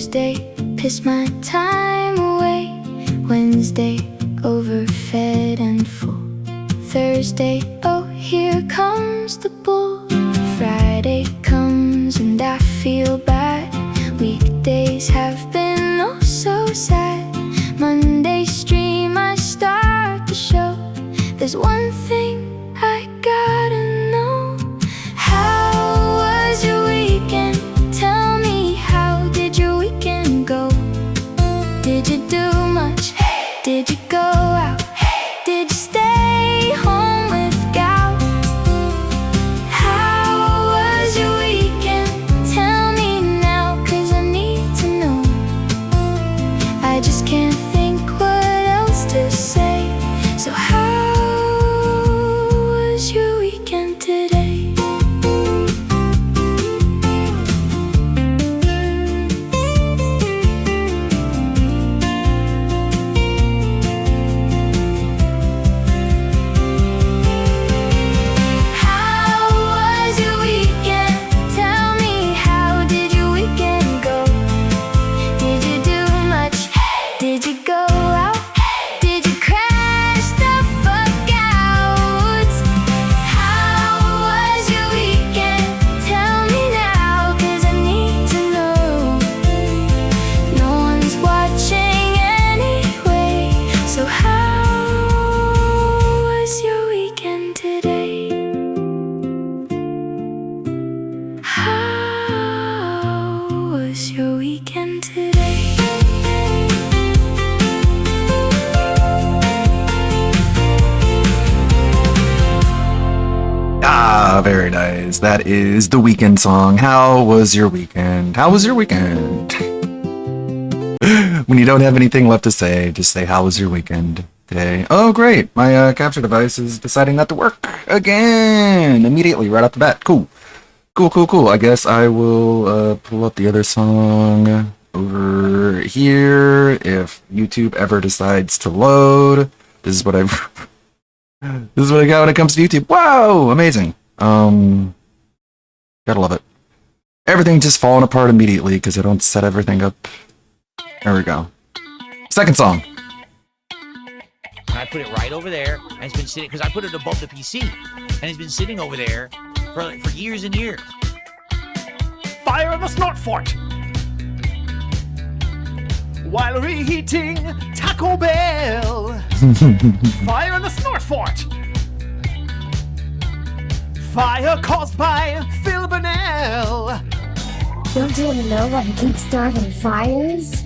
Tuesday, piss my time away. Wednesday, overfed and full. Thursday, oh here comes the bull. Friday comes and I feel bad. Weekdays have been oh so sad. Monday stream I start the show. There's one thing I gotta know. How was your weekend? Tell me, how did your weekend go? Did you do much? Did you go out? Did you stay home with gout? How was your weekend? Tell me now, 'cause I need to know. I just can't think what else to say. So how was your weekend today? How was your weekend? Tell me, how did your weekend go? Did you do much? Did you go out? Did you crash the fuck out? How was your weekend? Tell me now, 'cause I need to know. No one's watching anyway. So how was your weekend today? How was your weekend today? Ah, very nice. That is the weekend song. How was your weekend? How was your weekend? When you don't have anything left to say, just say, how was your weekend today? Oh, great. My capture device is deciding not to work again. Immediately, right off the bat. Cool. Cool. I guess I will pull up the other song over here if YouTube ever decides to load. This is what I got when it comes to YouTube. Wow, amazing. Gotta love it. Everything just falling apart immediately because I don't set everything up. There we go. Second song. And I put it right over there, and it's been sitting, because I put it above the PC, and it's been sitting over there for years and years. Fire in the snort fort while reheating Taco Bell. Fire in the snort fort. Fire caused by Phil Burnell. Don't you want to know what keeps starting fires?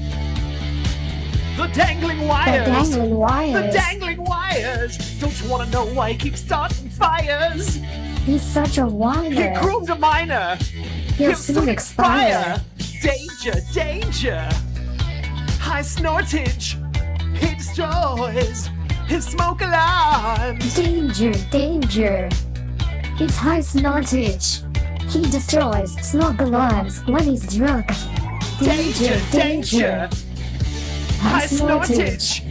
The dangling wires. The dangling wires. The dangling wires. Don't you want to know why he keeps starting fires? He's such a He whiner. groomed a minor. He'll soon expire. Danger. High snortage. He destroys his smoke alarms. Danger. It's high snortage. He destroys smoke alarms when he's drunk. Danger. High snortage.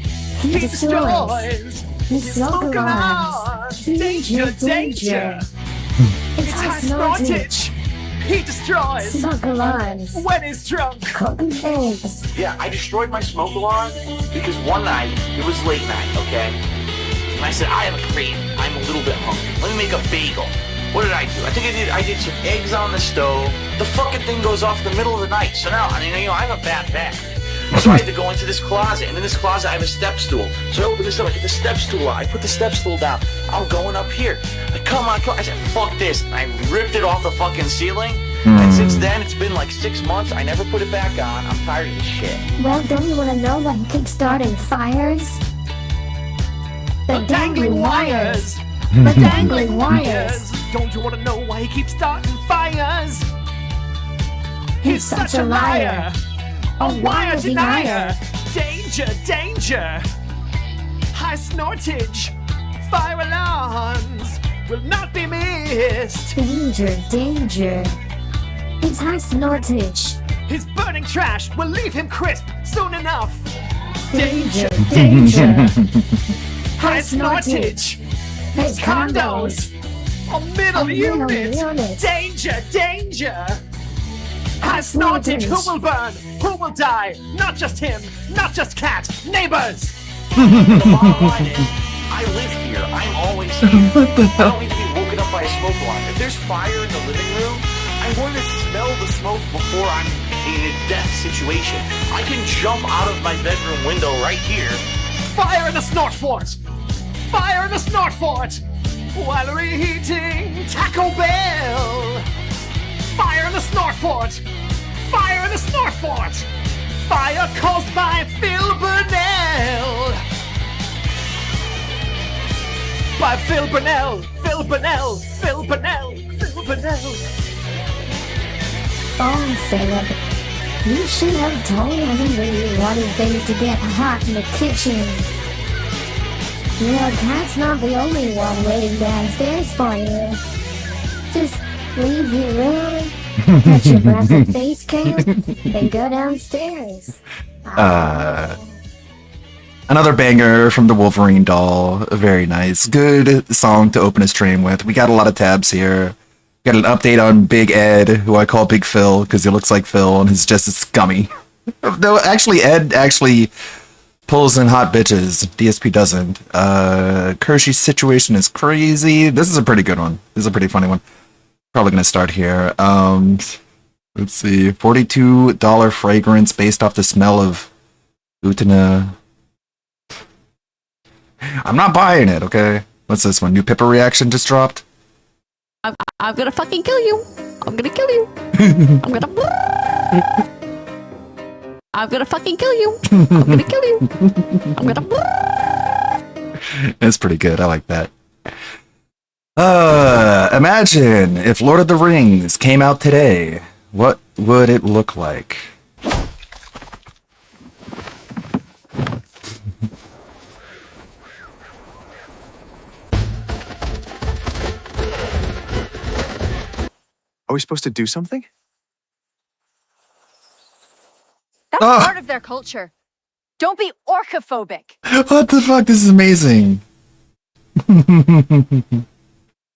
He destroys his smoke alarms. Danger. It's high High snortage. snortage. He destroys Smoke alarms. when he's drunk. Cotton eggs. Yeah, I destroyed my smoke alarm because one night, it was late night, okay? And I said, I have a crate, I'm a little bit hungry. Let me make a bagel. What did I do? I think I did some eggs on the stove. The fucking thing goes off in the middle of the night. So now, I have a bad back. So I had to go into this closet, and in this closet I have a step stool. So I open this up, I get the step stool out, I put the step stool down. I'm going up here. Come on. I said, fuck this. And I ripped it off the fucking ceiling. And since then, it's been like 6 months. I never put it back on. I'm tired of this shit. Well, don't you want to know what keeps starting fires? The dangling wires. The dangling wires. Don't you want to know why he keeps starting fires? He's such a liar. A wire denier. Danger. High snortage. Fire alarms will not be missed. Danger. It's high snortage. His burning trash will leave him crisp soon enough. Danger. High snortage. His condos. A middle A middle unit. unit. Danger. has snorted. Who will burn? Who will die? Not just him, not just Cat, neighbors! The bottom line is, I live here. I'm always here. I don't need to be woken up by a smoke alarm. If there's fire in the living room, I'm going to smell the smoke before I'm in a death situation. I can jump out of my bedroom window right here. Fire in the snort fort! Fire in the snort fort! While reheating Taco Bell! Fire in the snort fort! Fire in the snort fort! Fire caused by Phil Burnell! By Phil Burnell! Phil Burnell! Phil Burnell! Phil Burnell! Oh, Philip, you should have told everybody you wanted things to get hot in the kitchen. You know, Cat's not the only one waiting downstairs for you. Just leave your room, catch your breath at base camp, and go downstairs. Another banger from the Wolverine doll. Very nice. Good song to open a stream with. We got a lot of tabs here. Got an update on Big Ed, who I call Big Phil because he looks like Phil and he's just as scummy. No, actually, Ed actually pulls in hot bitches. DSP doesn't. Kershey's situation is crazy. This is a pretty good one. This is a pretty funny one. Probably gonna start here. Let's see. $42 fragrance based off the smell of Utana. I'm not buying it, okay? What's this one? New Pippa reaction just dropped? I'm gonna fucking kill you. I'm gonna kill you. I'm gonna fucking kill you. I'm gonna kill you. I'm gonna. It's pretty good. I like that. Imagine if Lord of the Rings came out today. What would it look like? Are we supposed to do something? That's part of their culture. Don't be orcophobic. What the fuck? This is amazing.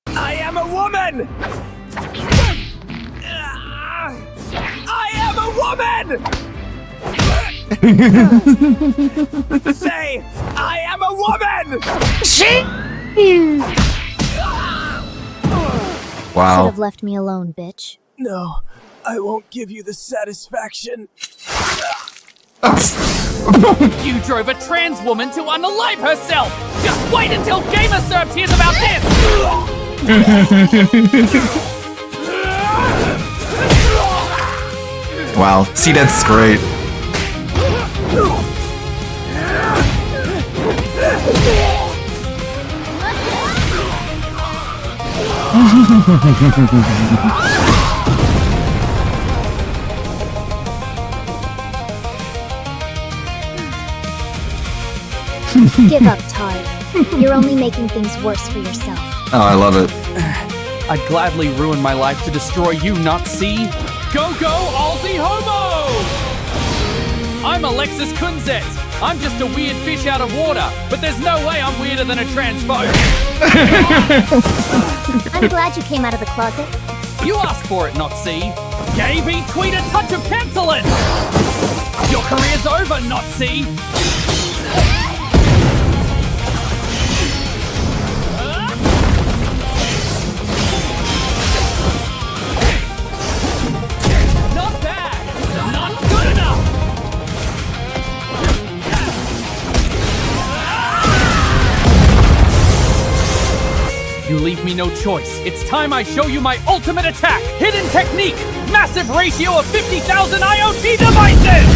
I am a woman! I am a woman! Say, I am a woman! Wow. Should have left me alone, bitch. No, I won't give you the satisfaction. You drove a trans woman to unalive herself! Just wait until Gamer Served hears about this! Wow. See, that's great. Give up, Tard. You're only making things worse for yourself. Oh, I love it. I'd gladly ruin my life to destroy you, Nazi! Go, Aussie homo! I'm Alexis Kunzet. I'm just a weird fish out of water, but there's no way I'm weirder than a transphobe. I'm glad you came out of the closet. You asked for it, Nazi. Gay beat tweet a touch of cancelling! Your career's over, Nazi! Not bad! Not good enough! You leave me no choice. It's time I show you my ultimate attack! Hidden technique! Massive ratio of 50,000 IoT devices!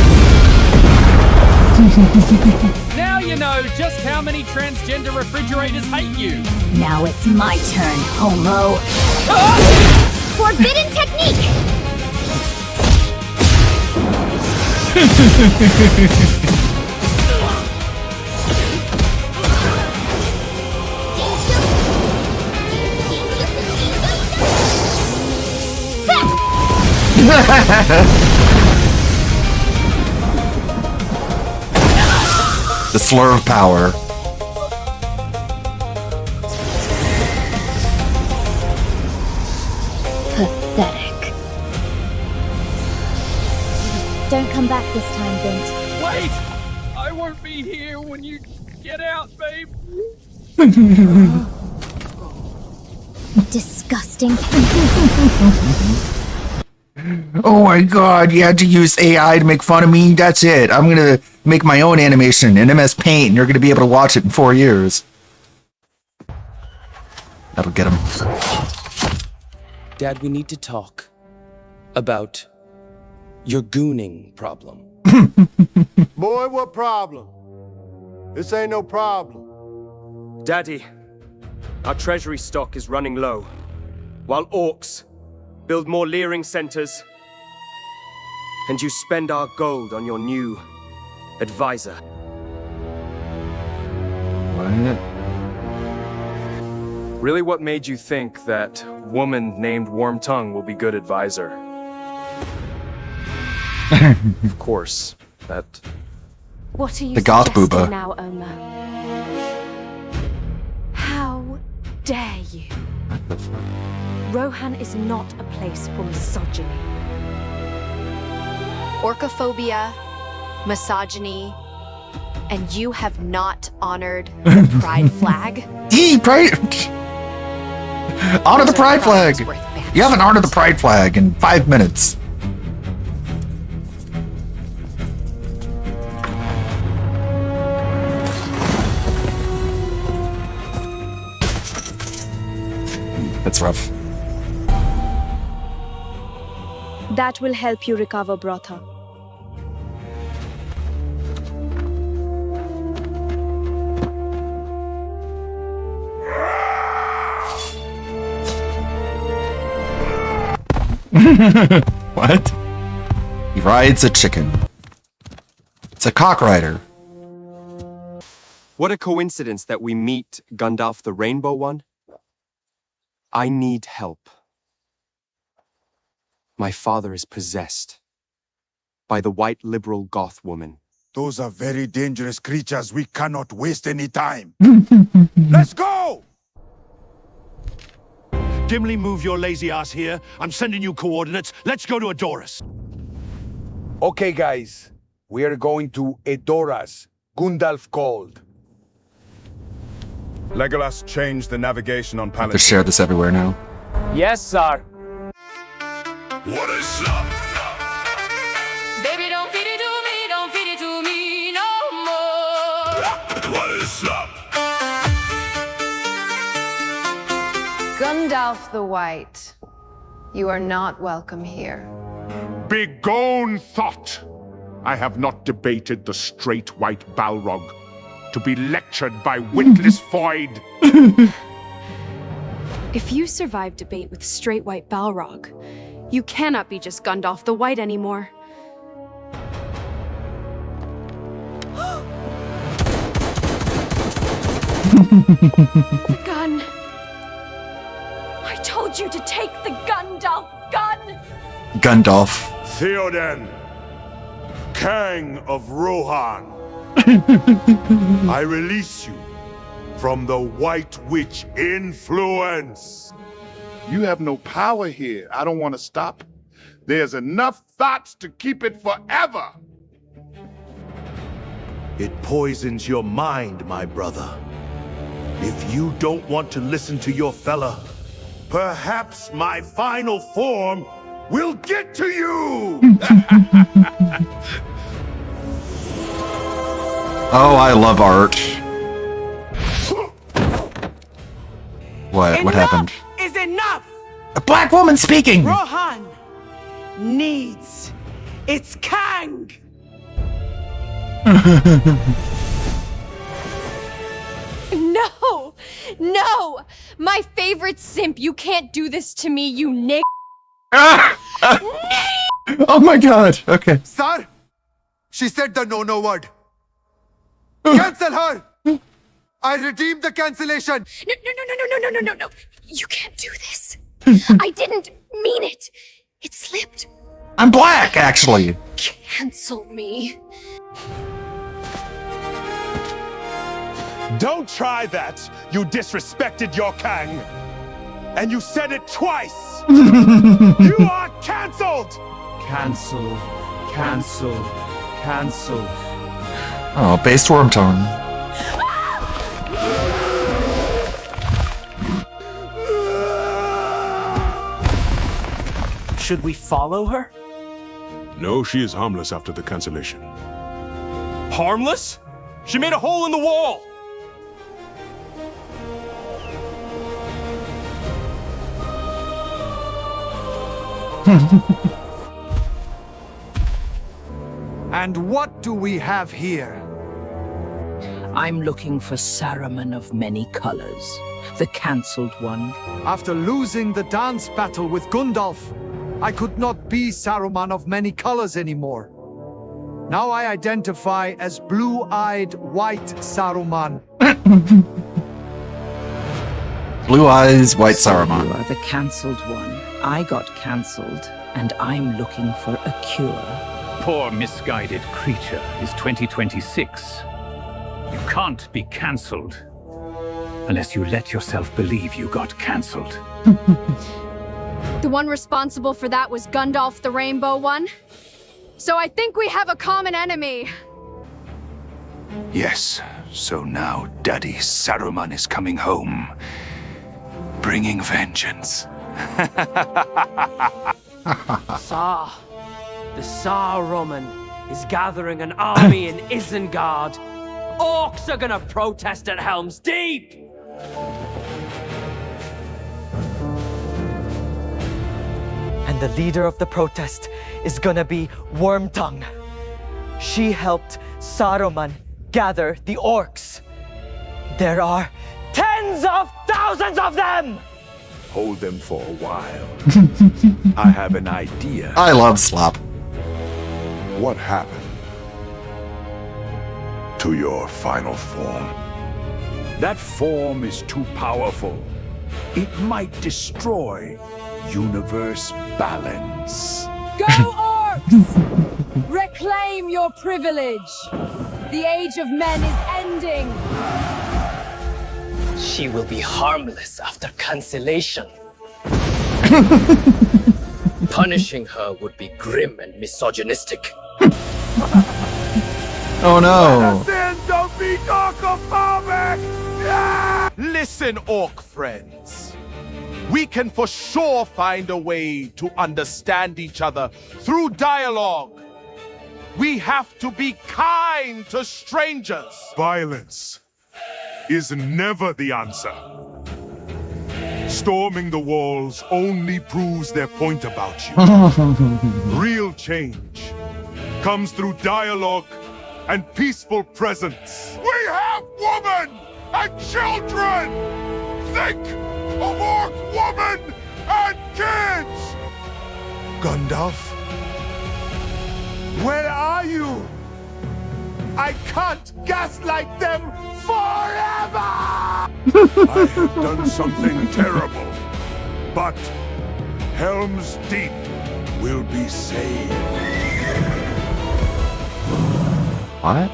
Now you know just how many transgender refrigerators hate you. Now it's my turn, homo. Forbidden technique! The slur of power. Pathetic. Don't come back this time, Bint. Wait! I won't be here when you get out, babe. Disgusting. Oh my god, you had to use AI to make fun of me? That's it. I'm gonna make my own animation in MS Paint and you're gonna be able to watch it in 4 years. That'll get him. Dad, we need to talk about your gooning problem. Boy, what problem? This ain't no problem. Daddy, our treasury stock is running low, while orcs build more leering centers, and you spend our gold on your new advisor. What? Really, what made you think that woman named Wormtongue will be good advisor? Of course, that... What are you The goth suggesting booba. now, Oma? How dare you? What the fuck? Rohan is not a place for misogyny. Orcophobia, misogyny, and you have not honored the pride flag? Pride! Honor the pride flag! You haven't honored the pride flag in 5 minutes. That's rough. That will help you recover, Brotha. What? He rides a chicken. It's a cock rider. What a coincidence that we meet Gandalf the Rainbow One. I need help. My father is possessed by the white liberal goth woman. Those are very dangerous creatures. We cannot waste any time. Let's go! Gimli, move your lazy ass here. I'm sending you coordinates. Let's go to Edoras. Okay, guys. We are going to Edoras. Gundalf called. Legolas changed the navigation on I have to Palantir. share this everywhere now. Yes, sir. What is up? Baby, don't feed it to me, don't feed it to me no more. What is up? Gandalf the White, you are not welcome here. Begone thought! I have not debated the straight white Balrog to be lectured by witless Foyd. If you survive debate with straight white Balrog, you cannot be just Gandalf the White anymore. The gun! I told you to take the Gandalf gun! Gundalf. Theoden, Kang of Rohan. I release you from the White Witch influence. You have no power here. I don't want to stop. There's enough thoughts to keep it forever. It poisons your mind, my brother. If you don't want to listen to your fella, perhaps my final form will get to you! Oh, I love art. What? What happened? Is enough! A black woman speaking! Rohan needs its Kang! No! No! My favorite simp, you can't do this to me, you nick. Oh my god, okay. Sir, she said the no word. Cancel her! I redeemed the cancellation! No. You can't do this. I didn't mean it. It slipped. I'm black, actually. Cancel me. Don't try that! You disrespected your Kang! And you said it twice! You are cancelled! Cancel Cancelled. Cancelled. Oh, based worm tongue. Should we follow her? No, she is harmless after the cancellation. Harmless? She made a hole in the wall! And what do we have here? I'm looking for Saruman of many colors, the cancelled one. After losing the dance battle with Gundalf, I could not be Saruman of many colors anymore. Now I identify as blue-eyed white Saruman. Blue eyes, white Saruman. You are the cancelled one. I got cancelled, and I'm looking for a cure. Poor misguided creature is 2026. You can't be cancelled unless you let yourself believe you got cancelled. The one responsible for that was Gundalf the Rainbow One. So I think we have a common enemy. Yes, so now Daddy Saruman is coming home, bringing vengeance. The Saruman is gathering an army in Isengard. Orcs are gonna protest at Helm's Deep! And the leader of the protest is gonna be Wormtongue. She helped Saruman gather the orcs. There are tens of thousands of them! Hold them for a while. I have an idea. I love slop. What happened to your final form? That form is too powerful. It might destroy universe balance. Go, orcs! Reclaim your privilege. The age of men is ending. She will be harmless after cancellation. Punishing her would be grim and misogynistic. Oh no! Don't be darkophobic! Listen, orc friends. We can for sure find a way to understand each other through dialogue. We have to be kind to strangers. Violence is never the answer. Storming the walls only proves their point about you. Real change comes through dialogue and peaceful presence. We have women and children! Think of orc women and kids! Gundalf? Where are you? I can't gaslight them forever! I have done something terrible, but Helm's Deep will be saved. What?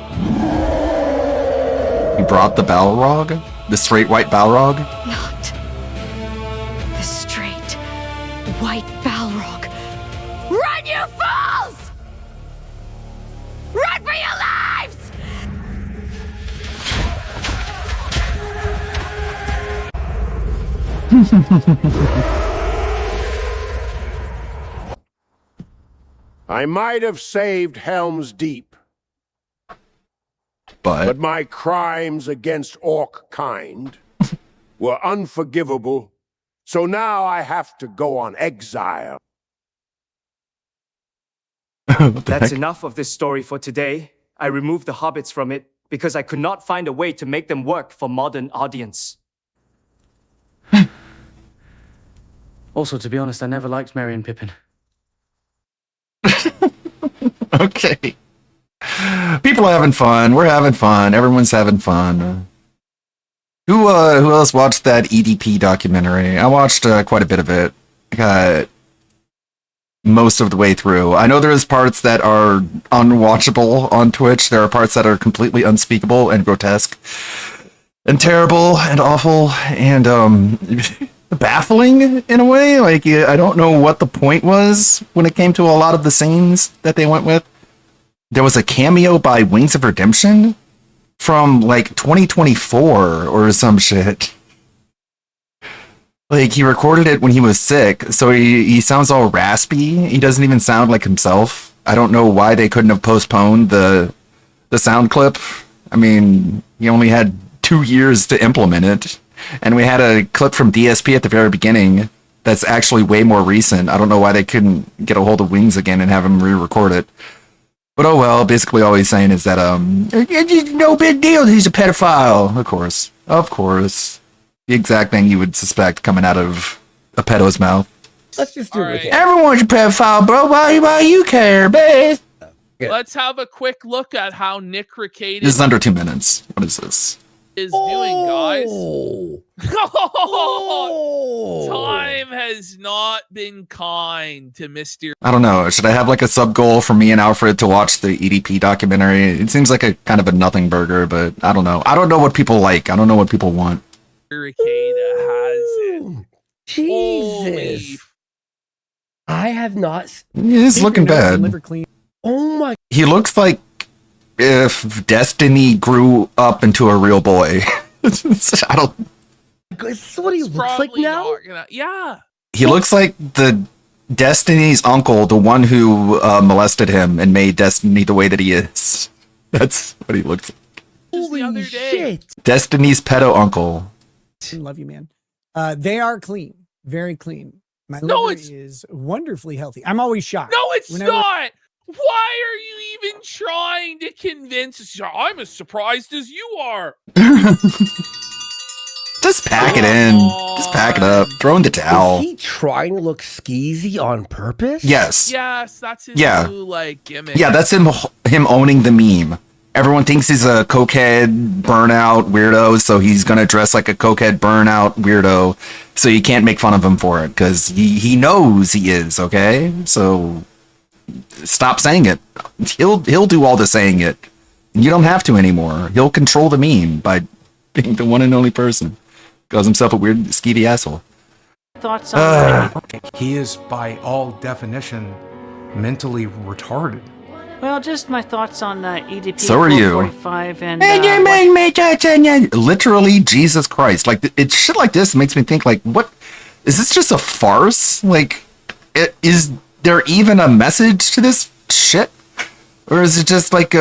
You brought the Balrog? The straight white Balrog? Not the straight white Balrog. Run, you fools! Run for your lives! I might have saved Helm's Deep, but my crimes against orc kind were unforgivable, so now I have to go on exile. That's enough of this story for today. I removed the hobbits from it because I could not find a way to make them work for modern audience. Also, to be honest, I never liked Merry and Pippin. Okay. People are having fun. We're having fun. Everyone's having fun. Who else watched that EDP documentary? I watched quite a bit of it. I got most of the way through. I know there's parts that are unwatchable on Twitch. There are parts that are completely unspeakable and grotesque and terrible and awful. And baffling in a way. Like, I don't know what the point was when it came to a lot of the scenes that they went with. There was a cameo by Wings of Redemption from like 2024 or some shit. Like, he recorded it when he was sick, so he sounds all raspy. He doesn't even sound like himself. I don't know why they couldn't have postponed the sound clip. I mean, he only had 2 years to implement it. And we had a clip from DSP at the very beginning that's actually way more recent. I don't know why they couldn't get a hold of Wings again and have him re-record it. But oh well, basically all he's saying is that, it's no big deal, he's a pedophile. Of course. Of course. The exact thing you would suspect coming out of a pedo's mouth. Let's just do it. Everyone's a pedophile, bro. Why you care, babe? Let's have a quick look at how Nick Recated This is under 2 minutes. What is this? is doing, guys. Time has not been kind to Mr. I don't know. Should I have like a sub goal for me and Alfred to watch the EDP documentary? It seems like a kind of a nothing burger, but I don't know. I don't know what people like. I don't know what people want. Recated has it. Jesus. I have not. He's looking bad. Oh my. He looks like if Destiny grew up into a real boy. I don't. Is this what he looks like now? Yeah. He looks like the Destiny's uncle, the one who molested him and made Destiny the way that he is. That's what he looks like. Holy shit. Destiny's pedo uncle. Love you, man. They are clean. Very clean. My liver is wonderfully healthy. I'm always shocked. No, it's not. Why are you even trying to convince us? I'm as surprised as you are. Just pack it in. Just pack it up. Throw in the towel. Is he trying to look skeezy on purpose? Yes. Yes, that's his new, like, gimmick. Yeah, that's him owning the meme. Everyone thinks he's a cokehead burnout weirdo, so he's gonna dress like a cokehead burnout weirdo, so you can't make fun of him for it, because he knows he is, okay? So stop saying it. He'll do all the saying it. You don't have to anymore. He'll control the meme by being the one and only person. Calls himself a weird skeevy asshole. Thoughts on He is, by all definition, mentally retarded. Well, just my thoughts on EDP. So are you. 445 and Literally, Jesus Christ. Like, it's shit like this makes me think, like, what? Is this just a farce? Like, is there even a message to this shit? Or is it just like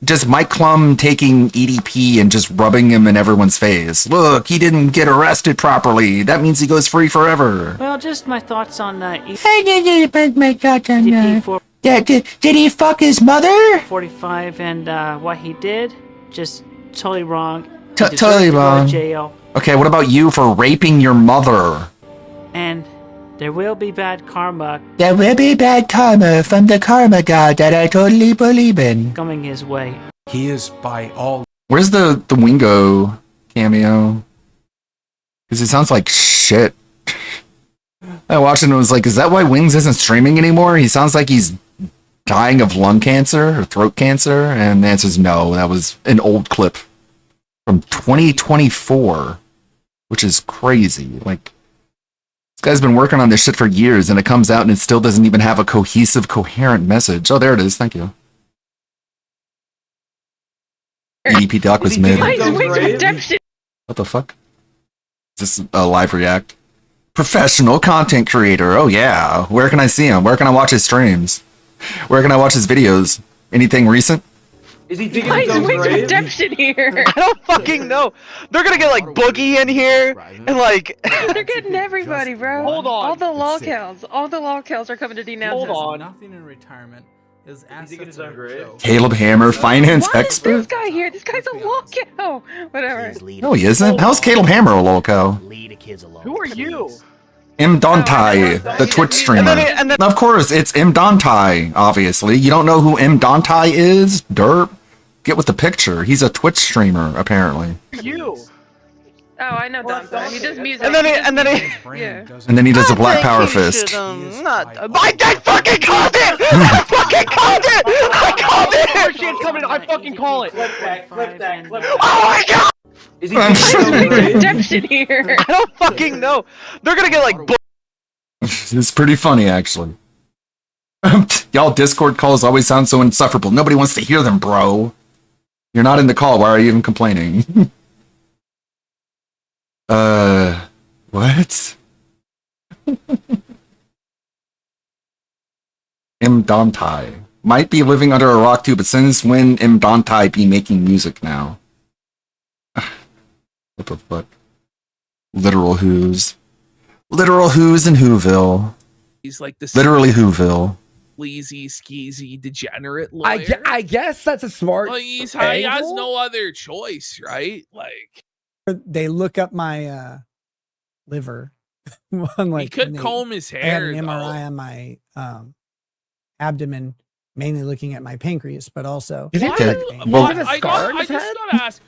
just Mike Klum taking EDP and just rubbing him in everyone's face? Look, he didn't get arrested properly. That means he goes free forever. Well, just my thoughts on EDP. Did he fuck his mother? 45 and what he did, just totally wrong. Totally wrong. Jail. Okay, what about you for raping your mother? And there will be bad karma. There will be bad karma from the karma god that I totally believe in. Coming his way. He is, by all... Where's the Wingo cameo? Because he sounds like shit. I watched it and was like, is that why Wings isn't streaming anymore? He sounds like he's dying of lung cancer or throat cancer. And the answer is no. That was an old clip from 2024, which is crazy. Like, this guy's been working on this shit for years, and it comes out and it still doesn't even have a cohesive, coherent message. Oh, there it is. Thank you. EDP Doc was mid. What the fuck? Is this a live react? Professional content creator. Oh yeah. Where can I see him? Where can I watch his streams? Where can I watch his videos? Anything recent? Is he digging his own grave? Redemption here. I don't fucking know. They're gonna get like Boogie in here and like. They're getting everybody, bro. Hold on. All the lolcows are coming to denounce. Hold on. Nothing in retirement. His assets his own grave. Caleb Hammer, finance expert. This guy here. This guy's a lolcow. Whatever. No, he isn't. How's Caleb Hammer a lolcow? Who are you? M. Dante, the Twitch streamer. Of course, it's M. Dante, obviously. You don't know who M. Dante is? Derp. Get with the picture. He's a Twitch streamer, apparently. You. Oh, I know Dante. He does music. And then he does a Black Power fist. I fucking called it! I fucking called it! I called it! More shit's coming. I fucking call it. Flip back. Oh my god! Is he redemption here? I don't fucking know. They're gonna get like. It's pretty funny, actually. Y'all Discord calls always sound so insufferable. Nobody wants to hear them, bro. You're not in the call. Why are you even complaining? What? Mdantai. Might be living under a rock too, but since when Mdantai be making music now? What the fuck? Literal who's. Literal who's in Whoville. He's like this. Literally Whoville. Sleazy, skeezy, degenerate lawyer. I guess that's a smart. Well, he has no other choice, right? Like they look up my liver. he could comb his hair. I had an MRI on my abdomen, mainly looking at my pancreas, but also. I just gotta ask,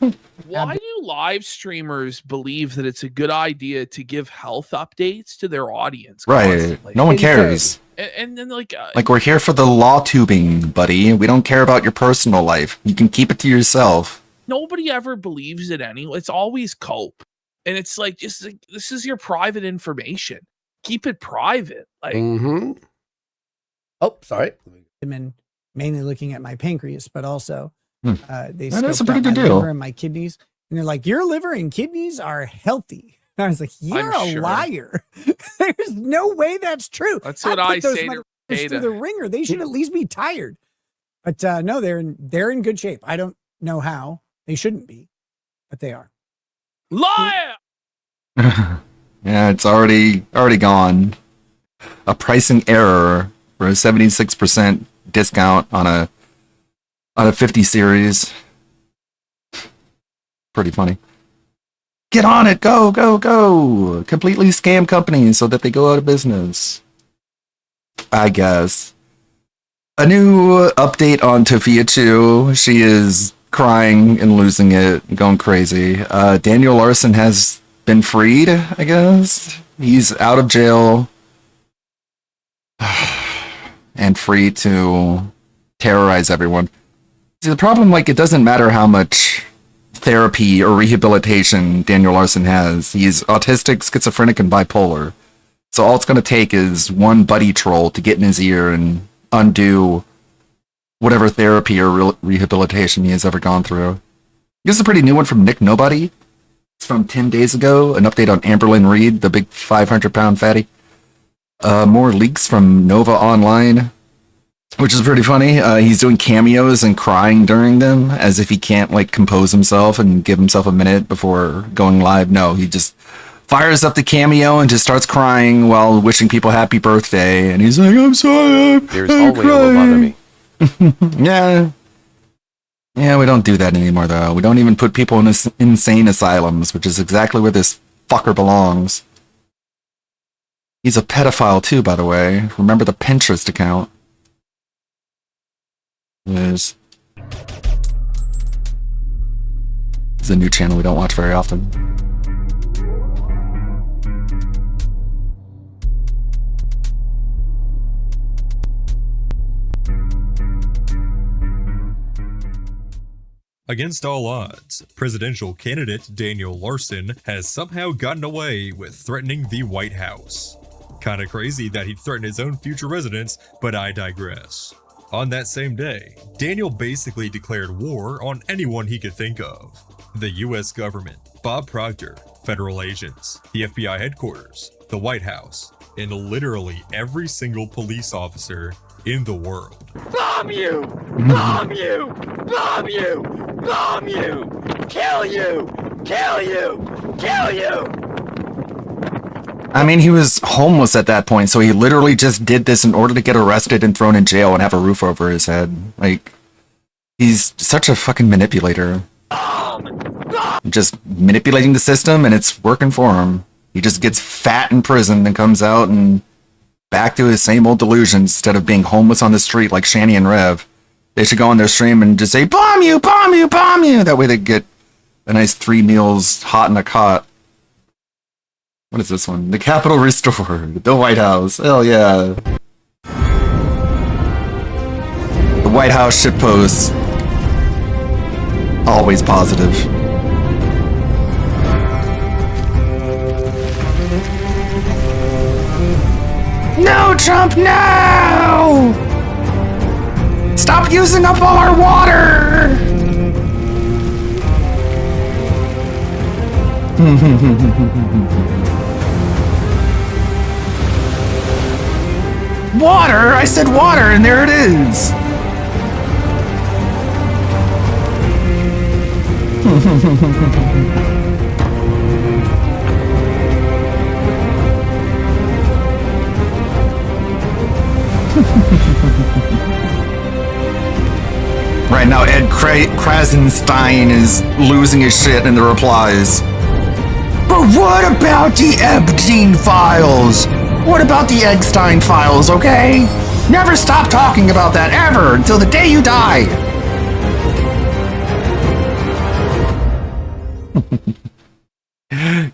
why do live streamers believe that it's a good idea to give health updates to their audience? Right. Constantly? No one cares. And then like we're here for the law tubing, buddy. We don't care about your personal life. You can keep it to yourself. Nobody ever believes it anyway. It's always cope. And it's like, just like, this is your private information. Keep it private. Like, Oh, sorry. Mainly looking at my pancreas, but also they That's a scoped pretty out good my deal. liver and my kidneys, and they're like, "Your liver and kidneys are healthy." And I was like, "You're I'm a sure. liar. There's no way that's true." That's what I put those say to motherfuckers Data. through the ringer. They should at least be tired. But no, they're in good shape. I don't know how. They shouldn't be, but they are. Liar! Yeah, it's already gone. A pricing error for a 76% discount on a 50 series. Pretty funny. Get on it, go, go, go! Completely scam companies so that they go out of business. I guess. A new update on Tofia Chu. She is crying and losing it, going crazy. Daniel Larson has been freed, I guess. He's out of jail and free to terrorize everyone. See, the problem, like, it doesn't matter how much therapy or rehabilitation Daniel Larson has. He's autistic, schizophrenic, and bipolar. So all it's going to take is one buddy troll to get in his ear and undo whatever therapy or rehabilitation he has ever gone through. This is a pretty new one from Nick Nobody. It's from 10 days ago. An update on Amberlynn Reed, the big 500-pound fatty. More leaks from Nova Online, which is pretty funny. He's doing cameos and crying during them, as if he can't, like, compose himself and give himself a minute before going live. No, he just fires up the cameo and just starts crying while wishing people happy birthday. And he's like, "I'm sorry, There's only a lobotomy. Yeah, we don't do that anymore, though. We don't even put people in insane asylums, which is exactly where this fucker belongs. He's a pedophile, too, by the way. Remember the Pinterest account. Yes. It's a new channel we don't watch very often. Against all odds, presidential candidate Daniel Larson has somehow gotten away with threatening the White House. Kinda crazy that he'd threaten his own future residents, but I digress. On that same day, Daniel basically declared war on anyone he could think of. The US government, Bob Proctor, federal agents, the FBI headquarters, the White House, and literally every single police officer in the world. Bomb you! Bomb you! Bomb you! Bomb you! Kill you! Kill you! Kill you! I mean, he was homeless at that point, so he literally just did this in order to get arrested and thrown in jail and have a roof over his head. Like, he's such a fucking manipulator. Just manipulating the system, and it's working for him. He just gets fat in prison and comes out and back to his same old delusions instead of being homeless on the street like Shani and Rev. They should go on their stream and just say, "Bomb you! Bomb you! Bomb you!" That way they get a nice 3 meals hot in a cot. What is this one? The Capitol restored. The White House. Hell yeah. The White House shitpost. Always positive. Trump, no! Stop using up all our water! Water! I said water, and there it is! Right now, Ed Krasenstein is losing his shit in the replies. But what about the Epstein files? What about the Eggstein files, okay? Never stop talking about that ever until the day you die.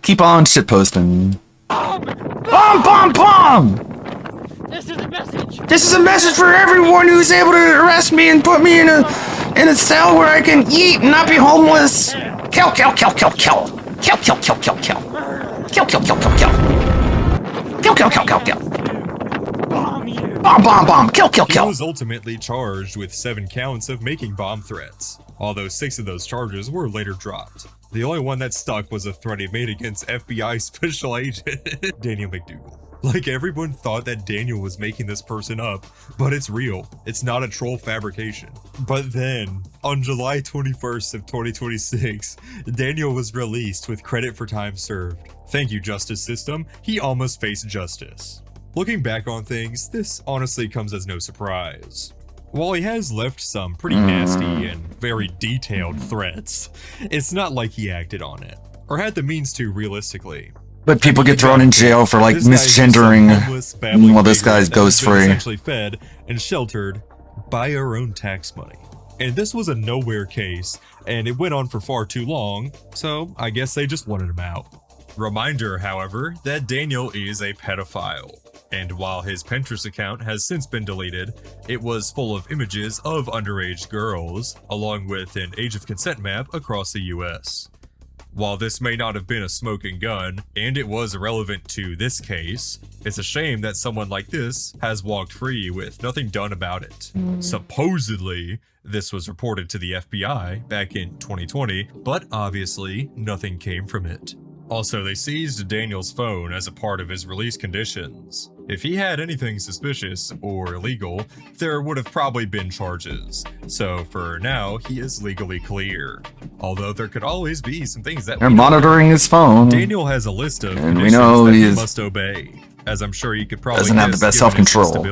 Keep on shitposting. Bomb, bomb, bomb! This is a message. This is a message for everyone who's able to arrest me and put me in a cell where I can eat and not be homeless. Kill, kill, kill, kill, kill. Kill, kill, kill, kill, kill. Kill, kill, kill, kill, kill. Kill, kill, kill, kill, kill. Bomb, bomb, bomb. Kill, kill, kill. He was ultimately charged with 7 counts of making bomb threats, although 6 of those charges were later dropped. The only one that stuck was a threat he made against FBI Special Agent Daniel McDougal. Like, everyone thought that Daniel was making this person up, but it's real. It's not a troll fabrication. But then, on July 21st of 2026, Daniel was released with credit for time served. Thank you, justice system. He almost faced justice. Looking back on things, this honestly comes as no surprise. While he has left some pretty nasty and very detailed threats, it's not like he acted on it, or had the means to realistically. But people get thrown in jail for like misgendering while this guy goes free. Essentially fed and sheltered by our own tax money. And this was a nowhere case, and it went on for far too long, so I guess they just wanted him out. Reminder, however, that Daniel is a pedophile. And while his Pinterest account has since been deleted, it was full of images of underage girls, along with an age of consent map across the US. While this may not have been a smoking gun, and it was irrelevant to this case, it's a shame that someone like this has walked free with nothing done about it. Supposedly, this was reported to the FBI back in 2020, but obviously nothing came from it. Also, they seized Daniel's phone as a part of his release conditions. If he had anything suspicious or illegal, there would have probably been charges. So for now, he is legally clear. Although there could always be some things that they're monitoring his phone. Daniel has a list of and we know that he must obey. As I'm sure you could probably doesn't have the best self-control.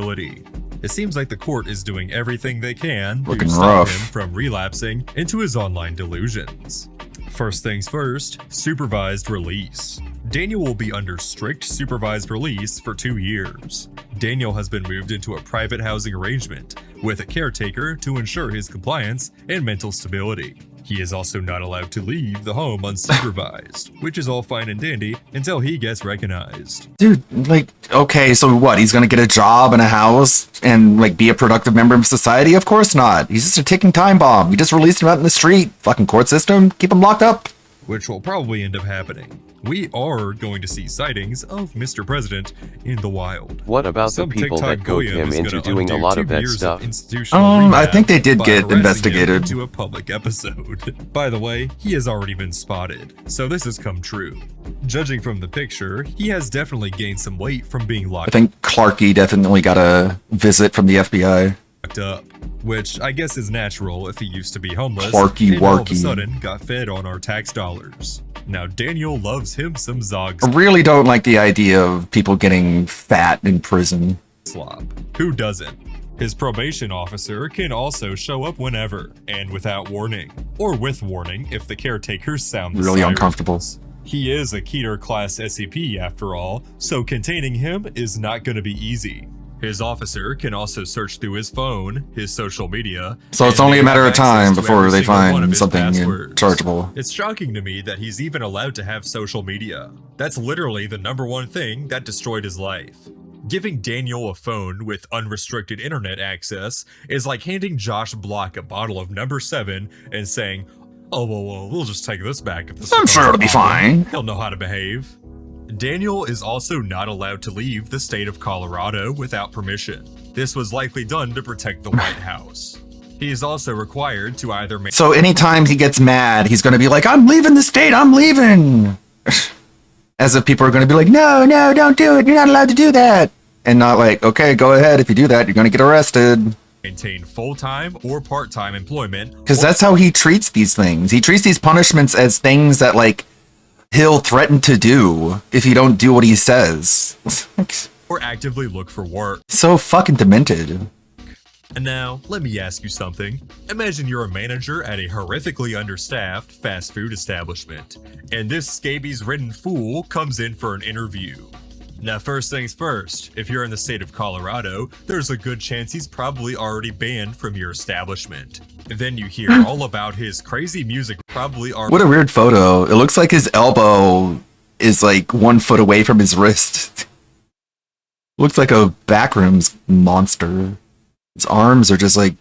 It seems like the court is doing everything they can Looking to stop rough. him from relapsing into his online delusions. First things first, supervised release. Daniel will be under strict supervised release for 2 years. Daniel has been moved into a private housing arrangement with a caretaker to ensure his compliance and mental stability. He is also not allowed to leave the home unsupervised, which is all fine and dandy until he gets recognized. Dude, like, okay, so what? He's gonna get a job and a house and, like, be a productive member of society? Of course not. He's just a ticking time bomb. You just released him out in the street. Fucking court system. Keep him locked up. Which will probably end up happening. We are going to see sightings of Mr. President in the wild. What about Some the people TikTok that goad goyim him is into gonna doing a undo lot of 2 that years stuff? institutional I rehab think they did by get arresting him investigated. into a public episode. By the way, he has already been spotted, so this has come true. Judging from the picture, he has definitely gained some weight from being I locked think Clarky definitely got a visit from the FBI. up, which I guess is natural if he used to be homeless Clarky and all of a Warky. sudden got fed on our tax dollars. Now Daniel loves him some Zog I really don't like the idea of people getting fat in prison. slop. Who doesn't? His probation officer can also show up whenever and without warning, or with warning if the caretakers sound the Really sirens. uncomfortable. He is a Keter class SCP after all, so containing him is not going to be easy. His officer can also search through his phone, his social media. So it's and only they a matter have of time access to before every they single one of find his something passwords. chargeable. It's shocking to me that he's even allowed to have social media. That's literally the #1 thing that destroyed his life. Giving Daniel a phone with unrestricted internet access is like handing Josh Block a bottle of number 7 and saying, oh, well, we'll just take this back if this I'm is sure it'll be problem. fine. He'll know how to behave. Daniel is also not allowed to leave the state of Colorado without permission. This was likely done to protect the White House. He is also required to either make— So anytime he gets mad, he's going to be like, I'm leaving the state, I'm leaving. As if people are going to be like, no, don't do it. You're not allowed to do that. And not like, okay, go ahead. If you do that, you're going to get arrested. maintain full-time or part-time employment. Because that's how he treats these things. He treats these punishments as things that, like, he'll threaten to do if you don't do what he says. Or actively look for work. So fucking demented. And now, let me ask you something. Imagine you're a manager at a horrifically understaffed fast food establishment, and this scabies-ridden fool comes in for an interview. Now, first things first, if you're in the state of Colorado, there's a good chance he's probably already banned from your establishment. Then you hear all about his crazy music, probably already— What a weird photo. It looks like his elbow is like 1 foot away from his wrist. Looks like a backrooms monster. His arms are just like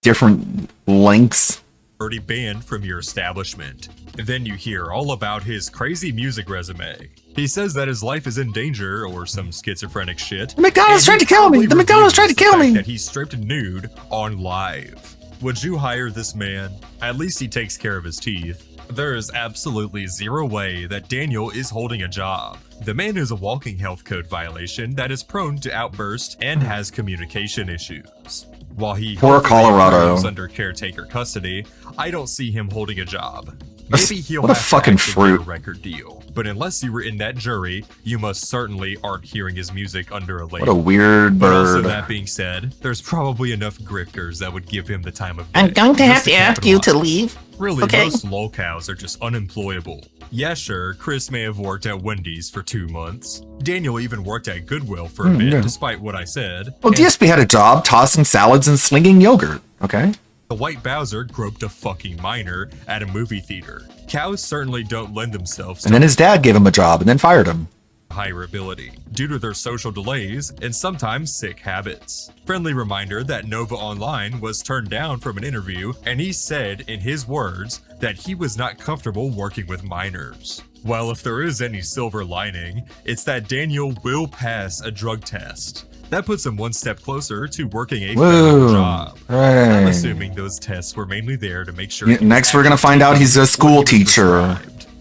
different lengths. Already banned from your establishment. Then you hear all about his crazy music resume. He says that his life is in danger or some schizophrenic shit. The McDonald's tried to kill me! The McDonald's tried to kill me! That he's stripped nude on live. Would you hire this man? At least he takes care of his teeth. There is absolutely zero way that Daniel is holding a job. The man is a walking health code violation that is prone to outbursts and has communication issues. While he Poor Colorado is under caretaker custody, I don't see him holding a job. Maybe he'll what a have fucking to actually fruit. get a record deal. But unless you were in that jury, you most certainly aren't hearing his music under a label. What a weird But also, bird. that being said, there's probably enough grifters that would give him the time of day. I'm going to have just to ask you to capitalize. leave. Really, Okay. most lolcows are just unemployable. Yeah, sure, Chris may have worked at Wendy's for 2 months. Daniel even worked at Goodwill for a bit, yeah. despite what I said. Well, And DSP had a job tossing salads and slinging yogurt, okay? the White Bowser groped a fucking minor at a movie theater. Cows certainly don't lend themselves to And then his dad gave him a job and then fired him. higher ability, due to their social delays and sometimes sick habits. Friendly reminder that Nova Online was turned down from an interview, and he said in his words that he was not comfortable working with minors. Well, if there is any silver lining, it's that Daniel will pass a drug test. That puts him one step closer to working a federal Whoa, job. right. I'm assuming those tests were mainly there to make sure. Yeah, next we're gonna find out he's a school teacher.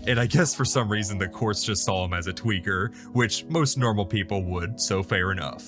And I guess for some reason the courts just saw him as a tweaker, which most normal people would, so fair enough.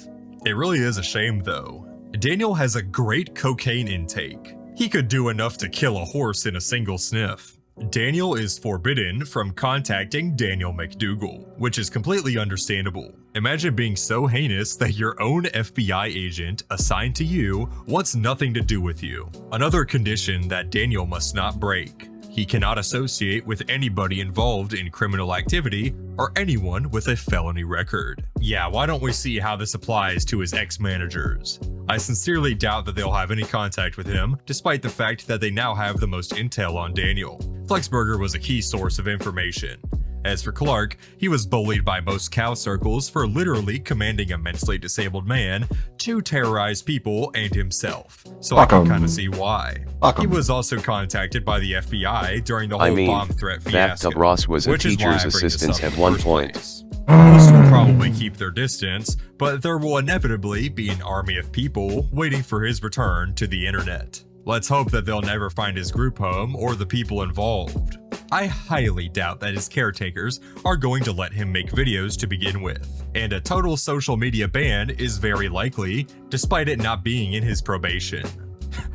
It really is a shame though. Daniel has a great cocaine intake. He could do enough to kill a horse in a single sniff. Daniel is forbidden from contacting Daniel McDougal, which is completely understandable. Imagine being so heinous that your own FBI agent assigned to you wants nothing to do with you. Another condition that Daniel must not break. He cannot associate with anybody involved in criminal activity or anyone with a felony record. Yeah, why don't we see how this applies to his ex-managers? I sincerely doubt that they'll have any contact with him, despite the fact that they now have the most intel on Daniel. Flexburger was a key source of information. As for Clark, he was bullied by most cow circles for literally commanding a mentally disabled man to terrorize people and himself. So Fuck I can 'em. kind of see why. Fuck He 'em. was also contacted by the FBI during the whole I mean, bomb threat backed fiasco, up Ross was a which is why I teacher's bring this assistant up in at the one first point. place. Most will probably keep their distance, but there will inevitably be an army of people waiting for his return to the internet. Let's hope that they'll never find his group home or the people involved. I highly doubt that his caretakers are going to let him make videos to begin with, and a total social media ban is very likely, despite it not being in his probation.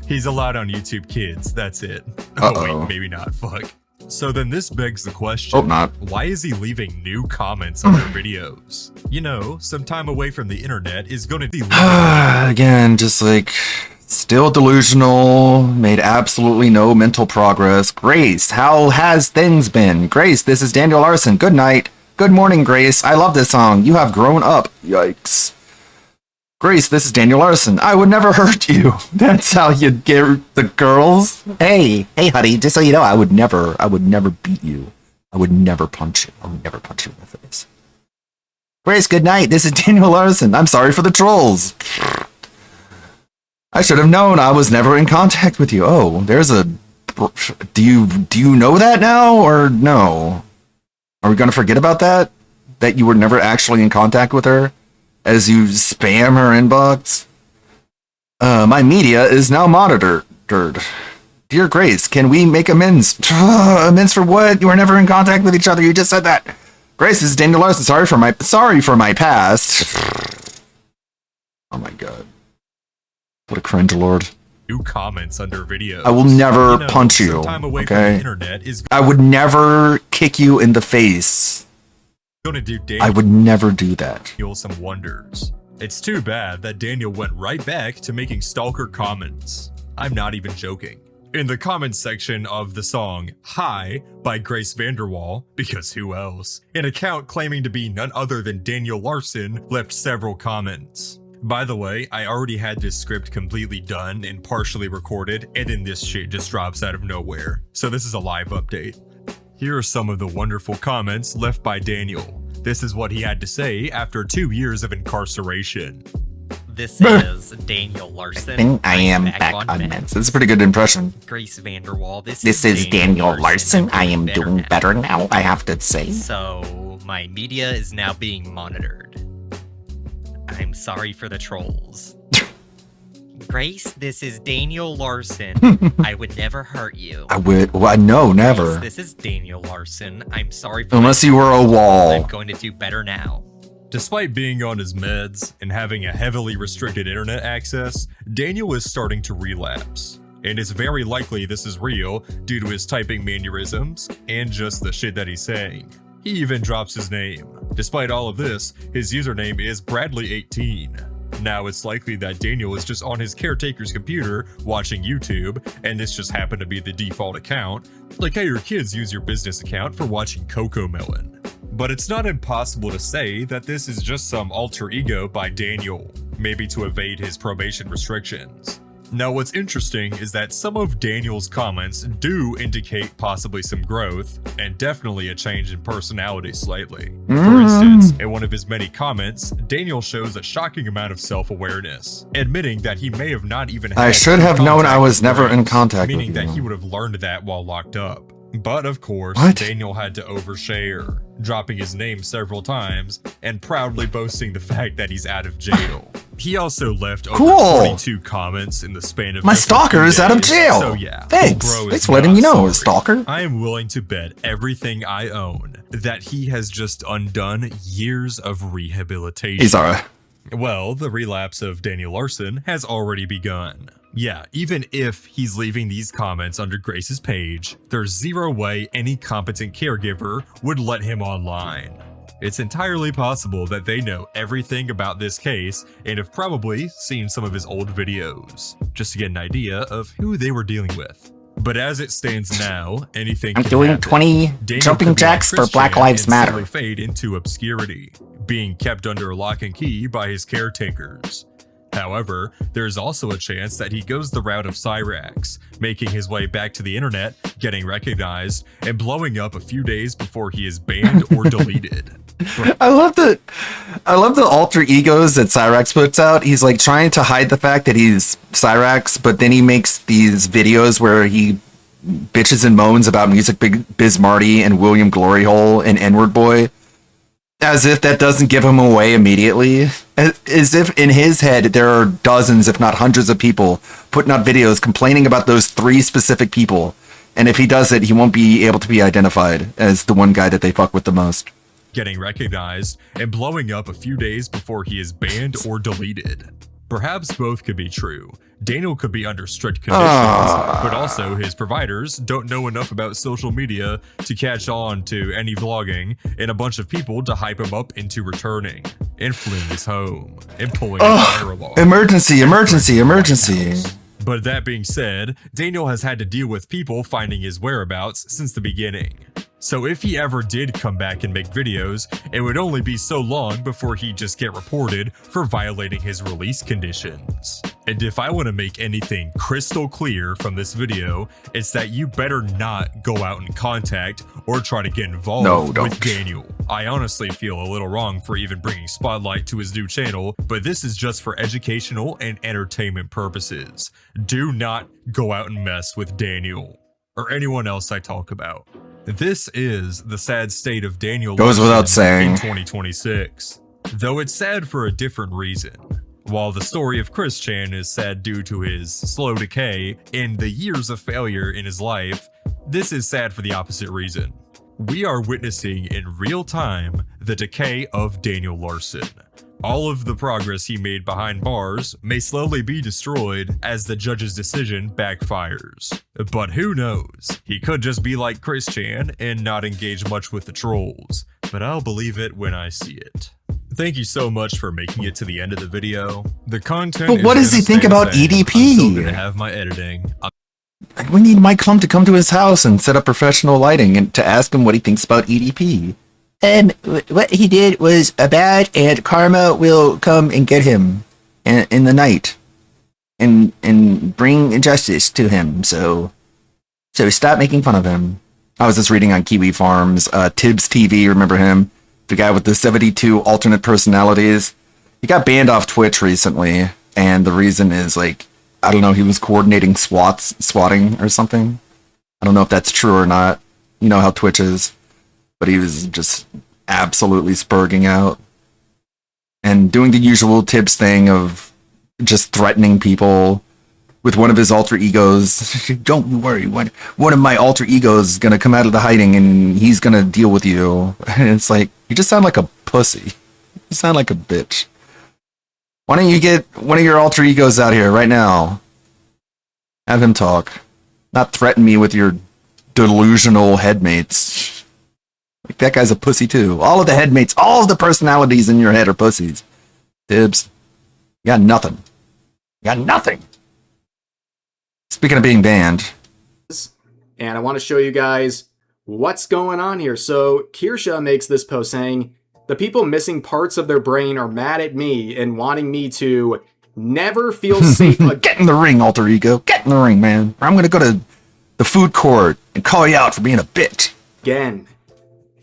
He's allowed on YouTube Kids, that's it. Oh wait, maybe not, fuck. So then this begs the question, Hope not. why is he leaving new comments on their videos? You know, some time away from the internet is going to be Again, just like still delusional, made absolutely no mental progress. Grace, how has things been? Grace, this is Daniel Larson. Good night. Good morning, Grace. I love this song. You have grown up. Yikes. Grace, this is Daniel Larson. I would never hurt you. That's how you get the girls. Hey, honey, just so you know, I would never beat you. I would never punch you. I would never punch you in the face. Grace, good night. This is Daniel Larson. I'm sorry for the trolls. I should have known I was never in contact with you. Oh, there's a... Do you know that now, or no? Are we gonna forget about that? that you were never actually in contact with her as you spam her inbox? My media is now monitored. Dear Grace, can we make amends? Amends for what? You were never in contact with each other. You just said that. Grace, this is Daniel Larson. Sorry for my past. Oh my god. What a cringe lord. New comments under videos. I will never punch you. Okay? I would never kick you in the face. Gonna do I would never do that. Daniel some wonders. It's too bad that Daniel went right back to making stalker comments. I'm not even joking. In the comments section of the song Hi by Grace VanderWaal, because who else, an account claiming to be none other than Daniel Larson left several comments. By the way, I already had this script completely done and partially recorded, and then this shit just drops out of nowhere. So this is a live update. Here are some of the wonderful comments left by Daniel. This is what he had to say after 2 years of incarceration. This is Daniel Larson. I am back on meds. This is a pretty good impression. Grace VanderWaal. This is Daniel Larson. I am doing better now, I have to say. So, my media is now being monitored. I'm sorry for the trolls. Grace, this is Daniel Larson. I would never hurt you. I would. Well, no, never. Grace, this is Daniel Larson. I'm sorry for Unless you were a wall. I'm going to do better now. Despite being on his meds and having a heavily restricted internet access, Daniel is starting to relapse. And it's very likely this is real due to his typing mannerisms and just the shit that he's saying. He even drops his name. Despite all of this, his username is Bradley18. Now it's likely that Daniel is just on his caretaker's computer watching YouTube, and this just happened to be the default account, like how your kids use your business account for watching Cocomelon. But it's not impossible to say that this is just some alter ego by Daniel, maybe to evade his probation restrictions. Now what's interesting is that some of Daniel's comments do indicate possibly some growth, and definitely a change in personality slightly. For instance, in one of his many comments, Daniel shows a shocking amount of self-awareness, admitting that he may have not even had I should have known I was never in contact with meaning that you. he would have learned that while locked up. But of course, Daniel had to overshare, dropping his name several times and proudly boasting the fact that he's out of jail. He also left over 22 comments in the span of My stalker is out of jail. So yeah, Thanks. bro is Thanks for letting me not know, sorry. stalker. I am willing to bet everything I own that he has just undone years of rehabilitation. He's alright. Well, the relapse of Daniel Larson has already begun. Yeah, even if he's leaving these comments under Grace's page, there's zero way any competent caregiver would let him online. It's entirely possible that they know everything about this case and have probably seen some of his old videos, just to get an idea of who they were dealing with. But as it stands now, anything I'm can doing happen. 20 Daniel jumping could be a jacks for Christian Black Lives and Matter. slowly fade into obscurity, being kept under lock and key by his caretakers. However, there's also a chance that he goes the route of Cyrax, making his way back to the internet, getting recognized, and blowing up a few days before he is banned or deleted. I love the alter egos that Cyrax puts out. He's like trying to hide the fact that he's Cyrax, but then he makes these videos where he bitches and moans about Music Biz Marty and William Gloryhole and N-Word Boy, as if that doesn't give him away immediately. As if in his head there are dozens, if not hundreds of people putting out videos complaining about those 3 specific people. And if he does it, he won't be able to be identified as the one guy that they fuck with the most. Getting recognized and blowing up a few days before he is banned or deleted. Perhaps both could be true. Daniel could be under strict conditions, but also his providers don't know enough about social media to catch on to any vlogging, and a bunch of people to hype him up into returning, and fleeing his home, and pulling a fire alarm. Emergency, emergency, emergency. But that being said, Daniel has had to deal with people finding his whereabouts since the beginning. So if he ever did come back and make videos, it would only be so long before he'd just get reported for violating his release conditions. And if I want to make anything crystal clear from this video, it's that you better not go out and contact or try to get involved with Daniel. I honestly feel a little wrong for even bringing spotlight to his new channel, but this is just for educational and entertainment purposes. Do not go out and mess with Daniel or anyone else I talk about. This is the sad state of Daniel Goes Larson without saying. in 2026. Though it's sad for a different reason. While the story of Chris Chan is sad due to his slow decay and the years of failure in his life, this is sad for the opposite reason. We are witnessing in real time the decay of Daniel Larson. All of the progress he made behind bars may slowly be destroyed as the judge's decision backfires. But who knows? He could just be like Chris Chan and not engage much with the trolls. But I'll believe it when I see it. Thank you so much for making it to the end of the video. The content But what does he think about EDP? I'm still gonna have my editing. We need Mike Klum to come to his house and set up professional lighting and to ask him what he thinks about EDP. What he did was bad, and karma will come and get him in the night, and bring justice to him. So stop making fun of him. I was just reading on Kiwi Farms, Tibbs TV. Remember him? The guy with the 72 alternate personalities. He got banned off Twitch recently, and the reason is like, I don't know, he was coordinating swatting or something. I don't know if that's true or not. You know how Twitch is. But he was just absolutely spurging out and doing the usual Tibbs thing of just threatening people with one of his alter egos. Don't you worry, one of my alter egos is gonna come out of the hiding and he's gonna deal with you. And it's like, you just sound like a pussy. You sound like a bitch. Why don't you get one of your alter egos out here right now? Have him talk. Not threaten me with your delusional headmates. Like, that guy's a pussy too. All of the headmates, all of the personalities in your head are pussies. Tibbs, you got nothing. You got nothing. Speaking of being banned. And I want to show you guys what's going on here. So Kirsha makes this post saying, the people missing parts of their brain are mad at me and wanting me to never feel safe again. Get in the ring, alter ego. Get in the ring, man. Or I'm going to go to the food court and call you out for being a bitch. Again.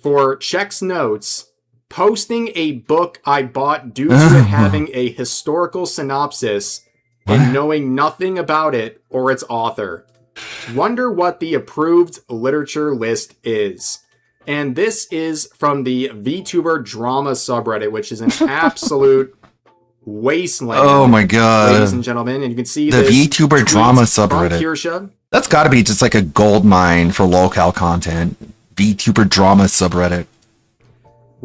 For checks notes, posting a book I bought due to it having a historical synopsis and knowing nothing about it or its author. Wonder what the approved literature list is. And this is from the VTuber drama subreddit, which is an absolute wasteland. Oh my god. Ladies and gentlemen, and you can see the this VTuber drama from subreddit. Kirsha. That's got to be just like a gold mine for locale content. VTuber drama subreddit.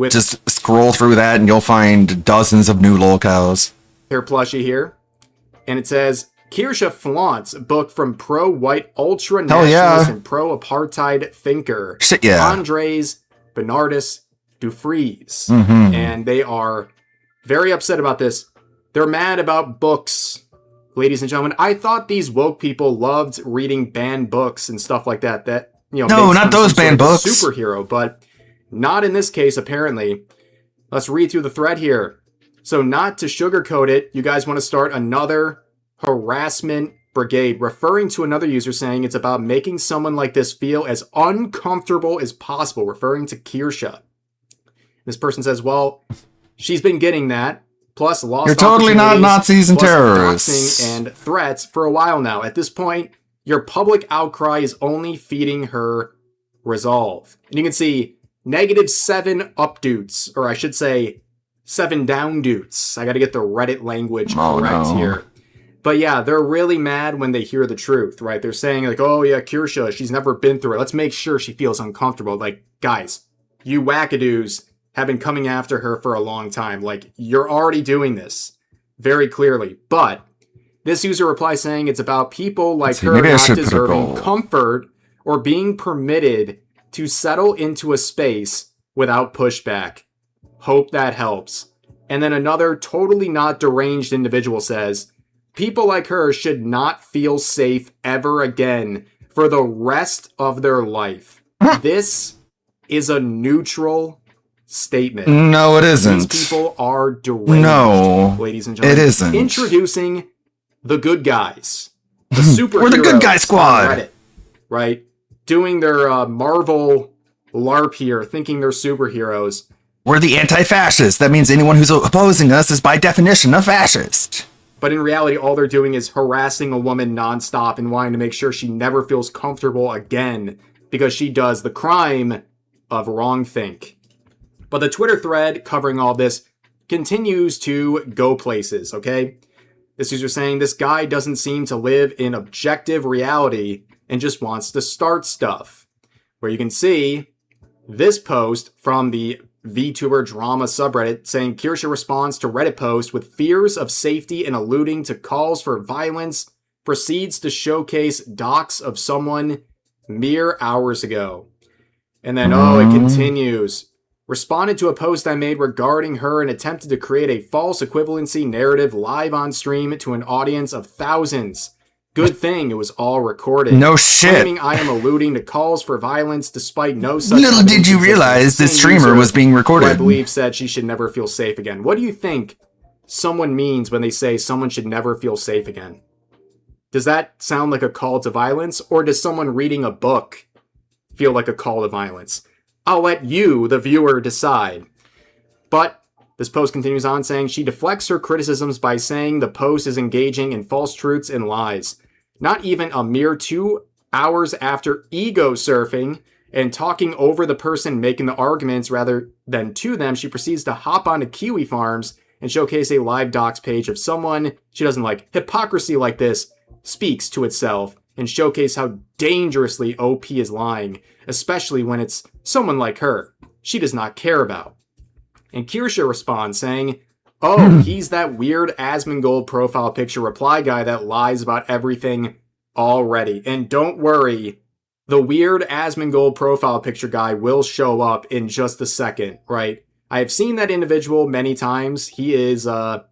Just scroll through that and you'll find dozens of new locales. Hair plushie here. And it says, Kirsha flaunts book from pro-white ultra-nationalist and pro-apartheid thinker Shit, yeah. Andres Bernardus Dufries. Mhm. And they are very upset about this. They're mad about books, ladies and gentlemen. I thought these woke people loved reading banned books and stuff like that. No, not those banned books. Superhero, but not in this case, apparently. Let's read through the thread here. So, not to sugarcoat it, you guys want to start another harassment brigade, referring to another user saying it's about making someone like this feel as uncomfortable as possible, referring to Kirsha. This person says, well, she's been getting that, plus lost You're totally not opportunities, Nazis and plus terrorists. doxing and threats for a while now. At this point, your public outcry is only feeding her resolve. And you can see -7 up dudes, or I should say 7 down dudes. I got to get the Reddit language correct here. But yeah, they're really mad when they hear the truth, right? They're saying like, oh yeah, Kirsha, she's never been through it. Let's make sure she feels uncomfortable. Like, guys, you wackadoos have been coming after her for a long time. Like, you're already doing this very clearly. But this user replies saying it's about people like her not deserving comfort or being permitted to settle into a space without pushback. Hope that helps. And then another totally not deranged individual says, people like her should not feel safe ever again for the rest of their life. This is a neutral statement. No, it isn't. These people are deranged, No, ladies and gentlemen. it isn't. Introducing the good guys. The superheroes. We're the good guy squad. on Reddit, right? Doing their Marvel LARP here, thinking they're superheroes. We're the anti-fascists. That means anyone who's opposing us is by definition a fascist. But in reality, all they're doing is harassing a woman nonstop and wanting to make sure she never feels comfortable again because she does the crime of wrongthink. But the Twitter thread covering all this continues to go places, okay? This user saying this guy doesn't seem to live in objective reality and just wants to start stuff. Where you can see this post from the VTuber drama subreddit saying Kirsche responds to Reddit post with fears of safety and alluding to calls for violence, proceeds to showcase docs of someone mere hours ago. And then, it continues. Responded to a post I made regarding her and attempted to create a false equivalency narrative live on stream to an audience of thousands. Good thing it was all recorded. No shit. Claiming I am alluding to calls for violence despite no such... Little did you realize the streamer was being recorded. Who I believe said she should never feel safe again. What do you think someone means when they say someone should never feel safe again? Does that sound like a call to violence? Or does someone reading a book feel like a call to violence? I'll let you, the viewer, decide. But this post continues on saying she deflects her criticisms by saying the post is engaging in false truths and lies. Not even a mere 2 hours after ego surfing and talking over the person making the arguments rather than to them, she proceeds to hop onto Kiwi Farms and showcase a live docs page of someone she doesn't like. Hypocrisy like this speaks to itself and showcase how dangerously OP is lying, especially when it's someone like her she does not care about. And Kirsche responds saying, he's that weird Asmongold profile picture reply guy that lies about everything already. And don't worry, the weird Asmongold profile picture guy will show up in just a second, right? I have seen that individual many times. He is the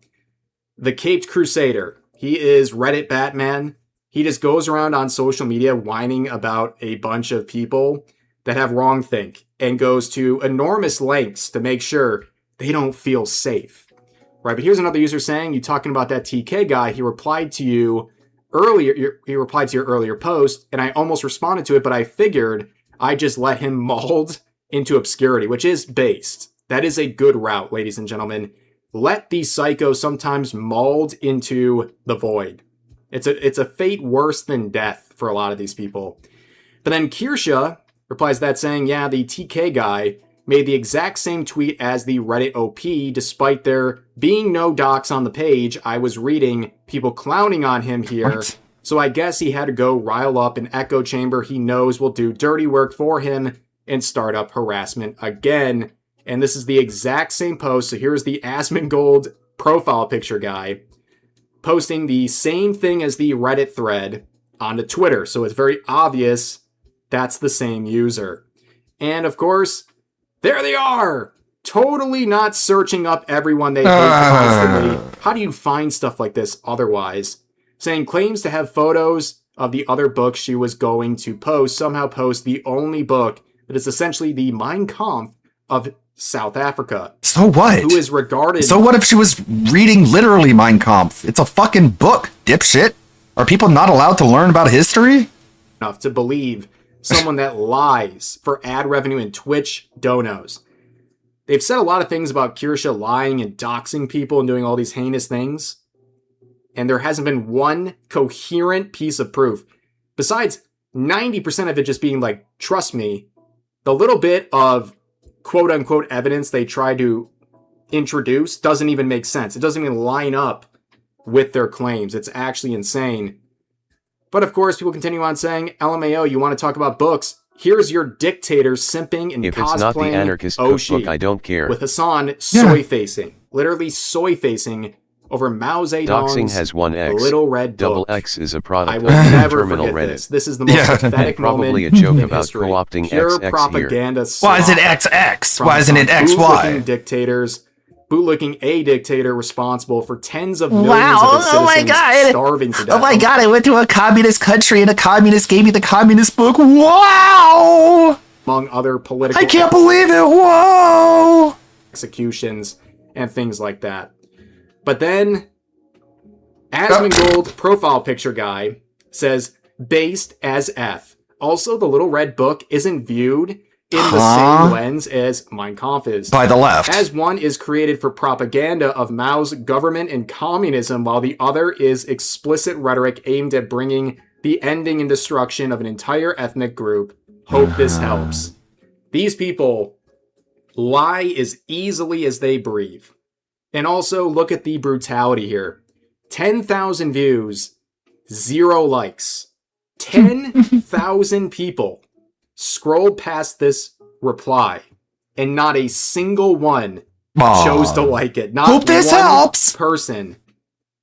Caped Crusader. He is Reddit Batman. He just goes around on social media whining about a bunch of people that have wrongthink and goes to enormous lengths to make sure they don't feel safe. Right, but here's another user saying, you talking about that TK guy, he replied to you earlier, he replied to your earlier post, and I almost responded to it, but I figured I just let him mold into obscurity, which is based. That is a good route, ladies and gentlemen. Let these psychos sometimes mold into the void. It's a fate worse than death for a lot of these people. But then Kirsche replies to that saying, yeah, the TK guy made the exact same tweet as the Reddit OP, despite there being no docs on the page. I was reading people clowning on him here. What? So I guess he had to go rile up an echo chamber he knows will do dirty work for him and start up harassment again. And this is the exact same post. So here's the Asmongold profile picture guy posting the same thing as the Reddit thread onto Twitter. So it's very obvious that's the same user. And of course, there they are! Totally not searching up everyone they hate constantly. How do you find stuff like this otherwise? Saying claims to have photos of the other books she was going to post, somehow post the only book that is essentially the Mein Kampf of South Africa. So what? Who is regarded... So what if she was reading literally Mein Kampf? It's a fucking book, dipshit. Are people not allowed to learn about history? Enough to believe someone that lies for ad revenue and Twitch donos. They've said a lot of things about Kirsche lying and doxing people and doing all these heinous things. And there hasn't been one coherent piece of proof. Besides 90% of it just being like, trust me, the little bit of quote-unquote evidence they try to introduce doesn't even make sense. It doesn't even line up with their claims. It's actually insane. But of course, people continue on saying, LMAO, you want to talk about books? Here's your dictator simping and if cosplaying it's not the anarchist cookbook, I don't care. With Hassan soy-facing. Literally soy-facing over Mao Zedong's Doxing has one X. Little Red Double Book. X is a product I of will never terminal forget Reddit. this. This is the most pathetic Probably moment a joke in about history. co-opting Pure XX propaganda. Why is it slop XX? from Why isn't it some XY? bootlicking dictators, bootlicking a dictator responsible for tens of millions Wow, of his oh my citizens God. starving to death. Oh my god, I went to a communist country and a communist gave me the communist book. Wow! Among other political... I can't believe it. Whoa! Executions and things like that. But then, Asmongold profile picture guy says, based as F. Also, the Little Red Book isn't viewed in the same lens as Mein Kampf is. By the left. As one is created for propaganda of Mao's government and communism, while the other is explicit rhetoric aimed at bringing the ending and destruction of an entire ethnic group, Hope this helps. These people lie as easily as they breathe. And also, look at the brutality here. 10,000 views, 0 likes. 10,000 people scrolled past this reply, and not a single one chose to like it. Not Hope this one helps. person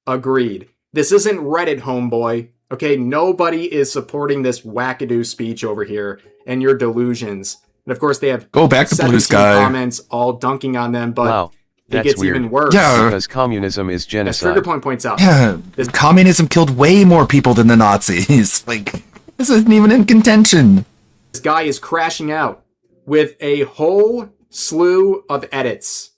agreed. This isn't Reddit, homeboy. Okay, nobody is supporting this wackadoo speech over here and your delusions. And of course, they have Go back to Blue 17 Sky. comments all dunking on them, but Wow, it that's gets weird. even worse. Yeah. Because communism is As genocide. Trigger Point points out, Yeah, communism killed way more people than the Nazis. Like, this isn't even in contention. this guy is crashing out with a whole slew of edits.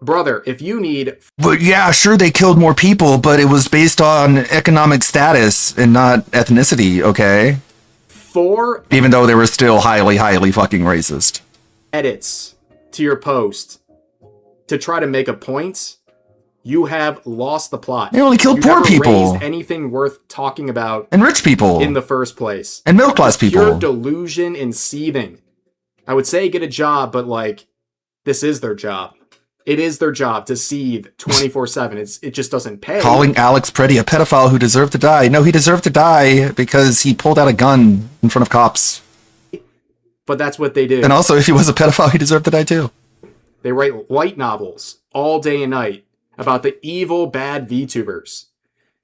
Brother, if you need But yeah, sure, they killed more people, but it was based on economic status and not ethnicity, okay? 4 Even though they were still highly, highly fucking racist. edits to your post to try to make a point, you have lost the plot. They only killed You poor never people. raised anything worth talking about And rich people. in the first place. And middle-class It's pure people. delusion and seething. I would say get a job, but like, this is their job. It is their job to seethe 24/7. It just doesn't pay. Calling Alex Pretty a pedophile who deserved to die. No, he deserved to die because he pulled out a gun in front of cops. But that's what they do. And also, if he was a pedophile, he deserved to die too. They write light novels all day and night about the evil, bad VTubers.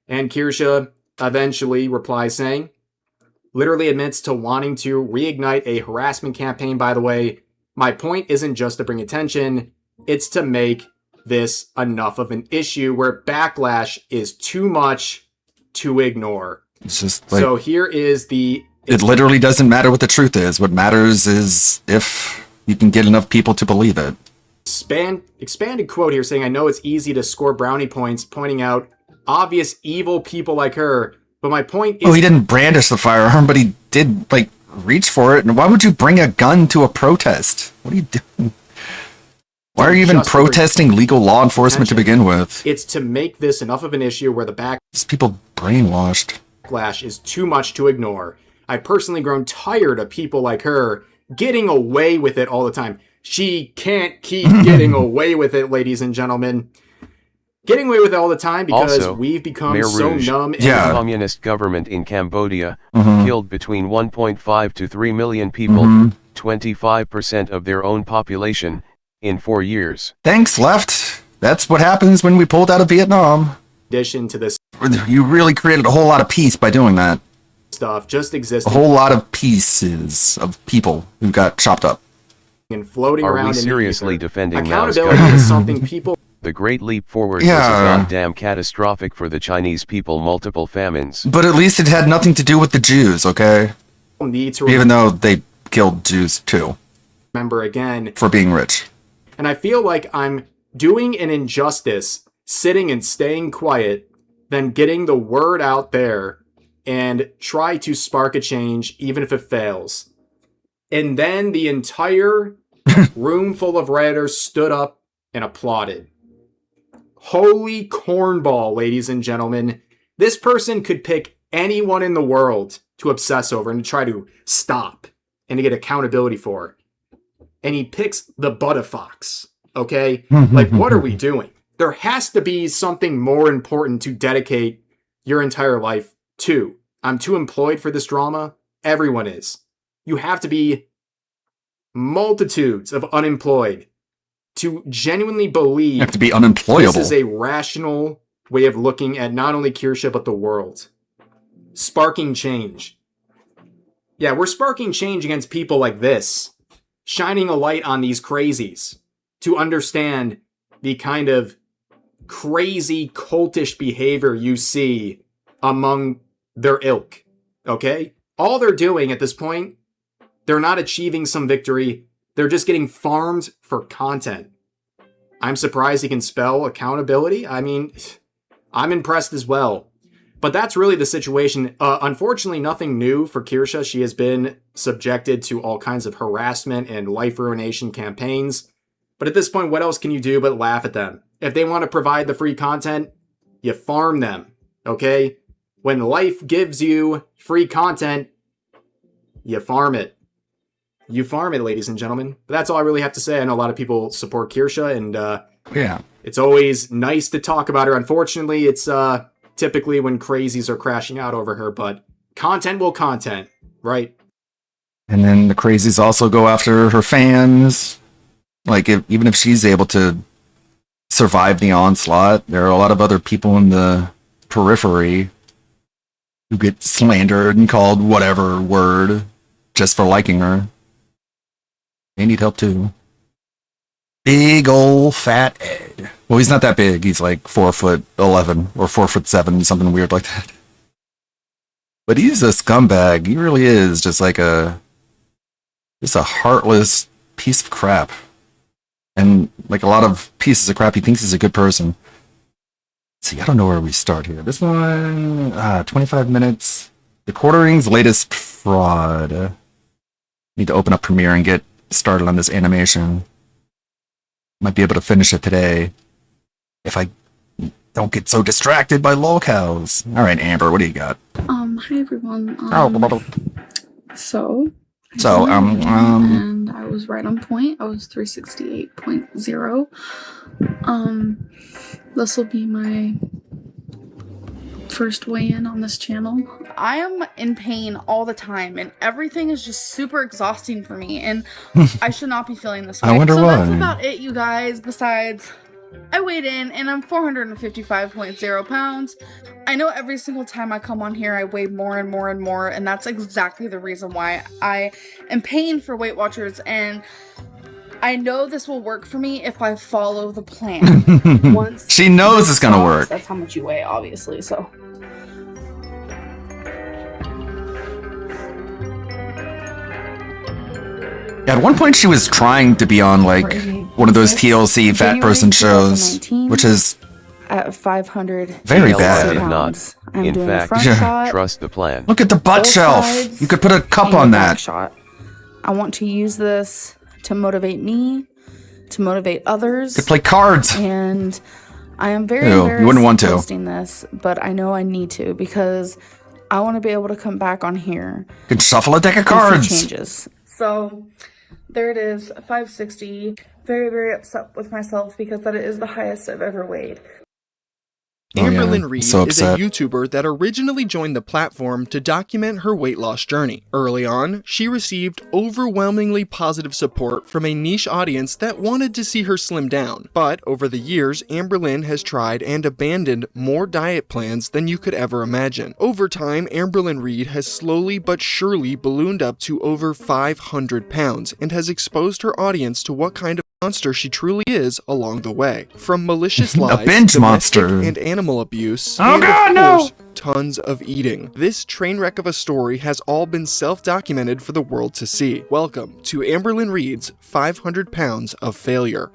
And Kirsha eventually replies saying, literally admits to wanting to reignite a harassment campaign, by the way. My point isn't just to bring attention, it's to make this enough of an issue where backlash is too much to ignore. It's just like, So here is the... it literally doesn't matter what the truth is. What matters is if you can get enough people to believe it. expanded quote here saying, I know it's easy to score brownie points pointing out obvious evil people like her, but my point is... Oh, he didn't brandish the firearm, but he did, like, reach for it. And why would you bring a gun to a protest? What are you doing? Why are you even Just protesting legal law enforcement to begin with? It's to make this enough of an issue where the These people brainwashed. backlash is too much to ignore. I've personally grown tired of people like her getting away with it all the time. She can't keep getting away with it, ladies and gentlemen. Getting away with it all the time because Also, we've become Khmer so Rouge, numb. the communist government in Cambodia, killed between 1.5 to 3 million people, 25% of their own population, in 4 years. Thanks, left. That's what happens when we pulled out of Vietnam. In addition to this You really created a whole lot of peace by doing that. stuff just A existing whole lot of pieces of people who got chopped up. and floating Are around we in the seriously ether. defending Mao's Accountability government? is something people The Great Leap Forward Yeah. was goddamn catastrophic for the Chinese people. Multiple famines. But at least it had nothing to do with the Jews, okay? need to Even though they killed Jews too, remember again. for being rich. And I feel like I'm doing an injustice sitting and staying quiet than getting the word out there and try to spark a change even if it fails. And then the entire room full of Redditors stood up and applauded. Holy cornball, ladies and gentlemen. This person could pick anyone in the world to obsess over and to try to stop and to get accountability for. And he picks the Butterfox, okay? Like, what are we doing? There has to be something more important to dedicate your entire life to. I'm too employed for this drama. Everyone is. You have to be multitudes of unemployed to genuinely believe You have to be unemployable. this is a rational way of looking at not only Kirsha, but the world. Sparking change. Yeah, we're sparking change against people like this. Shining a light on these crazies to understand the kind of crazy cultish behavior you see among their ilk. Okay? All they're doing at this point, they're not achieving some victory. They're just getting farmed for content. I'm surprised he can spell accountability. I mean, I'm impressed as well. But that's really the situation. Unfortunately, nothing new for Kirsha. She has been subjected to all kinds of harassment and life ruination campaigns. But at this point, what else can you do but laugh at them? If they want to provide the free content, you farm them, okay? When life gives you free content, you farm it. you farm it, ladies and gentlemen. But that's all I really have to say. I know a lot of people support Kirsha, and yeah, it's always nice to talk about her. Unfortunately, it's typically when crazies are crashing out over her, but content will content, right? And then the crazies also go after her fans. Like, even if she's able to survive the onslaught, there are a lot of other people in the periphery who get slandered and called whatever word just for liking her. They need help too. Big ol' fat Ed. Well, he's not that big. He's like 4'11" or 4'7", something weird like that. But he's a scumbag. He really is just like just a heartless piece of crap. And like a lot of pieces of crap, he thinks he's a good person. Let's see, I don't know where we start here. This one, 25 minutes. The Quartering's latest fraud. Need to open up Premiere and get started on this animation. Might be able to finish it today if I don't get so distracted by lolcows. All right, Amber, what do you got? Hi everyone. So and I was right on point. I was 368.0. This will be my first weigh-in on this channel. I am in pain all the time, and everything is just super exhausting for me, and I should not be feeling this way. I wonder why. That's about it, you guys. Besides, I weighed in, and I'm 455.0 pounds. I know every single time I come on here, I weigh more and more and more, and that's exactly the reason why I am paying for Weight Watchers, and I know this will work for me if I follow the plan. Once she knows it's gonna work. That's how much you weigh, obviously, so. At one point, she was trying to be on like one of those TLC fat person shows, which is at 500 very bad. pounds. I'm In doing fact, a front shot, trust the plan. Look at the butt both shelf. sides, You could put a cup and on back that. shot. I want to use this to motivate me, to motivate others. Could play cards. And I am very Ew, embarrassed you wouldn't want to. posting this, but I know I need to because I want to be able to come back on here. Could shuffle a deck of and see cards. changes. So there it is, 560. Very, very upset with myself because that is the highest I've ever weighed. Amberlynn Reed so is a upset. YouTuber that originally joined the platform to document her weight loss journey. Early on, she received overwhelmingly positive support from a niche audience that wanted to see her slim down. But over the years, Amberlynn has tried and abandoned more diet plans than you could ever imagine. Over time, Amberlynn Reed has slowly but surely ballooned up to over 500 pounds and has exposed her audience to what kind of monster she truly is along the way. From malicious lies, A binge domestic monster. and animal abuse, Oh and God, of no! course, tons of eating. This train wreck of a story has all been self-documented for the world to see. Welcome to Amberlynn Reed's 500 Pounds of Failure.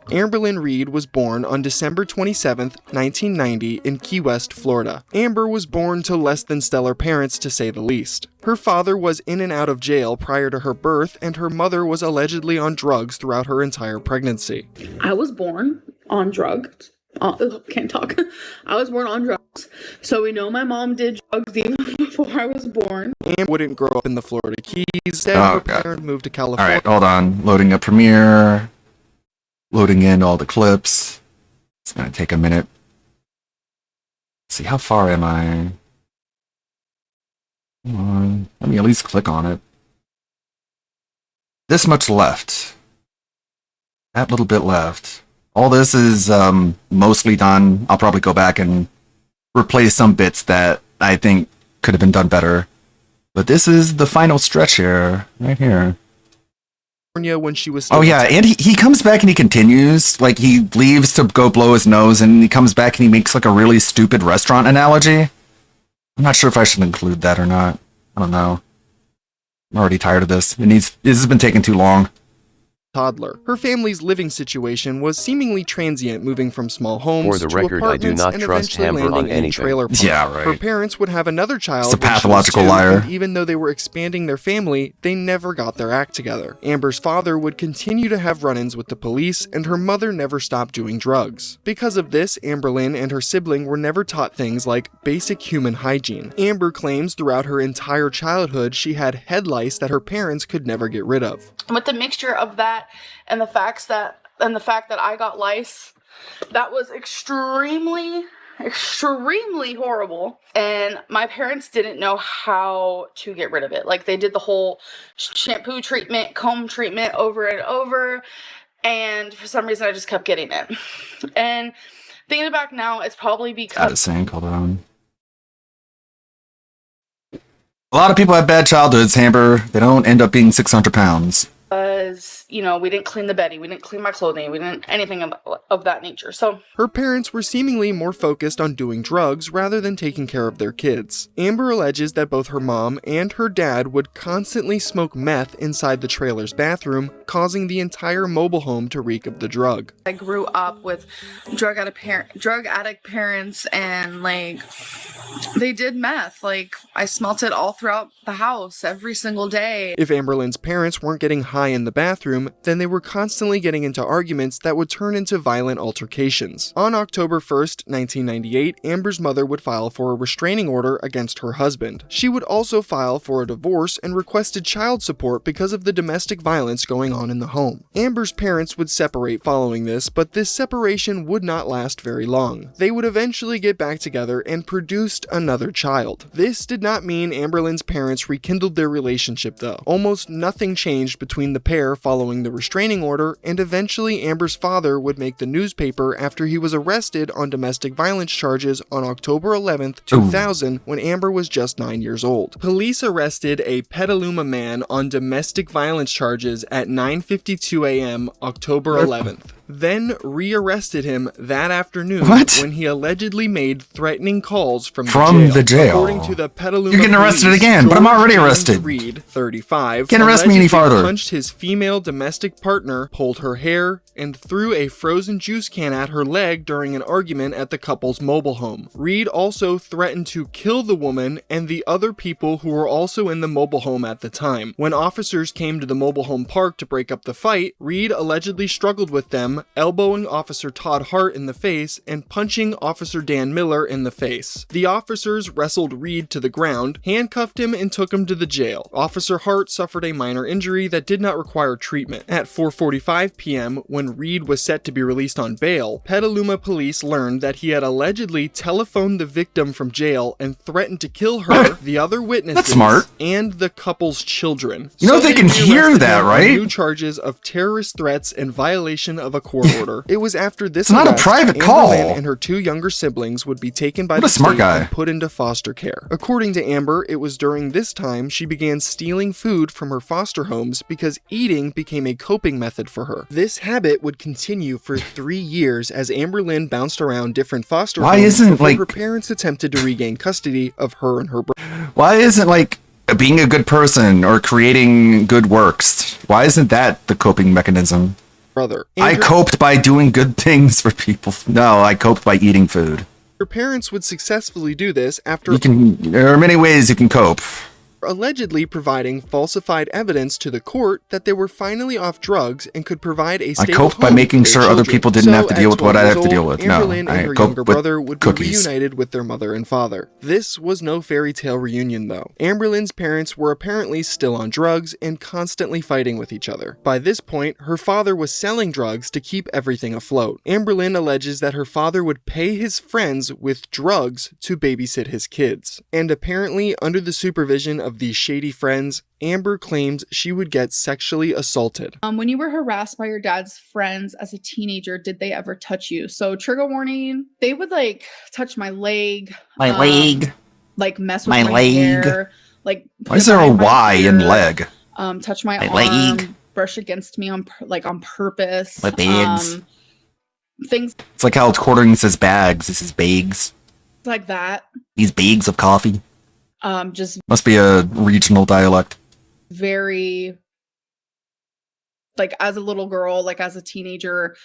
Amberlynn Reed was born on December 27, 1990 in Key West, Florida. Amber was born to less than stellar parents, to say the least. Her father was in and out of jail prior to her birth, and her mother was allegedly on drugs throughout her entire pregnancy. I was born on drugs. Can't talk. I was born on drugs. So we know my mom did drugs even before I was born. Amber wouldn't grow up in the Florida Keys. Instead, Oh, her God. parents moved to All California. right, hold on. Loading up Premiere. Loading in all the clips. It's gonna take a minute. Let's see, how far am I? Come on. Let me at least click on it. This much left. That little bit left. All this is mostly done. I'll probably go back and replace some bits that I think could have been done better. But this is the final stretch here, right here. When she was Oh yeah, and he comes back and he continues. Like, he leaves to go blow his nose, and he comes back and he makes like a really stupid restaurant analogy. I'm not sure if I should include that or not. I don't know. I'm already tired of this. This has been taking too long. toddler. Her family's living situation was seemingly transient, moving from small homes For the to record, I do apartments not and trust eventually Amber landing on in a anything. trailer park. Yeah, right. Her parents would have another child. It's a when she was pathological 2, liar. and even though they were expanding their family, they never got their act together. Amber's father would continue to have run-ins with the police, and her mother never stopped doing drugs. Because of this, Amberlynn and her sibling were never taught things like basic human hygiene. Amber claims throughout her entire childhood she had head lice that her parents could never get rid of. With the mixture of that and the fact that I got lice, that was extremely horrible, and my parents didn't know how to get rid of it. Like, they did the whole shampoo treatment, comb treatment over and over, and for some reason I just kept getting it. And thinking back now, it's probably because Got a saying called on. A lot of people have bad childhoods, Amber. They don't end up being 600 pounds. you know, we didn't clean the bedding, we didn't clean my clothing, we didn't anything of that nature. So her parents were seemingly more focused on doing drugs rather than taking care of their kids. Amber alleges that both her mom and her dad would constantly smoke meth inside the trailer's bathroom, causing the entire mobile home to reek of the drug. I grew up with drug addict parents, and like they did meth. Like I smelt it all throughout the house every single day. If Amberlynn's parents weren't getting high in the bathroom, then they were constantly getting into arguments that would turn into violent altercations. On October 1st, 1998, Amber's mother would file for a restraining order against her husband. She would also file for a divorce and requested child support because of the domestic violence going on in the home. Amber's parents would separate following this, but this separation would not last very long. They would eventually get back together and produced another child. This did not mean Amberlynn's parents rekindled their relationship though. Almost nothing changed between the pair following the restraining order, and eventually Amber's father would make the newspaper after he was arrested on domestic violence charges on October 11th, 2000, when Amber was just 9 years old. Police arrested a Petaluma man on domestic violence charges at 9:52 a.m. October 11th. Then rearrested him that afternoon when he allegedly made threatening calls from the jail. According to the Petaluma You're getting arrested police, again, but I'm already George arrested. James Reed, 35, Can't arrest me any allegedly farther. punched his female domestic partner, pulled her hair, and threw a frozen juice can at her leg during an argument at the couple's mobile home. Reed also threatened to kill the woman and the other people who were also in the mobile home at the time. When officers came to the mobile home park to break up the fight, Reed allegedly struggled with them, elbowing Officer Todd Hart in the face and punching Officer Dan Miller in the face. The officers wrestled Reed to the ground, handcuffed him, and took him to the jail. Officer Hart suffered a minor injury that did not require treatment. At 4:45 p.m., when Reed was set to be released on bail, Petaluma police learned that he had allegedly telephoned the victim from jail and threatened to kill her, the other witnesses, That's smart. and the couple's children. You know they can hear rearrested that, him on right? New charges of terrorist threats and violation of a court order. It was after this It's not a arrest, private call. Amberlynn and her two younger siblings would be taken by What the a smart state guy. and put into foster care. According to Amber, it was during this time she began stealing food from her foster homes because eating became a coping method for her. This habit would continue for 3 years as Amberlynn bounced around different foster Why homes isn't, before like- her parents attempted to regain custody of her and her brother. Why isn't, like, being a good person or creating good works, why isn't that the coping mechanism? I coped by doing good things for people. No, I coped by eating food. Her parents would successfully do this after There are many ways you can cope. allegedly providing falsified evidence to the court that they were finally off drugs and could provide a I stable coped by home making for sure their other children. people didn't have to So, deal at with what 12 I have years to deal old, with. No, Amberlynn I and her coped younger with brother would cookies. be reunited with their mother and father. This was no fairy tale reunion though. Amberlynn's parents were apparently still on drugs and constantly fighting with each other. By this point, her father was selling drugs to keep everything afloat. Amberlynn alleges that her father would pay his friends with drugs to babysit his kids. And apparently, under the supervision of these shady friends, Amber claimed she would get sexually assaulted. when you were harassed by your dad's friends as a teenager, did they ever touch you? So trigger warning, they would like touch my leg. My leg. Like mess with My my leg. hair. Like Why is there a put my Y in hair, leg? Touch my My arm. leg. Brush against me on purpose. My bags. Things It's like how quartering says bags. This is bags. like that. These bags of coffee. Just Must be a regional dialect. very Like as a little girl, like as a teenager,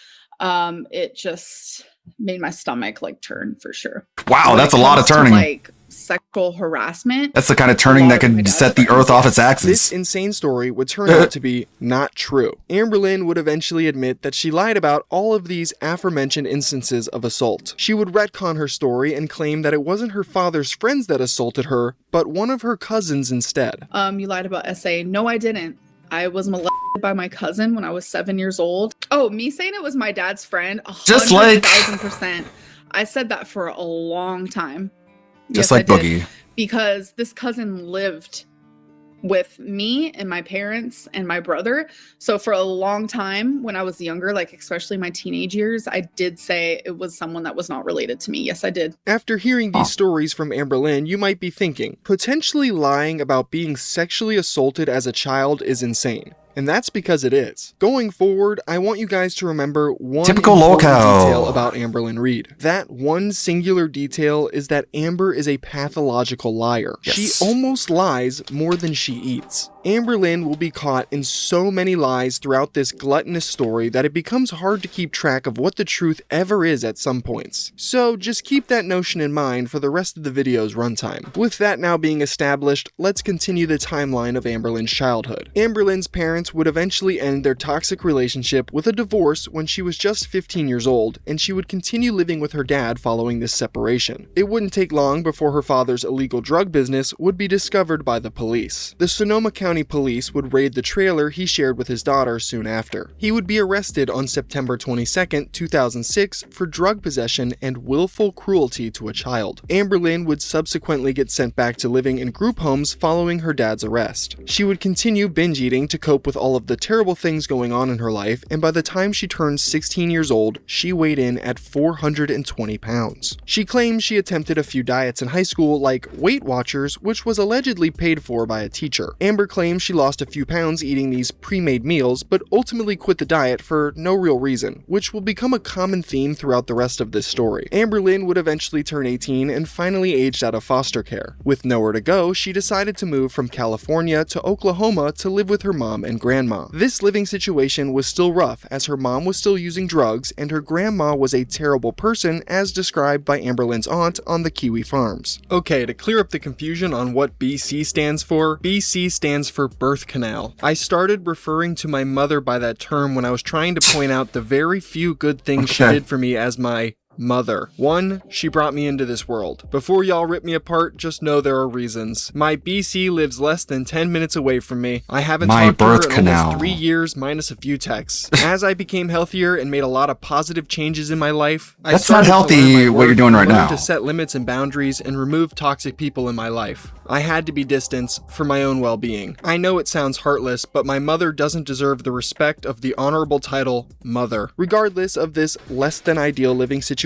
it just made my stomach like turn for sure. Wow, When that's it a lot of comes to, turning. like sexual harassment. That's the kind of turning that could set the earth off its axis. This insane story would turn out to be not true. Amberlynn would eventually admit that she lied about all of these aforementioned instances of assault. She would retcon her story and claim that it wasn't her father's friends that assaulted her, but one of her cousins instead. You lied about SA. No, I didn't. I was molested by my cousin when I was 7 years old. Oh, me saying it was my dad's friend, Just like 1,000%. I said that for a long time. Just Yes, like I did. Boogie. Because this cousin lived with me and my parents and my brother. So for a long time when I was younger, like especially my teenage years, I did say it was someone that was not related to me. Yes, I did. After hearing these stories from Amberlynn, you might be thinking, potentially lying about being sexually assaulted as a child is insane. And that's because it is. Going forward, I want you guys to remember one Typical important locale. detail about Amberlynn Reed. That one singular detail is that Amber is a pathological liar. Yes. She almost lies more than she eats. Amberlynn will be caught in so many lies throughout this gluttonous story that it becomes hard to keep track of what the truth ever is at some points. So just keep that notion in mind for the rest of the video's runtime. With that now being established, let's continue the timeline of Amberlynn's childhood. Amberlynn's parents would eventually end their toxic relationship with a divorce when she was just 15 years old, and she would continue living with her dad following this separation. It wouldn't take long before her father's illegal drug business would be discovered by the police. The Sonoma County Police would raid the trailer he shared with his daughter soon after. He would be arrested on September 22, 2006 for drug possession and willful cruelty to a child. Amberlynn would subsequently get sent back to living in group homes following her dad's arrest. She would continue binge eating to cope with all of the terrible things going on in her life, and by the time she turned 16 years old, she weighed in at 420 pounds. She claims she attempted a few diets in high school like Weight Watchers, which was allegedly paid for by a teacher. Amber claims she lost a few pounds eating these pre-made meals, but ultimately quit the diet for no real reason, which will become a common theme throughout the rest of this story. Amberlynn would eventually turn 18 and finally aged out of foster care. With nowhere to go, she decided to move from California to Oklahoma to live with her mom and grandma. This living situation was still rough as her mom was still using drugs and her grandma was a terrible person as described by Amberlynn's aunt on the Kiwi Farms. Okay, to clear up the confusion on what BC stands for, BC stands for birth canal. I started referring to my mother by that term when I was trying to point out the very few good things she did for me as my mother. 1, she brought me into this world. Before y'all rip me apart, just know there are reasons. My BC lives less than 10 minutes away from me. I haven't talked to her in almost 3 years minus a few texts. As I became healthier and made a lot of positive changes in my life, I That's not started to healthy learn my what worth you're doing and right learned now. to set limits and boundaries and remove toxic people in my life. I had to be distant for my own well-being. I know it sounds heartless, but my mother doesn't deserve the respect of the honorable title mother. Regardless of this less than ideal living situation,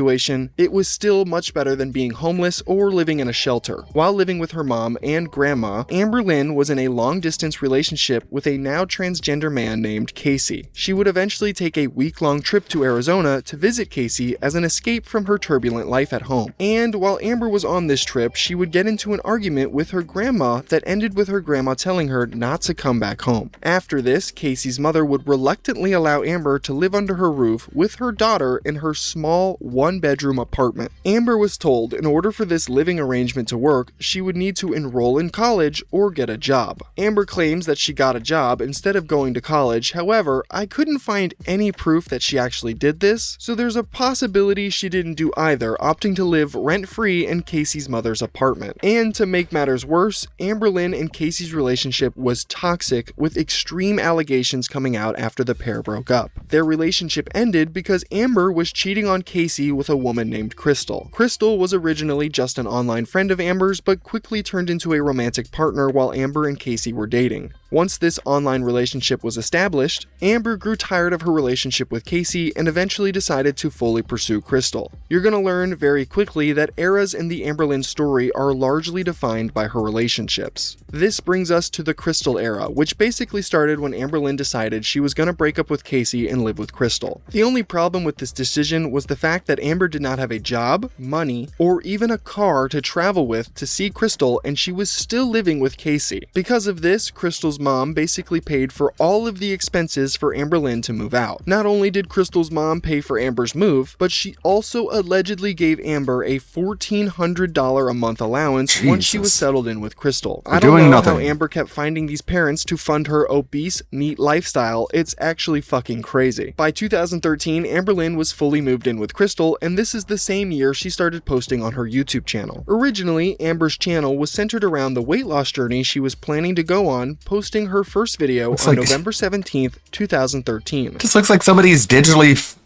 it was still much better than being homeless or living in a shelter. While living with her mom and grandma, Amberlynn was in a long-distance relationship with a now transgender man named Casey. She would eventually take a week-long trip to Arizona to visit Casey as an escape from her turbulent life at home. And while Amber was on this trip, she would get into an argument with her grandma that ended with her grandma telling her not to come back home. After this, Casey's mother would reluctantly allow Amber to live under her roof with her daughter in her small one-bedroom apartment. Amber was told in order for this living arrangement to work, she would need to enroll in college or get a job. Amber claims that she got a job instead of going to college. However, I couldn't find any proof that she actually did this, so there's a possibility she didn't do either, opting to live rent-free in Casey's mother's apartment. And to make matters worse, Amberlynn and Casey's relationship was toxic, with extreme allegations coming out after the pair broke up. Their relationship ended because Amber was cheating on Casey with a woman named Crystal. Crystal was originally just an online friend of Amber's, but quickly turned into a romantic partner while Amber and Casey were dating. Once this online relationship was established, Amber grew tired of her relationship with Casey and eventually decided to fully pursue Crystal. You're gonna learn very quickly that eras in the Amberlynn story are largely defined by her relationships. This brings us to the Crystal era, which basically started when Amberlynn decided she was gonna break up with Casey and live with Crystal. The only problem with this decision was the fact that Amber did not have a job, money, or even a car to travel with to see Crystal, and she was still living with Casey. Because of this, Crystal's Crystal's mom basically paid for all of the expenses for Amberlynn to move out. Not only did Crystal's mom pay for Amber's move, but she also allegedly gave Amber a $1,400 a month allowance once she was settled in with Crystal. I don't know how Amber kept finding these parents to fund her obese, neat lifestyle. It's actually fucking crazy. By 2013, Amberlynn was fully moved in with Crystal, and this is the same year she started posting on her YouTube channel. Originally, Amber's channel was centered around the weight loss journey she was planning to go on, posting her first video on November 17th, 2013. Just looks like somebody's digitally,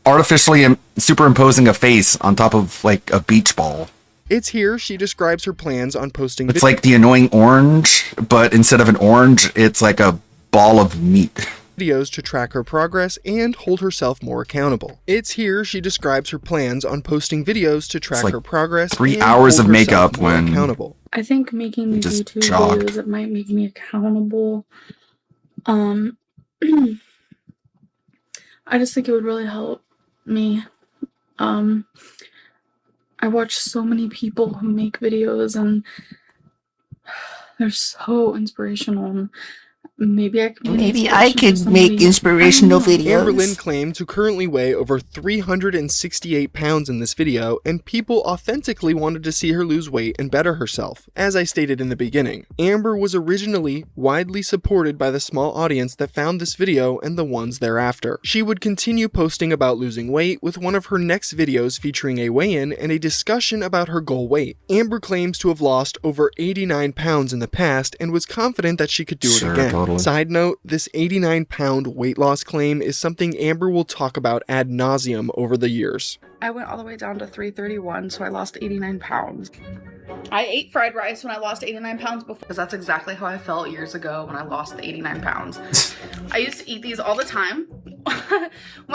artificially superimposing a face on top of, like, a beach ball. It's here she describes her plans on posting. It's like the annoying orange, but instead of an orange, it's like a ball of meat. Videos to track her progress and hold herself more accountable. It's here she describes her plans on posting videos to track her progress. 3 hours of makeup when accountable. I think making these YouTube videos, it might make me accountable. I just think it would really help me. I watch so many people who make videos and they're so inspirational. Maybe I could make inspirational videos. Amberlynn claimed to currently weigh over 368 pounds in this video, and people authentically wanted to see her lose weight and better herself. As I stated in the beginning, Amber was originally widely supported by the small audience that found this video and the ones thereafter. She would continue posting about losing weight, with one of her next videos featuring a weigh-in and a discussion about her goal weight. Amber claims to have lost over 89 pounds in the past and was confident that she could do it again. Totally. Side note, this 89-pound weight loss claim is something Amber will talk about ad nauseum over the years. I went all the way down to 331, so I lost 89 pounds. I ate fried rice when I lost 89 pounds before, because that's exactly how I felt years ago when I lost the 89 pounds. I used to eat these all the time.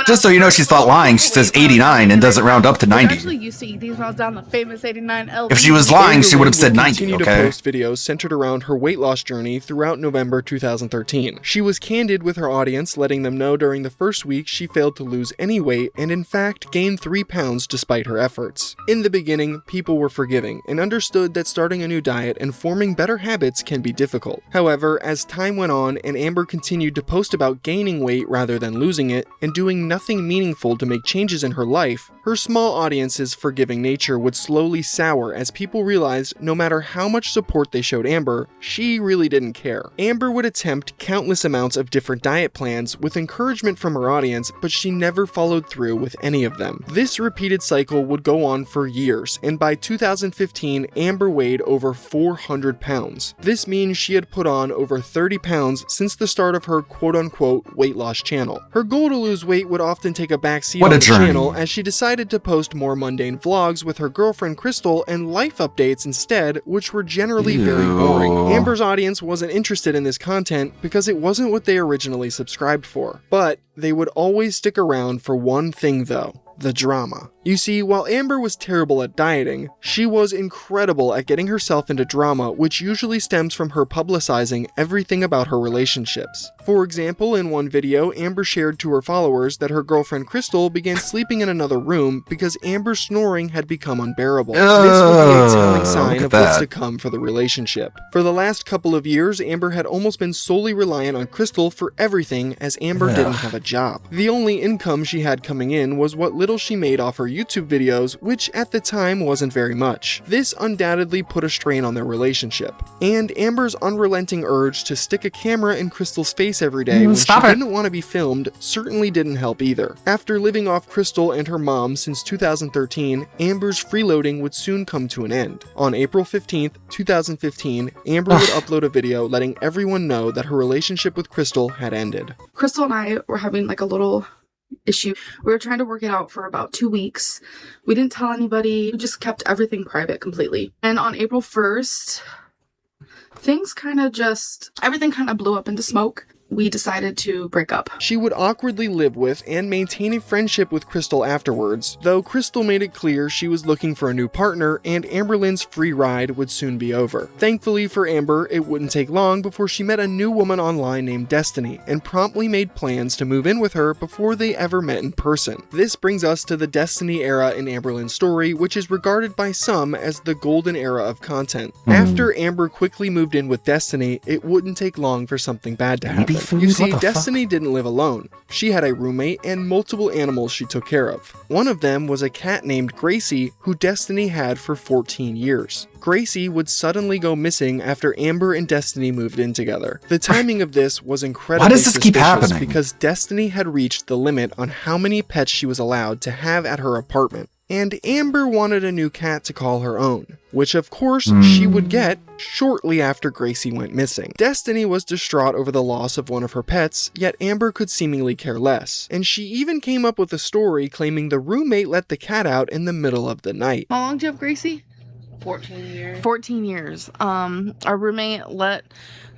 Just so you know, she's not lying. She says 89 and doesn't round up to 90. I actually used to eat these when I was down the famous 89 LV. If she was lying, she would have said 90, continued okay? to post videos centered around her weight loss journey throughout November 2013. She was candid with her audience, letting them know during the first week she failed to lose any weight and in fact gained 3 pounds despite her efforts. In the beginning, people were forgiving and understood that starting a new diet and forming better habits can be difficult. However, as time went on and Amber continued to post about gaining weight rather than losing it and doing nothing meaningful to make changes in her life, her small audience's forgiving nature would slowly sour as people realized no matter how much support they showed Amber, she really didn't care. Amber would attempt countless amounts of different diet plans with encouragement from her audience, but she never followed through with any of them. This repeated cycle would go on for years, and by 2015, Amber weighed over 400 pounds. This means she had put on over 30 pounds since the start of her quote-unquote weight loss channel. Her goal to lose weight would often take a backseat on the channel as she decided to post more mundane vlogs with her girlfriend Crystal and life updates instead, which were generally very boring. Amber's audience wasn't interested in this content because it wasn't what they originally subscribed for. But they would always stick around for one thing though: the drama. You see, while Amber was terrible at dieting, she was incredible at getting herself into drama, which usually stems from her publicizing everything about her relationships. For example, in one video, Amber shared to her followers that her girlfriend Crystal began sleeping in another room because Amber's snoring had become unbearable. This would be a telling sign of what's to come for the relationship. For the last couple of years, Amber had almost been solely reliant on Crystal for everything, as Amber didn't have a job. The only income she had coming in was what little she made off her YouTube videos, which at the time wasn't very much. This undoubtedly put a strain on their relationship. And Amber's unrelenting urge to stick a camera in Crystal's face every day when she didn't want to be filmed certainly didn't help either. After living off Crystal and her mom since 2013, Amber's freeloading would soon come to an end. On April 15th, 2015, Amber would upload a video letting everyone know that her relationship with Crystal had ended. Crystal and I were having like a little issue. We were trying to work it out for about 2 weeks. We didn't tell anybody. We just kept everything private completely. And on April 1st, everything kind of blew up into smoke. we decided to break up. She would awkwardly live with and maintain a friendship with Crystal afterwards, though Crystal made it clear she was looking for a new partner and Amberlynn's free ride would soon be over. Thankfully for Amber, it wouldn't take long before she met a new woman online named Destiny and promptly made plans to move in with her before they ever met in person. This brings us to the Destiny era in Amberlynn's story, which is regarded by some as the golden era of content. After Amber quickly moved in with Destiny, it wouldn't take long for something bad to happen. You see, Destiny didn't live alone. She had a roommate and multiple animals she took care of. One of them was a cat named Gracie, who Destiny had for 14 years. Gracie would suddenly go missing after Amber and Destiny moved in together. The timing of this was incredibly Why does this keep suspicious happening? because Destiny had reached the limit on how many pets she was allowed to have at her apartment. And Amber wanted a new cat to call her own, which of course she would get shortly after Gracie went missing. Destiny was distraught over the loss of one of her pets, yet Amber could seemingly care less, and she even came up with a story claiming the roommate let the cat out in the middle of the night. How long do you have Gracie? 14 years. 14 years. Our roommate let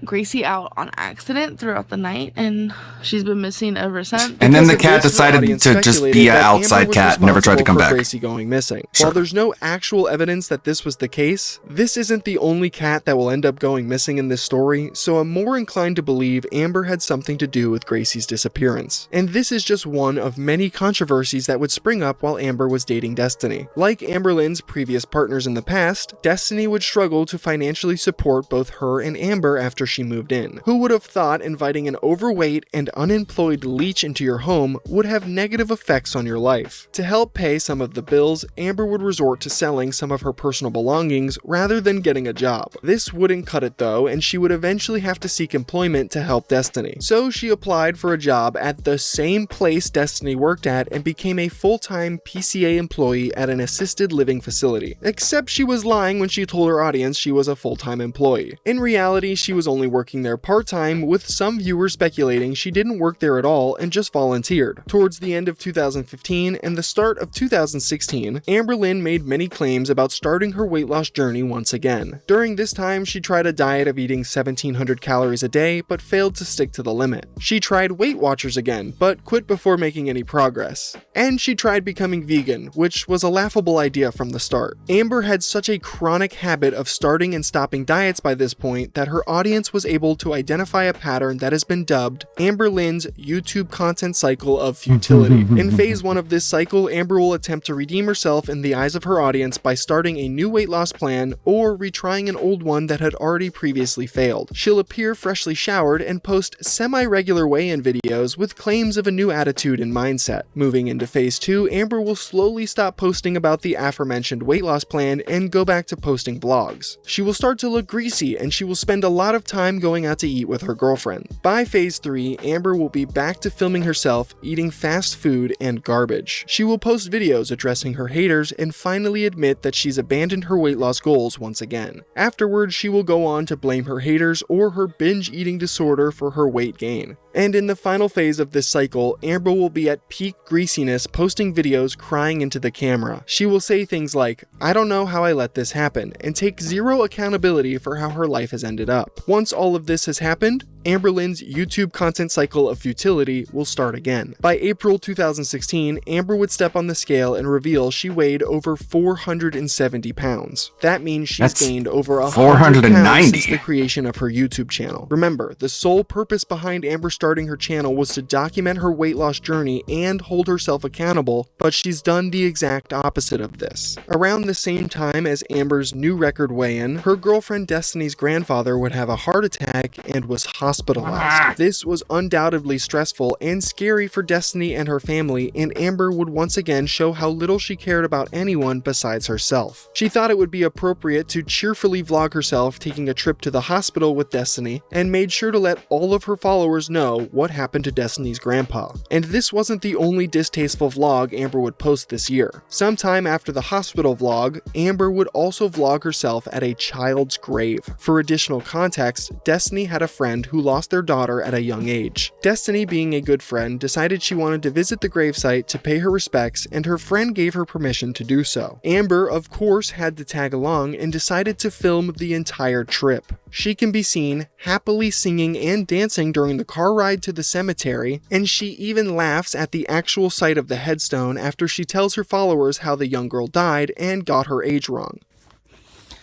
Gracie out on accident throughout the night, and she's been missing ever since. And then the cat decided to just be an outside cat, never tried to come back. Gracie going missing. While there's no actual evidence that this was the case, this isn't the only cat that will end up going missing in this story, so I'm more inclined to believe Amber had something to do with Gracie's disappearance. And this is just one of many controversies that would spring up while Amber was dating Destiny. Like Amberlynn's previous partners in the past, Destiny would struggle to financially support both her and Amber after she moved in. Who would have thought inviting an overweight and unemployed leech into your home would have negative effects on your life? To help pay some of the bills, Amber would resort to selling some of her personal belongings rather than getting a job. This wouldn't cut it though, and she would eventually have to seek employment to help Destiny. So she applied for a job at the same place Destiny worked at and became a full-time PCA employee at an assisted living facility. Except she was lying when she told her audience she was a full-time employee. In reality, she was only working there part-time, with some viewers speculating she didn't work there at all and just volunteered. Towards the end of 2015 and the start of 2016, Amberlynn made many claims about starting her weight loss journey once again. During this time, she tried a diet of eating 1,700 calories a day, but failed to stick to the limit. She tried Weight Watchers again, but quit before making any progress. And she tried becoming vegan, which was a laughable idea from the start. Amber had such a chronic habit of starting and stopping diets by this point that her audience was able to identify a pattern that has been dubbed Amberlynn's YouTube content cycle of futility. In phase 1 of this cycle, Amber will attempt to redeem herself in the eyes of her audience by starting a new weight loss plan or retrying an old one that had already previously failed. She'll appear freshly showered and post semi-regular weigh-in videos with claims of a new attitude and mindset. Moving into phase 2, Amber will slowly stop posting about the aforementioned weight loss plan and go back to posting vlogs. She will start to look greasy and she will spend a lot of time going out to eat with her girlfriend. By phase 3, Amber will be back to filming herself eating fast food and garbage. She will post videos addressing her haters and finally admit that she's abandoned her weight loss goals once again. Afterwards, she will go on to blame her haters or her binge eating disorder for her weight gain. And in the final phase of this cycle, Amber will be at peak greasiness, posting videos crying into the camera. She will say things like, "I don't know how I let this happen," and take zero accountability for how her life has ended up. Once all of this has happened, Amberlynn's YouTube content cycle of futility will start again. By April 2016, Amber would step on the scale and reveal she weighed over 470 pounds. That means she's gained over 100 pounds since the creation of her YouTube channel. Remember, the sole purpose behind Amber starting her channel was to document her weight loss journey and hold herself accountable, but she's done the exact opposite of this. Around the same time as Amber's new record weigh-in, her girlfriend Destiny's grandfather would have a heart attack and was hospitalized. This was undoubtedly stressful and scary for Destiny and her family, and Amber would once again show how little she cared about anyone besides herself. She thought it would be appropriate to cheerfully vlog herself taking a trip to the hospital with Destiny, and made sure to let all of her followers know what happened to Destiny's grandpa. And this wasn't the only distasteful vlog Amber would post this year. Sometime after the hospital vlog, Amber would also vlog herself at a child's grave. For additional context, Destiny had a friend who lost their daughter at a young age. Destiny, being a good friend, decided she wanted to visit the gravesite to pay her respects, and her friend gave her permission to do so. Amber, of course, had to tag along and decided to film the entire trip. She can be seen happily singing and dancing during the car ride to the cemetery, and she even laughs at the actual site of the headstone after she tells her followers how the young girl died and got her age wrong.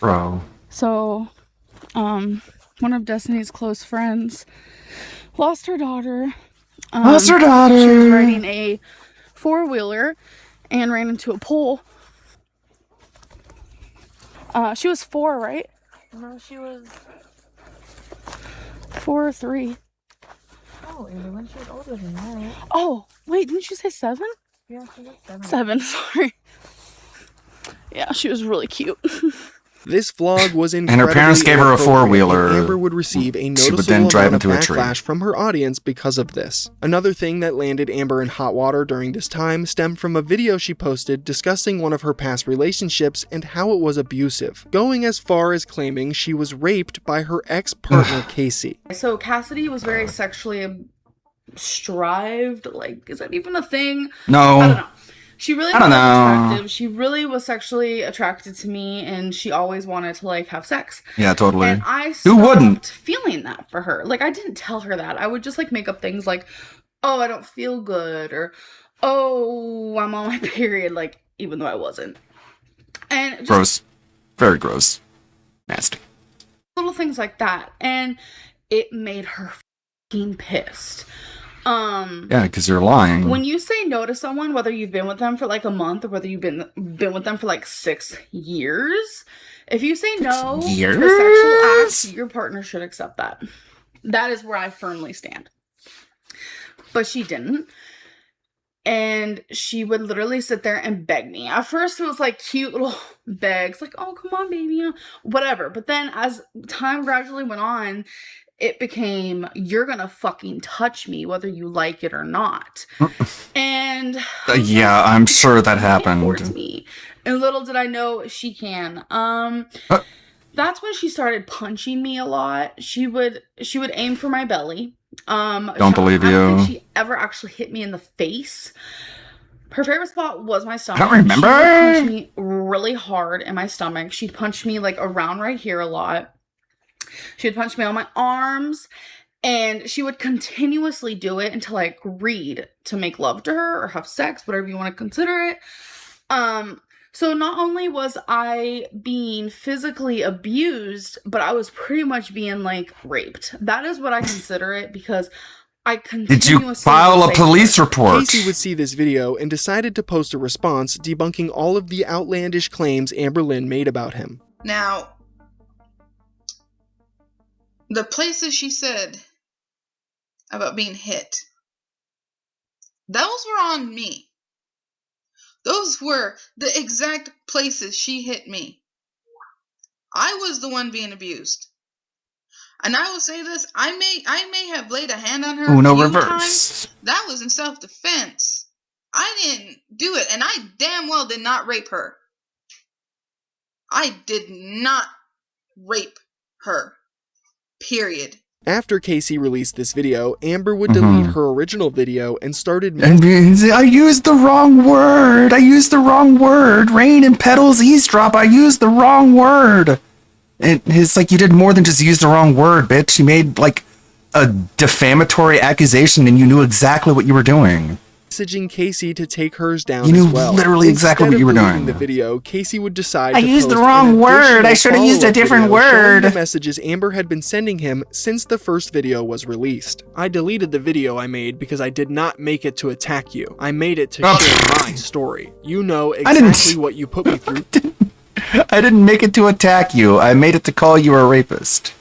Bro. So, one of Destiny's close friends lost her daughter. Lost her daughter! She was riding a four-wheeler and ran into a pole. She was 4, right? No, she was 4 or 3. Oh, when she was older than that. Oh, wait, didn't you say 7? Yeah, she was 7. 7, sorry. Yeah, she was really cute. This vlog was incredibly And her parents gave her a four-wheeler. and Amber would receive a She would noticeable then drive amount of into a tree. backlash from her audience because of this. Another thing that landed Amber in hot water during this time stemmed from a video she posted discussing one of her past relationships and how it was abusive, going as far as claiming she was raped by her ex-partner Casey. So Cassidy was very sexually strived. Like, is that even a thing? No. I don't know. She really I don't was know. attractive. She really was sexually attracted to me, and she always wanted to like have sex. Yeah, totally. And I Who stopped wouldn't? feeling that for her. Like, I didn't tell her that. I would just like make up things like, "Oh, I don't feel good," or "Oh, I'm on my period," like even though I wasn't. And just Gross. Very gross. Nasty. little things like that, and it made her fucking pissed. Yeah, because you're lying. When you say no to someone, whether you've been with them for like a month or whether you've been with them for like 6 years, if you say no to a sexual act, your partner should accept that. That is where I firmly stand. But she didn't. And she would literally sit there and beg me. At first it was like cute little begs, like, "Oh, come on, baby," whatever. But then as time gradually went on, it became, "You're gonna fucking touch me whether you like it or not." And Yeah, I'm sure that happened. towards me. And little did I know she can. That's when she started punching me a lot. She would aim for my belly. Don't believe I don't you. think she ever actually hit me in the face. Her favorite spot was my stomach. I don't remember. She would punch me really hard in my stomach. She'd punch me like around right here a lot. She would punch me on my arms, and she would continuously do it until I agreed to make love to her or have sex, whatever you want to consider it. So not only was I being physically abused, but I was pretty much being like raped. That is what I consider it, because I continuously Did you file a police report? Casey would see this video and decided to post a response debunking all of the outlandish claims Amber Lynn made about him. Now, the places she said about being hit, those were on me. Those were the exact places she hit me. I was the one being abused. And I will say this, I may have laid a hand on her Ooh, no a few reverse. times. That was in self-defense. I didn't do it, and I damn well did not rape her. I did not rape her. Period. After Casey released this video, Amber would delete her original video and started And I used the wrong word. I used the wrong word. Rain and petals eavesdrop. I used the wrong word. And it's like, you did more than just use the wrong word, bitch. You made like a defamatory accusation and you knew exactly what you were doing. messaging Casey to take hers down You knew as well. literally exactly Instead what you were of deleting doing. the video, Casey would decide I to used the post wrong an word. I additional should have used a follow-up different video showing word. the messages Amber had been sending him since the first video was released. I deleted the video I made because I did not make it to attack you. I made it to share my story. You know exactly what you put me through. I didn't make it to attack you. I made it to call you a rapist.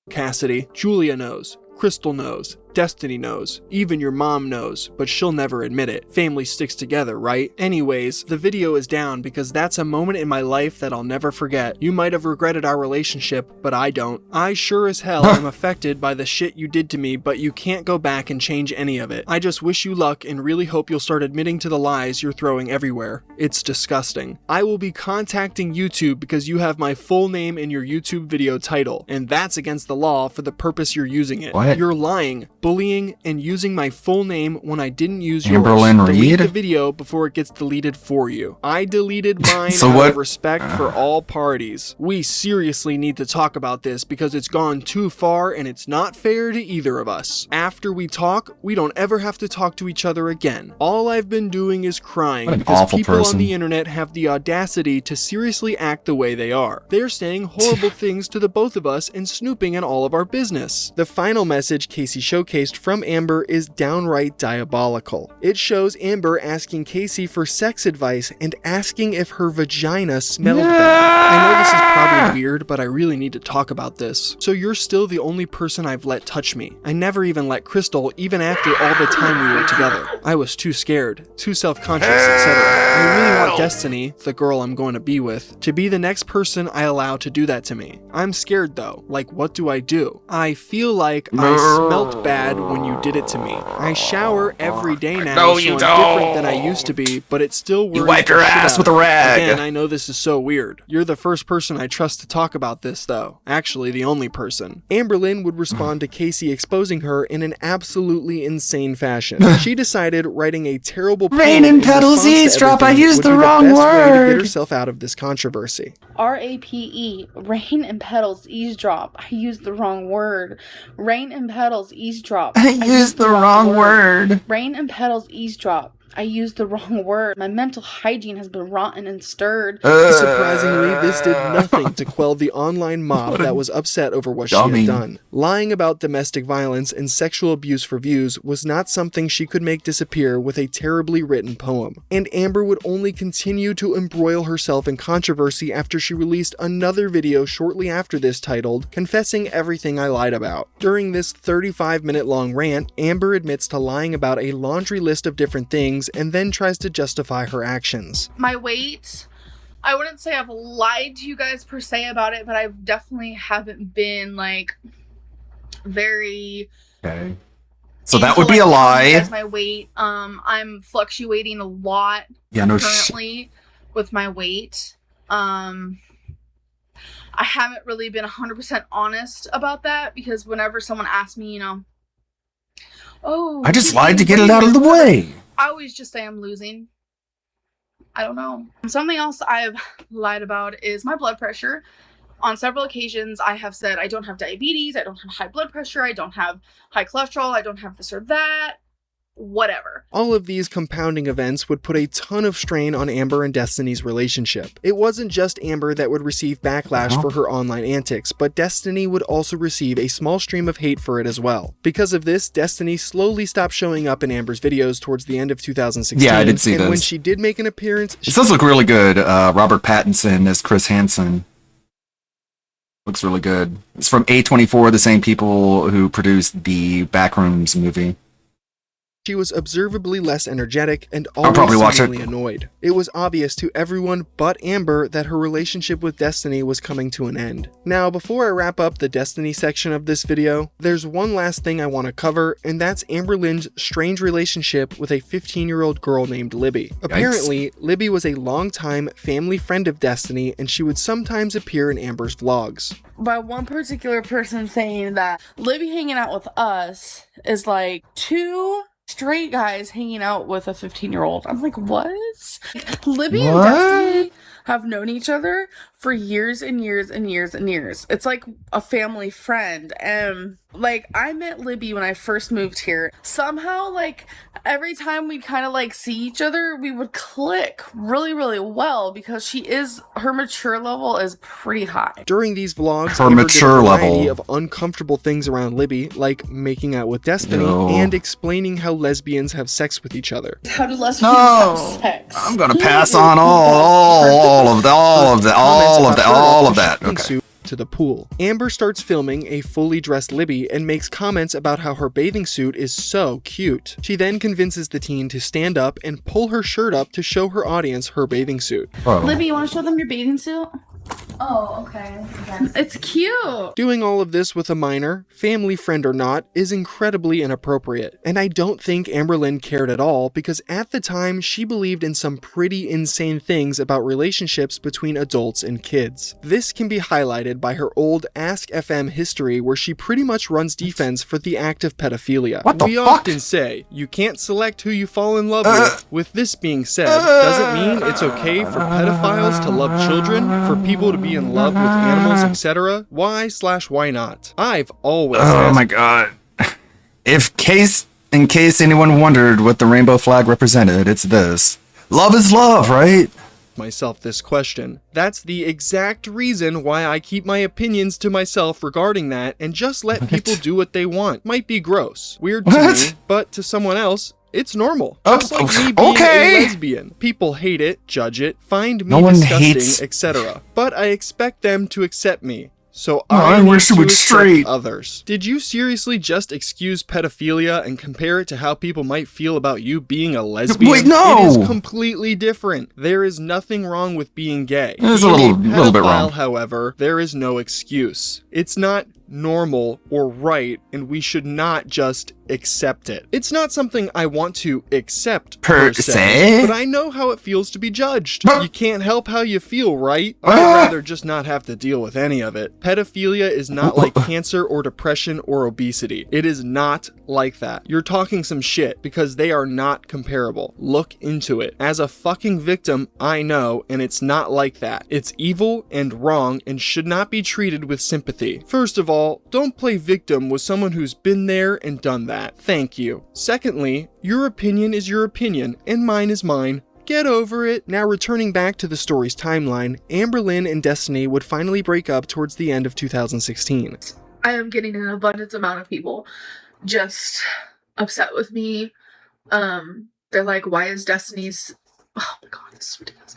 Cassidy, Julia knows, Crystal knows, Destiny knows. Even your mom knows, but she'll never admit it. Family sticks together, right? Anyways, the video is down because that's a moment in my life that I'll never forget. You might have regretted our relationship, but I don't. I sure as hell am affected by the shit you did to me, but you can't go back and change any of it. I just wish you luck and really hope you'll start admitting to the lies you're throwing everywhere. It's disgusting. I will be contacting YouTube because you have my full name in your YouTube video title, and that's against the law for the purpose you're using it. What? You're lying, bullying, and using my full name when I didn't use Amberlynn yours. Delete Reed? the video before it gets deleted for you. I deleted mine So out what- of respect for all parties. We seriously need to talk about this because it's gone too far and it's not fair to either of us. After we talk, we don't ever have to talk to each other again. All I've been doing is crying What an because awful people person. on the internet have the audacity to seriously act the way they are. They're saying horrible things to the both of us and snooping in all of our business. The final message Casey showcased from Amber is downright diabolical. It shows Amber asking Casey for sex advice and asking if her vagina smelled bad. I know this is probably weird, but I really need to talk about this. So you're still the only person I've let touch me. I never even let Crystal, even after all the time we were together. I was too scared, too self-conscious, etc. I really want Destiny, the girl I'm going to be with, to be the next person I allow to do that to me. I'm scared though. Like, what do? I feel like I smelt bad when you did it to me. I shower every day now, No, so you I'm don't. different than I used to be, but it still worries You wiped the your shit ass out with of a me. rag. Again, I know this is so weird. You're the first person I trust to talk about this, though. Actually, the only person. Amberlynn would respond to Casey exposing her in an absolutely insane fashion. She decided writing a terrible Rain poem and in petals response to eavesdrop, I everything used would the be wrong best way to word. get herself out of this controversy. RAPE, rain and petals eavesdrop. I used the wrong word. Rain and petals eavesdrop. I used the wrong word. Rain and petals eavesdrop. I used the wrong word. My mental hygiene has been rotten and stirred. Surprisingly, this did nothing to quell the online mob that was upset over what she dummy. had done. Lying about domestic violence and sexual abuse for views was not something she could make disappear with a terribly written poem. And Amber would only continue to embroil herself in controversy after she released another video shortly after this titled, Confessing Everything I Lied About. During this 35-minute long rant, Amber admits to lying about a laundry list of different things and then tries to justify her actions. My weight, I wouldn't say I've lied to you guys per se about it, but I definitely haven't been like very Okay. So that would be a lie. That's my weight. I'm fluctuating a lot Yeah, no currently with my weight. I haven't really been 100% honest about that because whenever someone asks me, you know, oh, I just lied to get it out of the way. I always just say I'm losing. I don't know. Something else I've lied about is my blood pressure. On several occasions, I have said I don't have diabetes, I don't have high blood pressure, I don't have high cholesterol, I don't have this or that, whatever. All of these compounding events would put a ton of strain on Amber and Destiny's relationship. It wasn't just Amber that would receive backlash for her online antics, but Destiny would also receive a small stream of hate for it as well. Because of this, Destiny slowly stopped showing up in Amber's videos towards the end of 2016. Yeah, I did see and this. when she did make an appearance, It does look really good. Robert Pattinson as Chris Hansen. Looks really good. It's from A24, the same people who produced the Backrooms movie. she was observably less energetic and I'll probably always watch it. seemingly annoyed. It was obvious to everyone but Amber that her relationship with Destiny was coming to an end. Now, before I wrap up the Destiny section of this video, there's one last thing I want to cover, and that's Amberlynn's strange relationship with a 15-year-old girl named Libby. Apparently, Libby was a longtime family friend of Destiny, and she would sometimes appear in Amber's vlogs. By one particular person saying that Libby hanging out with us is like two straight guys hanging out with a 15-year-old. I'm like, what? Libby and Destiny have known each other for years and years and years and years. It's like a family friend. And like, I met Libby when I first moved here. Somehow, like, every time we'd kind of like see each other, we would click really, really well because her mature level is pretty high. During these vlogs, Her Amber mature did a variety level. of uncomfortable things around Libby, like making out with Destiny No. and explaining how lesbians have sex with each other. How do lesbians have sex? I'm gonna pass on all of that. Okay. to the pool. Amber starts filming a fully dressed Libby and makes comments about how her bathing suit is so cute. She then convinces the teen to stand up and pull her shirt up to show her audience her bathing suit. Libby, you want to show them your bathing suit? Oh, okay. It's cute. Doing all of this with a minor, family friend or not, is incredibly inappropriate. And I don't think Amberlynn cared at all because at the time she believed in some pretty insane things about relationships between adults and kids. This can be highlighted by her old Ask FM history where she pretty much runs defense for the act of pedophilia. What the We fuck? often say, you can't select who you fall in love with. With this being said, doesn't mean it's okay for pedophiles to love children, for people to be in love with animals, etc. Why not? I've always Oh asked my god. In case anyone wondered what the rainbow flag represented, it's this. Love is love, right? myself this question. That's the exact reason why I keep my opinions to myself regarding that and just let people do what they want. Might be gross, weird to me, but to someone else, it's normal. Just like me being a lesbian. People hate it, judge it, find me disgusting, etc. But I expect them to accept me. So I wish it would straight others. Did you seriously just excuse pedophilia and compare it to how people might feel about you being a lesbian? Wait, no! It is completely different. There is nothing wrong with being gay. It's a little bit wrong. However, there is no excuse. It's not normal or right, and we should not just accept it. It's not something I want to accept per se, but I know how it feels to be judged. You can't help how you feel, right? I'd rather just not have to deal with any of it. Pedophilia is not like cancer or depression or obesity. It is not like that. You're talking some shit because they are not comparable. Look into it. As a fucking victim, I know, and it's not like that. It's evil and wrong and should not be treated with sympathy. First of all, don't play victim with someone who's been there and done that. Thank you. Secondly, your opinion is your opinion, and mine is mine. Get over it. Now returning back to the story's timeline, Amberlynn and Destiny would finally break up towards the end of 2016. I am getting an abundant amount of people just upset with me. They're like, why is Destiny's... Oh my god, this is ridiculous.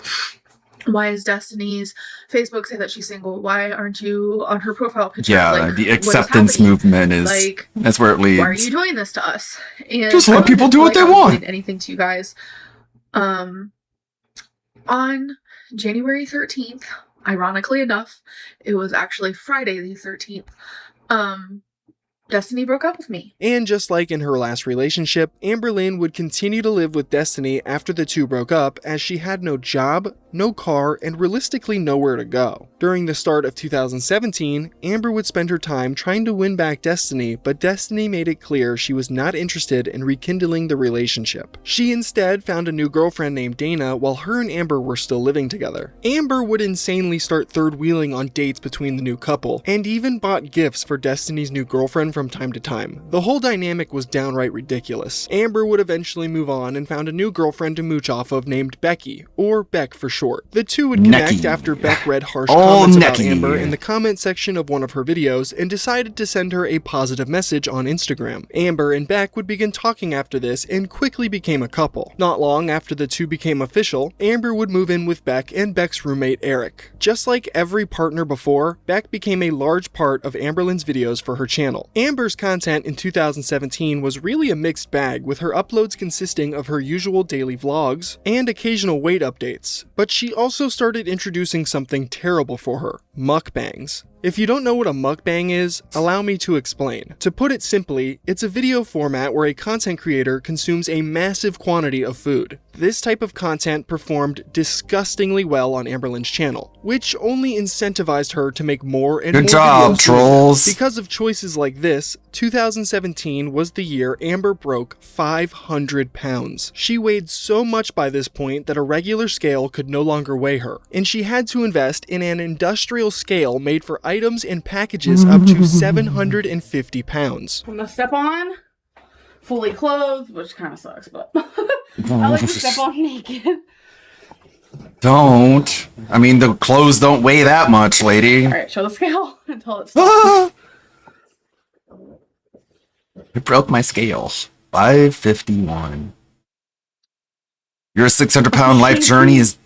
Why is Destiny's Facebook say that she's single? Why aren't you on her profile picture? Yeah, like, the acceptance movement is like, that's where it leads. Why are you doing this to us? And just let people do what they want. Anything to you guys. On January 13th, ironically enough, it was actually Friday the 13th. Destiny broke up with me. And just like in her last relationship, Amberlynn would continue to live with Destiny after the two broke up as she had no job, no car, and realistically nowhere to go. During the start of 2017, Amber would spend her time trying to win back Destiny, but Destiny made it clear she was not interested in rekindling the relationship. She instead found a new girlfriend named Dana while her and Amber were still living together. Amber would insanely start third-wheeling on dates between the new couple, and even bought gifts for Destiny's new girlfriend from time to time. The whole dynamic was downright ridiculous. Amber would eventually move on and found a new girlfriend to mooch off of named Becky, or Beck for short. The two would connect after Beck read harsh comments about Amber in the comment section of one of her videos and decided to send her a positive message on Instagram. Amber and Beck would begin talking after this and quickly became a couple. Not long after the two became official, Amber would move in with Beck and Beck's roommate Eric. Just like every partner before, Beck became a large part of Amberlynn's videos for her channel. Amber's content in 2017 was really a mixed bag, with her uploads consisting of her usual daily vlogs and occasional weight updates, but she also started introducing something terrible for her: mukbangs. If you don't know what a mukbang is, allow me to explain. To put it simply, it's a video format where a content creator consumes a massive quantity of food. This type of content performed disgustingly well on Amberlynn's channel, which only incentivized her to make more and more videos. Good job, trolls. Because of choices like this, 2017 was the year Amber broke 500 pounds. She weighed so much by this point that a regular scale could no longer weigh her, and she had to invest in an industrial scale made for items and packages up to 750 pounds. I'm gonna step on fully clothed, which kind of sucks, but I like to step on naked. Don't. I mean, the clothes don't weigh that much, lady. Alright, show the scale until it stops. It broke my scale. 551. Your 600-pound life journey is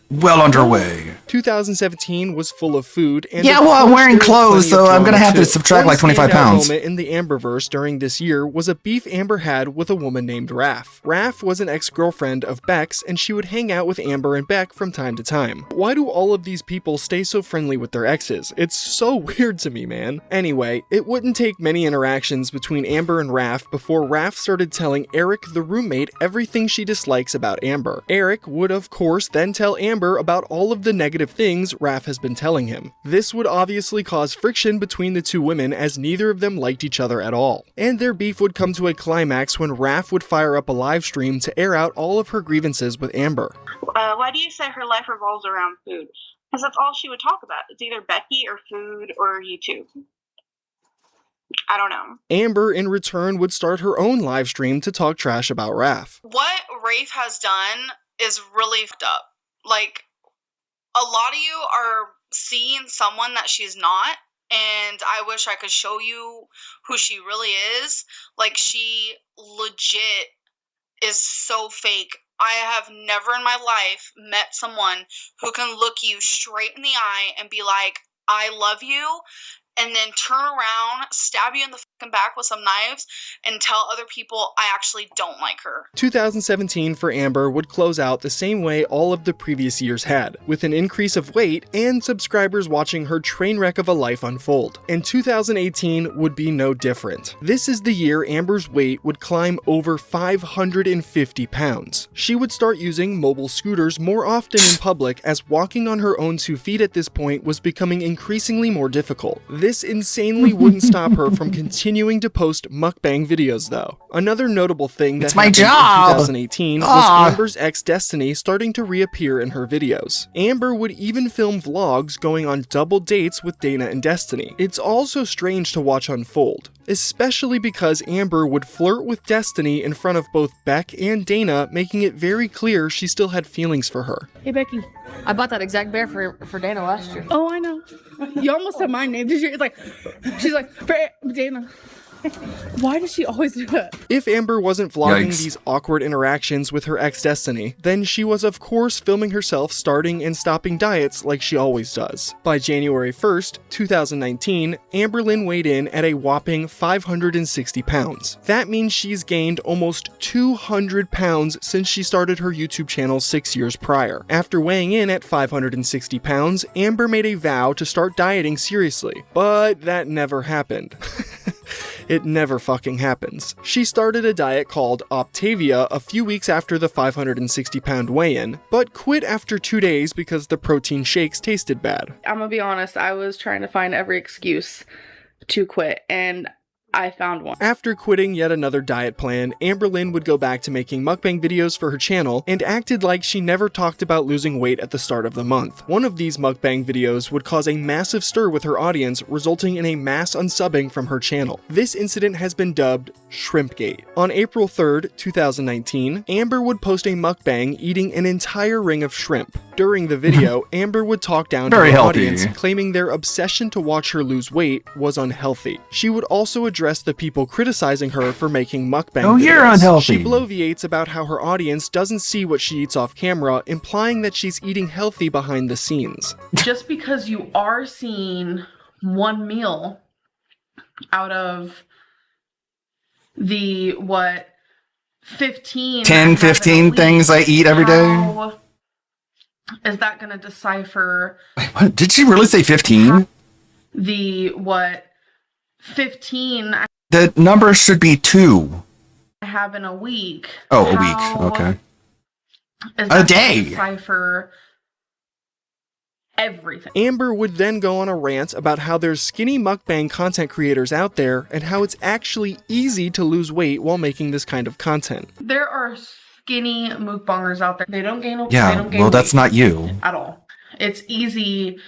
well underway. 2017 was full of food, and Yeah, of well, I'm course wearing there was clothes, plenty of so I'm gonna drama, have to too. subtract One like 25 standout pounds. moment in the Amberverse during this year was a beef Amber had with a woman named Raph. Raph was an ex-girlfriend of Beck's, and she would hang out with Amber and Beck from time to time. Why do all of these people stay so friendly with their exes? It's so weird to me, man. Anyway, it wouldn't take many interactions between Amber and Raph before Raph started telling Eric, the roommate, everything she dislikes about Amber. Eric would of course then tell Amber about all of the negative things Raph has been telling him. This would obviously cause friction between the two women as neither of them liked each other at all. And their beef would come to a climax when Raph would fire up a live stream to air out all of her grievances with Amber. Why do you say her life revolves around food? Because that's all she would talk about. It's either Becky or food or YouTube. I don't know. Amber, in return, would start her own live stream to talk trash about Raph. What Rafe has done is really fucked up. Like, a lot of you are seeing someone that she's not, and I wish I could show you who she really is. Like, she legit is so fake. I have never in my life met someone who can look you straight in the eye and be like, I love you, and then turn around, stab you in the fucking back with some knives, and tell other people I actually don't like her. 2017 for Amber would close out the same way all of the previous years had, with an increase of weight and subscribers watching her train wreck of a life unfold. And 2018 would be no different. This is the year Amber's weight would climb over 550 pounds. She would start using mobile scooters more often in public, as walking on her own 2 feet at this point was becoming increasingly more difficult. This insanely wouldn't stop her from continuing to post mukbang videos though. Another notable thing that happened in 2018 was Amber's ex Destiny starting to reappear in her videos. Amber would even film vlogs going on double dates with Dana and Destiny. It's also strange to watch unfold, especially because Amber would flirt with Destiny in front of both Beck and Dana, making it very clear she still had feelings for her. Hey, Becky. I bought that exact bear for Dana last year. Oh, I know. You almost said my name. Did you? It's like, she's like, for Dana. Why does she always do that? If Amber wasn't vlogging Yikes. these awkward interactions with her ex Destiny, then she was of course filming herself starting and stopping diets like she always does. By January 1st, 2019, Amberlynn weighed in at a whopping 560 pounds. That means she's gained almost 200 pounds since she started her YouTube channel 6 years prior. After weighing in at 560 pounds, Amber made a vow to start dieting seriously, but that never happened. It never fucking happens. She started a diet called Optavia a few weeks after the 560-pound weigh-in, but quit after 2 days because the protein shakes tasted bad. I'm gonna be honest, I was trying to find every excuse to quit, and I found one. After quitting yet another diet plan, Amberlynn would go back to making mukbang videos for her channel and acted like she never talked about losing weight at the start of the month. One of these mukbang videos would cause a massive stir with her audience, resulting in a mass unsubbing from her channel. This incident has been dubbed Shrimpgate. On April 3rd, 2019, Amber would post a mukbang eating an entire ring of shrimp. During the video, Amber would talk down to her audience, claiming their obsession to watch her lose weight was unhealthy. She would also address the people criticizing her for making mukbang videos. You're unhealthy. She bloviates about how her audience doesn't see what she eats off camera, implying that she's eating healthy behind the scenes. Just because you are seeing one meal out of the, 15... 10, 15 things I eat every day? How is that going to decipher... What? Did she really say 15? The, 15 The number should be 2. I have in a week. Oh, a week. Okay. Is A that day. gonna decipher everything. Amber would then go on a rant about how there's skinny mukbang content creators out there and how it's actually easy to lose weight while making this kind of content. There are skinny mukbangers out there. They don't gain weight. Yeah, well, that's not you. At all. It's easy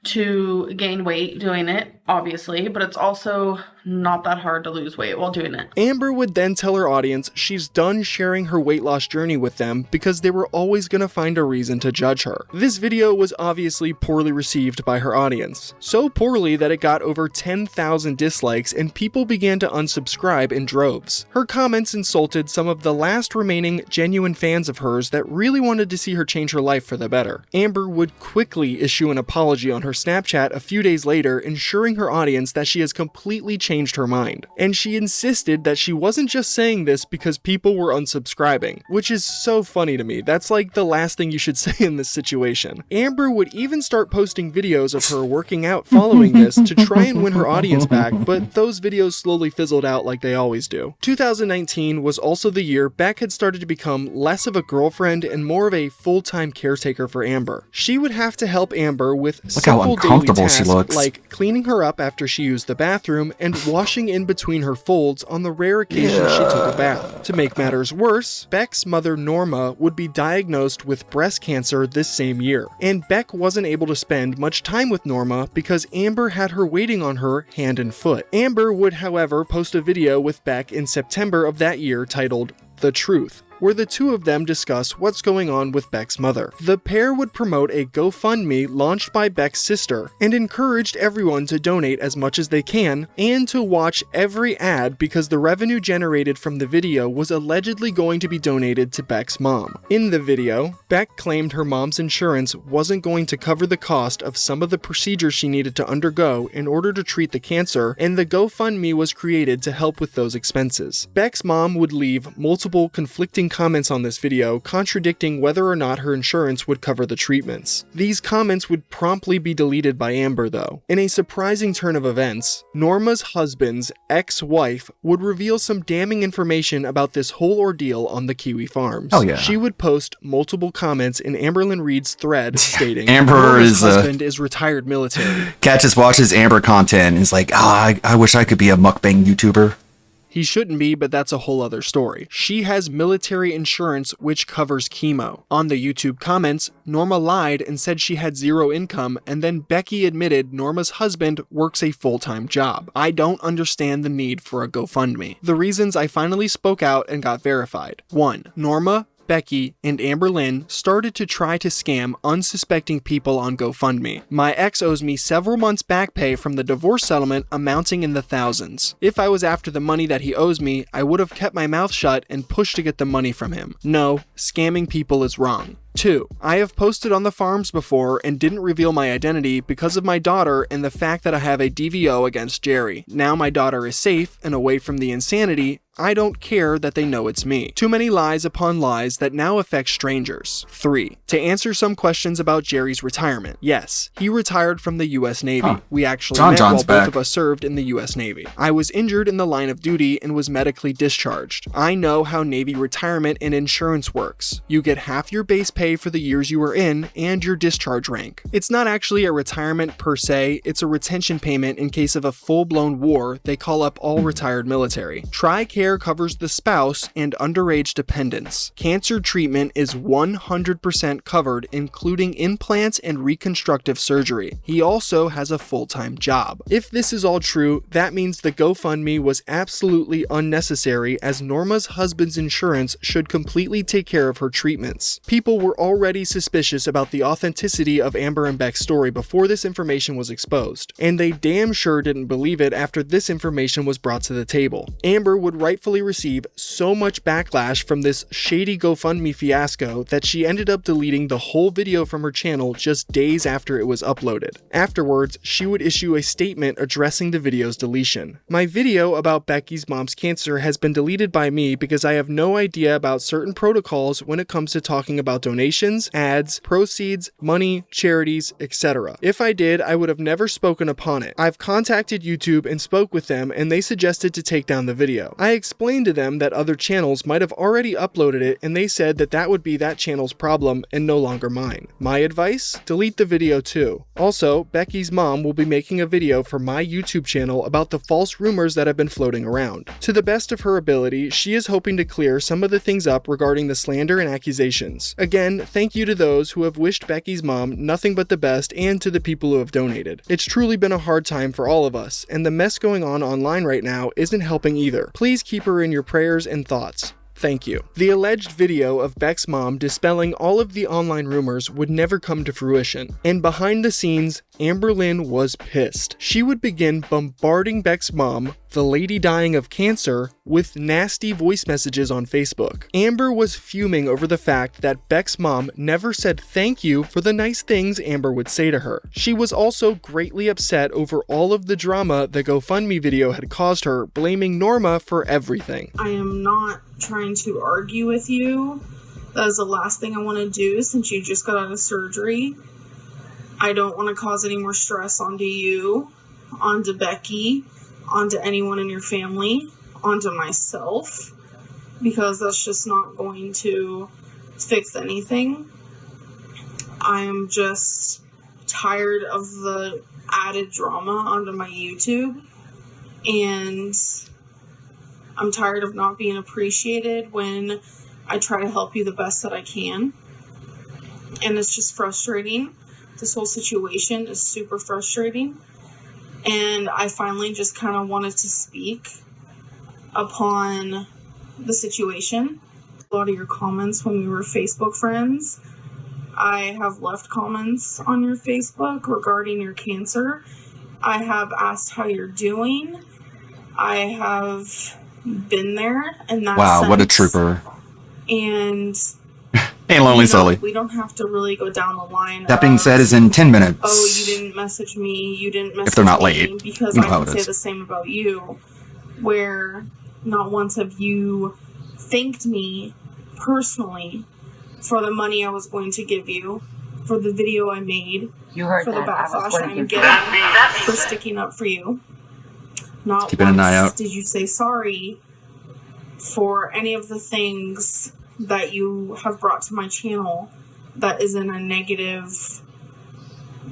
to gain weight doing it. obviously, but it's also not that hard to lose weight while doing it. Amber would then tell her audience she's done sharing her weight loss journey with them because they were always going to find a reason to judge her. This video was obviously poorly received by her audience. So poorly that it got over 10,000 dislikes and people began to unsubscribe in droves. Her comments insulted some of the last remaining genuine fans of hers that really wanted to see her change her life for the better. Amber would quickly issue an apology on her Snapchat a few days later, ensuring her audience that she has completely changed her mind. And she insisted that she wasn't just saying this because people were unsubscribing, which is so funny to me. That's like the last thing you should say in this situation. Amber would even start posting videos of her working out following this to try and win her audience back, but those videos slowly fizzled out like they always do. 2019 was also the year Beck had started to become less of a girlfriend and more of a full-time caretaker for Amber. She would have to help Amber with simple daily tasks like cleaning her up after she used the bathroom and washing in between her folds on the rare occasion she took a bath. To make matters worse, Beck's mother Norma would be diagnosed with breast cancer this same year, and Beck wasn't able to spend much time with Norma because Amber had her waiting on her hand and foot. Amber would, however, post a video with Beck in September of that year titled The Truth, where the two of them discuss what's going on with Beck's mother. The pair would promote a GoFundMe launched by Beck's sister and encouraged everyone to donate as much as they can and to watch every ad because the revenue generated from the video was allegedly going to be donated to Beck's mom. In the video, Beck claimed her mom's insurance wasn't going to cover the cost of some of the procedures she needed to undergo in order to treat the cancer, and the GoFundMe was created to help with those expenses. Beck's mom would leave multiple conflicting comments on this video contradicting whether or not her insurance would cover the treatments. These comments would promptly be deleted by Amber though. In a surprising turn of events, Norma's husband's ex-wife would reveal some damning information about this whole ordeal on the Kiwi Farms. Oh yeah. She would post multiple comments in Amberlyn Reed's thread stating Amber's husband is retired military. Cat just watches Amber content and is like, I wish I could be a mukbang YouTuber. He shouldn't be, but that's a whole other story. She has military insurance which covers chemo. On the YouTube comments, Norma lied and said she had zero income, and then Becky admitted Norma's husband works a full-time job. I don't understand the need for a GoFundMe. The reasons I finally spoke out and got verified. 1. Norma, Becky, and Amberlyn started to try to scam unsuspecting people on GoFundMe. My ex owes me several months back pay from the divorce settlement amounting in the thousands. If I was after the money that he owes me, I would have kept my mouth shut and pushed to get the money from him. No, scamming people is wrong. 2. I have posted on the farms before and didn't reveal my identity because of my daughter and the fact that I have a DVO against Jerry. Now my daughter is safe and away from the insanity, I don't care that they know it's me. Too many lies upon lies that now affect strangers. 3. To answer some questions about Jerry's retirement. Yes, he retired from the US Navy. We actually met while both of us served in the US Navy. I was injured in the line of duty and was medically discharged. I know how Navy retirement and insurance works. You get half your base pay for the years you were in and your discharge rank. It's not actually a retirement per se, it's a retention payment in case of a full-blown war. They call up all retired military. TRICARE covers the spouse and underage dependents. Cancer treatment is 100% covered, including implants and reconstructive surgery. He also has a full-time job. If this is all true, that means the GoFundMe was absolutely unnecessary, as Norma's husband's insurance should completely take care of her treatments. People were already suspicious about the authenticity of Amber and Beck's story before this information was exposed, and they damn sure didn't believe it after this information was brought to the table. Amber would rightfully receive so much backlash from this shady GoFundMe fiasco that she ended up deleting the whole video from her channel just days after it was uploaded. Afterwards, she would issue a statement addressing the video's deletion. My video about Becky's mom's cancer has been deleted by me because I have no idea about certain protocols when it comes to talking about donations, ads, proceeds, money, charities, etc. If I did, I would have never spoken upon it. I've contacted YouTube and spoke with them, and they suggested to take down the video. I explained to them that other channels might have already uploaded it, and they said that that would be that channel's problem and no longer mine. My advice? Delete the video too. Also, Becky's mom will be making a video for my YouTube channel about the false rumors that have been floating around. To the best of her ability, she is hoping to clear some of the things up regarding the slander and accusations. Again, Again, thank you to those who have wished Becky's mom nothing but the best and to the people who have donated. It's truly been a hard time for all of us, and the mess going on online right now isn't helping either. Please keep her in your prayers and thoughts. Thank you. The alleged video of Beck's mom dispelling all of the online rumors would never come to fruition. And behind the scenes, Amber Lynn was pissed. She would begin bombarding Beck's mom, the lady dying of cancer, with nasty voice messages on Facebook. Amber was fuming over the fact that Beck's mom never said thank you for the nice things Amber would say to her. She was also greatly upset over all of the drama the GoFundMe video had caused her, blaming Norma for everything. I am not trying to argue with you. That is the last thing I want to do since you just got out of surgery. I don't want to cause any more stress onto you, onto Becky, onto anyone in your family, onto myself, because that's just not going to fix anything. I am just tired of the added drama onto my YouTube, and I'm tired of not being appreciated when I try to help you the best that I can. And it's just frustrating. This whole situation is super frustrating. And I finally just kind of wanted to speak upon the situation. A lot of your comments when we were Facebook friends. I have left comments on your Facebook regarding your cancer. I have asked how you're doing. I have been there, and that's wow, what a trooper. And hey, Lonely Sully. We don't have to really go down the line. That being said, is in 10 minutes. Oh, you didn't message me. You didn't message me. If they're not late, because you know I how can it say is. the same about you, where not once have you thanked me personally for the money I was going to give you, for the video I made, for the backlash I'm getting for sticking up for you. Not keeping an eye out. Did you say sorry for any of the things that you have brought to my channel that is in a negative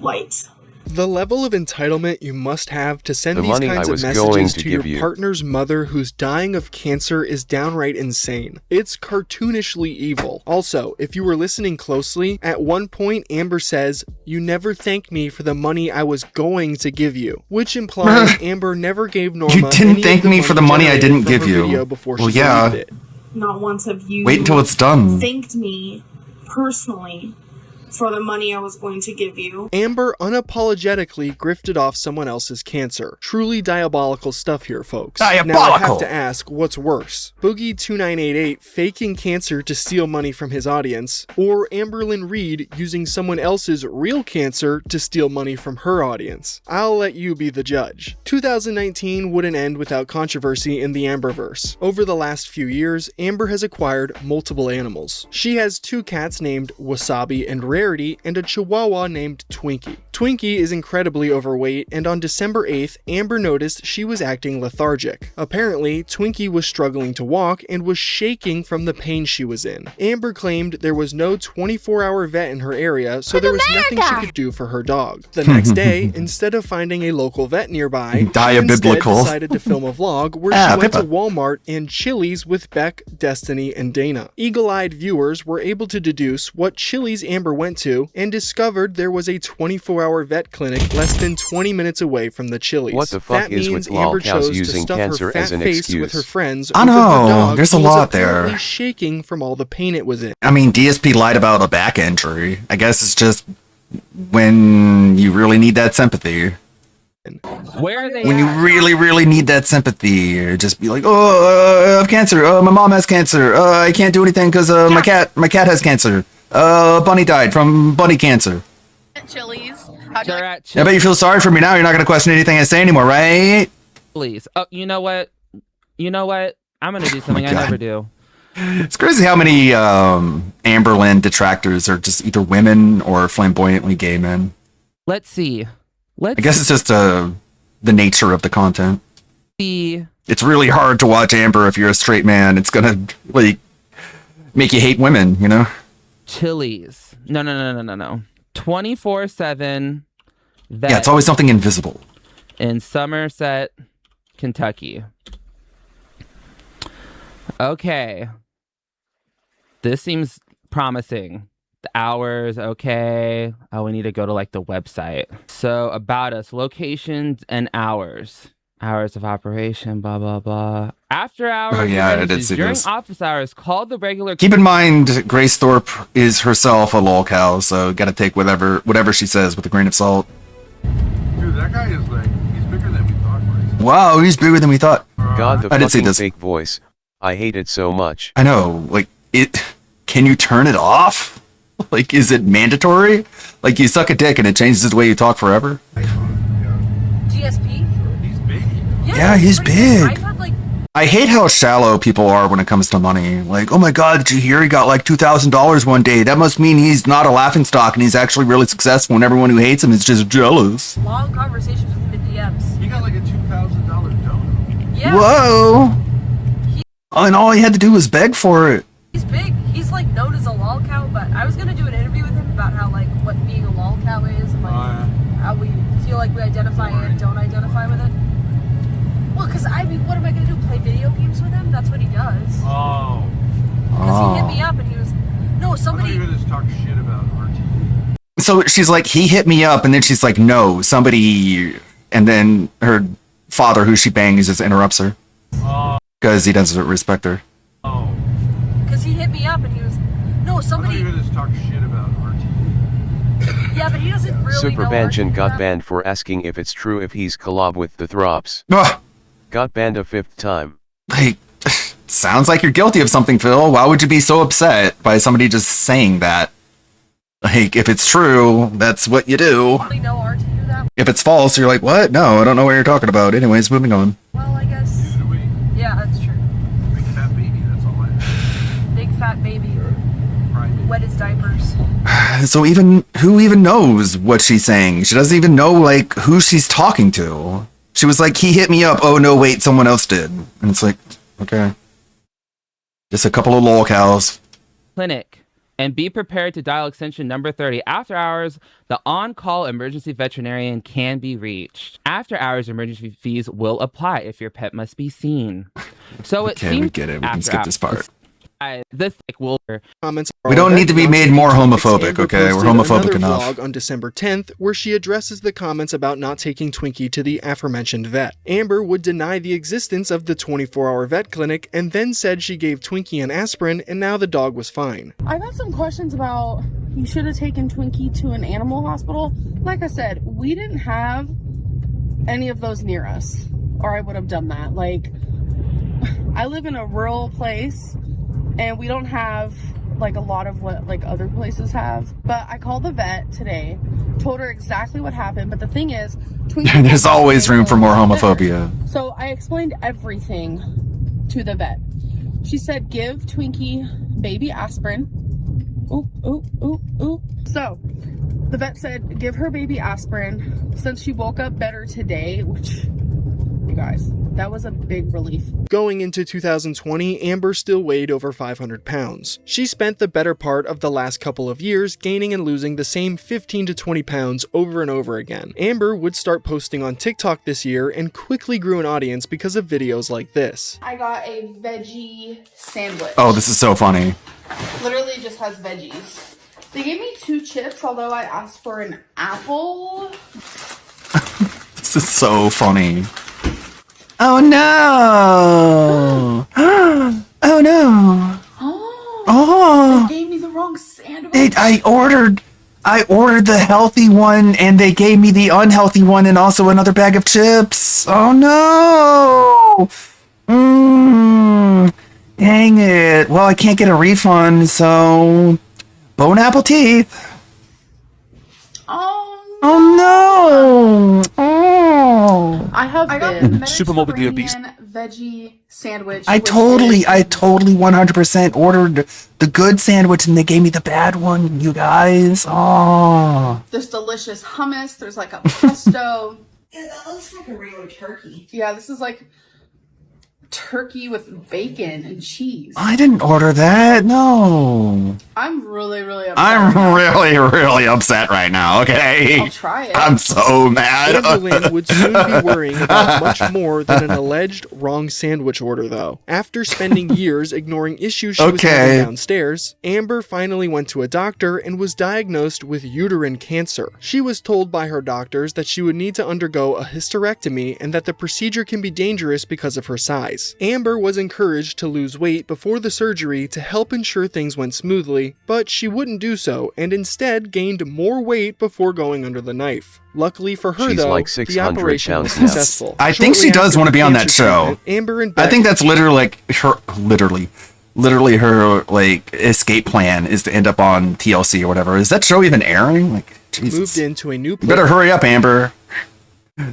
light? The level of entitlement you must have to send The these money kinds I of was messages going to to your give you. partner's mother who's dying of cancer is downright insane. It's cartoonishly evil. Also, if you were listening closely, at one point Amber says, "You never thanked me for the money I was going to give you," which implies Amber never gave Norma You didn't any thank of me for the money I generated didn't from give her you. video before Well, she yeah. deleted it. Not once have you Wait until it's done. thanked me personally for the money I was going to give you. Amber unapologetically grifted off someone else's cancer. Truly diabolical stuff here, folks. Now I Diabolical. have to ask, what's worse? Boogie2988 faking cancer to steal money from his audience, or Amberlyn Reed using someone else's real cancer to steal money from her audience? I'll let you be the judge. 2019 wouldn't end without controversy in the Amberverse. Over the last few years, Amber has acquired multiple animals. She has 2 cats named Wasabi and Rarity, and a chihuahua named Twinkie. Twinkie is incredibly overweight, and on December 8th, Amber noticed she was acting lethargic. Apparently, Twinkie was struggling to walk and was shaking from the pain she was in. Amber claimed there was no 24-hour vet in her area, so there was nothing she could do for her dog. The next day, instead of finding a local vet nearby, she instead Diabiblical. decided to film a vlog where she went to Walmart and Chili's with Beck, Destiny, and Dana. Eagle-eyed viewers were able to deduce what Chili's Amber went to and discovered there was a 24-hour vet clinic less than 20 minutes away from the Chili's. What the fuck that is means with Amber lol cows chose to using stuff cancer her fat as an face excuse? with her friends I over her know, dog there's a who was lot there. apparently shaking from all the pain it was in. I mean, DSP lied about a back injury. I guess it's just when you really need that sympathy. Where are they When you at? really, really need that sympathy, just be like, "Oh, I have cancer. Oh, my mom has cancer. I can't do anything because my cat has cancer. Bunny died from bunny cancer." At Chili's. They're at I bet you feel sorry for me now. You're not going to question anything I say anymore, right? Chili's. Oh, you know what? You know what? I'm gonna do something I God. never do. It's crazy how many Amberlyn detractors are just either women or flamboyantly gay men. Let's see. I guess it's just the nature of the content. see. It's really hard to watch Amber if you're a straight man. It's gonna like make you hate women, you know? Chili's. No. 24/7. Yeah, it's always something invisible. In Somerset, Kentucky. Okay. This seems promising. hours. Okay. Oh, we need to go to like the website. So about us, locations and hours. Hours of operation, blah, blah, blah. After hours, Oh, yeah, I did emergencies. see During this. office hours, call the regular. Keep in mind, Grace Thorpe is herself a lolcow, so gotta take whatever she says with a grain of salt. Dude, that guy is like, he's bigger than we thought. Wow, he's bigger than we thought. God, the I did see fucking this. fake voice. I hate it so much. I know, like, can you turn it off? Like, is it mandatory? Like, you suck a dick and it changes the way you talk forever? GSP? He's big. Yeah, he's big. I've had like I hate how shallow people are when it comes to money. Like, oh my god, did you hear he got like $2,000 one day? That must mean he's not a laughingstock and he's actually really successful and everyone who hates him is just jealous. long conversations with him in DMs. He got like a $2,000 donut. Yeah. Whoa! And all he had to do was beg for it. He's big. He's like known as a lol cow, but I was gonna do an interview with him about how like what being a lol cow is and like how we feel like we identify and don't identify with it. Well, because I mean, what am I gonna do? Play video games with him? That's what he does. Oh. Because he hit me up and he was no I somebody. thought you were just talk shit about RT. So she's like, he hit me up, and then she's like, no, somebody, and then her father, who she bangs, just interrupts her. Because he doesn't respect her. Because he hit me up and he was no I somebody. thought you were just talk shit about RT. Yeah, but he doesn't really know. Superbanchen got banned for asking if it's true if he's collab with the Throps. Got banned a 5th time. Like, sounds like you're guilty of something, Phil. Why would you be so upset by somebody just saying that? Like, if it's true, that's what you do. If it's false, you're like, what? No, I don't know what you're talking about. Anyways, moving on. Well, I guess. Yeah, that's true. Big fat baby, that's all I have. Big fat baby. Wet his diapers. So who even knows what she's saying? She doesn't even know, like, who she's talking to. She was like, he hit me up. Oh, no, wait, someone else did. And it's like, okay. Just a couple of lolcows. Clinic. And be prepared to dial extension number 30. After hours, the on-call emergency veterinarian can be reached. After hours, emergency fees will apply if your pet must be seen. So it Okay, seems we get it. We can skip this part. The thick will comments. We don't need to be made more homophobic, Amber okay? We're posted homophobic another enough. vlog on December 10th where she addresses the comments about not taking Twinkie to the aforementioned vet. Amber would deny the existence of the 24-hour vet clinic and then said she gave Twinkie an aspirin and now the dog was fine. I got some questions about you should have taken Twinkie to an animal hospital. Like I said, we didn't have any of those near us, or I would have done that. Like, I live in a rural place and we don't have like a lot of what like other places have. But I called the vet today, told her exactly what happened. But the thing is, Twinkie There's always room for more homophobia. So I explained everything to the vet. She said, give Twinkie baby aspirin. Oop, oop, oop, oop. So the vet said, give her baby aspirin. Since she woke up better today, which, you guys, that was a big relief. Going into 2020, Amber still weighed over 500 pounds. She spent the better part of the last couple of years gaining and losing the same 15 to 20 pounds over and over again. Amber would start posting on TikTok this year and quickly grew an audience because of videos like this. I got a veggie sandwich. Oh, this is so funny. Literally just has veggies. They gave me 2 chips, although I asked for an apple. This is so funny. Oh no! Oh no! Oh! They gave me the wrong sandwich. I ordered the healthy one and they gave me the unhealthy one and also another bag of chips. Oh no! Dang it. Well, I can't get a refund, so bone apple teeth. Oh no! Oh! I got the Mediterranean veggie sandwich. I totally 100% ordered the good sandwich and they gave me the bad one, you guys. Oh. There's delicious hummus. There's like a pesto. Yeah, that looks like a regular turkey. Yeah, this is like turkey with bacon and cheese. I didn't order that. No. I'm really, really upset. I'm really upset right now, okay? I'll try it. I'm so mad. Amber Lynn would soon be worrying about much more than an alleged wrong sandwich order, though. After spending years ignoring issues she was having downstairs, Amber finally went to a doctor and was diagnosed with uterine cancer. She was told by her doctors that she would need to undergo a hysterectomy and that the procedure can be dangerous because of her size. Amber was encouraged to lose weight before the surgery to help ensure things went smoothly, but she wouldn't do so and instead gained more weight before going under the knife. Luckily for her, She's though, like the 600 operation was pounds now. successful. I think she does want to be on that show. Amber and I Beck think that's literally like her, literally her like escape plan is to end up on TLC or whatever. Is that show even airing? Like, Jesus. moved into a new You better hurry up, Amber.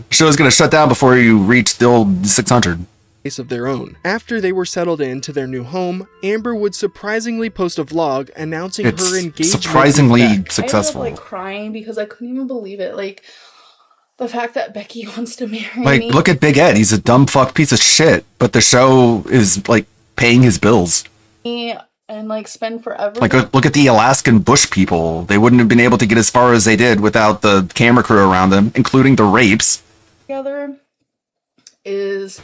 Show's gonna shut down before you reach the old 600. Of their own. After they were settled into their new home, Amber would surprisingly post a vlog announcing It's her engagement. surprisingly with Beck. successful. I ended up, like, crying because I couldn't even believe it. Like, the fact that Becky wants to marry Like, me. look at Big Ed. He's a dumb fuck piece of shit, but the show is like paying his bills. And like spend forever. Like, look at the Alaskan bush people. They wouldn't have been able to get as far as they did without the camera crew around them, including the rapes. Together is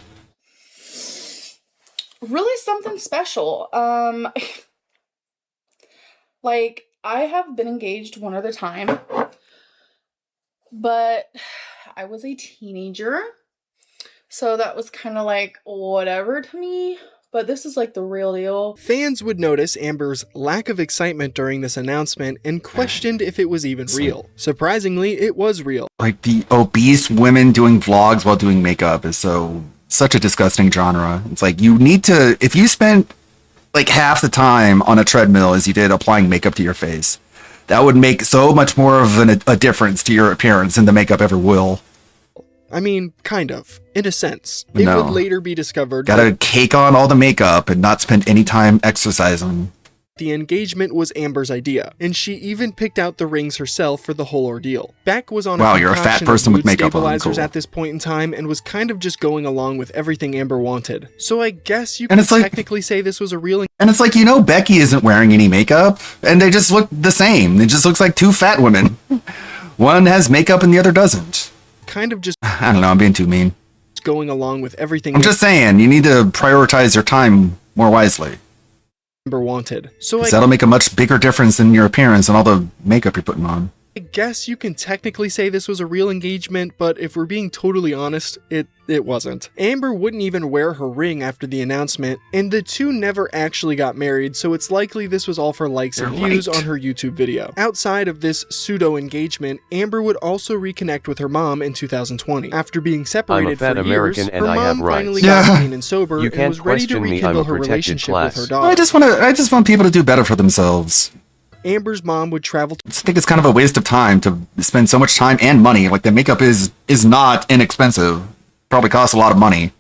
really something special. Like, I have been engaged one other time, but I was a teenager, so that was kind of like whatever to me. But this is like the real deal. Fans would notice Amber's lack of excitement during this announcement and questioned if it was even real. Surprisingly, it was real. Like, the obese women doing vlogs while doing makeup is such a disgusting genre. It's like, you need to, if you spent like half the time on a treadmill as you did applying makeup to your face, that would make so much more of a difference to your appearance than the makeup ever will. I mean, kind of, in a sense. It No. would later be discovered Gotta that cake on all the makeup and not spend any time exercising. the engagement was Amber's idea, and she even picked out the rings herself for the whole ordeal. Beck was on Wow, a you're a fat concoction of person with mood makeup on, stabilizers cool. at this point in time and was kind of just going along with everything Amber wanted. So I guess you And could it's like- technically say this was a real And it's like, Becky isn't wearing any makeup, and they just look the same. It just looks like two fat women. One has makeup and the other doesn't. kind of just I don't know, I'm being too mean. going along with everything I'm just saying, you need to prioritize your time more wisely. Amber wanted. So 'Cause I that'll make a much bigger difference in your appearance and all the makeup you're putting on. guess you can technically say this was a real engagement, but if we're being totally honest, it wasn't. Amber wouldn't even wear her ring after the announcement, and the two never actually got married, so it's likely this was all for likes and They're views late. on her YouTube video. Outside of this pseudo-engagement, Amber would also reconnect with her mom in 2020. After being separated fat for American years, and her I have mom rights. finally Yeah. got clean and sober You and can't was ready to question me, I'm a rekindle her protected relationship class. with her daughter. I just want people to do better for themselves. Amber's mom would travel I just think it's kind of a waste of time to spend so much time and money. Like, the makeup is not inexpensive. Probably costs a lot of money,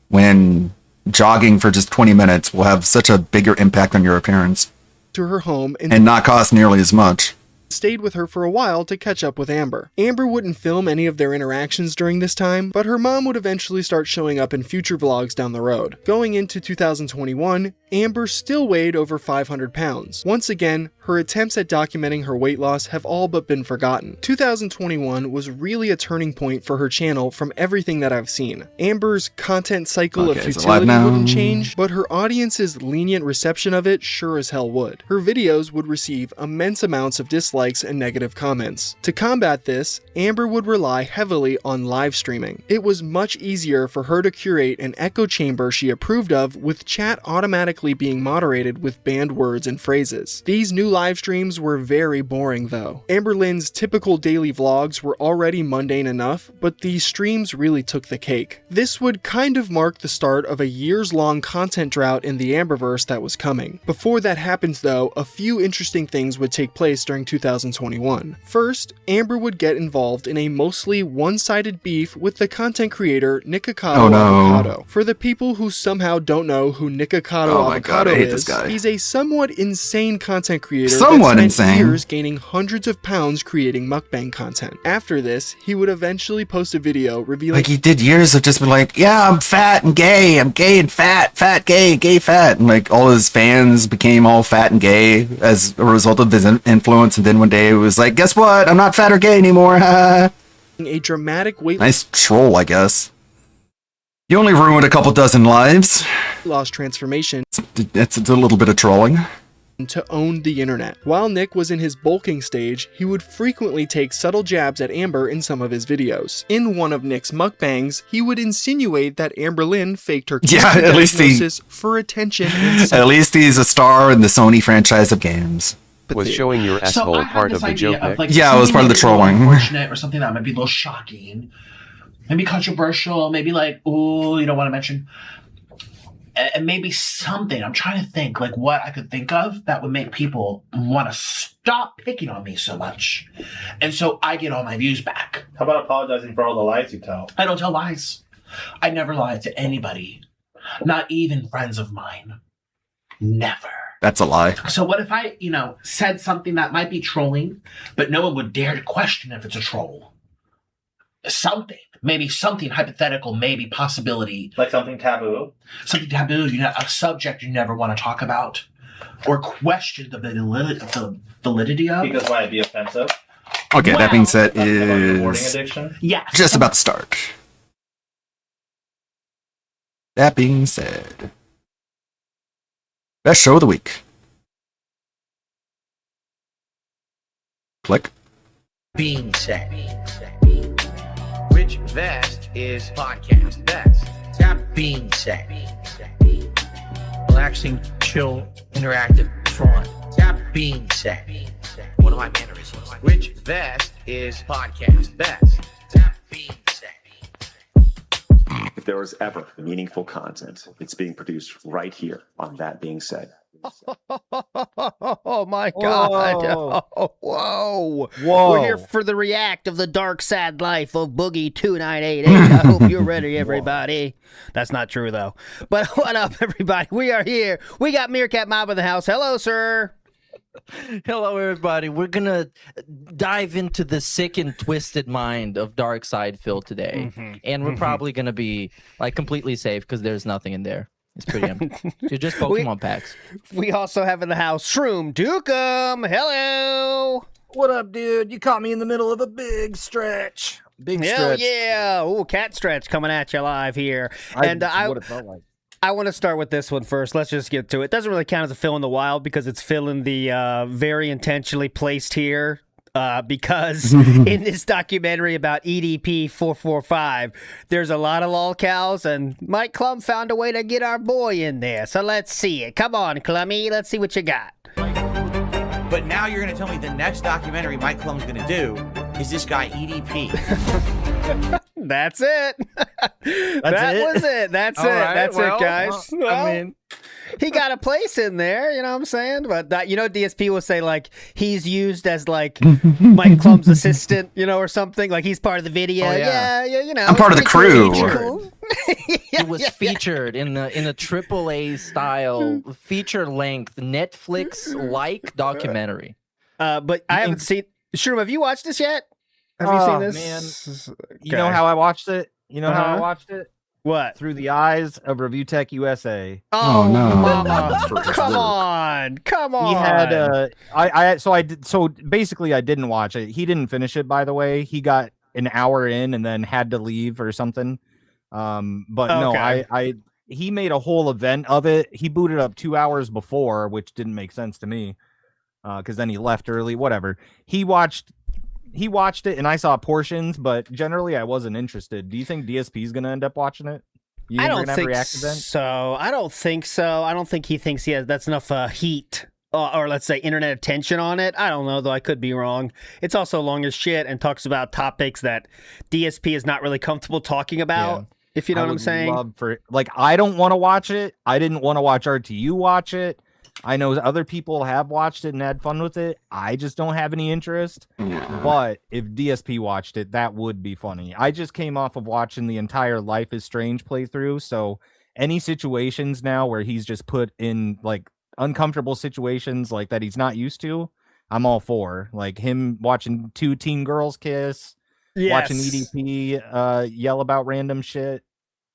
when jogging for just 20 minutes will have such a bigger impact on your appearance to her home and not cost nearly as much. stayed with her for a while to catch up with Amber. Amber wouldn't film any of their interactions during this time, but her mom would eventually start showing up in future vlogs down the road. Going into 2021, Amber still weighed over 500 pounds. Once again, her attempts at documenting her weight loss have all but been forgotten. 2021 was really a turning point for her channel from everything that I've seen. Amber's content cycle of Okay, is it live futility now? wouldn't change, but her audience's lenient reception of it sure as hell would. Her videos would receive immense amounts of dislikes and negative comments. To combat this, Amber would rely heavily on live streaming. It was much easier for her to curate an echo chamber she approved of, with chat automatically being moderated with banned words and phrases. These new live streams were very boring though. Amber Lynn's typical daily vlogs were already mundane enough, but these streams really took the cake. This would kind of mark the start of a years-long content drought in the Amberverse that was coming. Before that happens though, a few interesting things would take place during 2021. 2021. First, Amber would get involved in a mostly one-sided beef with the content creator Nikocado Avocado. For the people who somehow don't know who Nikocado Avocado is, he's a somewhat insane content creator that spent years gaining hundreds of pounds creating mukbang content. After this, he would eventually post a video revealing Like, he did years of just being like, yeah, I'm fat and gay, I'm gay and fat, fat, gay, gay, fat, and like all his fans became all fat and gay as a result of his influence, and then one day it was like, guess what, I'm not fat or gay anymore. a dramatic weight Nice troll, I guess. You only ruined a couple dozen lives. loss transformation It's a little bit of trolling. to own the internet. While Nick was in his bulking stage, he would frequently take subtle jabs at Amber in some of his videos. In one of Nick's mukbangs, he would insinuate that Amber Lynn faked her cancer at least diagnosis for attention and At least he's a star in the Sony franchise of games. Was showing your asshole part of the joke, Nick? Yeah, it was part of the trolling. Unfortunate or something that might be a little shocking, maybe controversial, maybe like, ooh, you don't want to mention, and maybe something. I'm trying to think like what I could think of that would make people want to stop picking on me so much, and so I get all my views back. How about apologizing for all the lies you tell? I don't tell lies. I never lie to anybody, not even friends of mine. Never. That's a lie. So what if I, said something that might be trolling, but no one would dare to question if it's a troll? Something. Maybe something hypothetical, maybe possibility. Like something taboo? Something taboo, a subject you never want to talk about. Or question the validity of. Because might be offensive? Okay, that being said Rewarding is addiction? Yes. just about to start. That being said, best show of the week. Click. Being said, which vest is podcast best? Tap being said. Relaxing, chill, interactive, fun. Tap being said. One of my mannerisms. Which vest is podcast best? Tap being said. If there was ever meaningful content, it's being produced right here on That Being Said. Oh my God. Whoa. Whoa. Whoa. We're here for the react of the dark, sad life of Boogie 2988. I hope you're ready, everybody. That's not true, though. But what up, everybody? We are here. We got Meerkat Mob in the house. Hello, sir. Hello, everybody. We're going to dive into the sick and twisted mind of Dark Side Phil today. And we're probably going to be like completely safe because there's nothing in there. It's pretty empty. They're just Pokemon packs. We also have in the house Shroom Dukem. Hello. What up, dude? You caught me in the middle of a big stretch. Hell yeah. Ooh, cat stretch coming at you live here. What it felt like. I want to start with this one first. Let's just get to it. It doesn't really count as a fill in the wild because it's fill in the very intentionally placed here. Because in this documentary about EDP 445, there's a lot of lolcows, and Mike Clum found a way to get our boy in there. So let's see it. Come on, Clummy. Let's see what you got. But now you're going to tell me the next documentary Mike Clum's going to do is this guy EDP. That's it. That was it. That's it. Right, That's well, it, guys. well, I mean, he got a place in there, you know what I'm saying? But that, DSP will say like he's used as like Mike Clum's assistant, or something. Like he's part of the video. Oh, yeah, I'm part of the crew. Cool. He was featured in a AAA style feature length Netflix like documentary. But I haven't seen. Shroom, have you watched this yet? Have you seen this? Man. You know how I watched it? How I Uh-huh. watched it? What? Through the eyes of Review Tech USA. Oh, no. Mama. Come on. He had so basically I didn't watch it. He didn't finish it, by the way. He got an hour in and then had to leave or something. Okay. He made a whole event of it. He booted up 2 hours before, which didn't make sense to me. Because then he left early, whatever. He watched it and I saw portions, but generally I wasn't interested. Do you think DSP is going to end up watching it? I don't think so. I don't think so. I don't think he thinks that's enough heat or let's say internet attention on it. I don't know, though. I could be wrong. It's also long as shit and talks about topics that DSP is not really comfortable talking about, if you know what I'm saying. I don't want to watch it. I didn't want to watch RTU watch it. I know other people have watched it and had fun with it. I just don't have any interest. Yeah. But if DSP watched it, that would be funny. I just came off of watching the entire Life is Strange playthrough, so any situations now where he's just put in like uncomfortable situations like that he's not used to, I'm all for. Like him watching two teen girls kiss, watching EDP yell about random shit.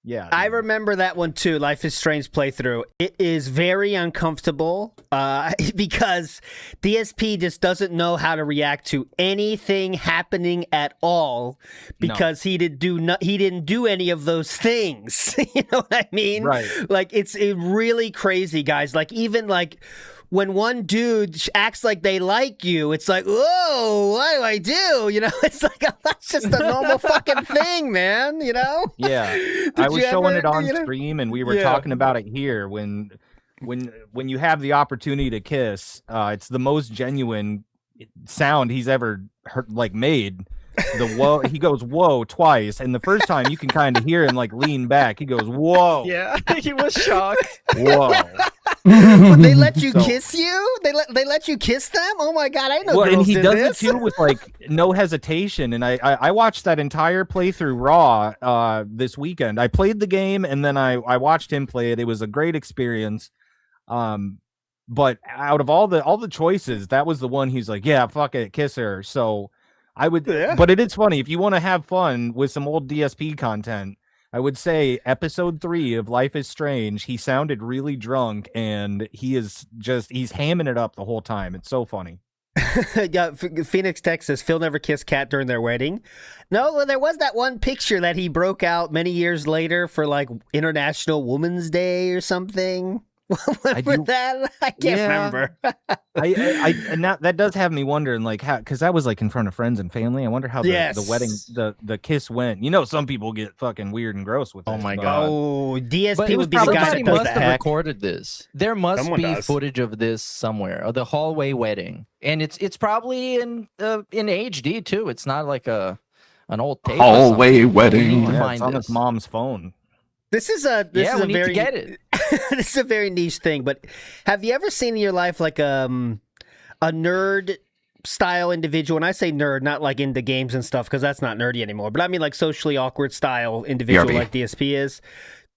Yeah, I remember that one too, Life is Strange playthrough. It is very uncomfortable because DSP just doesn't know how to react to anything happening at all because he didn't do any of those things. You know what I mean? Right. Like it's really crazy, guys. Like even like when one dude acts like they like you, it's like, whoa, what do I do? You know, it's like, that's just a normal fucking thing, man, you know? Yeah. I was showing it on stream and we were talking about it here when you have the opportunity to kiss, it's the most genuine sound he's ever heard, like made. The whoa, he goes whoa twice, and the first time you can kind of hear him like lean back. He goes whoa. Yeah, he was shocked. Whoa. They let you kiss you? They let you kiss them? Oh my god, I know. Well, girls and he did does this. it too with like no hesitation. And I watched that entire playthrough raw this weekend. I played the game and then I watched him play it. It was a great experience. But out of all the choices, that was the one he's like, yeah, fuck it, kiss her. So I would, but it is funny if you want to have fun with some old DSP content. I would say episode 3 of Life is Strange. He sounded really drunk, and he's hamming it up the whole time. It's so funny. Yeah, Phoenix, Texas. Phil never kissed Kat during their wedding. No, well, there was that one picture that he broke out many years later for like International Women's Day or something. I can't remember. And that does have me wondering, like, how, because that was like in front of friends and family. I wonder how the wedding, the kiss went. You know, some people get fucking weird and gross with it. Oh my god. Oh, DSP But would be the guy somebody that does must have that. recorded this. There must Someone be does. footage of this somewhere, of the hallway wedding, and it's probably in HD too. It's not like an old tape. Hallway wedding. We need to Yeah, find it's on this. his mom's phone. This is a we very need to get it. this is a very niche thing, but have you ever seen in your life like a nerd style individual? And I say nerd, not like into games and stuff, because that's not nerdy anymore. But I mean like socially awkward style individual BRB. like DSP is.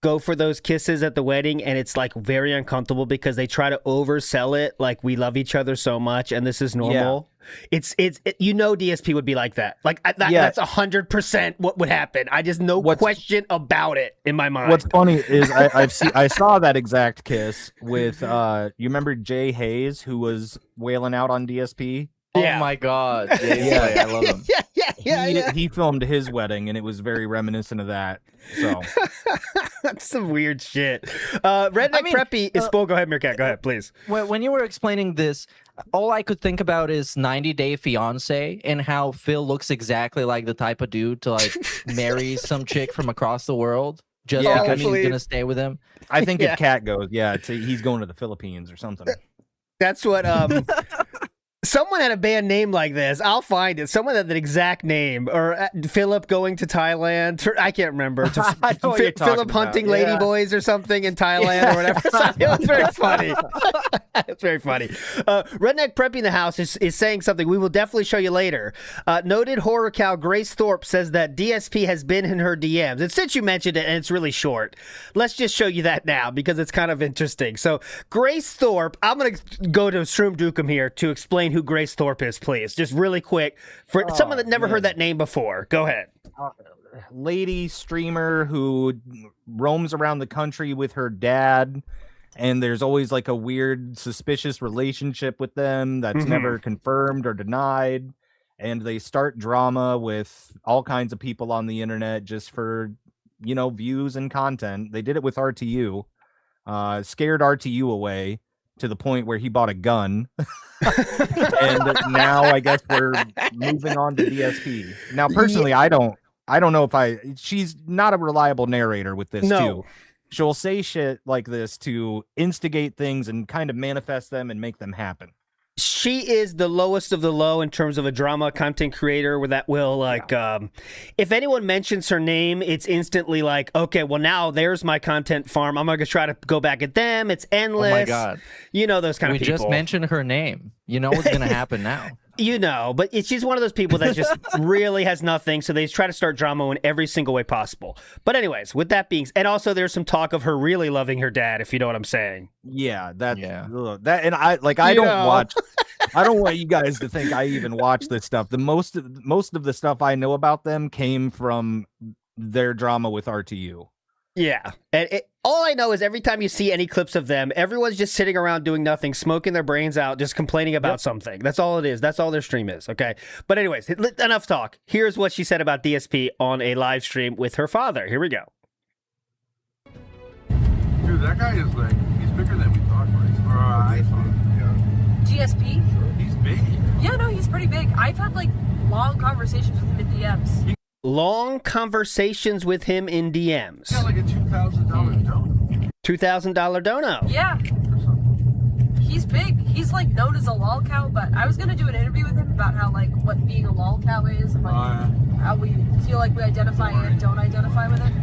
Go for those kisses at the wedding, and it's like very uncomfortable because they try to oversell it, like we love each other so much, and this is normal. It's you know DSP would be like that. Like that's 100% what would happen. I just no question about it in my mind. What's funny is I saw that exact kiss with you remember Jay Hayes, who was wailing out on DSP? Oh my god. Yeah, I love him. Yeah. He filmed his wedding, and it was very reminiscent of that. So That's some weird shit. Redneck Preppy is Go ahead, Meerkat. Go ahead, please. When you were explaining this, all I could think about is 90 Day Fiance and how Phil looks exactly like the type of dude to like marry some chick from across the world just because she's gonna stay with him. I think if Cat goes, he's going to the Philippines or something. That's what someone had a band name like this. I'll find it. Someone had the exact name. Or Philip going to Thailand. I can't remember. I know what you're talking Philip hunting about. ladyboys or something in Thailand or whatever. It was very funny. It's very funny. Redneck Preppy in the house is saying something we will definitely show you later. Noted horror cow Grace Thorpe says that DSP has been in her DMs. And since you mentioned it and it's really short, let's just show you that now because it's kind of interesting. So Grace Thorpe, I'm going to go to Shroom Dukem here to explain who Grace Thorpe is, please. Just really quick. For someone that never heard that name before, go ahead. Lady streamer who roams around the country with her dad, and there's always like a weird suspicious relationship with them that's never confirmed or denied, and they start drama with all kinds of people on the internet just for views and content. They did it with RTU, scared RTU away to the point where he bought a gun. And now I guess we're moving on to DSP. Now personally, I don't know if she's not a reliable narrator with this too. She'll say shit like this to instigate things and kind of manifest them and make them happen. She is the lowest of the low in terms of a drama content creator where that will like if anyone mentions her name, it's instantly like, okay, well now there's my content farm. I'm gonna try to go back at them. It's endless. Oh my god. You know those kind of people. We just mentioned her name. You know what's gonna happen now. You know, but she's one of those people that just really has nothing, so they try to start drama in every single way possible. But anyways, with that being, and also there's some talk of her really loving her dad, if you know what I'm saying. Yeah, that, and I don't watch. I don't want you guys to think I even watch this stuff. The most of the stuff I know about them came from their drama with RTU. Yeah, and all I know is every time you see any clips of them, everyone's just sitting around doing nothing, smoking their brains out, just complaining about something. That's all it is. That's all their stream is, okay? But anyways, enough talk. Here's what she said about DSP on a live stream with her father. Here we go. Dude, that guy is like, he's bigger than we thought, Or I thought, yeah. GSP? Sure, he's big. Yeah, no, he's pretty big. I've had like long conversations with him in DMs. Long conversations with him in DMs. He's got like a $2,000 dono. $2,000 dono. Yeah. He's big. He's like known as a lolcow, but I was gonna do an interview with him about how like what being a lolcow is and like how we feel like we identify and don't identify with it.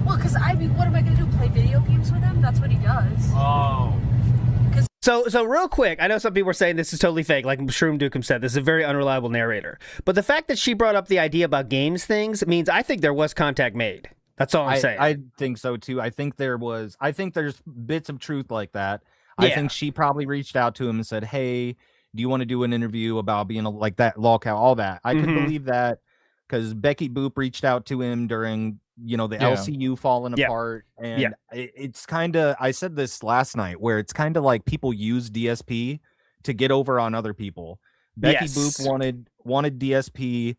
Well, because I mean, what am I gonna do? Play video games with him? That's what he does. Oh. So real quick, I know some people are saying this is totally fake, like Shroom Dukem said, this is a very unreliable narrator. But the fact that she brought up the idea about games things means I think there was contact made. That's all I'm saying. I think so too. I think there's bits of truth like that. Yeah. I think she probably reached out to him and said, hey, do you want to do an interview about being like that lolcow, all that. I could believe that because Becky Boop reached out to him during the LCU falling apart, and it's kind of, I said this last night, where it's kind of like people use DSP to get over on other people. Becky Boop wanted DSP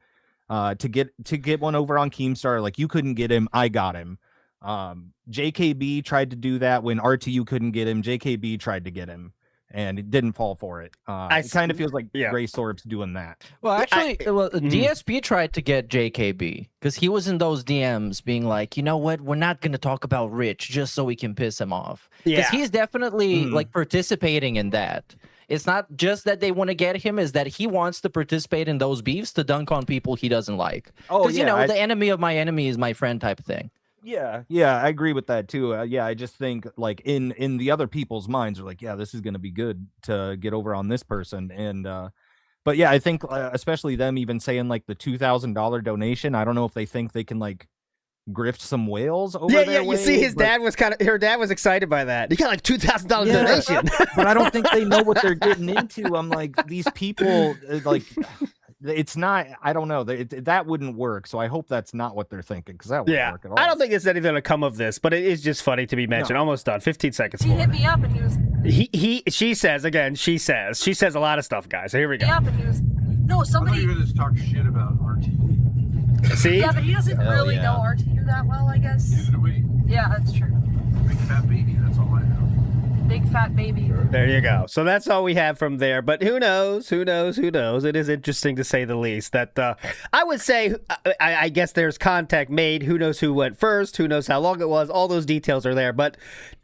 to get one over on Keemstar. Like, you couldn't get him, I got him. JKB tried to do that when RTU couldn't get him. JKB tried to get him, and it didn't fall for it. It kind of feels like Grace Thorpe's doing that. Well, actually, DSP tried to get JKB because he was in those DMs being like, you know what, we're not going to talk about Rich just so we can piss him off. Because he's definitely like participating in that. It's not just that they want to get him, is that he wants to participate in those beefs to dunk on people he doesn't like. Because, the enemy of my enemy is my friend type of thing. Yeah, I agree with that too. I just think like in the other people's minds are like, yeah, this is going to be good to get over on this person. And but yeah, I think especially them even saying like the $2,000 donation. I don't know if they think they can like grift some whales over their way, you see his dad was her dad was excited by that. You got like $2,000 donation. But I don't think they know what they're getting into. I'm like, these people like, it's not, I don't know, that wouldn't work. So I hope that's not what they're thinking, because that wouldn't work at all. I don't think there's anything to come of this, but it is just funny to be mentioned. Almost done. 15 seconds. He hit me up and he was. She says a lot of stuff, guys. So here we go. Yeah, but he was. No, somebody. I thought you were just talk shit about RTU. See? Yeah, but he doesn't really know RTU that well, I guess. Neither do we. Yeah, that's true. Big fat baby, that's all I know. Big fat baby. There you go. So that's all we have from there. But who knows? It is interesting to say the least. That I would say, I guess there's contact made. Who knows who went first? Who knows how long it was? All those details are there. But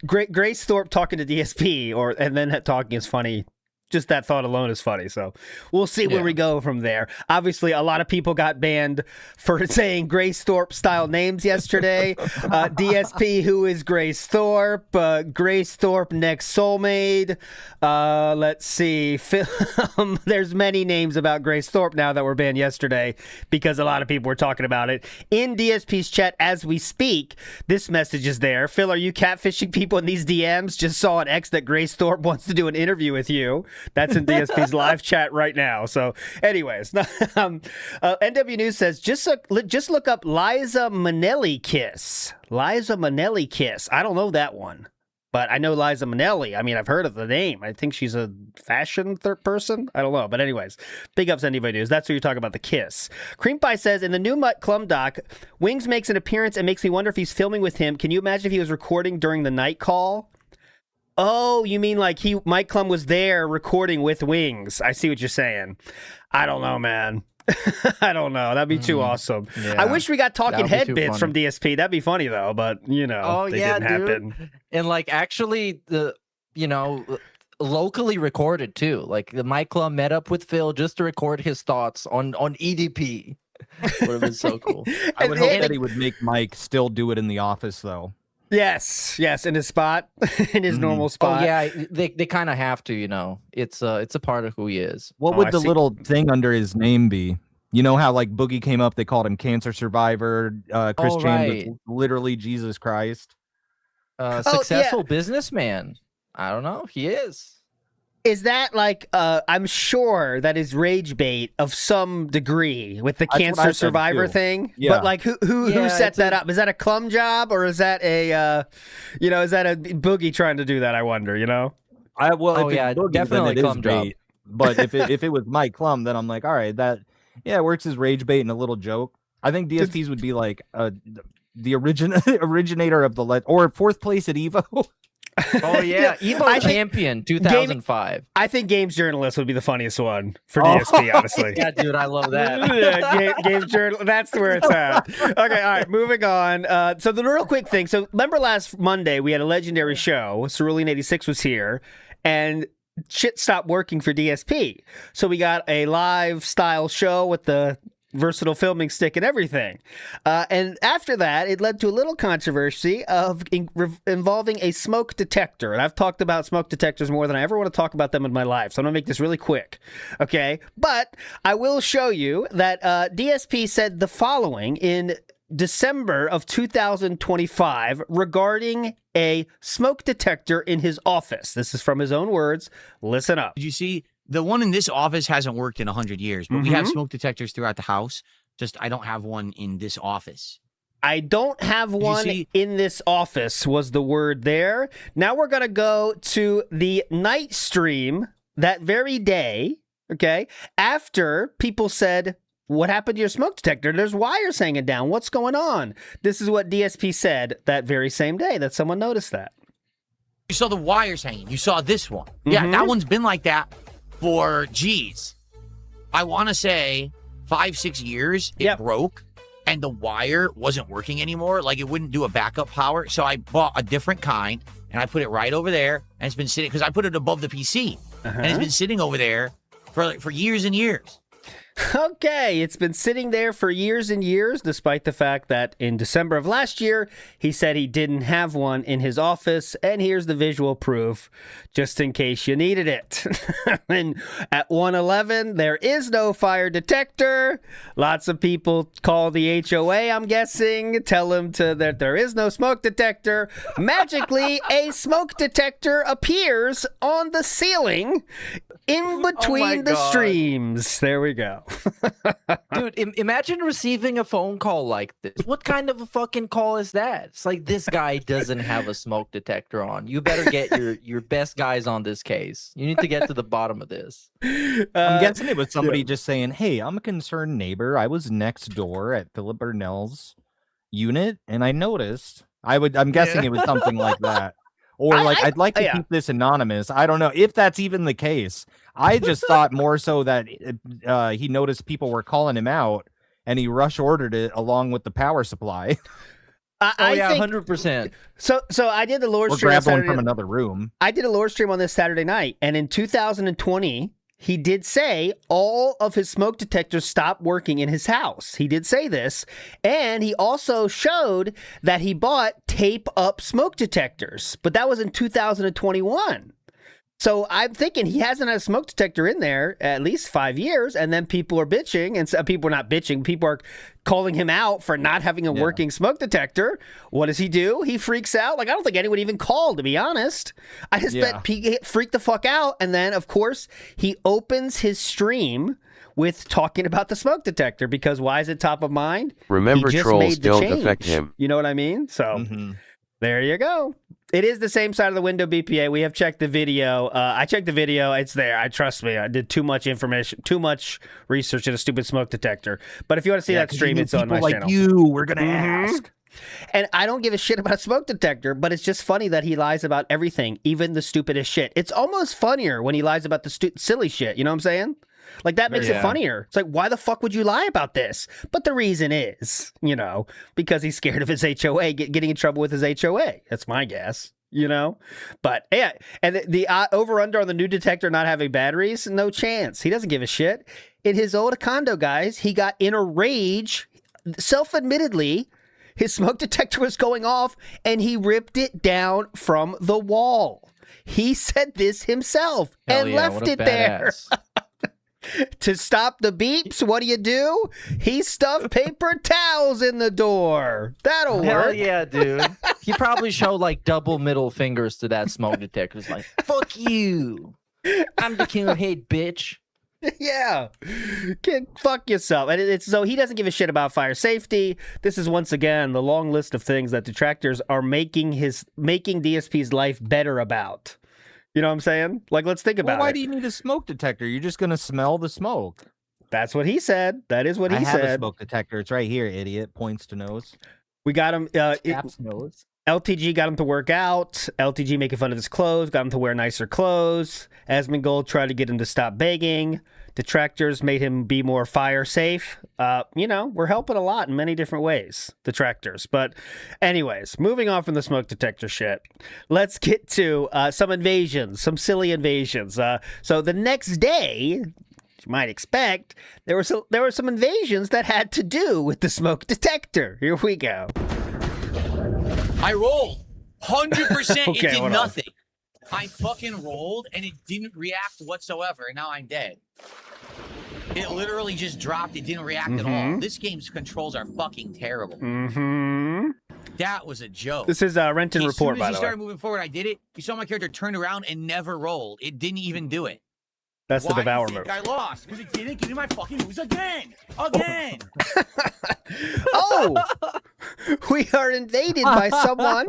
Grace Thorpe talking to DSP and then talking is funny. Just that thought alone is funny. So we'll see where we go from there. Obviously, a lot of people got banned for saying Grace Thorpe style names yesterday. DSP, who is Grace Thorpe? Grace Thorpe, next soulmate. Let's see. There's many names about Grace Thorpe now that were banned yesterday because a lot of people were talking about it. In DSP's chat as we speak, this message is there. Phil, are you catfishing people in these DMs? Just saw an X that Grace Thorpe wants to do an interview with you. That's in DSP's live chat right now. So, anyways, NW News says just look up Liza Minnelli kiss. Liza Minnelli kiss. I don't know that one, but I know Liza Minnelli. I mean, I've heard of the name. I think she's a fashion person. I don't know, but anyways, big ups NW News. That's what you're talking about, the kiss. Cream Pie says in the new Mutt Clum doc, Wings makes an appearance and makes me wonder if he's filming with him. Can you imagine if he was recording during the night call? Oh, you mean like Mike Clum was there recording with Wings. I see what you're saying. I don't know, man. I don't know. That'd be too awesome. Yeah. I wish we got talking head bits from DSP. That'd be funny though, but they didn't happen. And like actually locally recorded too. Like the Mike Club met up with Phil just to record his thoughts on EDP. Would have been so cool. I would hope that he would make Mike still do it in the office, though. Yes, in his spot, in his normal spot. Oh yeah, they kind of have to, you know. It's a part of who he is. What would the little thing under his name be? You know how like Boogie came up, they called him Cancer Survivor. Christian, right. literally Jesus Christ. Successful businessman. I don't know. He is. Is that like I'm sure that is rage bait of some degree with the That's what I Cancer said, Survivor too. thing? Yeah. But like who set that up? Is that a Clum job or is that a is that a Boogie trying to do that, I wonder, you know? If it's Boogie, definitely then it is Clum job. bait. But if it was Mike Clum, then I'm like, all right, that it works as rage bait and a little joke. I think DSPs would be like the originator of the or fourth place at Evo. Oh yeah, Evo champion 2005. I think games journalist would be the funniest one for DSP, honestly. Yeah, dude, I love that. Yeah, games journal. That's where it's at. Okay, all right, moving on. So the real quick thing. So remember last Monday we had a legendary show. Cerulean 86 was here, and shit stopped working for DSP. So we got a live style show with the versatile filming stick and everything. And after that, it led to a little controversy of involving a smoke detector. And I've talked about smoke detectors more than I ever want to talk about them in my life. So I'm going to make this really quick. Okay. But I will show you that DSP said the following in December of 2025 regarding a smoke detector in his office. This is from his own words. Listen up. Did you see? The one in this office hasn't worked in 100 years, but we have smoke detectors throughout the house. Just I don't have one in this office. I don't have one in this office was the word there. Now we're going to go to the night stream that very day, okay, after people said, what happened to your smoke detector? There's wires hanging down. What's going on? This is what DSP said that very same day that someone noticed that. You saw the wires hanging. You saw this one. Yeah, that one's been like that for, I want to say 5-6 years. It broke and the wire wasn't working anymore. Like it wouldn't do a backup power. So I bought a different kind and I put it right over there and it's been sitting because I put it above the PC and it's been sitting over there for years and years. Okay, it's been sitting there for years and years, despite the fact that in December of last year, he said he didn't have one in his office, and here's the visual proof, just in case you needed it. And at 111, there is no fire detector. Lots of people call the HOA, I'm guessing, tell them that there is no smoke detector. Magically, a smoke detector appears on the ceiling in between the streams. There we go. Dude, imagine receiving a phone call like this. What kind of a fucking call is that? It's like, this guy doesn't have a smoke detector on. You better get your best guys on this case. You need to get to the bottom of this. I'm guessing it was somebody just saying, hey, I'm a concerned neighbor. I was next door at Philip Burnell's unit and I noticed. I'm guessing it was something like that. Or I'd like to keep this anonymous. I don't know if that's even the case. I just thought more so that he noticed people were calling him out and he rush ordered it along with the power supply. I think 100%. So I did the lore or stream. Grab one from another room. I did a lore stream on this Saturday night, and in 2020, he did say all of his smoke detectors stopped working in his house. He did say this, and he also showed that he bought tape-up smoke detectors, but that was in 2021. So I'm thinking he hasn't had a smoke detector in there at least 5 years, and then people are bitching, and some people are not bitching. People are calling him out for not having a working smoke detector. What does he do? He freaks out. Like, I don't think anyone even called, to be honest. I just bet he freaked the fuck out, and then, of course, he opens his stream with talking about the smoke detector, because why is it top of mind? Remember, He just trolls made the don't change. affect him. You know what I mean? So there you go. It is the same side of the window, BPA. We have checked the video. I checked the video. It's there. Trust me. I did too much information, too much research in a stupid smoke detector. But if you want to see that stream, it's on my channel. We're going to ask. And I don't give a shit about a smoke detector, but it's just funny that he lies about everything, even the stupidest shit. It's almost funnier when he lies about the silly shit. You know what I'm saying? Like, that makes it funnier. It's like, why the fuck would you lie about this? But the reason is, because he's scared of his HOA, getting in trouble with his HOA. That's my guess. you know? But yeah, and the over-under on the new detector not having batteries, no chance. He doesn't give a shit. In his old condo, guys, he got in a rage, self-admittedly, his smoke detector was going off, and he ripped it down from the wall. He said this himself and left it there. To stop the beeps, what do? He stuffed paper towels in the door. That'll Hell work. yeah, dude. He probably showed like double middle fingers to that smoke detector. It's like, fuck you. I'm the king of hate, bitch. Yeah. Fuck yourself. And it's so he doesn't give a shit about fire safety. This is once again the long list of things that detractors are making DSP's life better about. You know what I'm saying? Like, let's think about Why it. do you need a smoke detector? You're just gonna smell the smoke. That's what he said. That is what he I have a said. smoke detector. It's right here, idiot. Points to nose. We got him. Nose. LTG got him to work out. LTG making fun of his clothes, got him to wear nicer clothes. Asmongold tried to get him to stop begging. Detractors made him be more fire safe. We're helping a lot in many different ways, detractors. But anyways, moving on from the smoke detector shit, let's get to some invasions, some silly invasions. So the next day, you might expect, there were some invasions that had to do with the smoke detector. Here we go. I rolled 100%. Okay, It did hold on. nothing. I fucking rolled and it didn't react whatsoever, and now I'm dead. It literally just dropped. It didn't react at all. This game's controls are fucking terrible. That was a joke. This is Renton Report, by As soon as the you way. started moving forward, I did it. You saw my character turned around and never rolled. It didn't even do it. That's the Why Devour do you move. think I lost because it didn't give me my fucking moves again. Again. Oh, we are invaded by someone.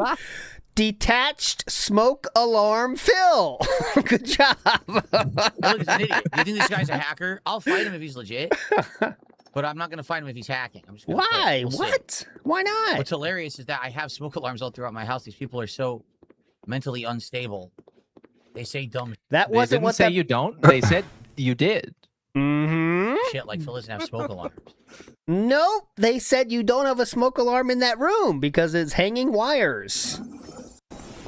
Detached smoke alarm Phil. Good job. Hey, look, he's an idiot. You think this guy's a hacker? I'll fight him if he's legit. But I'm not going to fight him if he's hacking. I'm just gonna Why? play. We'll see. What? Why not? What's hilarious is that I have smoke alarms all throughout my house. These people are so mentally unstable. They say dumb That They wasn't didn't what say that... you don't. They said you did. shit like Phil doesn't have smoke alarms. Nope. They said you don't have a smoke alarm in that room because it's hanging wires.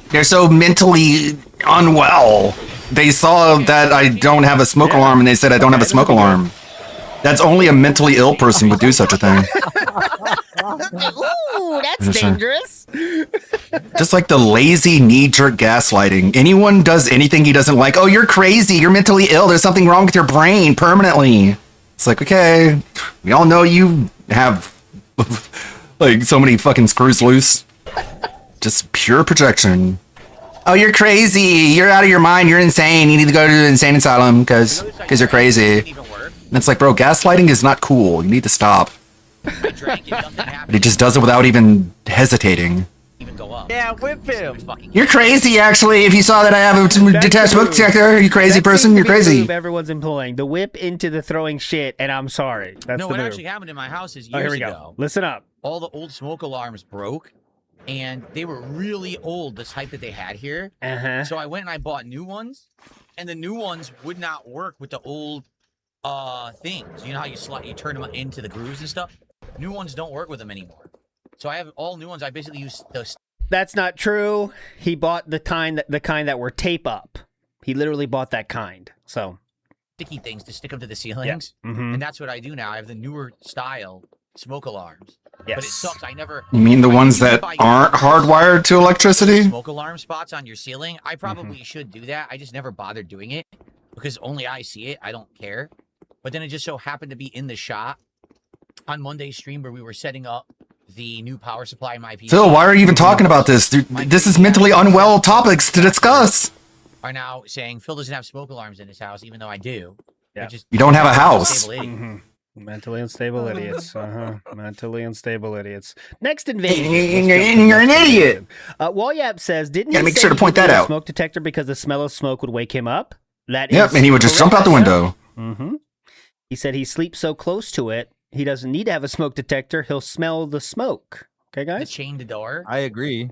They're so mentally unwell. They saw that I don't have a smoke alarm and they said I don't have a smoke alarm. That's only a mentally ill person would do such a thing. Ooh, that's Yes, sir. dangerous. Just like the lazy knee-jerk gaslighting. Anyone does anything he doesn't like, oh, you're crazy, you're mentally ill, there's something wrong with your brain permanently. It's like, okay, we all know you have like so many fucking screws loose. Just pure projection. Oh, you're crazy, you're out of your mind, you're insane, you need to go to the insane asylum because you're crazy. And it's like, bro, gaslighting is not cool, you need to stop. He just does it without even hesitating. Yeah, whip him. You're crazy, actually. If you saw that I have a detached smoke detector, you crazy person, you're The crazy. move everyone's employing the whip into the throwing shit, and I'm sorry. That's No, the what move. actually happened in my house is Oh, here years we go. ago. Listen up. All the old smoke alarms broke, and they were really old, the type that they had here. So I went and I bought new ones, and the new ones would not work with the old things. You know how you turn them into the grooves and stuff? New ones don't work with them anymore. So I have all new ones. I basically use those. That's not true. He bought the kind that were tape up. He literally bought that kind. So Sticky things to stick them to the ceilings, and that's what I do now. I have the newer style smoke alarms. But it sucks. I never. You mean the ones that aren't hardwired to electricity? Smoke alarm spots on your ceiling. I probably should do that. I just never bothered doing it because only I see it. I don't care. But then it just so happened to be in the shop on Monday's stream where we were setting up the new power supply in my PC. Phil, why are you even talking about this? Dude, this is mentally unwell topics to discuss. Are now saying Phil doesn't have smoke alarms in his house, even though I do. Yeah. You don't have a house. Mentally unstable idiots. Mentally unstable idiots. Next invasion. You're an idiot. Walyap says, didn't Gotta he make say sure to he point didn't that need a out. smoke detector because the smell of smoke would wake him up? That Yep, is and he would just jump out the window. He said he sleeps so close to it, he doesn't need to have a smoke detector. He'll smell the smoke. Okay, guys? Chain the door. I agree.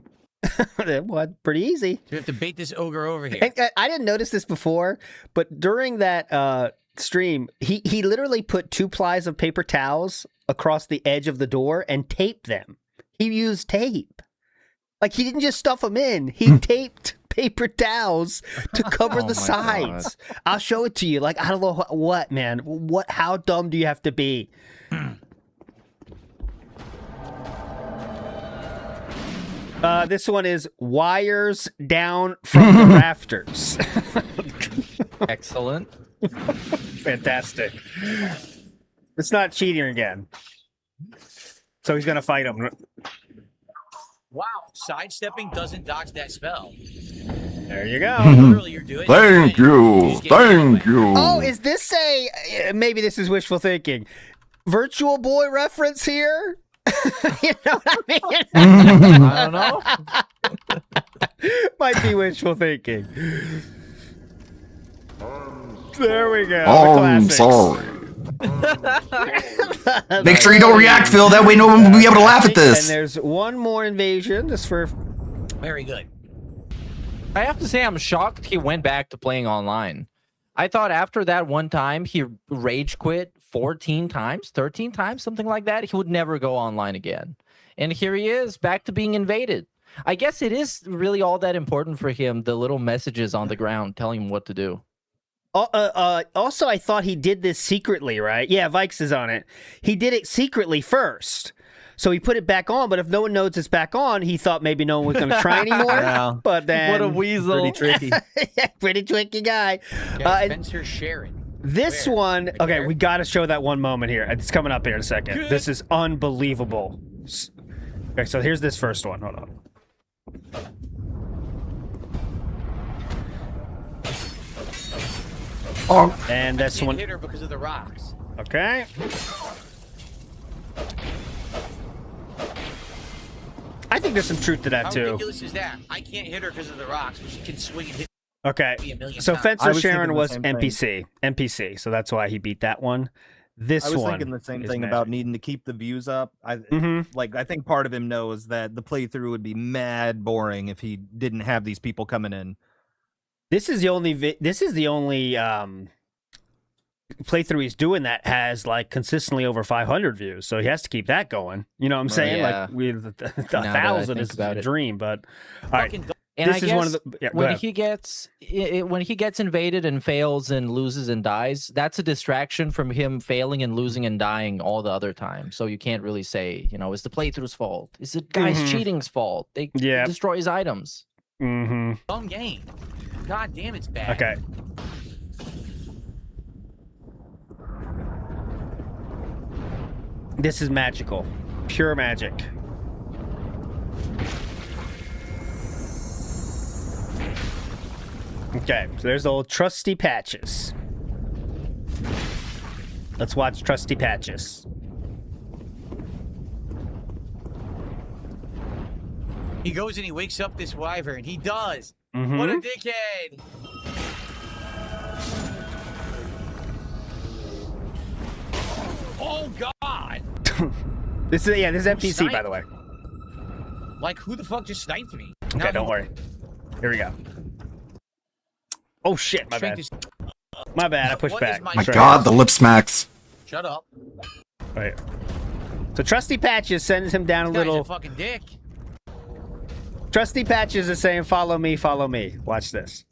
What? Pretty easy. So we have to bait this ogre over here. And, I didn't notice this before, but during that stream, he literally put 2 plies of paper towels across the edge of the door and taped them. He used tape. Like, he didn't just stuff them in. He taped paper towels to cover Oh the my sides. I'll show it to you. Like, I don't know what, man. How dumb do you have to be? This one is wires down from the rafters. Excellent. Fantastic. It's not cheating again. So he's going to fight him. Wow, sidestepping doesn't dodge that spell. There you go. Literally, you're doing Thank you. Thank you. Oh, is this maybe this is wishful thinking. Virtual Boy reference here? You know what I mean? I don't know. Might be wishful thinking. There we go. I'm sorry. Make sure you don't react, Phil. That way no one will be able to laugh at this. And there's one more invasion. Just for very good. I have to say, I'm shocked he went back to playing online. I thought after that one time, he rage quit 14 times, 13 times, something like that. He would never go online again. And here he is, back to being invaded. I guess it is really all that important for him, the little messages on the ground telling him what to do. Also, I thought he did this secretly, right? Yeah, Vikes is on it. He did it secretly first. So he put it back on, but if no one knows it's back on, he thought maybe no one was going to try anymore. Yeah. But then... What a weasel. Pretty tricky. Pretty tricky guy. Spencer Sharon. This one... Okay, we got to show that one moment here. It's coming up here in a second. Good. This is unbelievable. Okay, so here's this first one. Hold on. Oh. And this one... hit her because of the rocks. Okay. I think there's some truth to that, How too. How ridiculous is that? I can't hit her because of the rocks, but she can swing and hit. Okay, so Fencer Sharon was NPC, so that's why he beat that one. I was thinking the same thing about needing to keep the views up. I think part of him knows that the playthrough would be mad boring if he didn't have these people coming in. This is the only playthrough he's doing that has like consistently over 500 views, so he has to keep that going. You know what I'm saying? Yeah. Like with 1,000 is a dream, but all right. And this I is guess one of the when he gets invaded and fails and loses and dies, that's a distraction from him failing and losing and dying all the other time. So you can't really say, it's the playthrough's fault. Is it guys cheating's fault? They destroy his items. Dumb game. God damn, it's bad. Okay. This is magical. Pure magic. Okay, so there's the old Trusty Patches. Let's watch Trusty Patches. He goes and he wakes up this wyvern. He does. Mm-hmm. What a dickhead. Oh, God. This is NPC, by the way. Like, who the fuck just sniped me? Okay, don't worry. Here we go. Oh, shit, my bad. My bad, I pushed back. My God, the lip smacks. Shut up. Right. So Trusty Patches sends him down a little... This guy's a fucking dick. Trusty Patches is saying, follow me, follow me. Watch this.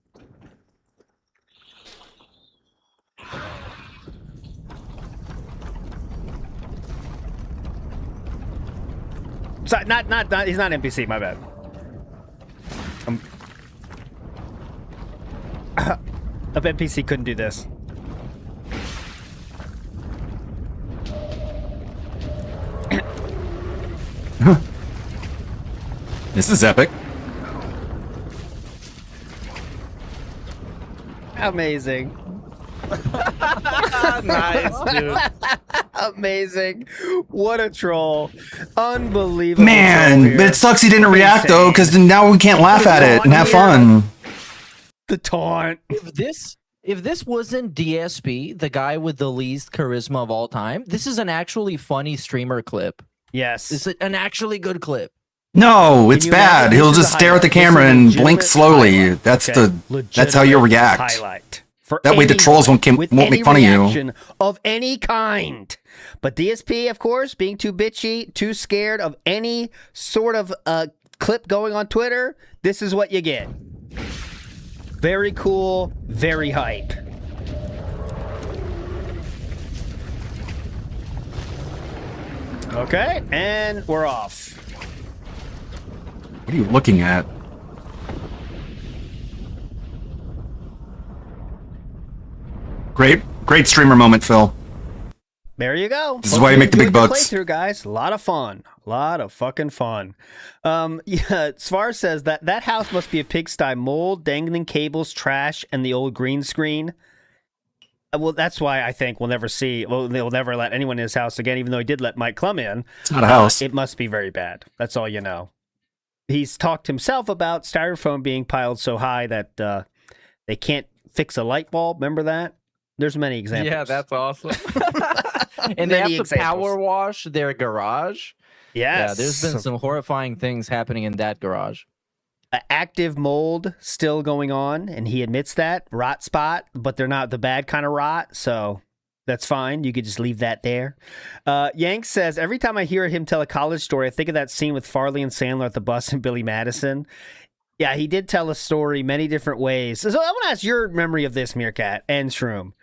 Sorry, not, he's not NPC, my bad. A NPC couldn't do this. This is epic. Amazing. Nice, dude. Amazing. What a troll. Unbelievable. Man, but it sucks he didn't react, though, because now we can't laugh at it and have fun. The taunt. If this wasn't DSP, the guy with the least charisma of all time, this is an actually funny streamer clip. Yes. It's an actually good clip. No, it's bad. He'll just stare at the camera and blink slowly. That's how you react. Highlight. That way the trolls won't make fun of you. Of any kind. But DSP, of course, being too bitchy, too scared of any sort of clip going on Twitter, this is what you get. Very cool, very hype. Okay, and we're off. What are you looking at? Great streamer moment, Phil. There you go. This is why you make the big bucks. Playthrough, guys. A lot of fun. A lot of fucking fun. Svar says that house must be a pigsty. Mold, dangling cables, trash, and the old green screen. Well, that's why I think we'll never see. Well, they'll never let anyone in his house again, even though he did let Mike Klum in. It's not a house. It must be very bad. That's all you know. He's talked himself about styrofoam being piled so high that they can't fix a light bulb. Remember that? There's many examples. Yeah, that's awesome. And they have to power wash their garage. Yes. Yeah, there's been some horrifying things happening in that garage. Active mold still going on, and he admits that. Rot spot, but they're not the bad kind of rot, so that's fine. You could just leave that there. Yank says, every time I hear him tell a college story, I think of that scene with Farley and Sandler at the bus and Billy Madison. Yeah, he did tell a story many different ways. So I want to ask your memory of this, Meerkat and Shroom.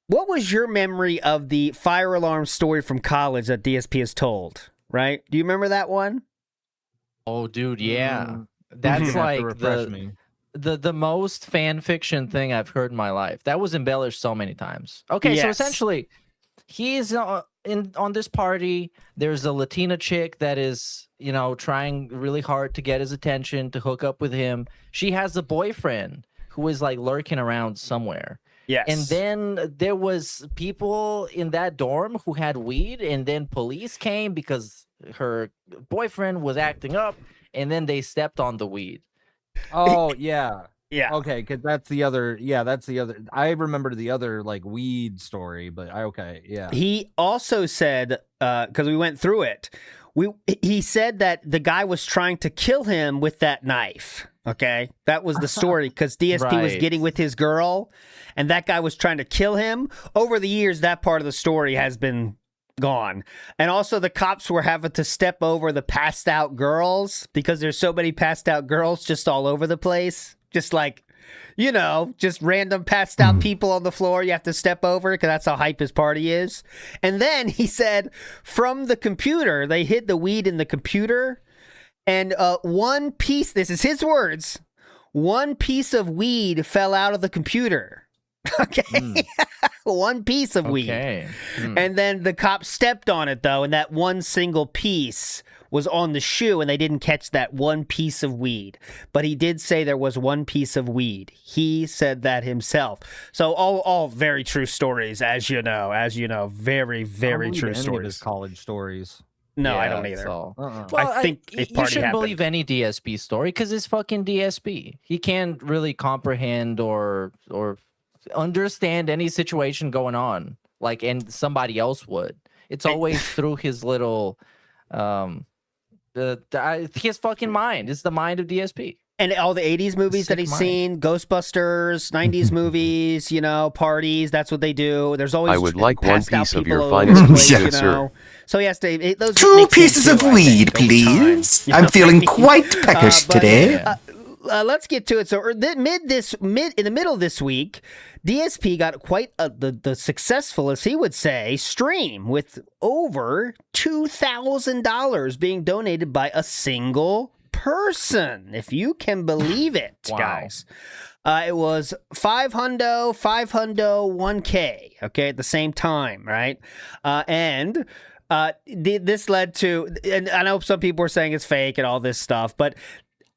What was your memory of the fire alarm story from college that DSP has told, right? Do you remember that one? Oh, dude, yeah. That's like the most fan fiction thing I've heard in my life. That was embellished so many times. Okay, so essentially, he's on this party. There's a Latina chick that is, trying really hard to get his attention, to hook up with him. She has a boyfriend who is like lurking around somewhere. Yes. And then there was people in that dorm who had weed, and then police came because her boyfriend was acting up, and then they stepped on the weed. Oh, yeah. Yeah. Okay, because that's the other. Yeah, that's the other. I remember the other like weed story, but yeah. He also said, because we went through it, he said that the guy was trying to kill him with that knife. Okay, that was the story, because DSP was getting with his girl, and that guy was trying to kill him. Over the years, that part of the story has been gone. And also the cops were having to step over the passed out girls, because there's so many passed out girls just all over the place. Just like, just random passed out people on the floor you have to step over, because that's how hype his party is. And then he said from the computer, they hid the weed in the computer, and one piece, this is his words, one piece of weed fell out of the computer. Okay. One piece of weed. And then the cops stepped on it, though, and that one single piece was on the shoe, and they didn't catch that one piece of weed. But he did say there was one piece of weed. He said that himself. So all very true stories, as you know. Very, very true stories. Any of his college stories. No, I don't either. Well, I think you shouldn't believe any DSP story, because it's fucking DSP. He can't really comprehend or understand any situation going on and somebody else would. It's always through his little his fucking mind. It's the mind of DSP. And all the 80s movies that he's seen, Ghostbusters, 90s movies, parties, that's what they do. There's always I would like one piece of your finest weed, sir. So he has to... Those 2 pieces of weed, please. I'm feeling quite peckish today. Let's get to it. So in the middle of this week, DSP got quite the successful, as he would say, stream with over $2,000 being donated by a single person, if you can believe it, guys. It was 500, 1K, okay, at the same time, right? This led to, and I know some people were saying it's fake and all this stuff, but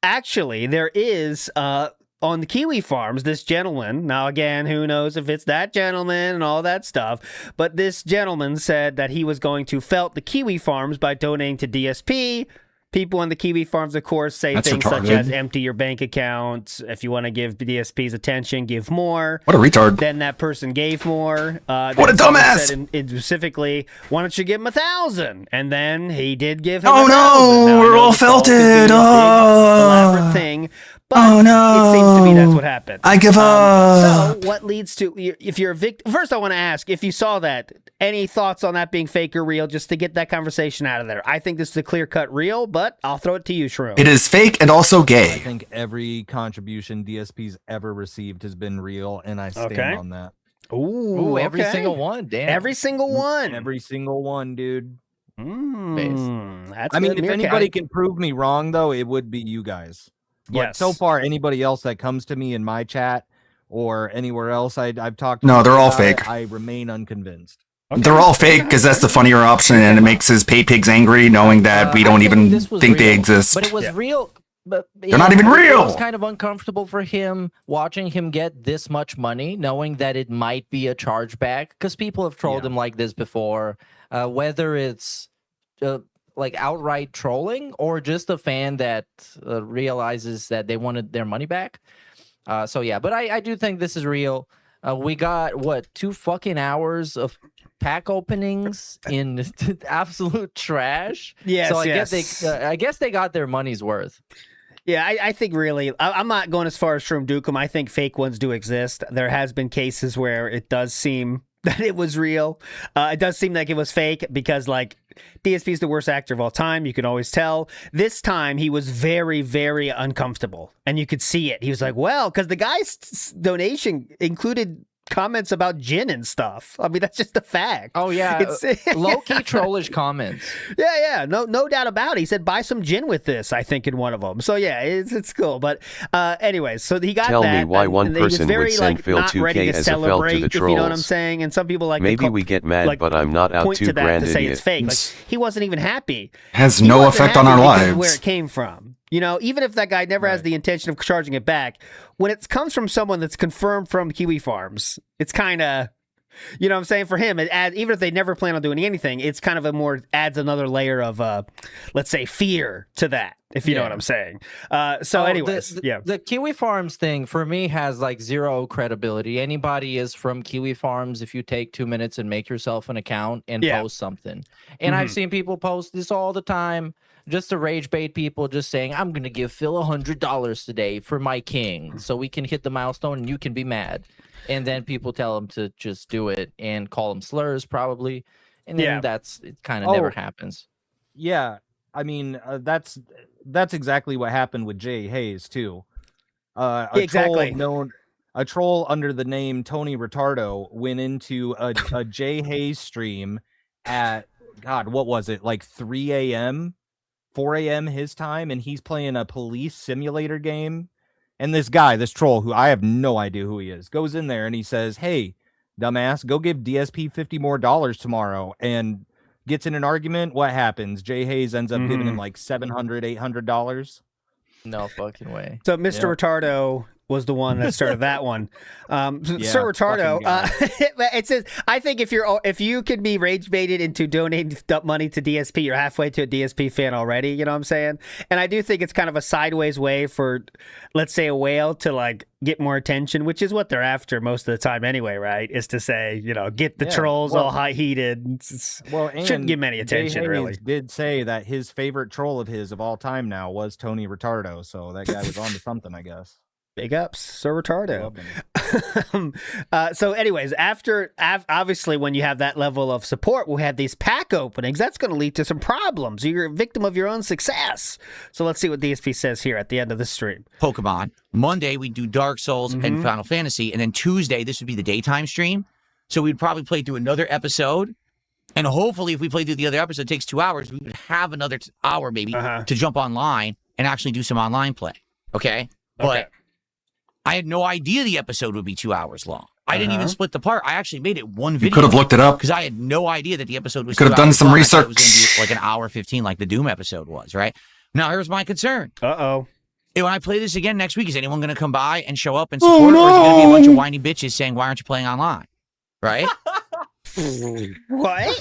actually there is, on the Kiwi Farms, this gentleman, now again, who knows if it's that gentleman and all that stuff, but this gentleman said that he was going to felt the Kiwi Farms by donating to DSP. People on the Kiwi Farms, of course, say things such as empty your bank account. If you want to give DSP's attention, give more. What a retard. Then that person gave more. What a dumbass. Said specifically, why don't you give him 1,000? And then he did give him 1,000. No, we're all felted. Elaborate thing. But no. It seems to me that's what happened. I give up. So what leads to, if you're a victim, first I want to ask, if you saw that, any thoughts on that being fake or real, just to get that conversation out of there? I think this is a clear-cut real, but I'll throw it to you, Shroom. It is fake and also I gay. think every contribution DSP's ever received has been real, and I stand on that. Ooh, every okay. single one. Damn. Every single one. Every single one, dude. That's I mean, good. if anybody can prove me wrong, though, it would be you guys. But Yes. so far, anybody else that comes to me in my chat or anywhere else I've talked to, No, they're all about it, fake. I remain unconvinced. They're all fake because that's the funnier option, and it makes his pay pigs angry knowing that we don't even think they exist. But it was real. But They're not even It real. was kind of uncomfortable for him watching him get this much money, knowing that it might be a chargeback, because people have trolled him like this before. Whether it's like outright trolling or just a fan that realizes that they wanted their money back. So yeah, but I do think this is real. We got what 2 fucking hours of pack openings in absolute trash. Yes, so I guess they got their money's worth. Yeah, I think really, I'm not going as far as Shroom Dukem. I think fake ones do exist. There has been cases where it does seem that it was real. It does seem like it was fake because, like, DSP is the worst actor of all time. You can always tell. This time, he was very, very uncomfortable, and you could see it. He was like, well, because the guy's donation included comments about gin and stuff. I mean, that's just a fact. Oh yeah, It's low-key trollish comments. Yeah, no doubt about it. He said, buy some gin with this, I think, in one of them. So yeah, it's cool. But anyways, so he got Tell that. me why and one he was person very, would send like, Phil not ready 2K to as a felt to celebrate, the if you know what I'm trolls. saying. And some people like Maybe we get mad, but I'm not out point to that $2,000 to say idiot. it's fake. Like, he wasn't even happy. Has He no wasn't effect on happy our because of lives. Where it came from. You know, even if that guy never has the intention of charging it back, when it comes from someone that's confirmed from Kiwi Farms, it's kind of, you know what I'm saying? For him, it adds, even if they never plan on doing anything, it's kind of a more, adds another layer of, let's say, fear to that, if you know what I'm saying. Anyways, the Kiwi Farms thing for me has like zero credibility. Anybody is from Kiwi Farms if you take 2 minutes and make yourself an account and post something. And I've seen people post this all the time just to rage bait people, just saying, I'm going to give Phil $100 today for my king so we can hit the milestone and you can be mad. And then people tell him to just do it and call him slurs probably. And then it kind of never happens. Yeah, I mean, that's exactly what happened with Jay Hayes too. A troll under the name Tony Retardo went into a Jay Hayes stream at, God, what was it, like 3 a.m., 4 a.m. his time, and he's playing a police simulator game. And this guy, this troll, who I have no idea who he is, goes in there and he says, hey, dumbass, go give DSP $50 more tomorrow, and gets in an argument. What happens? Jay Hayes ends up giving him like $700, $800. No fucking way. So Mr. Retardo was the one that started that one. Sir Retardo, it says, I think if you can be rage baited into donating money to DSP, you're halfway to a DSP fan already. You know what I'm saying? And I do think it's kind of a sideways way for, let's say, a whale to like get more attention, which is what they're after most of the time anyway, right? Is to say, you know, get the trolls all high heated. Shouldn't get many attention, Jay really. Hayes did say that his favorite troll of his of all time now was Tony Retardo, so that guy was on to something, I guess. Big ups, Sir Retardo. So anyways, obviously when you have that level of support, we'll have these pack openings. That's going to lead to some problems. You're a victim of your own success. So let's see what DSP says here at the end of the stream. Pokemon. Monday, we do Dark Souls and Final Fantasy. And then Tuesday, this would be the daytime stream. So we'd probably play through another episode. And hopefully, if we play through the other episode, it takes 2 hours, we would have another hour maybe to jump online and actually do some online play. Okay? But I had no idea the episode would be 2 hours long. I didn't even split the part. I actually made it one video. You could have looked it up. Because I had no idea that the episode was 2 could have hours done some long. research. I thought it was going to be like an hour 15 like the Doom episode was, right? Now, here's my concern. Uh-oh. When I play this again next week, is anyone going to come by and show up and support? Or is it going to be a bunch of whiny bitches saying, why aren't you playing online? Right? What?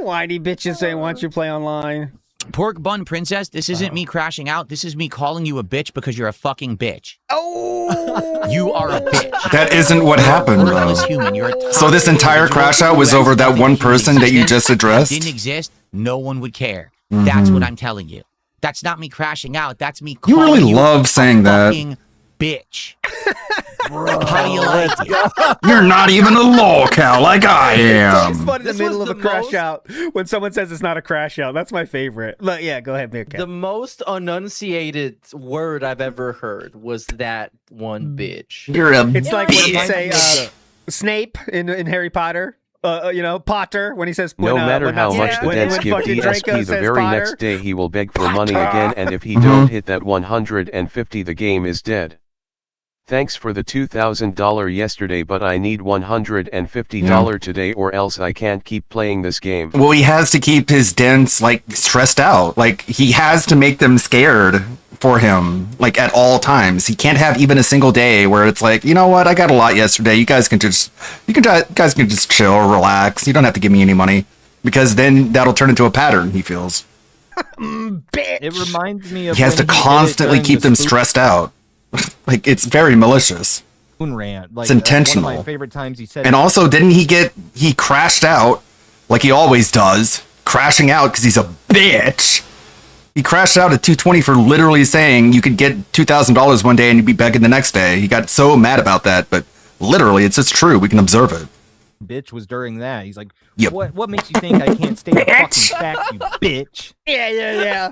Whiny bitches saying, why don't you play online? Pork Bun Princess, this isn't me crashing out. This is me calling you a bitch because you're a fucking bitch. Oh! You are a bitch. That isn't what happened, though. Human. You're a So this entire crash out was over that one person that you just addressed? Didn't exist, no one would care. That's what I'm telling you. That's not me crashing out. That's me You calling really love a saying that. fucking bitch. How do you like it? You're not even a lolcow like I It's am. fun in the middle of a crash out when someone says it's not a crash out. That's my favorite. But yeah, go ahead, Meerkat. The most enunciated word I've ever heard was that one bitch. You're a It's like when you bitch. say Snape in Harry Potter. Potter when he says No matter how much the dents give DSP, the very next day he will beg for money again, and if he don't hit that 150, the game is dead. Thanks for the $2,000 yesterday, but I need $150 today, or else I can't keep playing this game. Well, he has to keep his dents like stressed out. Like he has to make them scared for him, like at all times. He can't have even a single day where it's like, you know what, I got a lot yesterday. You guys can just chill, relax. You don't have to give me any money, because then that'll turn into a pattern. He feels. It reminds me of He has when to did it constantly during keep the them Spoon stressed out. Like it's very malicious. Rant. Like, It's intentional. One of my favorite times he said. And also, he crashed out like he always does, crashing out because he's a bitch. He crashed out at 220 for literally saying you could get $2,000 one day and you'd be begging the next day. He got so mad about that, but literally, it's just true. We can observe it. bitch was during that. He's like, Yep. what makes you think I can't state a fucking fact, you bitch? Yeah.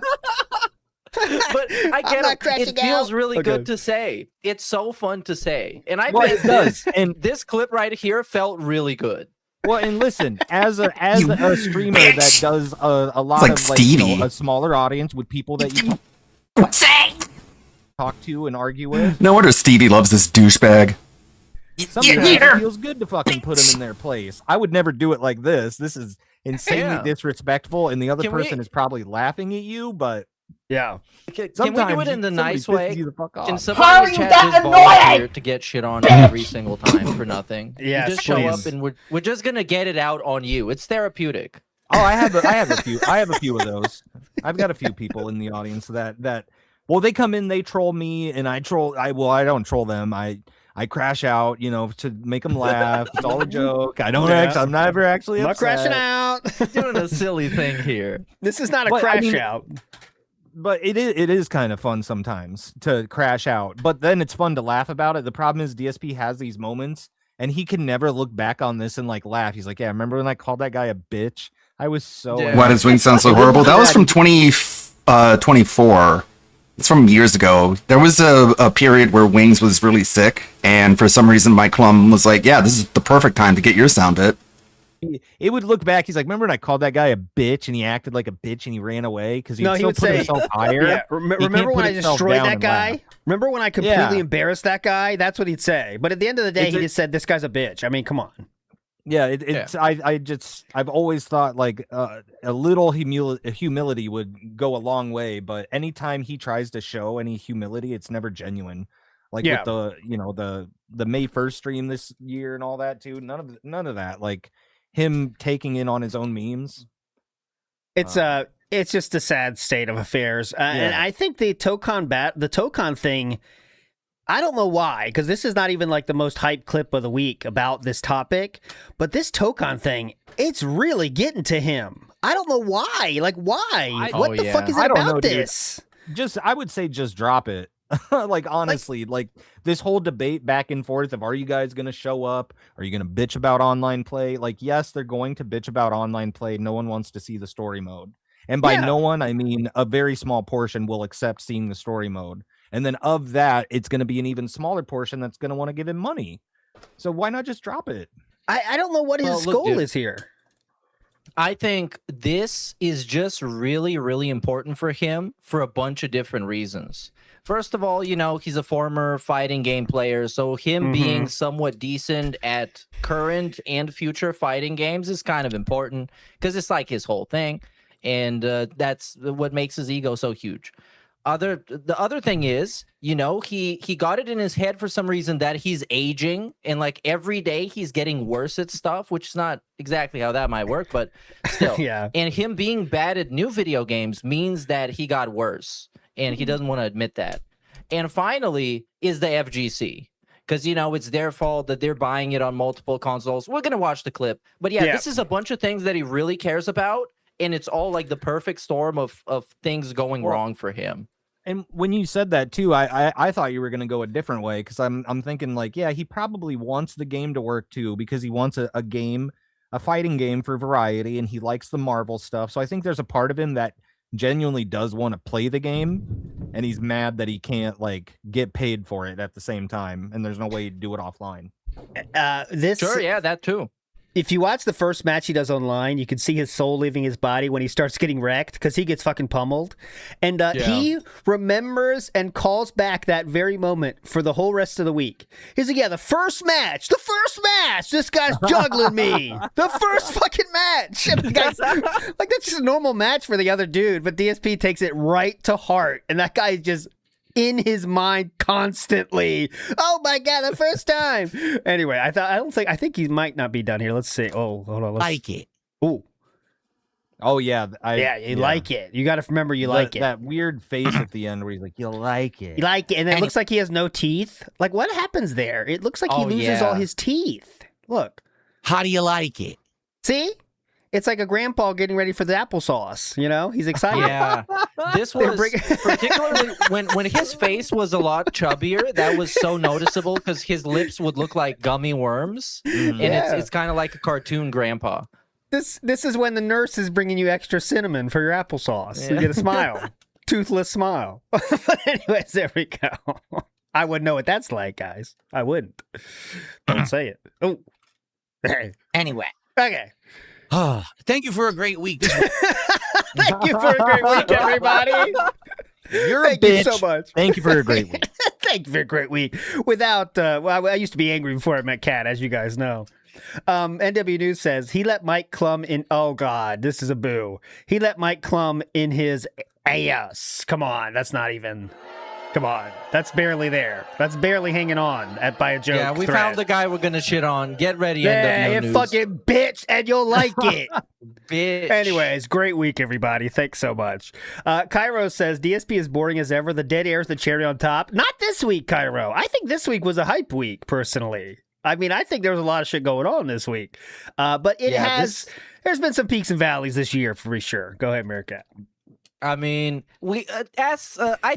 But I I'm get not it. crashing It feels out. really Okay. good to say. It's so fun to say, and I Well, bet it does. And this clip right here felt really good. Well, and listen, as a streamer that does a lot like of like Stevie. a smaller audience with people that you talk to and argue with, No wonder Stevie loves this douchebag. sometimes it feels good to fucking put them in their place. I would never do it like this. This is insanely Yeah. disrespectful, and the other Can person we- is probably laughing at you, but yeah. Can we do sometimes it in the somebody nice pisses way? you the fuck off. Can somebody in chat just volunteer to get shit on every single time for nothing? Yes, you just show please. up and we're just gonna get it out on you. It's therapeutic. Oh, I have a few of those. I've got a few people in the audience that well, they come in, they troll me, and I don't troll them. I crash out, to make them laugh. It's all a joke. I'm never actually I'm not upset. crashing out. Doing a silly thing here. This is not a But, I crash mean, out. But it is kind of fun sometimes to crash out. But then it's fun to laugh about it. The problem is DSP has these moments, and he can never look back on this and like laugh. He's like, yeah, remember when I called that guy a bitch? I was so Yeah. Why does Wings sound so horrible? That was from 2024. It's from years ago. There was a period where Wings was really sick, and for some reason Mike Klum was like, yeah, this is the perfect time to get your sound bit. It would look back. He's like, remember when I called that guy a bitch and he acted like a bitch and he ran away because he No, still he would put say, himself higher. Yeah, He remember can't when put I himself destroyed down that and guy? laugh. Remember when I completely Yeah. embarrassed that guy? That's what he'd say. But at the end of the day, It's he a- just said, this guy's a bitch. I mean, come on. Yeah, it's I've always thought like a little humility would go a long way, but anytime he tries to show any humility, it's never genuine. Like Yeah. with the May 1st stream this year and all that too. None of that. Like him taking in on his own memes. It's just a sad state of affairs. And Yeah. I think the Tokon thing, I don't know why, because this is not even like the most hyped clip of the week about this topic, but this Tokon thing, it's really getting to him. I don't know why. Like, why? What the fuck is it I don't about know, dude. this? I would say just drop it. Like honestly, like this whole debate back and forth of are you guys gonna show up? Are you gonna bitch about online play? Like, yes, they're going to bitch about online play. No one wants to see the story mode. And by no one, I mean a very small portion will accept seeing the story mode. And then of that, it's going to be an even smaller portion that's going to want to give him money. So why not just drop it? I don't know what his goal is here. I think this is just really, really important for him for a bunch of different reasons. First of all, he's a former fighting game player, so him being somewhat decent at current and future fighting games is kind of important because it's like his whole thing, and that's what makes his ego so huge. The other thing is, he got it in his head for some reason that he's aging, and like every day he's getting worse at stuff, which is not exactly how that might work, but still. Yeah. And him being bad at new video games means that he got worse, and he doesn't want to admit that. And finally is the FGC. Because, it's their fault that they're buying it on multiple consoles. We're going to watch the clip. But yeah, this is a bunch of things that he really cares about. and it's all like the perfect storm of things going wrong for him. And when you said that too, I thought you were gonna go a different way, because I'm thinking like, yeah, he probably wants the game to work too, because he wants a fighting game for variety, and he likes the Marvel stuff. So I think there's a part of him that genuinely does want to play the game, and he's mad that he can't like get paid for it at the same time, and there's no way to do it offline. Sure, yeah, that too. If you watch the first match he does online, you can see his soul leaving his body when he starts getting wrecked, because he gets fucking pummeled. And he remembers and calls back that very moment for the whole rest of the week. He's like, yeah, the first match, this guy's juggling me. The first fucking match. And the guy's, like, that's just a normal match for the other dude, but DSP takes it right to heart. And that guy's just in his mind constantly. Oh my god, the first time. Anyway, I think he might not be done here. Let's see. Oh, hold on. Like it. Ooh. Oh yeah, you like it. You got to remember you like it. That weird face at the end where he's like, "You like it." You like it, and it looks like he has no teeth. Like, what happens there? It looks like he loses all his teeth. Look. How do you like it? See? It's like a grandpa getting ready for the applesauce, you know? He's excited. Yeah. This was particularly when his face was a lot chubbier, that was so noticeable because his lips would look like gummy worms. And it's kind of like a cartoon grandpa. This is when the nurse is bringing you extra cinnamon for your applesauce. Yeah. You get a smile. Toothless smile. But anyways, there we go. I wouldn't know what that's like, guys. I wouldn't. Don't say it. Oh. Anyway. Okay. Thank you for a great week. Thank you for a great week, everybody. Thank you so much. Thank you for a great week. Thank you for a great week. Without, well, I used to be angry before I met Kat, as you guys know. NW News says he let Mike Klum in. Oh God, this is a boo. He let Mike Klum in his ass. Come on, that's not even. Come on, that's barely there. That's barely hanging on by a joke. Yeah, we found the guy we're gonna shit on. Get ready, yeah, NW News. You fucking bitch, and you'll like it. Bitch. Anyways, great week, everybody. Thanks so much. Cairo says DSP is boring as ever. The dead air is the cherry on top. Not this week, Cairo. I think this week was a hype week, personally. I mean, I think there was a lot of shit going on this week. But there's been some peaks and valleys this year for sure. Go ahead, Meerkat. I mean, I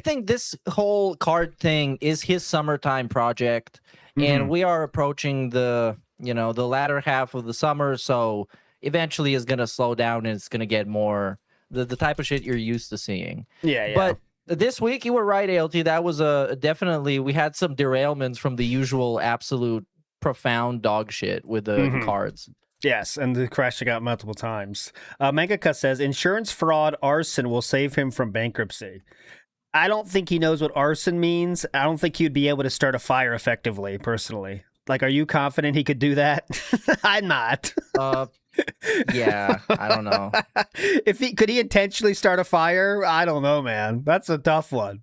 think this whole card thing is his summertime project, and we are approaching the latter half of the summer, so eventually it's gonna slow down and it's gonna get more the type of shit you're used to seeing. Yeah. But this week you were right, ALT. That was definitely we had some derailments from the usual absolute profound dog shit with the cards. Yes, and the crashing out multiple times. Mangaka says, insurance fraud arson will save him from bankruptcy. I don't think he knows what arson means. I don't think he'd be able to start a fire effectively, personally. Like, are you confident he could do that? I'm not. Yeah, I don't know. Could he intentionally start a fire? I don't know, man. That's a tough one.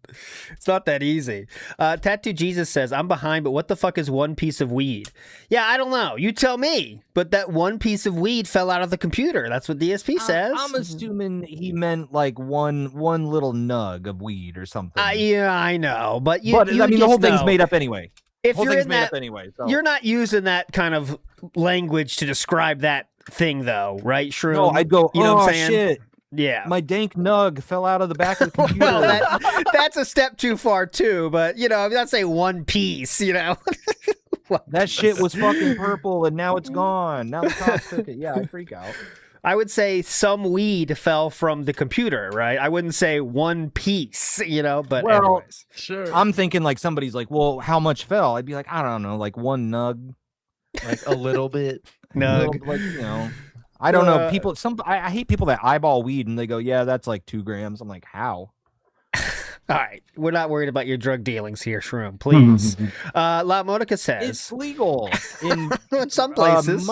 It's not that easy. Tattoo Jesus says, I'm behind, but what the fuck is one piece of weed? Yeah, I don't know. You tell me. But that one piece of weed fell out of the computer. That's what DSP says. I'm assuming he meant like one little nug of weed or something. Yeah, I know. But I mean, the whole thing's made up anyway. If you're in that, you're not using that kind of language to describe that thing, though, right, Shroom? No, I'd go, you know what I'm saying? Shit. Yeah. My dank nug fell out of the back of the computer. Well, that's a step too far, too. But, I'm not saying one piece, That shit was fucking purple, and now it's gone. Now the cops took it. Yeah, I freak out. I would say some weed fell from the computer, right? I wouldn't say one piece, but anyways. Sure. I'm thinking like somebody's like, well, how much fell? I'd be like, I don't know, like one nug. Like a little bit. Nug. Like, I don't know. People, I hate people that eyeball weed and they go, yeah, that's like 2 grams. I'm like, how? All right, we're not worried about your drug dealings here, Shroom. Please. La Monica says it's legal in some places.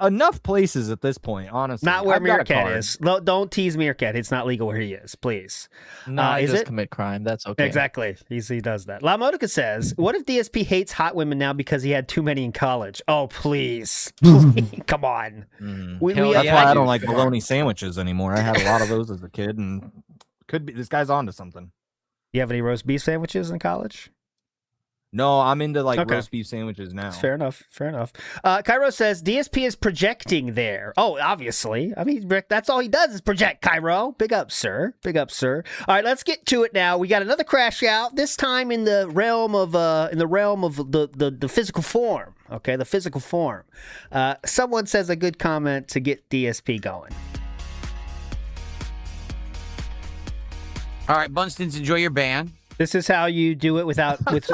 Enough places at this point, honestly. Not where Meerkat is. Don't tease Meerkat. It's not legal where he is. Please. No, I just commit crime. That's okay. Exactly. He does that. La Monica says, "What if DSP hates hot women now because he had too many in college?" Oh, please, come on. That's why I don't like bologna sandwiches anymore. I had a lot of those as a kid, and could be this guy's onto something. You have any roast beef sandwiches in college? No, I'm into like Okay. roast beef sandwiches now. Fair enough. Fair enough. Cairo says DSP is projecting there. Oh, obviously. I mean, that's all he does is project. Cairo, big up, sir. Big up, sir. All right, let's get to it now. We got another crash out. This time in the realm of the physical form. Okay, the physical form. Someone says a good comment to get DSP going. All right, Bunstons, enjoy your ban. This is how you do it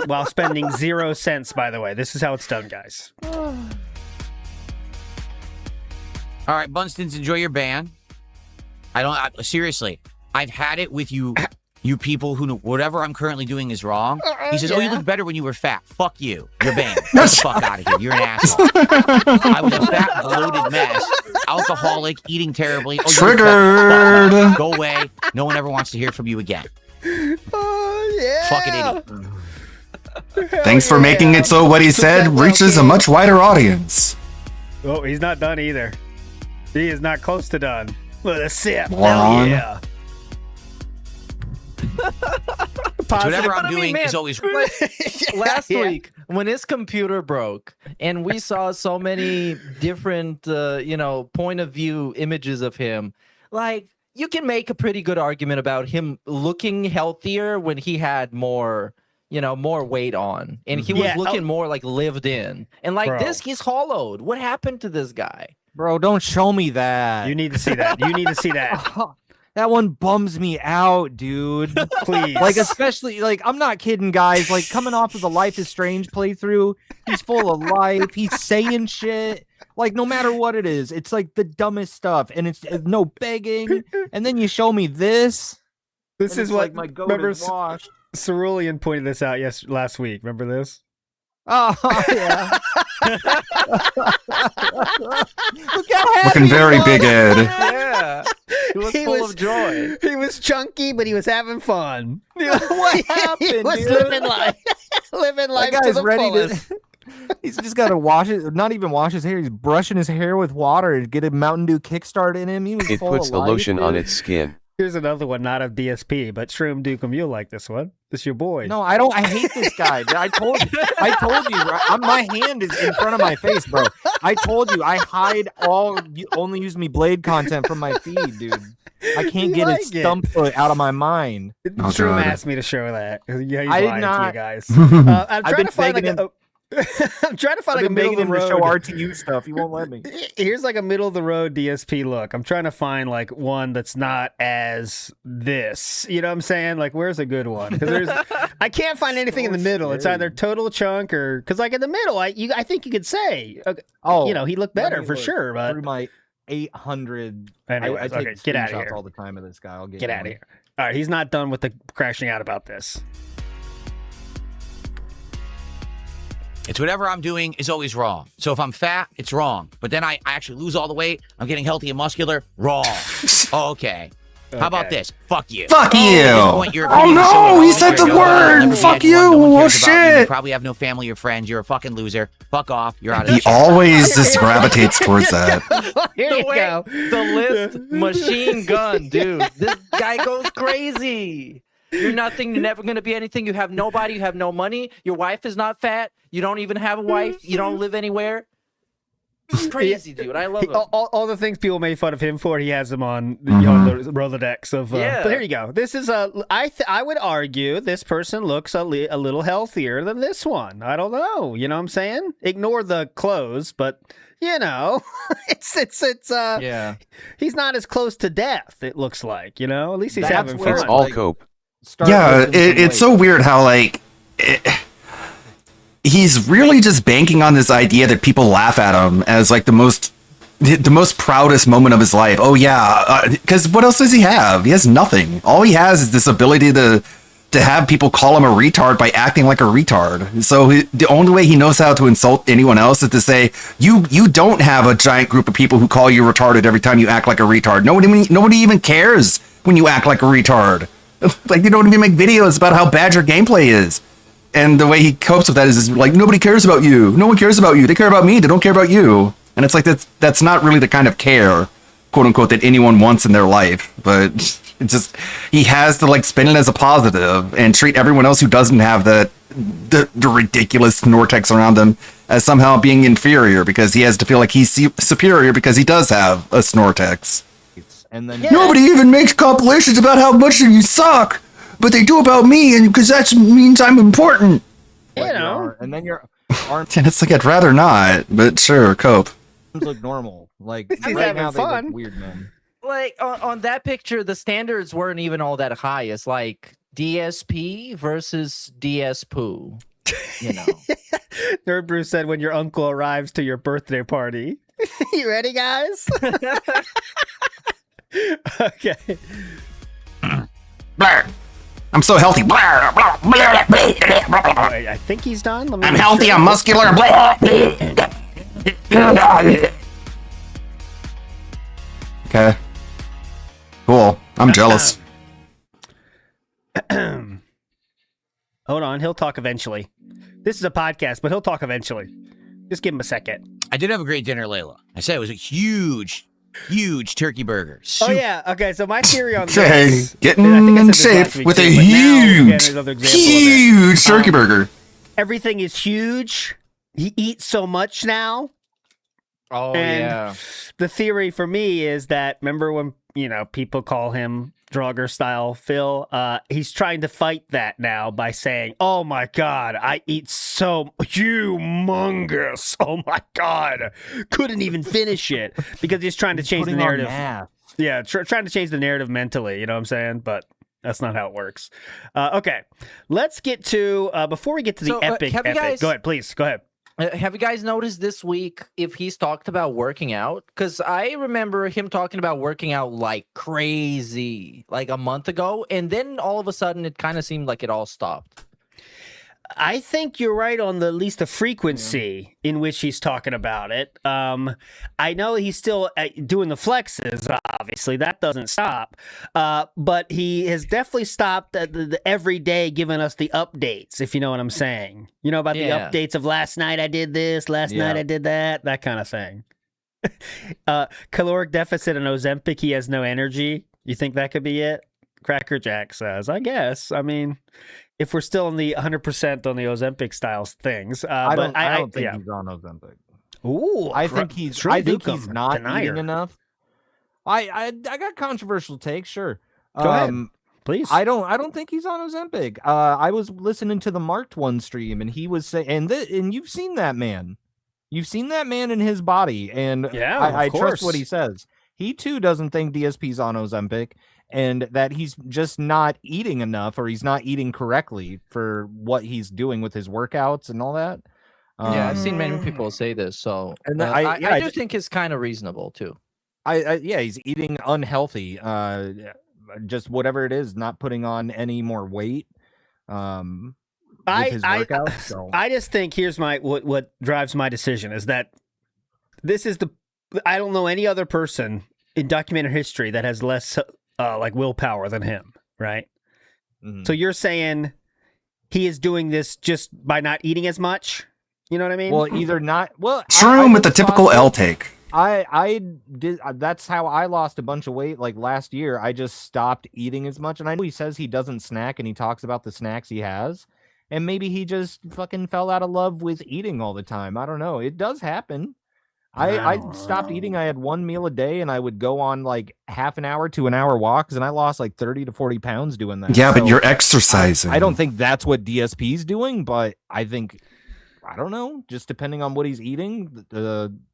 while spending 0 cents, by the way. This is how it's done, guys. All right, Bunstons, enjoy your ban. Seriously, I've had it with you people who know whatever I'm currently doing is wrong. He says, oh, you look better when you were fat. Fuck you. You're banned. Get the fuck out of here. You're an asshole. I was a fat, bloated mess. Alcoholic, eating terribly. Oh, Triggered. Go away. No one ever wants to hear from you again. Oh, yeah. Fucking idiot. Thanks for making it so what he said reaches a much wider audience. Oh, he's not done either. He is not close to done. Look at the sip. Moron. Hell yeah. Whatever I'm doing is always last week when his computer broke and we saw so many different point of view images of him, like you can make a pretty good argument about him looking healthier when he had more weight on and he was looking more like lived in, and like this he's hollowed. What happened to this guy? Bro, don't show me that. You need to see that. You need to see that. That one bums me out, dude. Please. Like, especially, like, I'm not kidding, guys. Like, coming off of the Life is Strange playthrough, he's full of life. He's saying shit. Like, no matter what it is, it's like the dumbest stuff. And it's no begging. And then you show me this. This is what, like my goat remember, is washed. Cerulean pointed this out last week. Remember this? Oh, yeah. Look how happy Looking very Big Ed. Yeah. He was full of joy. He was chunky, but he was having fun. What happened, He was dude? living life. Living life That to guy's the ready fullest. to. He's just got to wash it. Not even wash his hair. He's brushing his hair with water to get a Mountain Dew kickstart in him. He was It full puts of the life, lotion on dude. its skin. Here's another one, not of DSP, but Shroom Dukem. You'll like this one. This your boy. No, I don't. I hate this guy. I told you. My hand is in front of my face, bro. I told you. I hide all. You only use me Blade content from my feed, dude. I can't You get like its it. stump foot out of my mind. Shroom asked me to show that. Yeah, he's I did lying not. to you guys. I'm I've trying been to find like begging him. I'm trying to find I've like a been middle begging of the him to road. show RTU stuff. He won't let me. Here's like a middle of the road DSP look. I'm trying to find like one that's not as this. You know what I'm saying? Like, where's a good one? Because I can't find anything in the middle. It's either total chunk or because like in the middle, I think you could say, he looked better for sure. But through my 800, Anyways, I take okay, get outta screenshots here. all the time of this guy. I'll get out of here. All right, he's not done with the crashing out about this. It's whatever I'm doing is always wrong. So if I'm fat, it's wrong. But then I actually lose all the weight. I'm getting healthy and muscular. Wrong. Okay. How about this? Fuck you. Fuck you. At this point, your Oh opinion is so no, he irrelevant. said the You're never word. be Fuck anyone. you. No one Oh cares about you. You shit. probably have no family or friends. You're a fucking loser. Fuck off. You're out of He shit. always just gravitates towards that. Here you go. The list machine gun, dude. This guy goes crazy. You're nothing. You're never going to be anything. You have nobody. You have no money. Your wife is not fat. You don't even have a wife. You don't live anywhere. It's crazy, dude. I love it. All the things people made fun of him for, he has them on the Rolodex of. Yeah. But here you go. This is I would argue this person looks a little healthier than this one. I don't know. You know what I'm saying? Ignore the clothes, but you know, it's yeah. He's not as close to death. It looks like, you know. At least he's having fun. It's all cope. Yeah, it's so weird how like he's really just banking on this idea that people laugh at him as like the most proudest moment of his life. Oh yeah, because what else does he have? He has nothing. All he has is this ability to have people call him a retard by acting like a retard. So the only way he knows how to insult anyone else is to say, you don't have a giant group of people who call you retarded every time you act like a retard. Nobody even cares when you act like a retard. Like, you don't even make videos about how bad your gameplay is. And the way he copes with that is like, nobody cares about you. No one cares about you. They care about me. They don't care about you. And it's like, that's not really the kind of care, quote unquote, that anyone wants in their life. But It's just he has to like spin it as a positive and treat everyone else who doesn't have the ridiculous Snortex around them as somehow being inferior because he has to feel like he's superior because he does have a Snortex. And then nobody even makes compilations about how much you suck, but they do about me, and because that means I'm important. And then your arms And it's like I'd rather not, but sure, cope. look normal. Like He's right having now, they fun. look weird, man. Like on that picture, the standards weren't even all that high. It's like DSP versus DS Poo. You know. Nerd Brew said when your uncle arrives to your birthday party. You ready, guys? Okay. Blur. I'm so healthy. Blur, blur, blur, blur, blur. I think he's done. Let me I'm make healthy. sure. I'm muscular. Blur. Okay. Cool. I'm jealous. Hold on. He'll talk eventually. This is a podcast, but he'll talk eventually. Just give him a second. I did have a great dinner, Layla. I said it was a huge turkey burger. Oh, yeah. Okay, so my theory on Okay, this... getting I think I said in this last shape week with too, a but now, again, huge, another example of it. huge turkey burger. Everything is huge. He eats so much now. Oh, And yeah. the theory for me is that, remember when, people call him Draugr style Phil? He's trying to fight that now by saying, oh my God, I eat so humongous. Oh my God. Couldn't even finish it because he's trying to change the Putting on narrative. math. Yeah, trying to change the narrative mentally. You know what I'm saying? But that's not how it works. Okay, let's get to, before we get to the epic. have you guys- Go ahead, please. Go ahead. Have you guys noticed this week if he's talked about working out? Because I remember him talking about working out like crazy, like a month ago, and then all of a sudden it kind of seemed like it all stopped. I think you're right on at least the frequency in which he's talking about it. I know he's still doing the flexes, obviously. That doesn't stop. But he has definitely stopped the every day giving us the updates, if you know what I'm saying. You know about the updates of last night I did this, last night I did that kind of thing. Caloric deficit and Ozempic, he has no energy. You think that could be it? Cracker Jack says, I guess. I mean, if we're still in the 100% on the Ozempic styles things, I don't think he's on Ozempic. Ooh, I think he's not eating enough. I got controversial takes, sure. Go ahead, please. I don't think he's on Ozempic. I was listening to the Marked One stream, and he was saying, and you've seen that man. You've seen that man in his body, and I trust what he says. He too doesn't think DSP's on Ozempic, and that he's just not eating enough, or he's not eating correctly for what he's doing with his workouts and all that. Yeah, I've seen many people say this, so And I do think it's kind of reasonable too. He's eating unhealthy. Just whatever it is, not putting on any more weight. With his workouts. So. I just think here's what drives my decision is that this is I don't know any other person in documentary history that has less like willpower than him, right? Mm-hmm. So you're saying he is doing this just by not eating as much? You know what I mean? Well, either not. Well, Shroom with the typical L take. I did. That's how I lost a bunch of weight. Like last year, I just stopped eating as much. And I know he says he doesn't snack, and he talks about the snacks he has. And maybe he just fucking fell out of love with eating all the time. I don't know. It does happen. I stopped eating. I had one meal a day, and I would go on like half an hour to an hour walks, and I lost like 30 to 40 pounds doing that. Yeah, but you're exercising. I don't think that's what DSP's doing, but I think, I don't know, just depending on what he's eating,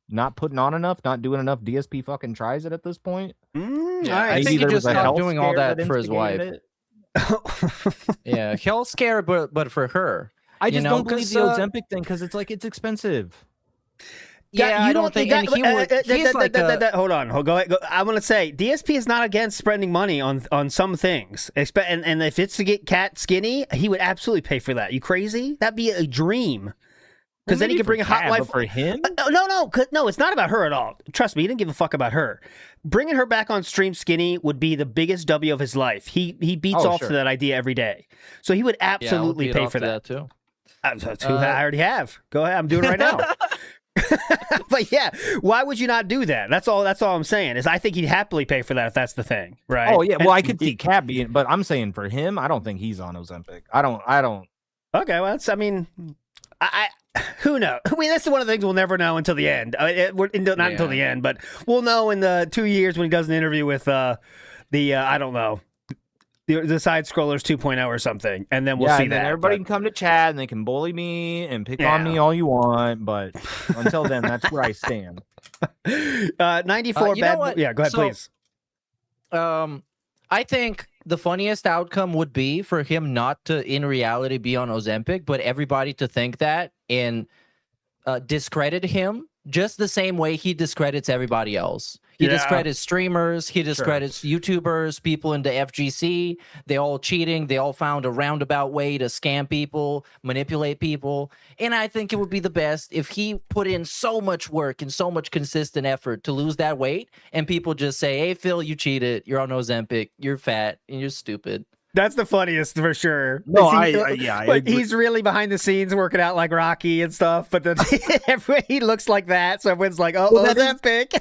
not putting on enough, not doing enough, DSP fucking tries it at this point. I think he just stopped doing all that for his wife. Yeah, he'll scare, but for her. I just don't believe the Ozempic thing because it's like it's expensive. Yeah, I don't think. And he would. He's like hold on. Go ahead. I want to say DSP is not against spending money on some things, and if it's to get Cat skinny, he would absolutely pay for that. You crazy? That'd be a dream. Because then he could bring a hot wife for him. No, it's not about her at all. Trust me, he didn't give a fuck about her. Bringing her back on stream skinny would be the biggest W of his life. He beats off to that idea every day, so he would absolutely pay for that too. I already have. Go ahead, I'm doing it right now. But yeah, why would you not do that? That's all I'm saying is I think he'd happily pay for that if that's the thing, right? Oh yeah, well I could see Cap being, but I'm saying for him, I don't think he's on Ozempic. I don't. Okay, well I who knows? I mean, this is one of the things we'll never know until the end. Not until the end, but we'll know in the 2 years when he does an interview with I don't know. The side scrollers 2.0 or something, and then we'll see and that. then everybody can come to chat and they can bully me and pick on me all you want, but until then, that's where I stand. 94 bad. Yeah, go ahead, please. I think the funniest outcome would be for him not to, in reality, be on Ozempic, but everybody to think that and discredit him just the same way he discredits everybody else. He discredits streamers. He discredits YouTubers, people in the FGC. They all cheating. They all found a roundabout way to scam people, manipulate people. And I think it would be the best if he put in so much work and so much consistent effort to lose that weight, and people just say, "Hey, Phil, you cheated. You're on Ozempic. You're fat and you're stupid." That's the funniest for sure. No, but he's really behind the scenes working out like Rocky and stuff. But then he looks like that, so everyone's like, "Oh, Ozempic."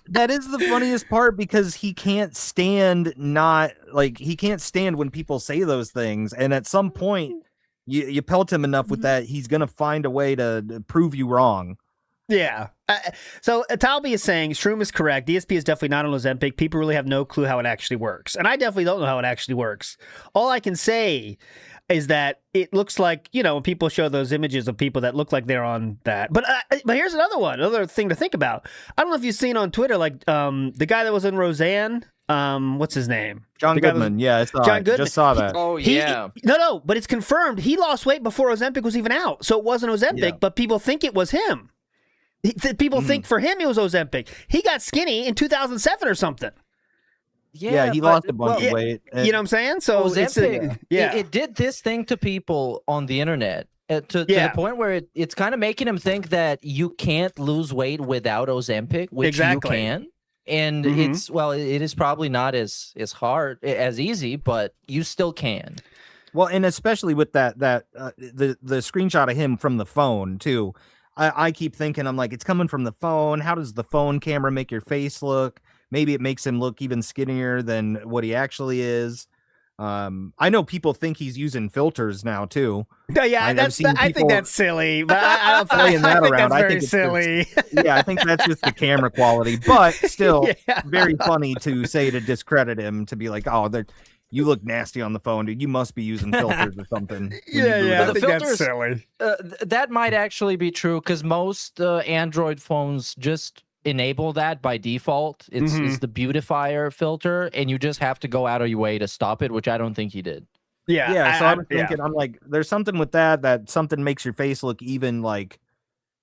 That is the funniest part because he can't stand when people say those things, and at some point you pelt him enough with that, he's gonna find a way to prove you wrong. Yeah. So Talby is saying Shroom is correct. DSP is definitely not on Ozempic. People really have no clue how it actually works, and I definitely don't know how it actually works. All I can say is that it looks like, when people show those images of people that look like they're on that. But here's another thing to think about. I don't know if you've seen on Twitter, like the guy that was in Roseanne. What's his name? John Goodman. I saw John Goodman. Just saw that. Oh yeah. No, but it's confirmed. He lost weight before Ozempic was even out, so it wasn't Ozempic. But people think it was him. People think for him it was Ozempic. He got skinny in 2007 or something. Yeah, he lost a bunch of weight. You know what I'm saying? So Ozempic, it did this thing to people on the internet to the point where it's kind of making them think that you can't lose weight without Ozempic, which you can. And it is probably not as hard, as easy, but you still can. Well, and especially with that the screenshot of him from the phone too. I keep thinking, I'm like, it's coming from the phone. How does the phone camera make your face look? Maybe it makes him look even skinnier than what he actually is. I know people think he's using filters now too. Yeah, I think that's silly. But I think that's very silly. I think that's just the camera quality. But still, very funny to say, to discredit him, to be like, "Oh, you look nasty on the phone, dude. You must be using filters or something." I think filters, that's silly. That might actually be true because most Android phones just enable that by default. It's the beautifier filter, and you just have to go out of your way to stop it, which I don't think he did. So I'm thinking, I'm like, there's something with that something makes your face look even like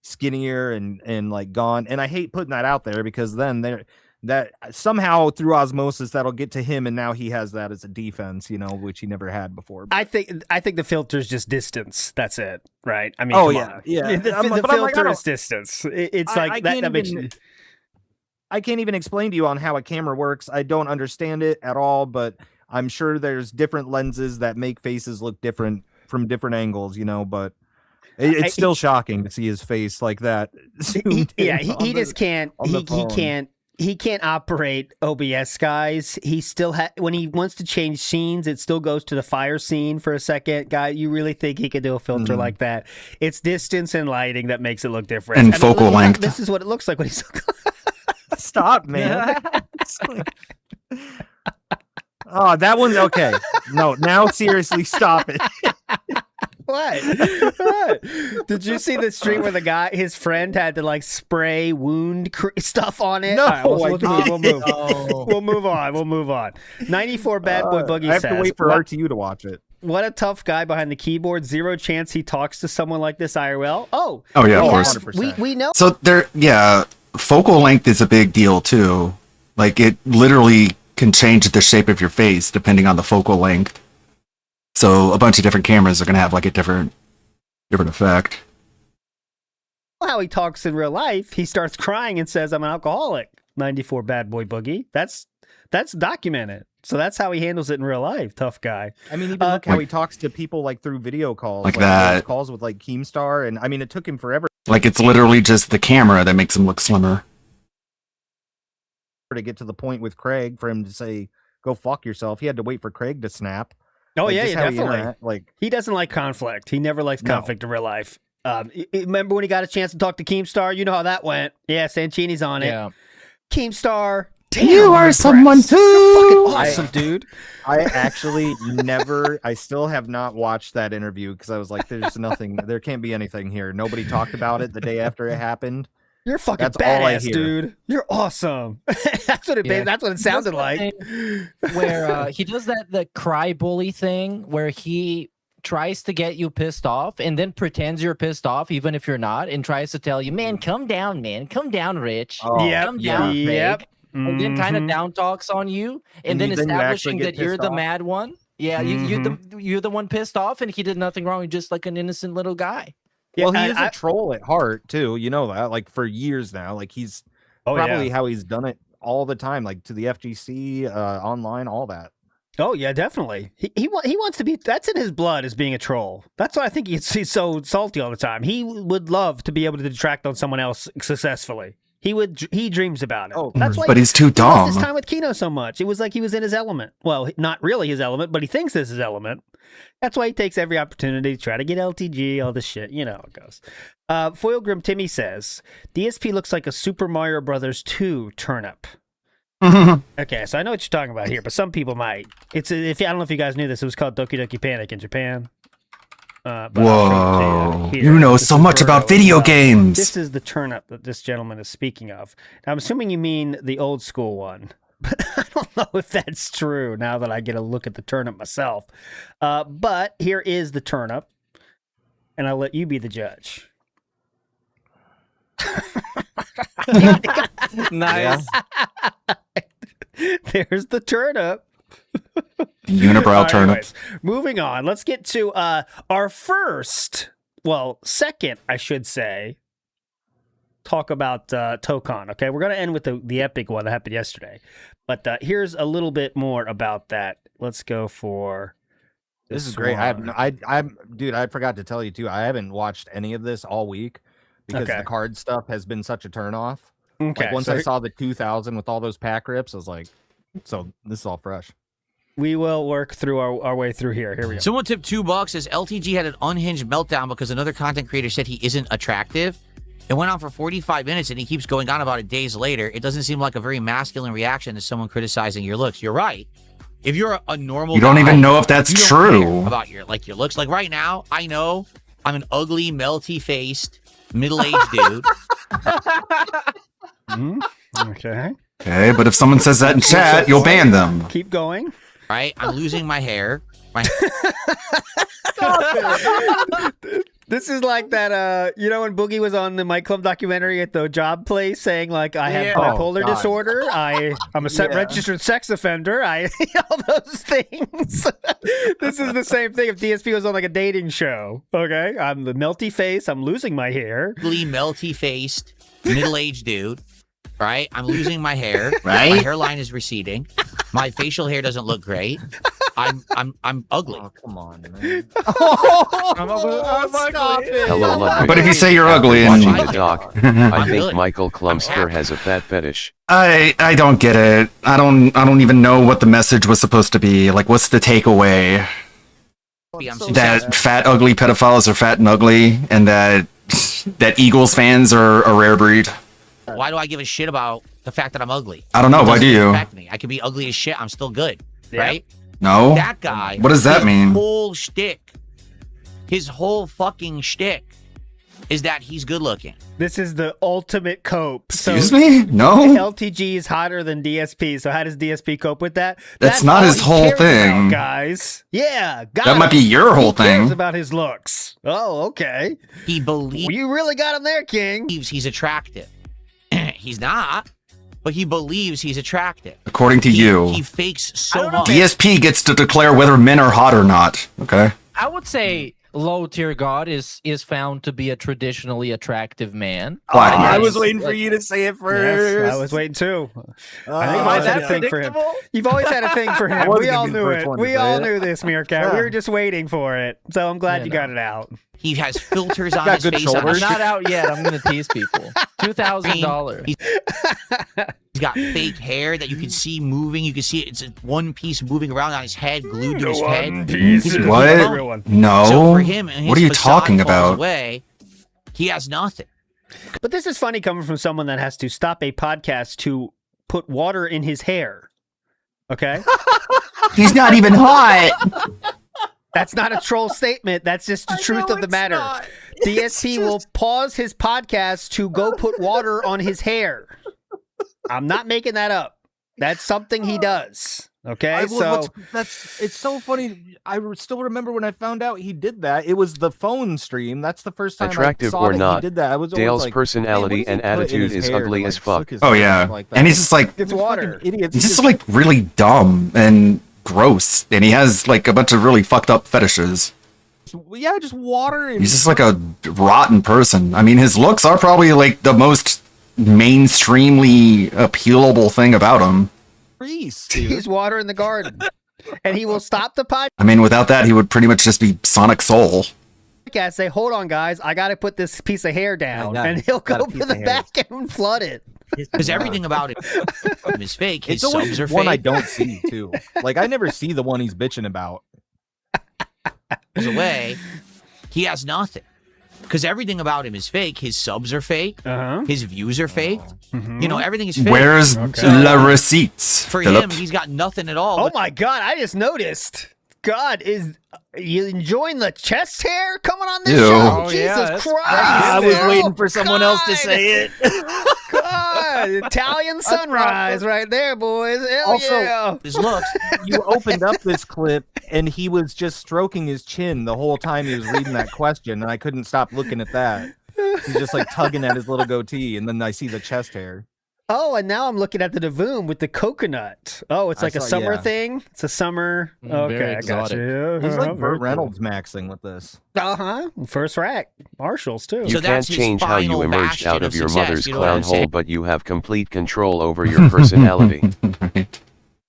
skinnier and like gone. And I hate putting that out there because then that somehow through osmosis that'll get to him, and now he has that as a defense, which he never had before. I think the filter's just distance. That's it, right? I mean, the filter is distance. It's like that makes. I can't even explain to you on how a camera works. I don't understand it at all, but I'm sure there's different lenses that make faces look different from different angles, but it's still shocking to see his face like that. He just can't. He can't operate OBS, guys. He still when he wants to change scenes, it still goes to the fire scene for a second. Guy, you really think he could do a filter like that? It's distance and lighting that makes it look different. And focal length. This is what it looks like when he's. Stop, man. Oh, that one's okay. No, now seriously, stop it. What? Did you see the stream where his friend had to spray wound stuff on it? No, we'll move on. We'll move on. 94 Bad Boy Boogie says. I have to wait for RTU to watch it. What a tough guy behind the keyboard. Zero chance he talks to someone like this IRL. Oh yeah, of course. We know. So focal length is a big deal too. Like it literally can change the shape of your face depending on the focal length. So a bunch of different cameras are going to have a different effect. How he talks in real life, he starts crying and says, "I'm an alcoholic." 94 Bad Boy Boogie. That's documented. So that's how he handles it in real life. Tough guy. I mean, even look how he talks to people through video calls, like that. Calls with Keemstar, and I mean, it took him forever Like it's literally just the camera that makes him look slimmer. To get to the point with Craig for him to say, "Go fuck yourself," he had to wait for Craig to snap. Oh Like, yeah, just yeah, how he definitely. interact- He doesn't like conflict. He never likes No. conflict in real life. Remember when he got a chance to talk to Keemstar? You know how that went. Yeah, Sanchini's on Yeah. it. Keemstar, damn, You I'm are impressed. someone too. You're fucking awesome, dude. I actually I still have not watched that interview because I was like, there's nothing, there can't be anything here. Nobody talked about it the day after it happened. You're fucking That's all I badass, hear. dude. You're awesome. That's what Yeah. That's what it He does sounded that like. thing where he does the cry bully thing where he tries to get you pissed off and then pretends you're pissed off even if you're not, and tries to tell you, man, come down, Rich. Yep, Come down, Craig. yep. And then kind of Mhm. down talks on you, and then then you establishing actually get that you're pissed the off? mad one. Yeah, you're the one pissed off, and he did nothing wrong. He's just like an innocent little guy. Yeah, Well, he I- is a troll at heart too. You know that, like for years now. Like he's Oh, probably yeah. how he's done it all the time, like to the FGC, online, all that. Oh yeah, definitely. He wants to be. That's in his blood, is being a troll. That's why I think he's so salty all the time. He would love to be able to detract on someone else successfully. He dreams about it. Oh, that's why. But he's too He loved dumb. his time with Kino so much. It was like he was in his element. Well, not really his element, but he thinks this is his element. That's why he takes every opportunity to try to get LTG, all this shit. You know how it goes. Foil Grim Timmy says DSP looks like a Super Mario Brothers 2 turnip. Okay, so I know what you're talking about here, but some people might. I don't know if you guys knew this. It was called Doki Doki Panic in Japan. But I'll show it to Whoa. here. You know This so is much Birdo about as video well. games. This is the turnip that this gentleman is speaking of. Now, I'm assuming you mean the old school one, but I don't know if that's true now that I get a look at the turnip myself. But here is the turnip, and I'll let you be the judge. Nice. There's the turnip. Unibrow turnip. Anyways, moving on. Let's get to our second, I should say, talk about Tokon. Okay, we're gonna end with the epic one that happened yesterday, but here's a little bit more about that. Let's go for This is great. one. Dude, I forgot to tell you too. I haven't watched any of this all week because Okay. the card stuff has been such a turnoff. Okay, Like once so I saw the 2000 with all those pack rips, I was like, so this is all fresh. we will work through our way through here. Here we go. Someone tipped $2 says LTG had an unhinged meltdown because another content creator said he isn't attractive. It went on for 45 minutes and he keeps going on about it days later. It doesn't seem like a very masculine reaction to someone criticizing your looks. You're right. If you're a normal You don't guy, even know if that's you don't true. care about your looks. Like right now, I know I'm an ugly, melty-faced, middle-aged dude. Okay. Okay, but if someone says that in chat, you'll ban them. Keep going. Right? I'm losing my hair. My This is like that, when Boogie was on the Mike Club documentary at the job place saying, like, I have Yeah. bipolar Oh, God. disorder, I'm a Yeah. registered sex offender, all those things. This is the same thing if DSP was on, like, a dating show, okay? I'm the melty face, I'm losing my hair. ugly, melty-faced, middle-aged dude. Right? I'm losing my hair. Right? My hairline is receding. My facial hair doesn't look great. I'm ugly. Oh, come on, man. Stop it. Hello, Ludwig. But if you say you're After ugly watching and the doc, I think good. Michael Klumster has a fat fetish. I don't get it. I don't even know what the message was supposed to be. Like, what's the takeaway? I'm That fat ugly pedophiles are fat and ugly, and that Eagles fans are a rare breed. Why do I give a shit about the fact that I'm ugly? I don't know. It Why do doesn't you? affect me. I could be ugly as shit. I'm still good. Right? No. That guy. What does that his mean? Whole shtick. His whole fucking shtick is that he's good looking. This is the ultimate cope. Excuse me? No. LTG is hotter than DSP, so how does DSP cope with that? That's not all his he whole cares thing. about, guys. Yeah, got That might be him. your whole He cares thing. about his looks. Oh, okay. He believes You really got him there, King. he's attractive. He's not, but he believes he's attractive. According to you. He fakes so much. DSP gets to declare whether men are hot or not. Okay. I would say low tier god is found to be a traditionally attractive man. I was waiting for you to say it first. Yes, I was waiting too. I think I had a thing for him. You've always had a thing for him. We all knew it. We all knew this, Meerkat. We were just waiting for it. So I'm glad you got it out. He has filters on his face. I'm not out yet. I'm going to tease people. $2,000. He's got fake hair that you can see moving. You can see it's one piece moving around on his head, glued to his head. What? No. So for him, what are you talking about? Away, he has nothing. But this is funny coming from someone that has to stop a podcast to put water in his hair. Okay? He's not even hot. That's not a troll statement. That's just the truth of the matter. DSP will pause his podcast to go put water on his hair. I'm not making that up. That's something he does. Okay, it's so funny. I still remember when I found out he did that. It was the phone stream. That's the first time attractive I saw or that not, he did that. I was Dale's like, personality and attitude is ugly as fuck. Oh yeah, and he's just like it's water. Idiots. He's just like really dumb and gross, and he has like a bunch of really fucked up fetishes. Yeah, just water. And... He's just like a rotten person. I mean, his looks are probably like the most mainstreamly appealable thing about him. He's water in the garden, and he will stop the podcast. I mean, without that, he would pretty much just be Sonic Soul. Say, hold on, guys, I got to put this piece of hair down, and he'll go to the back and flood it. Because everything about it is fake. His it's always subs are one fake. I don't see too. Like I never see the one he's bitching about. There's a way. He has nothing. Because everything about him is fake. His subs are fake. His views are fake. You know, everything is fake. Where's the receipts? For Philip? him, he's got nothing at all. Oh my God, I just noticed. God, is you enjoying the chest hair coming on this Ew. show? Oh, Jesus Christ. I was waiting for someone else to say it. God, Italian sunrise right there, boys. Hell Also, yeah. His looks. You opened up this clip and he was just stroking his chin the whole time he was reading that question, and I couldn't stop looking at that. He's just like tugging at his little goatee, and then I see the chest hair. Oh, and now I'm looking at the Davoom with the coconut. Oh, it's like a summer thing? It's a summer. Okay, I got you. He's like Burt Reynolds maxing with this. First rack. Marshalls, too. You can't change how you emerged out of your mother's clown hole, but you have complete control over your personality.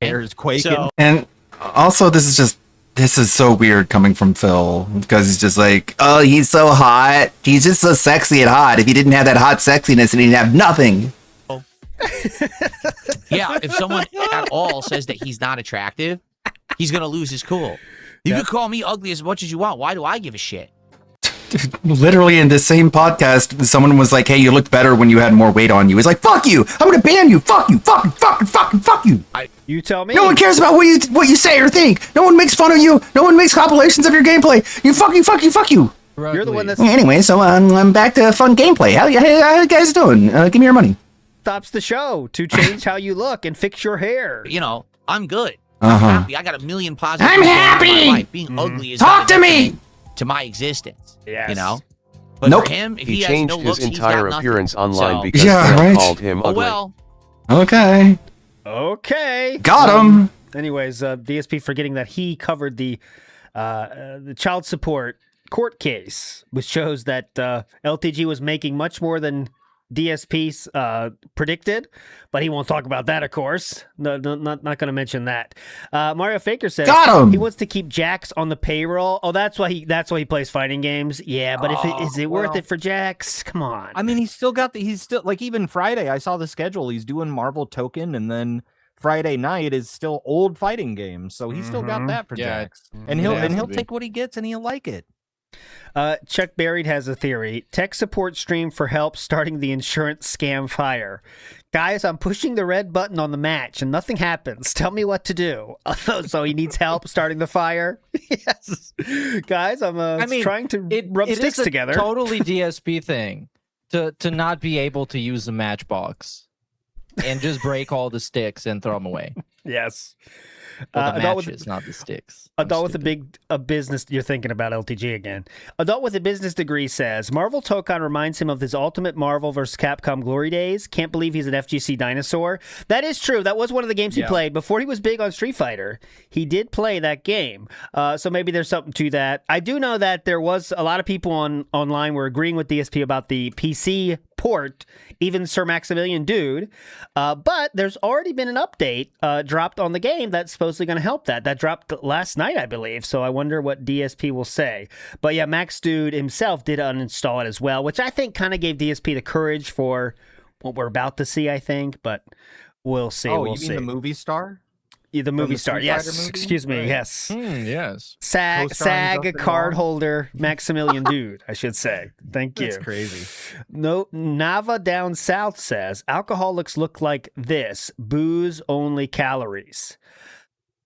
Hair is quaking. And also, this is so weird coming from Phil, because he's just like, oh, he's so hot. He's just so sexy and hot. If he didn't have that hot sexiness, and he'd have nothing. Yeah, if someone at all says that he's not attractive, he's going to lose his cool. You can call me ugly as much as you want. Why do I give a shit? Literally in this same podcast, someone was like, hey, you looked better when you had more weight on you. He's like, fuck you. I'm going to ban you. Fuck you. Fuck you. You tell me. No one cares about what you say or think. No one makes fun of you. No one makes compilations of your gameplay. Fuck you. You're the one that's... Anyway, so I'm back to fun gameplay. How you guys doing? Give me your money. Stops the show to change how you look and fix your hair. You know, I'm good. I'm happy. I got a million positive. I'm happy. In my life. Being ugly is talk to me. To my existence. Yes. You know. But for him, if he has changed no looks, his entire appearance online so, because Phil called him ugly. Well. Okay. Got him. Anyways, DSP forgetting that he covered the child support court case, which shows that LTG was making much more than DSP predicted, but he won't talk about that, of course. No, not going to mention that. Mario Faker says he wants to keep Jax on the payroll. Oh, that's why he plays fighting games. Yeah, but is it worth it for Jax? Come on. I mean, he's still like, even Friday, I saw the schedule. He's doing Marvel Token, and then Friday night is still old fighting games, so he's still got that for Jax. And he'll take what he gets, and he'll like it. Chuck Buried has a theory. Tech support stream for help starting the insurance scam fire. Guys, I'm pushing the red button on the match and nothing happens. Tell me what to do. So he needs help starting the fire? Yes. Guys, I'm trying to rub sticks together. It's a totally DSP thing to not be able to use the matchbox and just break all the sticks and throw them away. Yes. Well, the adult matches, not the sticks. Adult with a business. You're thinking about LTG again. Adult with a business degree says Marvel Tokon reminds him of his Ultimate Marvel vs. Capcom glory days. Can't believe he's an FGC dinosaur. That is true. That was one of the games he played before he was big on Street Fighter. He did play that game. So maybe there's something to that. I do know that there was a lot of people online were agreeing with DSP about the PC port, even Sir Maximilian Dude. But there's already been an update dropped on the game that's supposedly going to help that. That dropped last night, I believe. So I wonder what DSP will say. But yeah, Max Dude himself did uninstall it as well, which I think kind of gave DSP the courage for what we're about to see, I think. But we'll see. Oh, we'll you see. mean the movie star? Yeah, the movie star. Street Yes. Fighter movie? Excuse me. Right. Yes. Yes. SAG Co-starring Justin card Long. holder Maximilian Dude, I should say. Thank you. That's crazy. No, Nava Down South says alcoholics look like this: booze only calories.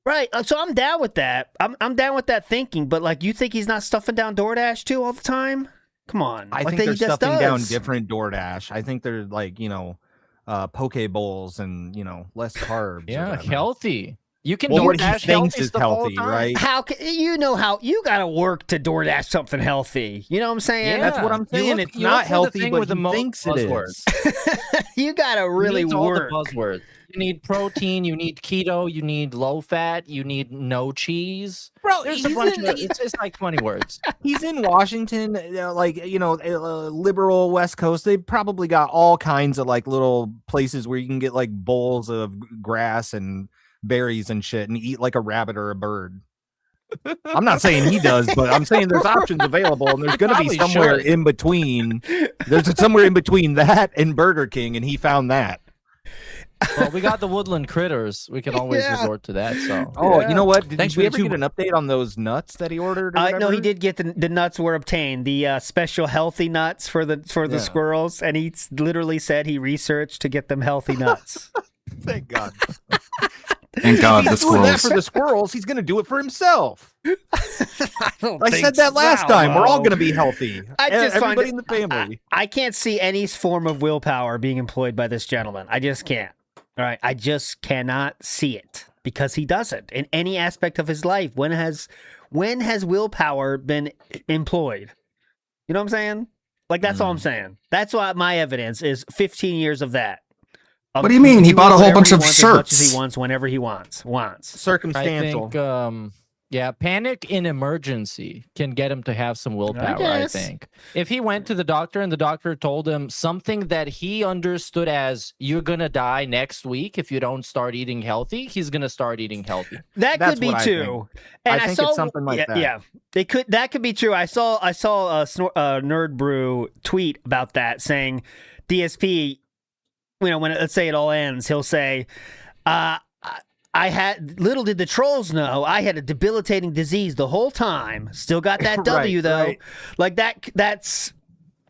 Right. So I'm down with that. I'm down with that thinking. But like, you think he's not stuffing down DoorDash too all the time? Come on. I Like think that they're he just stuffing down does. different DoorDash. I think they're like, poke bowls and, less carbs. or Yeah, whatever. healthy. You can Well, what he DoorDash thinks healthy is stuff all the healthy, time. right? How can you got to work to DoorDash something healthy? You know what I'm saying? That's what I'm saying. It's not healthy, but he thinks it is. You got to really He needs all work. the buzzwords. You need protein, you need keto, you need low fat, you need no cheese. Bro, there's a he's bunch in- of it's like 20 words. He's in Washington, liberal West Coast. They probably got all kinds of like little places where you can get like bowls of grass and berries and shit and eat like a rabbit or a bird. I'm not saying he does, but I'm saying there's options available, and there's going to be Probably somewhere should. in between. There's somewhere in between that and Burger King, and he found that. Well, we got the woodland critters. We can always Yeah. resort to that. So Oh, you know what? Did Thanks we for ever the get an update on those nuts that he ordered? Or No, whatever? he did get the nuts were obtained, the special healthy nuts for the Yeah. squirrels, and he literally said he researched to get them healthy nuts. Thank God. Thank God, If the he's doing that squirrels. for the squirrels, he's going to do it for himself. I think said that last so. time. We're all going to be healthy. I just find Everybody it- in the family. I can't see any form of willpower being employed by this gentleman. I just can't. All right, I just cannot see it because he doesn't in any aspect of his life. When has willpower been employed? You know what I'm saying? Like that's all I'm saying. That's why my evidence is 15 years of that. Of What do you mean? He doing bought a whole whatever bunch he of wants, as much as shirts. he wants, whenever he wants. Circumstantial. I think, yeah, panic in emergency can get him to have some willpower, I guess. think. If he went to the doctor and the doctor told him something that he understood as you're going to die next week if you don't start eating healthy, he's going to start eating healthy. That That's could be what I too. think. And I think it's something like that. Yeah, that could be true. I saw a Nerd Brew tweet about that saying DSP, when let's say it all ends, he'll say, I had little did the trolls know I had a debilitating disease the whole time. Still got that W Right, though. right. Like that's that's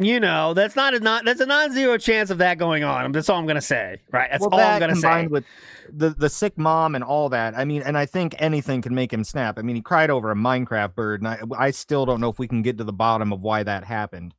that's a non-zero chance of that going on. That's all I'm gonna say. Right. That's Well, all I'm that gonna say. combined with the sick mom and all that. I mean, and I think anything can make him snap. I mean, he cried over a Minecraft bird, and I still don't know if we can get to the bottom of why that happened.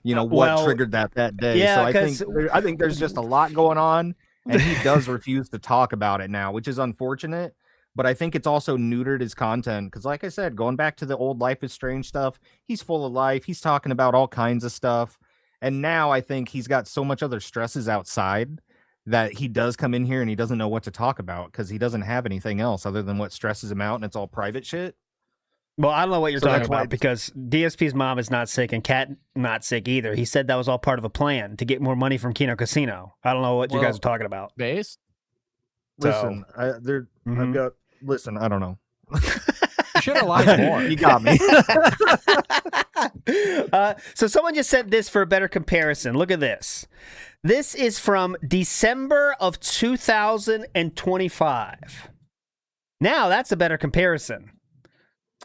What well, triggered that day. yeah, so I 'cause- think there's just a lot going on, and he does refuse to talk about it now, which is unfortunate. But I think it's also neutered his content because, like I said, going back to the old Life is Strange stuff, he's full of life. He's talking about all kinds of stuff. And now I think he's got so much other stresses outside that he does come in here and he doesn't know what to talk about because he doesn't have anything else other than what stresses him out, and it's all private shit. Well, I don't know what you're So talking that's why about because DSP's mom is not sick and Kat not sick either. He said that was all part of a plan to get more money from Kino Casino. I don't know what you guys are talking about. Base? Listen, I've got. Listen, I don't know. You should have lied more. You got me. So someone just said this for a better comparison. Look at this. This is from December of 2025. Now that's a better comparison.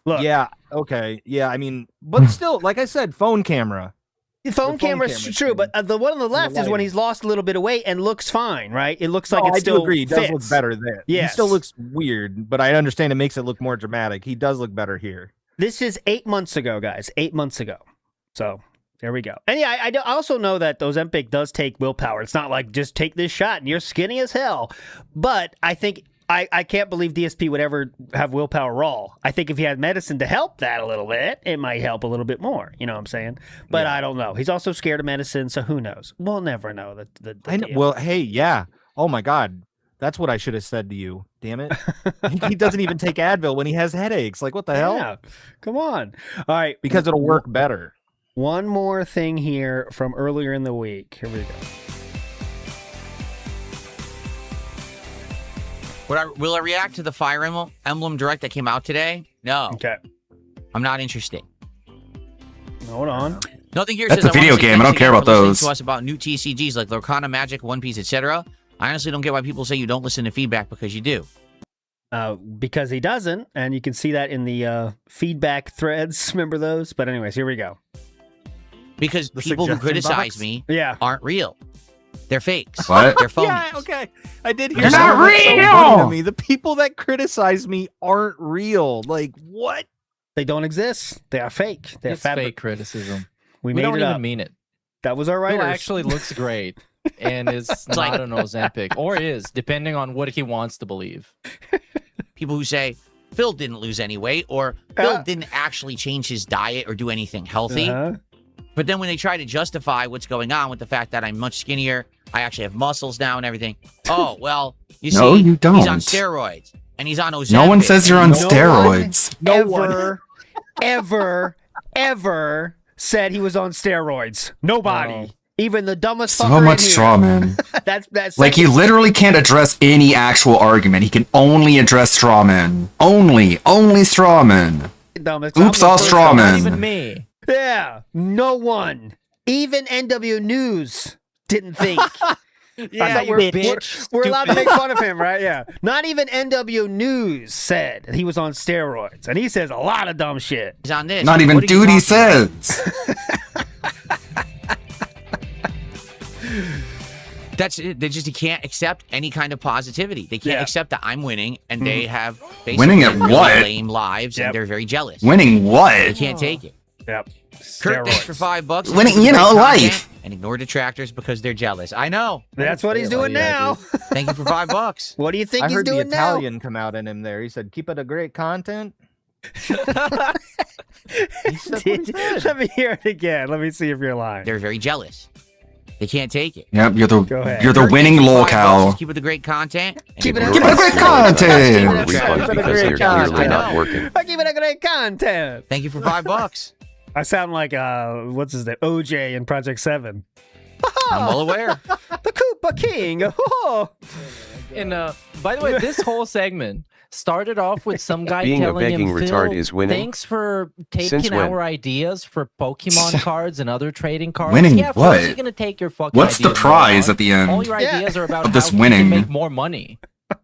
Look. Yeah. Okay. Yeah. I mean, but still, like I said, phone camera. The phone camera is true, but the one on the left is when lighting. he's lost a little bit of weight and looks fine, right? It looks like Oh, it I still do agree. He does look fits. better there. He Yes. still looks weird, but I understand it makes it look more dramatic. He does look better here. This is 8 months ago, guys. 8 months ago. So there we go. And yeah, I also know that Ozempic does take willpower. It's not like just take this shot and you're skinny as hell. But I think I can't believe DSP would ever have willpower raw. I think if he had medicine to help that a little bit, it might help a little bit more. You know what I'm saying? But I don't know. He's also scared of medicine, so who knows? We'll never know. I know. Well, hey, yeah. Oh my God. That's what I should have said to you. Damn it. He doesn't even take Advil when he has headaches. Like, what the hell? Yeah. Come on. All right. Because it'll work better. One more thing here from earlier in the week. Here we go. Will I react to the Fire Emblem Direct that came out today? No. Okay. I'm not interested. Hold on. Nothing here That's says a video game. I don't care about those. To us about new TCGs like Lorcana, Magic, One Piece, etc. I honestly don't get why people say you don't listen to feedback because you do. Because he doesn't, and you can see that in the feedback threads. Remember those? But anyways, here we go. Because people who criticize me aren't real. They're fakes. What? They're phonies. Yeah, okay. I did hear They're not real. real. The people that criticize me aren't real. Like, what? They don't exist. They are fake. They're It's fake criticism. We We made don't it even up. mean it. That was our Phil writers. actually looks great and is not an Ozempic, or is, depending on what he wants to believe. People who say Phil didn't lose any weight or Phil didn't actually change his diet or do anything healthy. But then when they try to justify what's going on with the fact that I'm much skinnier, I actually have muscles now and everything. Oh, well, you No, see, you don't. he's on steroids and he's on Ozempic. No one says you're on steroids. Ever said he was on steroids. Nobody. Even the dumbest So fucker much in here. straw man. That's Like, he literally can't address any actual argument. He can only address straw men. Only straw men. dumbest. Oops, all straw men. Not even me. Yeah, no one. Even NW News didn't think. Yeah, you bitch. We're allowed to Stupid. make fun of him, right? Yeah. Not even NW News said he was on steroids, and he says a lot of dumb shit. He's on this. Not even Duty says. That's it. They just can't accept any kind of positivity. They can't accept that I'm winning, and they have basically Winning at really what? lame lives, and they're very jealous. Winning what? They can't take it. Yep. Kurt, thanks for $5. Winning, Keep you the know, great life. content And ignore detractors because they're jealous. I know. That's what he's doing now. Thank you for $5. What do you think I he's heard the doing now? Italian come out in him there. He said, "Keep it a great content." Let me hear it again. Let me see if you're lying. They're very jealous. They can't take it. Yep, you're Go the ahead. you're the Kurt, winning thanks for locale. $5. Keep it the great content. and Keep it ignore Keep it a great content. Refunds because they're clearly not working. I keep it a great content. Thank you for $5. I sound like what's his name? OJ in Project 7. I'm well aware. The Koopa King. And by the way, this whole segment started off with some guy Being a telling begging him, retard "Phil, is winning." thanks for Since taking when? our ideas for Pokemon cards and other trading cards." Winning yeah, of what? course you're gonna take your fucking What's the ideas, prize moron. at the end All your ideas are about of how this you winning? can make more money.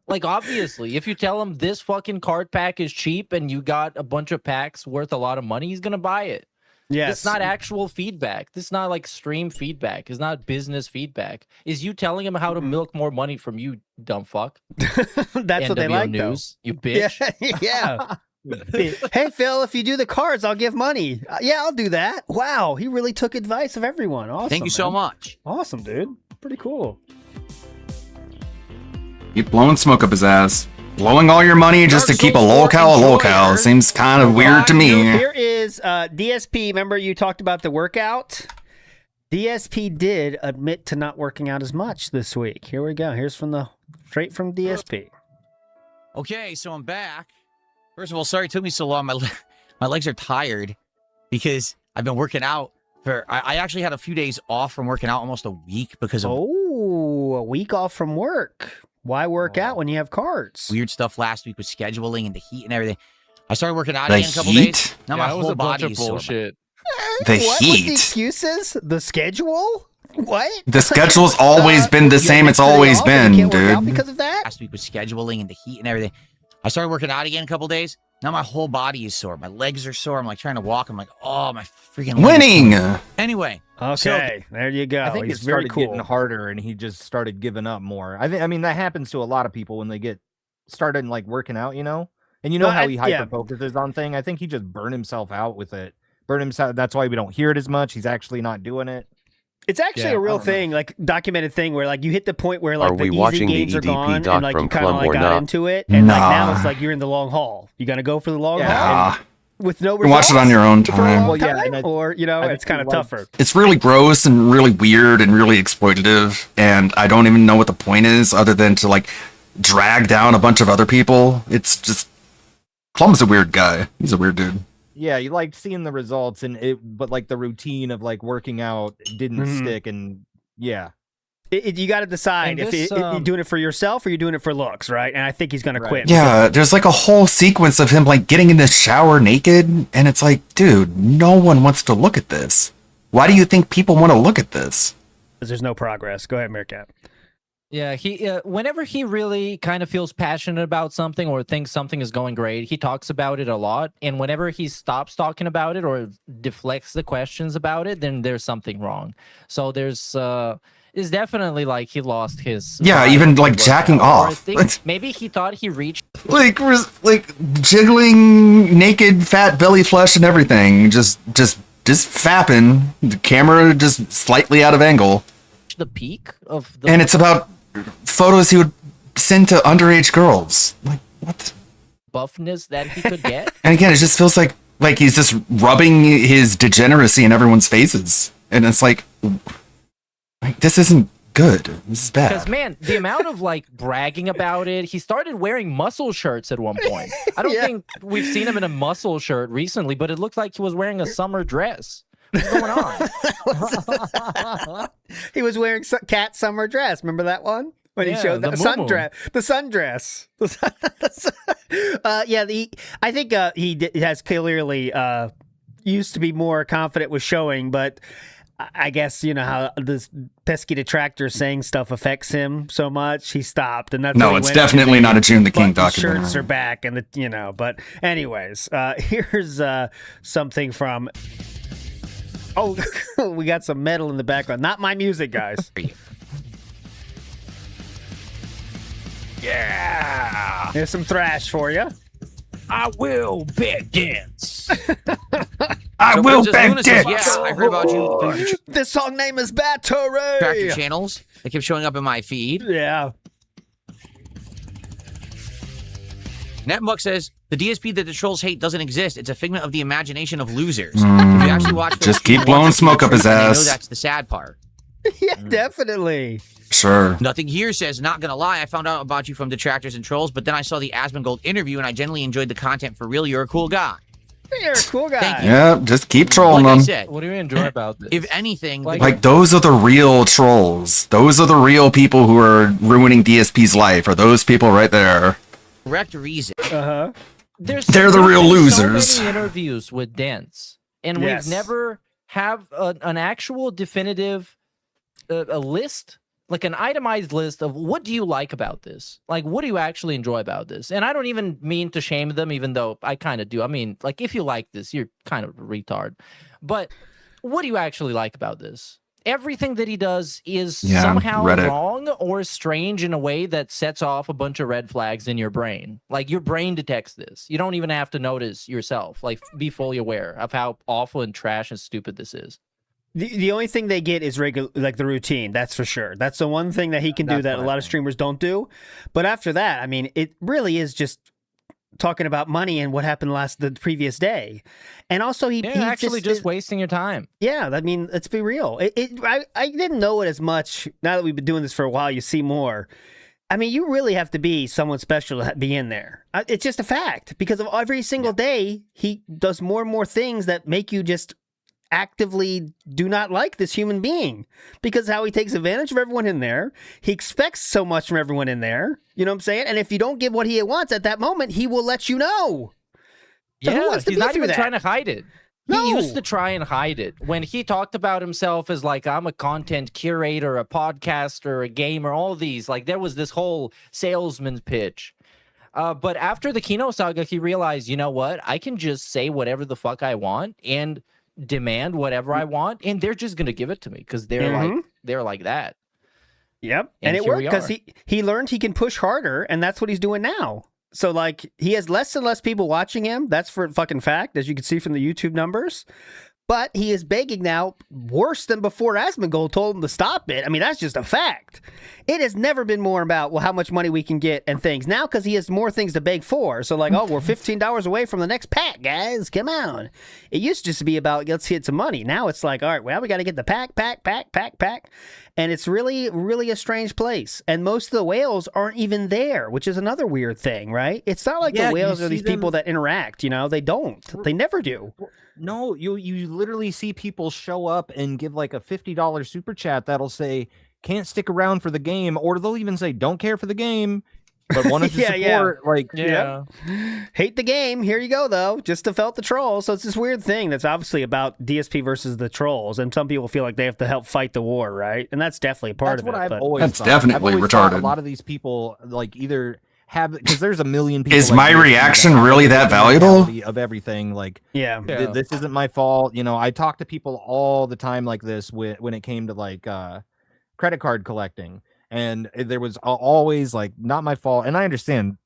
Like, obviously, if you tell him this fucking card pack is cheap and you got a bunch of packs worth a lot of money, he's gonna buy it. Yes. It's not actual feedback. This is not like stream feedback. It's not business feedback. Is you telling him how to milk more money from you, dumb fuck? That's what they NW like, News, though. you bitch. Yeah. Hey, Phil, if you do the cards, I'll give money. Yeah, I'll do that. Wow, he really took advice of everyone. Awesome. Thank you so man. much. Awesome, dude. Pretty cool. Keep blowing smoke up his ass. Blowing all your money just to keep a locale seems kind of weird to me. Here is DSP. Remember you talked about the workout? DSP did admit to not working out as much this week. Here we go. Here's straight from DSP. Okay, so I'm back. First of all, sorry it took me so long. My legs are tired because I've been working out I actually had a few days off from working out, almost a week because of a week off from work. Why work out when you have cards? weird stuff last week with scheduling and the heat and everything. I started working out The again a couple heat? days. Now Yeah, my it was whole a bunch body of is sore. bullshit. The What? What's the heat. excuses? The schedule? What? The schedule's always been the same. It's always been, dude. Because of that? Last week with scheduling and the heat and everything. I started working out again a couple days. Now my whole body is sore. My legs are sore. I'm like trying to walk. I'm like, oh, my freaking legs. Winning. Anyway. Okay, there you go. I think He's it very started cool. getting harder, and he just started giving up more. I mean, that happens to a lot of people when they get started like working out, you know. And you know how he hyper focuses on thing. I think he just burned himself out with it. Burned himself. That's why we don't hear it as much. He's actually not doing it. It's actually a real thing, like documented thing, where like you hit the point where like Are the we easy watching the games are EDP gone, doc and like you from kind of Clum like or got not? into it, and like now Nah. it's like you're in the long haul. You gonna go for the long Yeah. haul with no You can watch results it on your own for a time. long Well, yeah, time, and or you know, it's kind of tougher. It's really gross and really weird and really exploitative, and I don't even know what the point is other than to like drag down a bunch of other people. It's just Clum's a weird guy. He's a weird dude. Yeah, you liked seeing the results, but like the routine of like working out didn't stick, and yeah. You got to decide And if this, you're doing it for yourself or you're doing it for looks, right? And I think he's gonna quit. Yeah, there's like a whole sequence of him like getting in the shower naked, and it's like, dude, no one wants to look at this. Why do you think people want to look at this? Because there's no progress. Go ahead, Meerkat. Yeah, he whenever he really kind of feels passionate about something or thinks something is going great, he talks about it a lot. And whenever he stops talking about it or deflects the questions about it, then there's something wrong. So there's it's definitely like he lost his Even like jacking Or I off. think maybe he thought he reached like jiggling naked fat belly flesh and everything, just fapping, the camera just slightly out of angle, the peak of the and it's about photos he would send to underage girls. Like, what? buffness that he could get. And again, it just feels like he's just rubbing his degeneracy in everyone's faces, and it's like this isn't good. This is Because bad. man, the amount of like bragging about it, he started wearing muscle shirts at one point. I don't think we've seen him in a muscle shirt recently, but it looked like he was wearing a summer dress. What's going on? He was wearing cat summer dress. Remember that one when he showed the sundress? The sundress. I think he has clearly used to be more confident with showing, but I guess you know how this pesky detractor saying stuff affects him so much. He stopped, and that's No, it's definitely not a June the King documentary. Shirts are back, and But anyways, here's something from. Oh, we got some metal in the background. Not my music, guys. Yeah. Here's some thrash for you. I will bet dance. I So will Princess bet Luna says, dance. yeah, I heard about you through the This song name is Battery. tractor channels. They kept showing up in my feed. Yeah. Netmuck says the DSP that the trolls hate doesn't exist. It's a figment of the imagination of losers. Mm. If you actually watch those Just keep people, blowing once you smoke up his and I know ass. that's the sad part. Yeah, definitely. Sure. Nothing here says, not gonna lie, I found out about you from Detractors and Trolls, but then I saw the Asmongold interview and I genuinely enjoyed the content for real. You're a cool guy. You're a cool guy. Thank you. Yeah, just keep trolling Like I them. said, What do you enjoy about this? if anything, Like those are the real trolls. Those are the real people who are ruining DSP's life. Are those people right there? correct reason. Uh-huh. They're the real losers. So many interviews with Dents, and Yes. we've never have an actual definitive a list, like an itemized list of what do you like about this? Like, what do you actually enjoy about this? And I don't even mean to shame them, even though I kind of do. I mean, like, if you like this, you're kind of a retard. But what do you actually like about this? Everything that he does is somehow Reddit. wrong or strange in a way that sets off a bunch of red flags in your brain. Like, your brain detects this. You don't even have to notice yourself. Like, be fully aware of how awful and trash and stupid this is. The only thing they get is like the routine. That's for sure. That's the one thing that he can do that a lot of streamers don't do. But after that, I mean, it really is just talking about money and what happened the previous day. And also he actually just wasting your time. Yeah, I mean, let's be real. I didn't know it as much. Now that we've been doing this for a while, you see more. I mean, you really have to be someone special to be in there. It's just a fact because of every single day he does more and more things that make you just actively do not like this human being because how he takes advantage of everyone in there. He expects so much from everyone in there. You know what I'm saying? And if you don't get what he wants at that moment, he will let you know. So who wants to he's be not through even that? trying to hide it. He used to try and hide it. When he talked about himself as like, I'm a content curator, a podcaster, a gamer, all these, like there was this whole salesman pitch. But after the Kino saga, he realized, you know what? I can just say whatever the fuck I want and demand whatever I want, and they're just gonna give it to me because they're like that. Yep. And it here worked we because are. he learned he can push harder, and that's what he's doing now. So, like, he has less and less people watching him. That's for a fucking fact, as you can see from the YouTube numbers. But he is begging now worse than before Asmongold told him to stop it. I mean, that's just a fact. It has never been more about, well, how much money we can get and things. Now, because he has more things to beg for. So, like, oh, we're $15 away from the next pack, guys. Come on. It used to just be about, let's hit some money. Now it's like, all right, well, we got to get the pack. And it's really, really a strange place. And most of the whales aren't even there, which is another weird thing, right? It's not like the whales are these people that interact, you know? They don't. They never do. No, you literally see people show up and give like a $50 super chat that'll say, can't stick around for the game, or they'll even say, don't care for the game, but wanted to support. Like, hate the game. Here you go, though. Just to felt the trolls. So it's this weird thing that's obviously about DSP versus the trolls, and some people feel like they have to help fight the war, right? And that's definitely a part of it. I've but... always That's thought. definitely I've always retarded. thought a lot of these people like either have, because there's a million people. Is like my this reaction have really that valuable? of everything? Like, yeah. This isn't my fault. You know, I talk to people all the time like this when it came to like credit card collecting, and there was always like, not my fault. And I understand.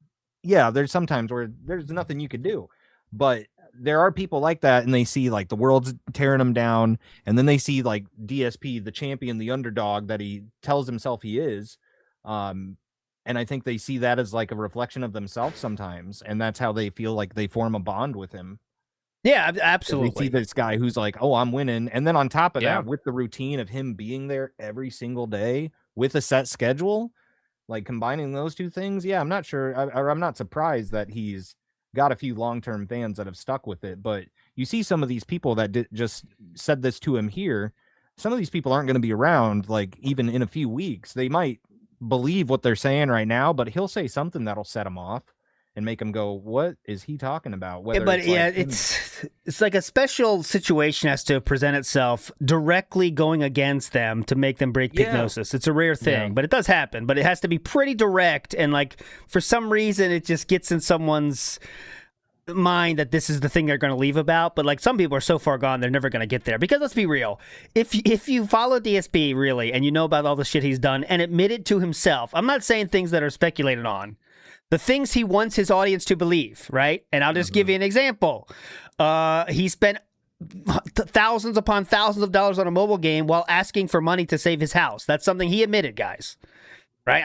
Yeah, there's sometimes where there's nothing you could do, but there are people like that, and they see like the world's tearing them down, and then they see like DSP, the champion, the underdog that he tells himself he is. And I think they see that as like a reflection of themselves sometimes, and that's how they feel like they form a bond with him. Yeah, absolutely. They see this guy who's like, oh, I'm winning. And then on top of that, with the routine of him being there every single day with a set schedule, like combining those two things, I'm not sure. I'm not surprised that he's got a few long-term fans that have stuck with it. But you see some of these people that just said this to him here. Some of these people aren't going to be around, like, even in a few weeks. They might believe what they're saying right now, but he'll say something that'll set him off and make him go, what is he talking about? Whether it's like a special situation has to present itself directly going against them to make them break Pignosis. It's a rare thing, but it does happen. But it has to be pretty direct, and like for some reason it just gets in someone's mind that this is the thing they're going to leave about. But like some people are so far gone they're never going to get there, because let's be real, if you follow DSP really and you know about all the shit he's done and admitted to himself, I'm not saying things that are speculated on, the things he wants his audience to believe, right? And I'll just give you an example. He spent thousands upon thousands of dollars on a mobile game while asking for money to save his house. That's something he admitted, guys. Right?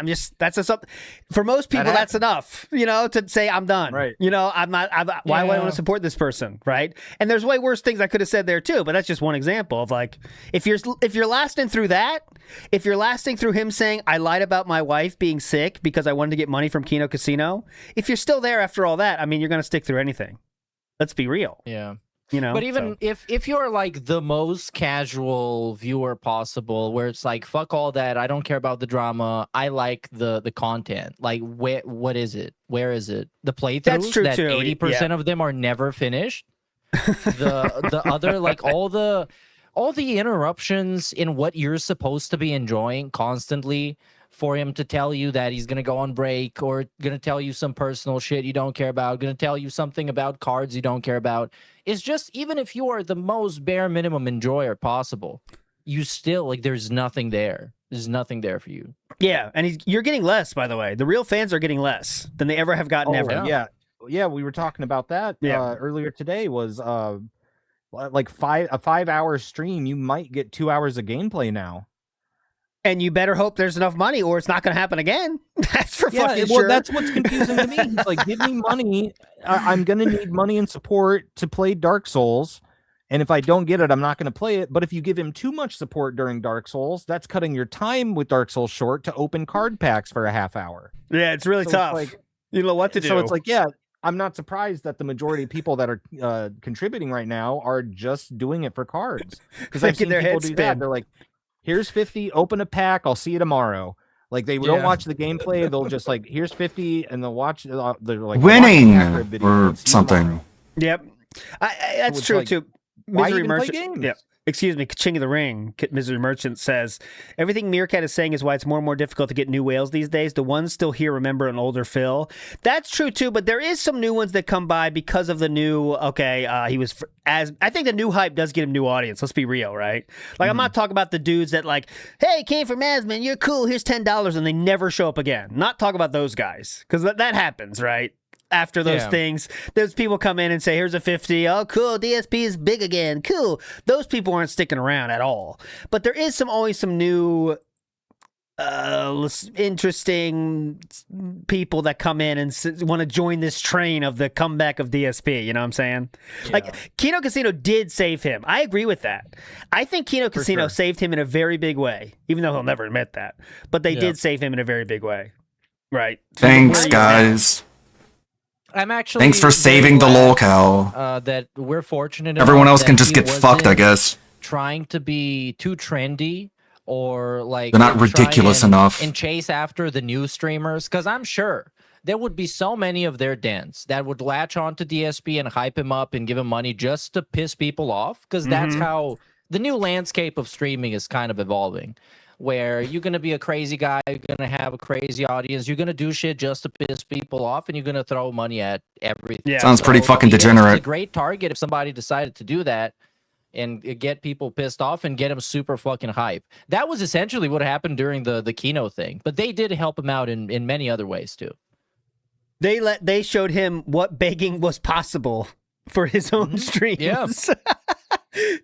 For most people, that's enough, you know, to say, I'm done. Right. You know, why would I want to support this person? Right. And there's way worse things I could have said there too, but that's just one example of like, if you're lasting through that, if you're lasting through him saying, I lied about my wife being sick because I wanted to get money from Kino Casino, if you're still there after all that, I mean, you're going to stick through anything. Let's be real. Yeah. You know, but even if you're like the most casual viewer possible, where it's like, fuck all that, I don't care about the drama, I like the content. Like, what is it? Where is it? The playthroughs, that's true that too. 80% of them are never finished. The other, like, all the interruptions in what you're supposed to be enjoying constantly, for him to tell you that he's going to go on break, or going to tell you some personal shit you don't care about, going to tell you something about cards you don't care about. It's just, even if you are the most bare minimum enjoyer possible, you still, like, there's nothing there. There's nothing there for you. Yeah, and you're getting less, by the way. The real fans are getting less than they ever have gotten ever. Yeah, we were talking about that earlier today. Was like a 5-hour stream, you might get 2 hours of gameplay now. And you better hope there's enough money, or it's not going to happen again. That's for fucking well, sure. That's what's confusing to me. He's like, give me money. I'm going to need money and support to play Dark Souls. And if I don't get it, I'm not going to play it. But if you give him too much support during Dark Souls, that's cutting your time with Dark Souls short to open card packs for a half hour. Yeah, it's really tough. It's like, you know what to do. So it's like, I'm not surprised that the majority of people that are contributing right now are just doing it for cards. Because I've seen people do that. They're like, here's 50, open a pack, I'll see you tomorrow. Like, they don't watch the gameplay, they'll just like, here's 50, and they'll watch, they're like, winning or something. Yep. That's true, too. Misery Merchant. Yeah. Excuse me, King of the Ring, Misery Merchant says, everything Meerkat is saying is why it's more and more difficult to get new whales these days. The ones still here remember an older Phil. That's true, too, but there is some new ones that come by because of the new, I think the new hype does get him new audience. Let's be real, right? Like, I'm not talking about the dudes that like, hey, came from Asmon, you're cool, here's $10, and they never show up again. Not talk about those guys, because that happens, right? after those things. Those people come in and say, here's a 50. Oh, cool. DSP is big again. Cool. Those people aren't sticking around at all. But there is always some new interesting people that come in and want to join this train of the comeback of DSP. You know what I'm saying? Yeah. Like, Kino Casino did save him. I agree with that. I think Kino Casino saved him in a very big way, even though he'll never admit that. But they did save him in a very big way. Right. Thanks, guys. I'm actually thanks for saving the lolcow. That we're fortunate. Everyone else can just get fucked, I guess. Trying to be too trendy or like they're not ridiculous enough and chase after the new streamers, because I'm sure there would be so many of their dens that would latch on to DSP and hype him up and give him money just to piss people off, because that's how the new landscape of streaming is kind of evolving. Where you're going to be a crazy guy, you're going to have a crazy audience, you're going to do shit just to piss people off, and you're going to throw money at everything. Yeah. Sounds pretty fucking degenerate. It's a great target if somebody decided to do that and get people pissed off and get them super fucking hype. That was essentially what happened during the Kino thing, but they did help him out in many other ways too. They showed him what begging was possible for his own streams. Yeah.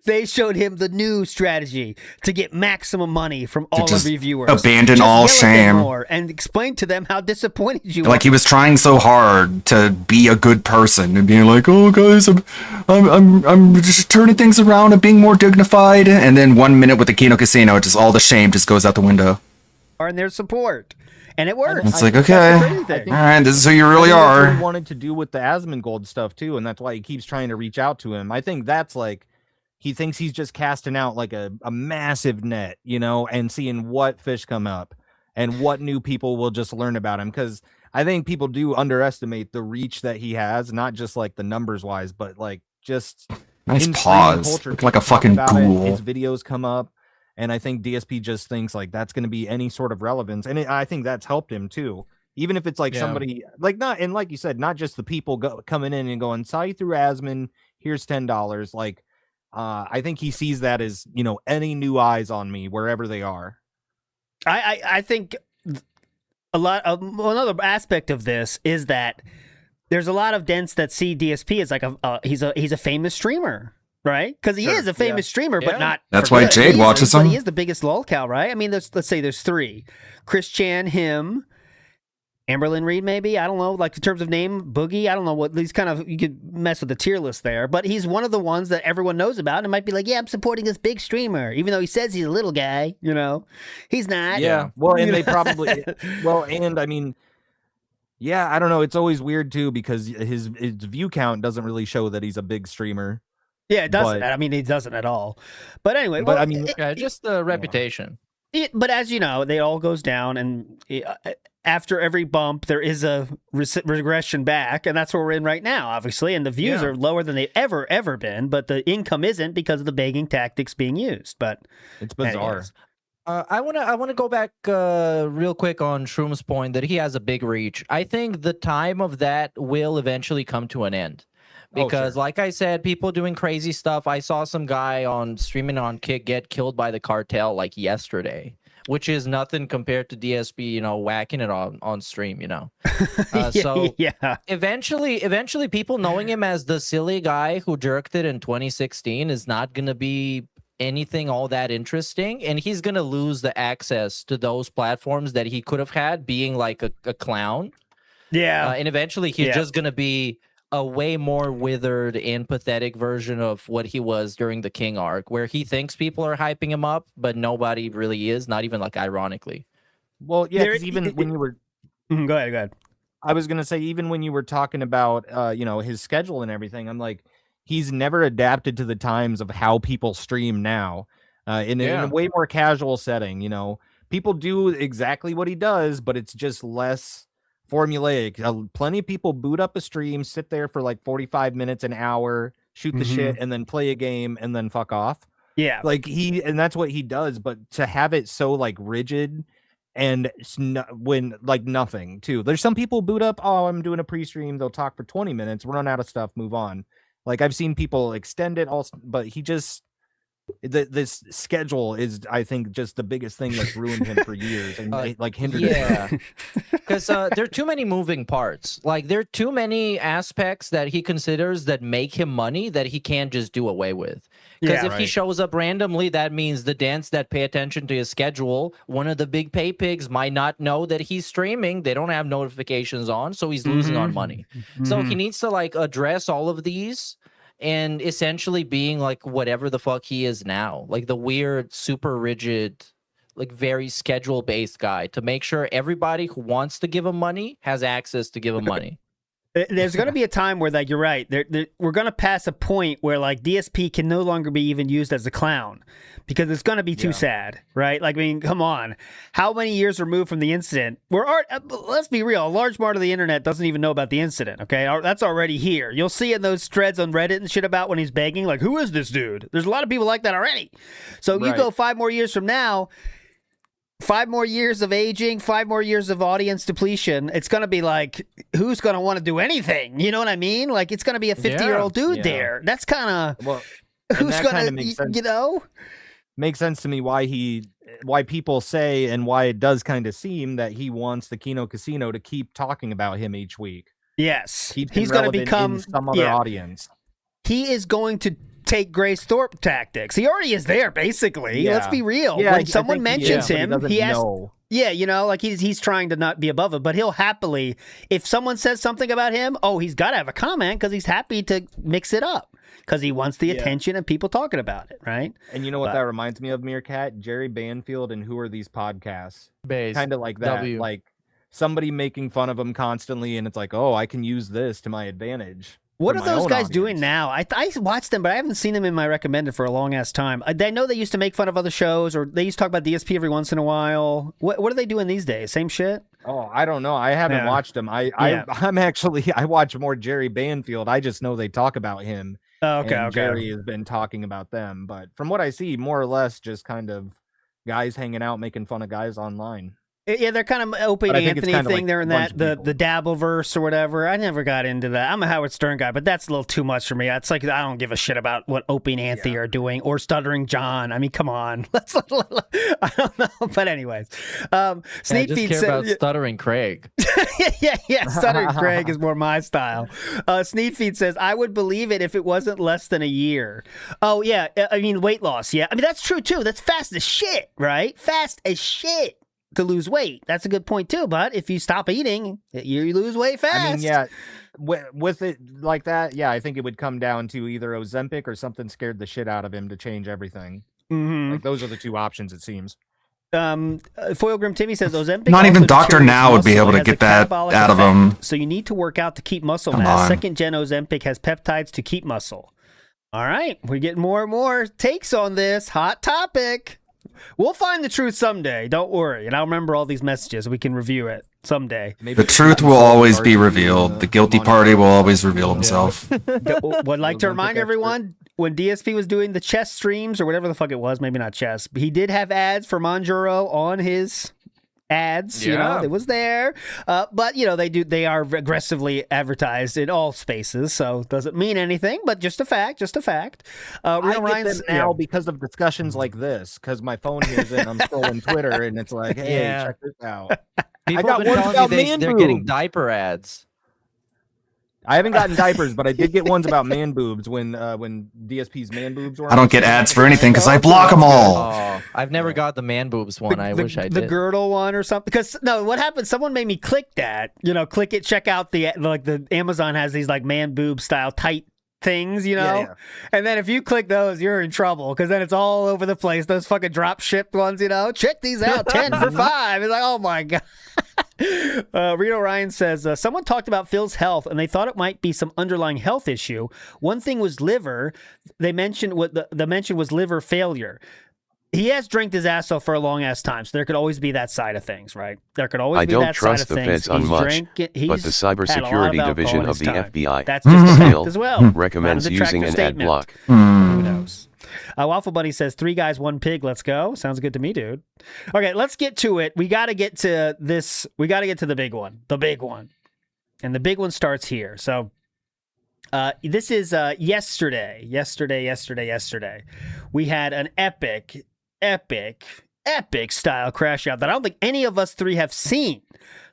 They showed him the new strategy to get maximum money from all of your viewers. Abandon all shame. And explain to them how disappointed you like he was trying so hard to be a good person and being like, oh guys, I'm just turning things around and being more dignified. And then 1 minute with the Kino Casino, just all the shame just goes out the window. And their support. And it works. It's like, okay, all right, this is who you really are. That's what he wanted to do with the Asmongold stuff too, and that's why he keeps trying to reach out to him. I think that's like, he thinks he's just casting out like a massive net, you know, and seeing what fish come up and what new people will just learn about him. Because I think people do underestimate the reach that he has, not just like the numbers wise, but like just nice pause. Look like a fucking ghoul. His videos come up, and I think DSP just thinks like that's going to be any sort of relevance, and I think that's helped him too. Even if it's like somebody like not, and like you said, not just the people coming in and going, saw you through Asmon, here's $10, like. I think he sees that as, you know, any new eyes on me wherever they are. I think another aspect of this is that there's a lot of dents that see DSP as like he's a famous streamer, right? Because he is a famous streamer, but not. That's why Jade watches him. But he is the biggest lolcow, right? I mean, let's say there's 3: Chris Chan, him. Amberlyn Reed, maybe? I don't know. Like, in terms of name, Boogie, I don't know what. He's kind of, you could mess with the tier list there, but he's one of the ones that everyone knows about and might be like, yeah, I'm supporting this big streamer, even though he says he's a little guy, you know? He's not. Yeah. Well, and they probably, well, and I mean, yeah, I don't know. It's always weird too, because his view count doesn't really show that he's a big streamer. Yeah, it doesn't. I mean, he doesn't at all. But anyway. But I mean, just the reputation. But as you know, it all goes down, and after every bump, there is a regression back, and that's where we're in right now, obviously. And the views are lower than they've ever been, but the income isn't because of the begging tactics being used. But it's bizarre. I wanna go back real quick on Shroom's point that he has a big reach. I think the time of that will eventually come to an end. Because like I said, people doing crazy stuff. I saw some guy on streaming on Kick get killed by the cartel like yesterday, which is nothing compared to DSP, you know, whacking it on stream, you know. So eventually people knowing him as the silly guy who jerked it in 2016 is not going to be anything all that interesting, and he's going to lose the access to those platforms that he could have had being like a clown. Yeah. And eventually he's just going to be a way more withered and pathetic version of what he was during the King arc, where he thinks people are hyping him up, but nobody really is, not even like ironically. Well, yeah, because even when you were... Go ahead. I was going to say, even when you were talking about, you know, his schedule and everything, I'm like, he's never adapted to the times of how people stream now in a way more casual setting, you know. People do exactly what he does, but it's just less formulaic. Plenty of people boot up a stream, sit there for like 45 minutes, an hour, shoot the shit, and then play a game and then fuck off. Yeah. Like and that's what he does, but to have it so like rigid and when like nothing too. There's some people boot up, oh, I'm doing a pre-stream, they'll talk for 20 minutes, run out of stuff, move on. Like I've seen people extend it all, but he just This schedule is, I think, just the biggest thing that's ruined him for years and hindered Yeah, him. because there are too many moving parts. Like there are too many aspects that he considers that make him money that he can't just do away with. Because if he shows up randomly, that means the dents that pay attention to his schedule, one of the big pay pigs might not know that he's streaming. They don't have notifications on, so he's losing on money. So he needs to like address all of these and essentially being like whatever the fuck he is now, like the weird, super rigid, like very schedule based guy, to make sure everybody who wants to give him money has access to give him money. There's going to be a time where, like, you're right. We're going to pass a point where, like, DSP can no longer be even used as a clown because it's going to be too sad, right? Like, I mean, come on. How many years removed from the incident? Let's be real. A large part of the internet doesn't even know about the incident, okay? That's already here. You'll see in those threads on Reddit and shit about when he's begging, like, who is this dude? There's a lot of people like that already. So you go 5 more years from now, 5 more years of aging, 5 more years of audience depletion. It's going to be like, who's going to want to do anything? You know what I mean? Like, it's going to be a 50-year-old dude there. That's kind of, who's going to, you know? Makes sense to me why people say and why it does kind of seem that he wants the Kino Casino to keep talking about him each week. Yes. He's going to become some other audience. He is going to take Grace Thorpe tactics. He already is there, basically. Yeah. Let's be real. Yeah, when someone mentions him, he has. Know. Yeah, you know, like he's trying to not be above it, but he'll happily, if someone says something about him, he's got to have a comment because he's happy to mix it up because he wants the attention and people talking about it, right? And you know what that reminds me of, Meerkat? Jerry Banfield and Who Are These Podcasts? Kind of like that. Like somebody making fun of him constantly, and it's like, I can use this to my advantage. What are those guys doing now? I watched them, but I haven't seen them in my recommended for a long-ass time. I know they used to make fun of other shows, or they used to talk about DSP every once in a while. What are they doing these days? Same shit? Oh, I don't know. I haven't watched them. I watch more Jerry Banfield. I just know they talk about him. Okay. Jerry has been talking about them. But from what I see, more or less just kind of guys hanging out, making fun of guys online. Yeah, they're kind of Opie Anthony thing. Like they're in that the Dabbleverse or whatever. I never got into that. I'm a Howard Stern guy, but that's a little too much for me. It's like I don't give a shit about what Opie and Anthony are doing or Stuttering John. I mean, come on. I don't know, but anyways, Sneak Feed care about Stuttering Craig. yeah. Stuttering Craig is more my style. Sneak Feed says I would believe it if it wasn't less than a year. Oh yeah, I mean weight loss. Yeah, I mean that's true too. That's fast as shit, right? Fast as shit. To lose weight. That's a good point too, but if you stop eating, you lose weight fast. I mean, yeah, with it like that, yeah, I think it would come down to either Ozempic or something scared the shit out of him to change everything. Like those are the two options, it seems. Foil Grim Timmy says Ozempic. Not even Dr. Now would be able to get that out of him. So you need to work out to keep muscle mass. Second gen Ozempic has peptides to keep muscle. All right, we're getting more and more takes on this hot topic. We'll find the truth someday. Don't worry. And I'll remember all these messages. We can review it someday. The truth will always be revealed. The guilty party will always reveal himself. Would like to remind everyone, when DSP was doing the chess streams or whatever the fuck it was, maybe not chess, but he did have ads for Monjuro on his ads. You know, it was there. But you know, they are aggressively advertised in all spaces, so it doesn't mean anything, but just a fact. I get them now because of discussions like this, because my phone hears it and I'm scrolling Twitter and it's like, hey, check this out. People have been telling me they're getting diaper ads. I haven't gotten diapers, but I did get ones about man boobs when DSP's man boobs were. I don't get ads for anything because I block them all. Oh, I've never got the man boobs one. I wish I did. The girdle one or something. Because no, what happened? Someone made me click that. You know, click it. Check out the Amazon has these like man boob style tight things, you know, and then if you click those, you're in trouble because then it's all over the place. Those fucking drop shipped ones, you know. Check these out, 10 for $5. It's like, oh my god. Reno Ryan says someone talked about Phil's health and they thought it might be some underlying health issue. One thing was liver. They mentioned what the mention was liver failure. He has drank his ass off for a long ass time, so there could always be that side of things, right? There could always be that side of things. I don't trust the feds on much, but the cybersecurity division of the FBI that's just a fact as well. Recommends using an ad block. Who knows? Waffle Bunny says 3 guys, 1 pig. Let's go. Sounds good to me, dude. Okay, let's get to it. We got to get to this. We got to get to the big one. The big one. And the big one starts here. So This is yesterday. We had an epic style crash out that I don't think any of us three have seen.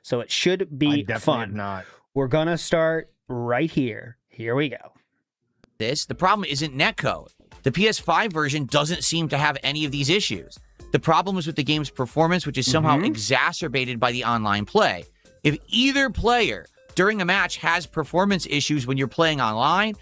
So it should be fun. Not. We're going to start right here. Here we go. The problem isn't netcode. The PS5 version doesn't seem to have any of these issues. The problem is with the game's performance, which is somehow exacerbated by the online play. If either player during a match has performance issues when you're playing online,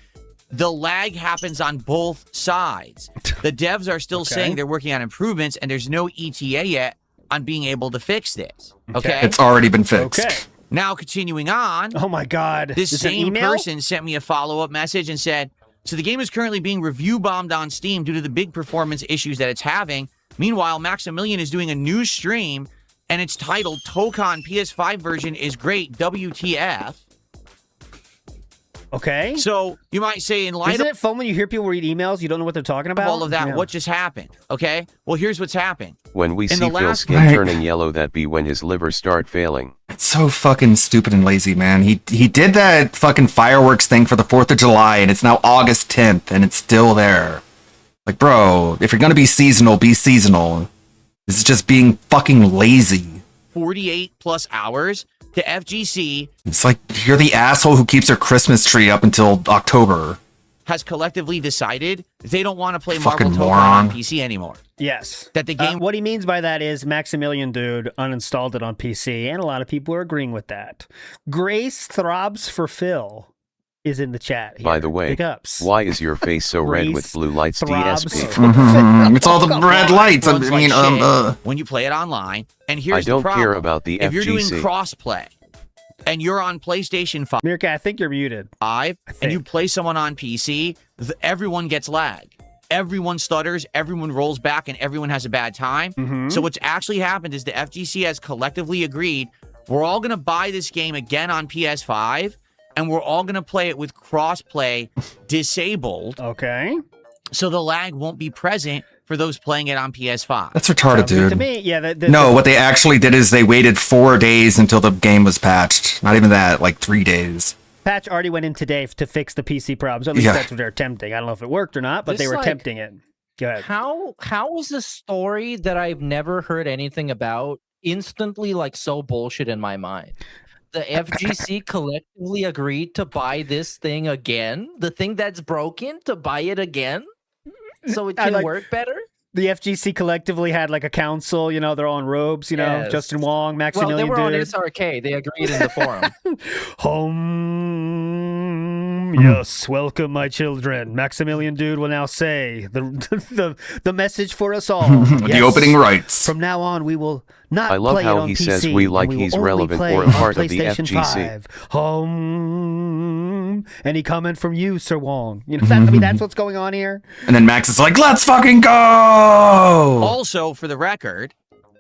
the lag happens on both sides. The devs are still saying they're working on improvements, and there's no ETA yet on being able to fix this. Okay? It's already been fixed. Okay. Now, continuing on. Oh, my God. This same person sent me a follow-up message and said, so the game is currently being review bombed on Steam due to the big performance issues that it's having. Meanwhile, Maximilian is doing a new stream, and it's titled Tokon PS5 version is great, WTF. Okay. So you might say, in light Isn't it fun when you hear people read emails, you don't know what they're talking about? all of that, what just happened? Okay. Well, here's what's happened. When we In see the Phil's last- skin turning yellow, that be when his liver start failing. It's so fucking stupid and lazy, man. He did that fucking fireworks thing for the 4th of July, and it's now August 10th, and it's still there. Like, bro, if you're gonna be seasonal, be seasonal. This is just being fucking lazy. 48 plus hours to FGC It's like you're the asshole who keeps your Christmas tree up until October. has collectively decided they don't want to play Fucking Marvel Tokon moron. on PC anymore. Yes. That the game... what he means by that is Maximilian Dude uninstalled it on PC, and a lot of people are agreeing with that. Grace Throbs for Phil is in the chat here. By the way, Big ups. why is your face so red with blue lights, Throbs. DSP? It's all the red lights. I Everyone's mean, like shit when you play it online. And here's I don't the problem. care about the If you're doing FGC. cross-play and you're on PlayStation 5, Mirka, I think you're muted. And you play someone on PC, everyone gets lag. Everyone stutters, everyone rolls back, and everyone has a bad time. So what's actually happened is the FGC has collectively agreed, we're all going to buy this game again on PS5, and we're all going to play it with cross-play disabled. Okay. So the lag won't be present for those playing it on PS5. That's retarded, dude. To me, yeah. No, what they actually did is they waited 4 days until the game was patched. Not even that, like 3 days. Patch already went in today to fix the PC problems. At least that's what they're attempting. I don't know if it worked or not, but they were attempting it. Go ahead. How is a story that I've never heard anything about instantly like so bullshit in my mind? The FGC collectively agreed to buy this thing again, the thing that's broken, to buy it again, so it can work better. The FGC collectively had like a council, they're all in robes, Yes. Justin Wong, Maximilian Well, they were on Dude. SRK. They agreed in the forum. Home, yes, welcome, my children. Maximilian Dude will now say the message for us all. The Yes. opening rights. From now on, we will not I love play how it on he PC, says we like and will he's only relevant play or a on part of the PlayStation FGC. 5. Home. Any comment from you, Sir Wong? That's what's going on here. And then Max is like, let's fucking go! Also, for the record,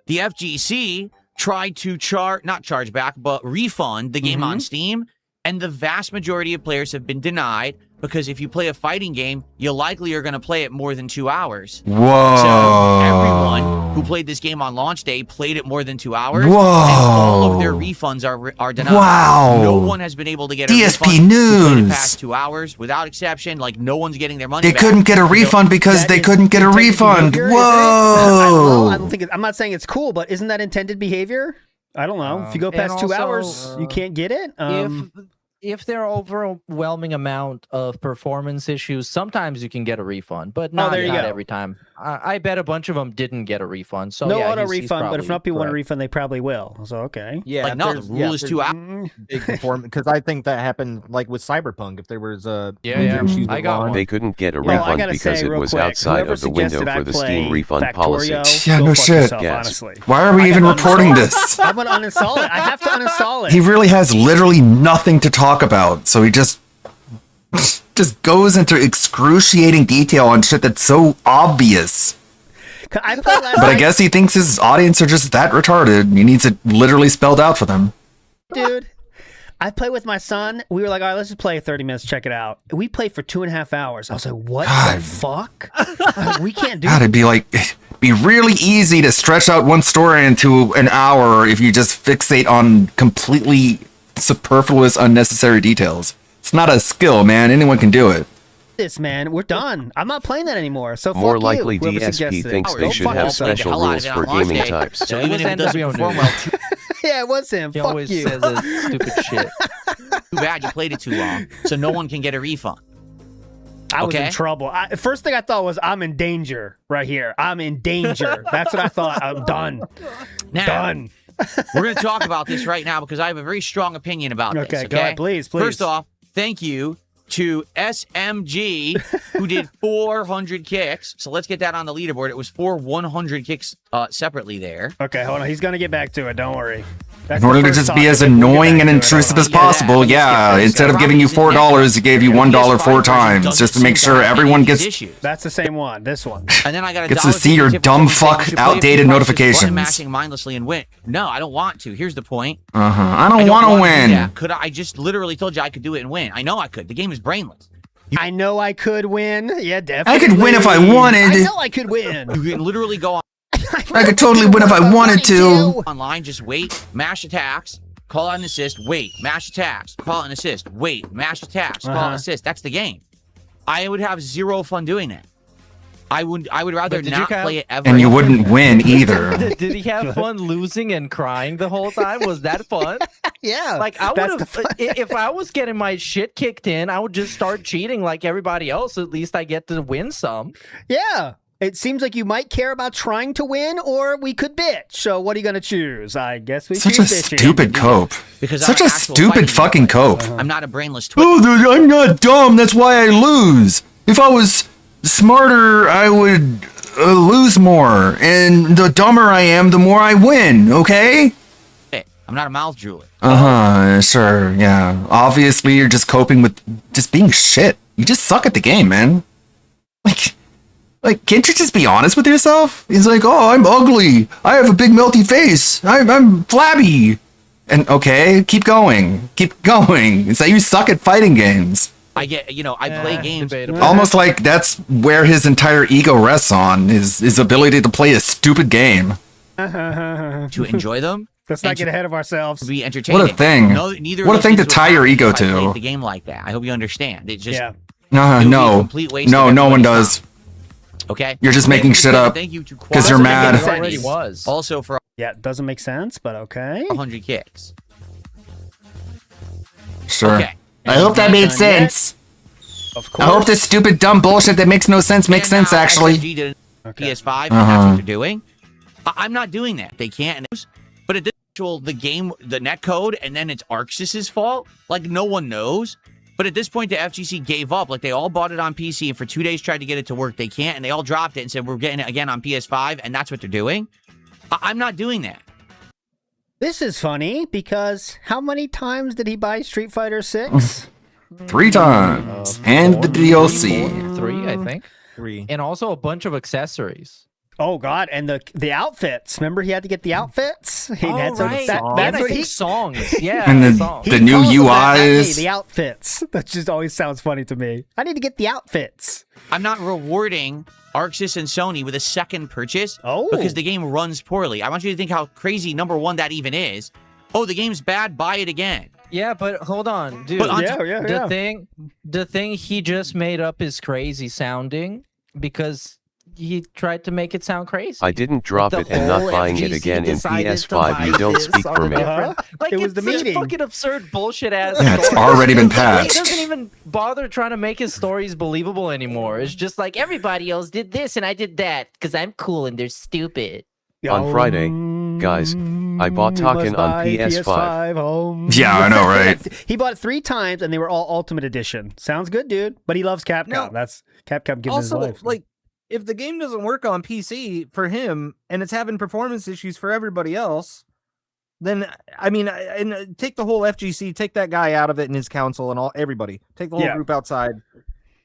the FGC tried to not charge back, but refund the game on Steam, and the vast majority of players have been denied because if you play a fighting game, you likely are going to play it more than 2 hours. Whoa. So everyone who played this game on launch day played it more than 2 hours. Whoa. And all of their refunds are denied. Wow. No one has been able to get a DSP refund who played it news. past 2 hours without exception. Like, no one's getting their money They back. couldn't get a refund because they couldn't get a refund. Well, I Whoa! don't think I'm not saying it's cool, but isn't that intended behavior? I don't know. If you go and past 2 also, hours, you can't get it. If there are overwhelming amount of performance issues, sometimes you can get a refund, but not, there you not go. every time. I bet a bunch of them didn't get a refund. So no yeah, auto he's refund, but if probably not people want a correct. refund, they probably will. So okay. Yeah, Like, no, the rule is 2 hours. Big performance because I think that happened like with Cyberpunk. If there was a They couldn't get a Well, I refund gotta because say it real was quick, outside whoever of the window suggested I for the play Steam refund policy. Factorio, Yeah, go no fuck shit. yourself, Yes. honestly. Why are we even reporting this? I'm gonna uninstall it. I have to uninstall it. He really has literally nothing to talk about, so he just goes into excruciating detail on shit that's so obvious. I played last But I night, guess he thinks his audience are just that retarded. He needs it literally spelled out for them. dude. I played with my son. We were like, all right, let's just play 30 minutes, check it out. We played for 2.5 hours. I was like, what the fuck? We can't do God, it'd be like, be really easy to stretch out one story into an hour if you just fixate on completely superfluous, unnecessary details. It's It's not a skill, man. Anyone can do it. This man, we're done. I'm not playing that anymore. So More fuck likely, you, whoever DSP suggested it. thinks they should have special rules for gaming types. So even if it doesn't perform well, Yeah, it was him. He Fuck always you. says this stupid shit. too bad you played it too long, so no one can get a refund. I was Okay? in trouble. First thing I thought was, I'm in danger right here. I'm in danger. That's what I thought. I'm done. Now, Done. we're going to talk about this right now because I have a very strong opinion about this. Okay, go ahead, please. First off, thank you to SMG, who did 400 kicks. So let's get that on the leaderboard. It was 100 kicks separately there. Okay, hold on. He's going to get back to it. Don't worry. That's In order the to first just be topic. as We'll get annoying back and to it. intrusive Hold as on. possible, yeah. Instead of giving you $4, he gave you $1 4 times, just to make sure everyone gets That's the same one. This one. And then I got a gets to dollar see your ticket dumb for someone saying fuck you should play a few outdated practices notifications. button mashing mindlessly and win. No, I don't want to. Here's the point. I don't want to wanna do win. that. Could I just literally told you I could do it and win? I know I could. The game is brainless. I know I could win. Yeah, definitely. I could win if I wanted. I know I could win. You can literally go on. I could totally win if I wanted to. Online, just wait, mash attacks, call out an assist, wait, mash attacks, call out an assist, wait, mash attacks, call out an assist. That's the game. I would have zero fun doing that. I would rather not play it ever. And you wouldn't win either. Did he have fun losing and crying the whole time? Was that fun? Yeah. Like, I would have, if I was getting my shit kicked in, I would just start cheating like everybody else. At least I get to win some. Yeah. It seems like you might care about trying to win, or we could bitch. So what are you going to choose? I guess we Such choose a bitching. stupid cope. Because Such I'm a an actual stupid fighting fucking player. cope. I'm not a brainless twit. Oh, I'm not dumb. That's why I lose. If I was smarter, I would lose more. And the dumber I am, the more I win, okay? I'm not a mouth drooler. Sure, yeah. Obviously, you're just coping with just being shit. You just suck at the game, man. Like, can't you just be honest with yourself? He's like, oh, I'm ugly. I have a big melty face. I'm flabby. And okay, keep going. Keep going. It's that you suck at fighting games. I get, I play games. Almost like that's where his entire ego rests on, his ability to play a stupid game. To enjoy them. Let's not get ahead of ourselves. To be entertaining. What a thing. No, neither What of a those thing to things tie would your happen ego if I played to. the game like that. I hope you understand. It just it No, would be a complete waste of no one everybody's does. time. Okay. You're just making shit up Thank you to because you're mad. It already was. Also for Yeah, it doesn't make sense, but okay. 100 kicks. Sure. Okay. I hope that made sense. Of course. I hope this stupid dumb bullshit that makes no sense makes sense actually. SMG did PS5, and that's what they're doing. I'm not doing that. They can't. But at this the game, the net code, and then it's Arxis's fault. Like no one knows. But at this point, the FGC gave up. Like they all bought it on PC, and for 2 days tried to get it to work. They can't, and they all dropped it and said we're getting it again on PS5, and that's what they're doing. I'm not doing that. This is funny because how many times did he buy Street Fighter 6? 3 times. And the DLC. 3, I think. 3. And also a bunch of accessories. Oh God! And the outfits. Remember, he had to get the outfits. He Oh, had some- right. that's And I what think he songs. Yeah. And the songs. the new calls them that, not me, UIs. the outfits. That just always sounds funny to me. I need to get the outfits. I'm not rewarding Arxis and Sony with a second purchase because the game runs poorly. I want you to think how crazy, number one, that even is. Oh, the game's bad, buy it again. Yeah, but hold on, dude. But on The thing he just made up is crazy sounding because he tried to make it sound crazy. I didn't drop it and not buying it again in PS5. You don't speak for me. Like, It was the such meeting. fucking absurd bullshit ass. Yeah, it's story. already been He patched. doesn't even bother trying to make his stories believable anymore. It's just like everybody else did this and I did that because I'm cool and they're stupid. On Friday, guys, I bought Talkin on PS5. Yeah, I know, right? He bought it 3 times and they were all Ultimate Edition. Sounds good, dude. But he loves Capcom. No. That's Capcom giving Also, his life. like, if the game doesn't work on PC for him and it's having performance issues for everybody else, then I mean, and take the whole FGC, take that guy out of it and his council and everybody, take the whole group outside.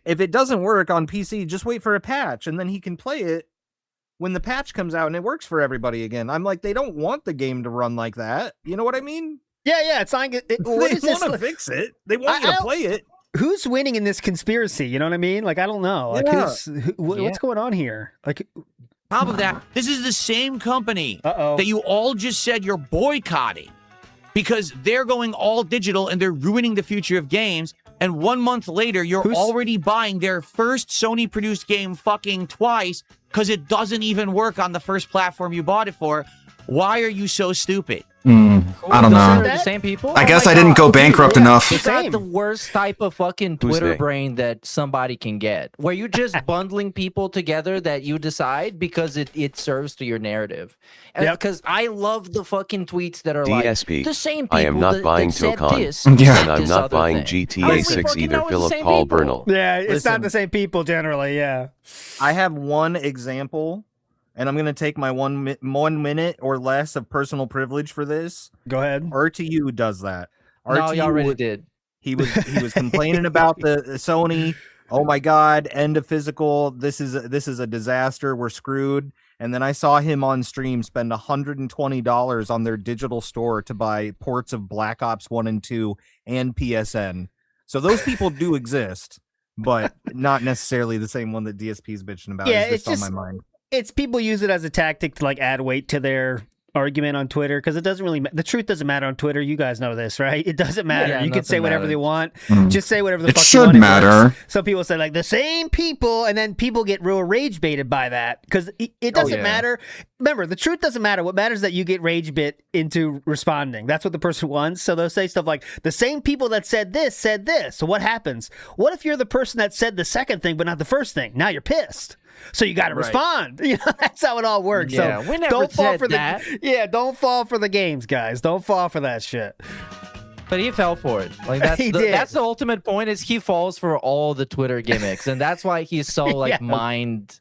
If it doesn't work on PC, just wait for a patch and then he can play it when the patch comes out and it works for everybody again. I'm like, they don't want the game to run like that. You know what I mean? Yeah, it's like what They is this? want to fix it. They want you to play it. Who's winning in this conspiracy? You know what I mean? Like I don't know. Like Yeah. what's going on here? Like Top of that, this is the same company that you all just said you're boycotting because they're going all digital and they're ruining the future of games. and 1 month later, you're already buying their first Sony-produced game fucking twice because it doesn't even work on the first platform you bought it for. Why are you so stupid? I don't know. The same people? I guess I didn't go bankrupt enough. You got the worst type of fucking Twitter brain that somebody can get, where you're just bundling people together that you decide because it serves to your narrative. Because I love the fucking tweets that are DSP, like the same people I am not that, buying that said Tokon, this, and said I'm this not other buying thing. GTA 6 either. Philip Paul Bernal. Yeah, it's Listen. not the same people generally. Yeah. I have one example, and I'm going to take my 1 minute or less of personal privilege for this. Go ahead. RTU does that. No, you already did. He was complaining about the Sony. Oh my God! End of physical. This is a disaster. We're screwed. And then I saw him on stream spend $120 on their digital store to buy ports of Black Ops 1 and 2 and PSN. So those people do exist, but not necessarily the same one that DSP is bitching about. Yeah, is it's just on my mind. It's people use it as a tactic to like add weight to their argument on Twitter because it doesn't really the truth doesn't matter on Twitter. You guys know this, right? It doesn't matter. Yeah, you can say whatever matters. they want. Just say whatever the It fuck should you want. matter. Some people say like the same people, and then people get real rage baited by that because it doesn't matter. Remember, the truth doesn't matter. What matters is that you get rage bit into responding. That's what the person wants. So they'll say stuff like the same people that said this said this. So what happens? What if you're the person that said the second thing but not the first thing? Now you're pissed. So you got to respond. You know, that's how it all works. Yeah, so we never don't fall said for that. don't fall for the games, guys. Don't fall for that shit. But he fell for it. Like that's He did. that's the ultimate point. Is he falls for all the Twitter gimmicks, and that's why he's so like mind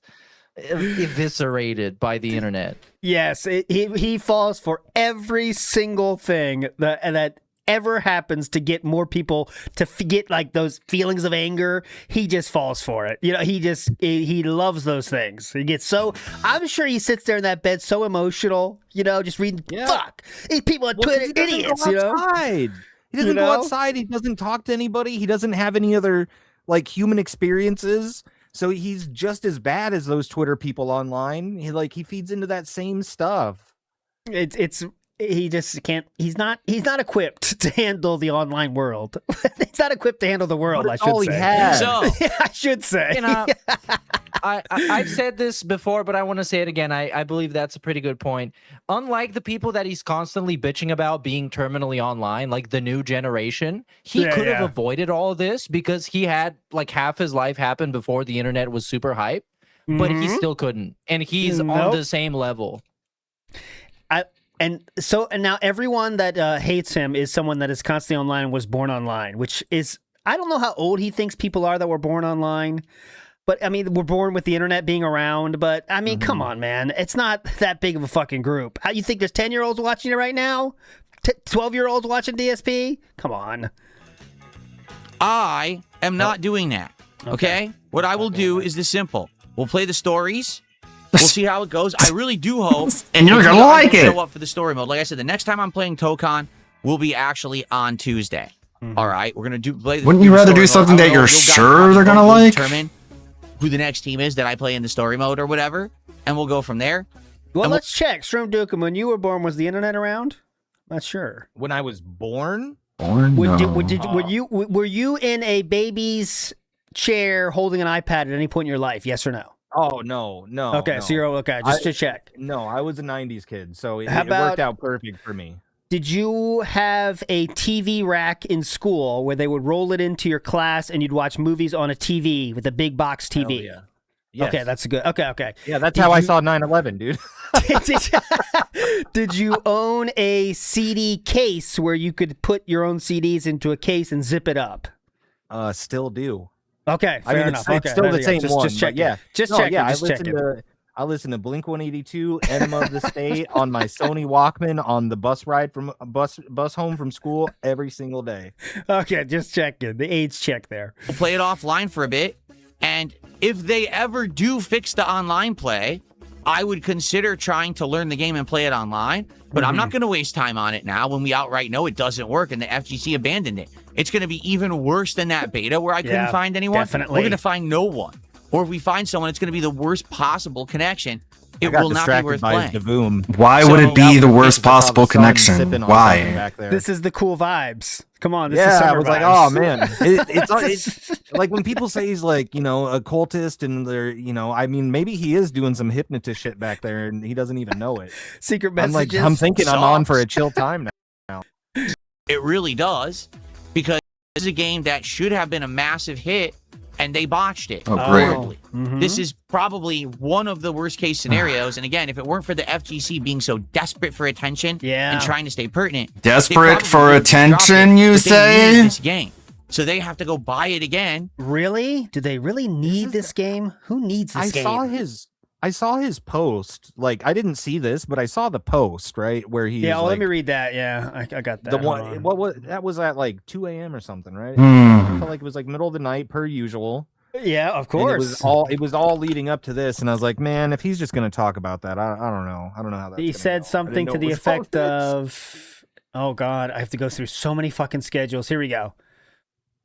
eviscerated by the internet. Yes, he falls for every single thing that ever happens to get more people to get like those feelings of anger. He just falls for it. You know, he loves those things. He gets so, I'm sure he sits there in that bed so emotional, you know, just reading, fuck, these people on Twitter, idiots, you know? He doesn't go outside. He doesn't talk to anybody. He doesn't have any other like human experiences. So he's just as bad as those Twitter people online. He feeds into that same stuff. He just can't. He's not equipped to handle the online world. He's not equipped to handle the world. I should all say. he has. So I should say. You know, I've said this before, but I want to say it again. I believe that's a pretty good point. Unlike the people that he's constantly bitching about being terminally online, like the new generation, he could have avoided all of this because he had like half his life happen before the internet was super hype, but he still couldn't, and he's on the same level. And now everyone that hates him is someone that is constantly online and was born online, which is, I don't know how old he thinks people are that were born online, but I mean, we're born with the internet being around, but I mean, come on, man. It's not that big of a fucking group. You think there's 10-year-olds watching it right now? 12-year-olds watching DSP? Come on. I am not doing that. Okay? What I will do is this simple. We'll play the stories. We'll see how it goes. I really do hope. And you're gonna like it. Show up for the story mode. Like I said, the next time I'm playing Tokon will be actually on Tuesday. All right, we're gonna play. Wouldn't you rather do something that you're sure they're gonna like? Determine who the next team is that I play in the story mode or whatever, and we'll go from there. Well, let's check. Shroom Dukem, when you were born, was the internet around? Not sure. When I was born? Were you in a baby's chair holding an iPad at any point in your life? Yes or no? Oh, no. Okay, no. so you're okay. Just to check. No, I was a 90s kid, so it How worked about- out perfect for me. Did you have a TV rack in school where they would roll it into your class and you'd watch movies on a TV with a big box TV? Hell yeah. Yes. Okay, that's good. Okay. Yeah, that's how I saw 9/11, dude. Did you own a CD case where you could put your own CDs into a case and zip it up? Still do. Okay, fair enough. It's Okay, still there the you go. same one. Just checking. Yeah, Just no, checking. Yeah, just checking. I listen to Blink-182, Enema of the State on my Sony Walkman on the bus ride from bus home from school every single day. Okay, just checking. The age check there. We'll play it offline for a bit, and if they ever do fix the online play, I would consider trying to learn the game and play it online, but I'm not going to waste time on it now when we outright know it doesn't work and the FGC abandoned it. It's going to be even worse than that beta where I couldn't find anyone. Definitely. We're going to find no one. Or if we find someone, it's going to be the worst possible connection. It I got will not be distracted worth by playing. Davoom. Why would it be the worst possible connection? Why? This is the cool vibes. Come on, this is Yeah, I summer was like, vibes. oh man, it's like when people say he's like, you know, a cultist, and they're, you know, I mean, maybe he is doing some hypnotist shit back there, and he doesn't even know it. Secret I'm like, messages. I'm thinking I'm on for a chill time now. It really does, because this is a game that should have been a massive hit, and they botched it horribly. This is probably one of the worst case scenarios. And again, if it weren't for the FGC being so desperate for attention and trying to stay pertinent, Desperate for attention, you say? This game, so they have to go buy it again. Really? Do they really need this game? Who needs this game? I saw his post. Like, I didn't see this, but I saw the post, right, where he. Yeah, like, let me read that. Yeah, I got that. the one. What was that? Was at like 2 a.m. or something, right? Hmm. I felt like it was like middle of the night per usual. Yeah, of And course. it was all leading up to this, and I was like, man, if he's just gonna talk about that, I don't know. I don't know how that. He said something to the effect of, "Oh God, I have to go through so many fucking schedules." Here we go.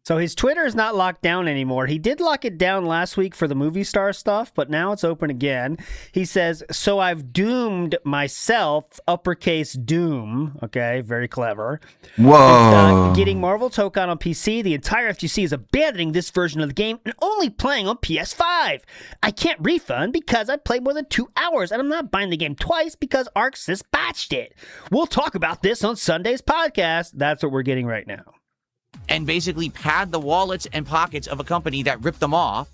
So his Twitter is not locked down anymore. He did lock it down last week for the movie star stuff, but now it's open again. He says, "So I've doomed myself," uppercase doom. Okay, very clever. Whoa. Getting Marvel Token on PC. The entire FGC is abandoning this version of the game and only playing on PS5. I can't refund because I played more than 2 hours, and I'm not buying the game twice because ArcSys patched it. We'll talk about this on Sunday's podcast. That's what we're getting right now. And basically pad the wallets and pockets of a company that ripped them off.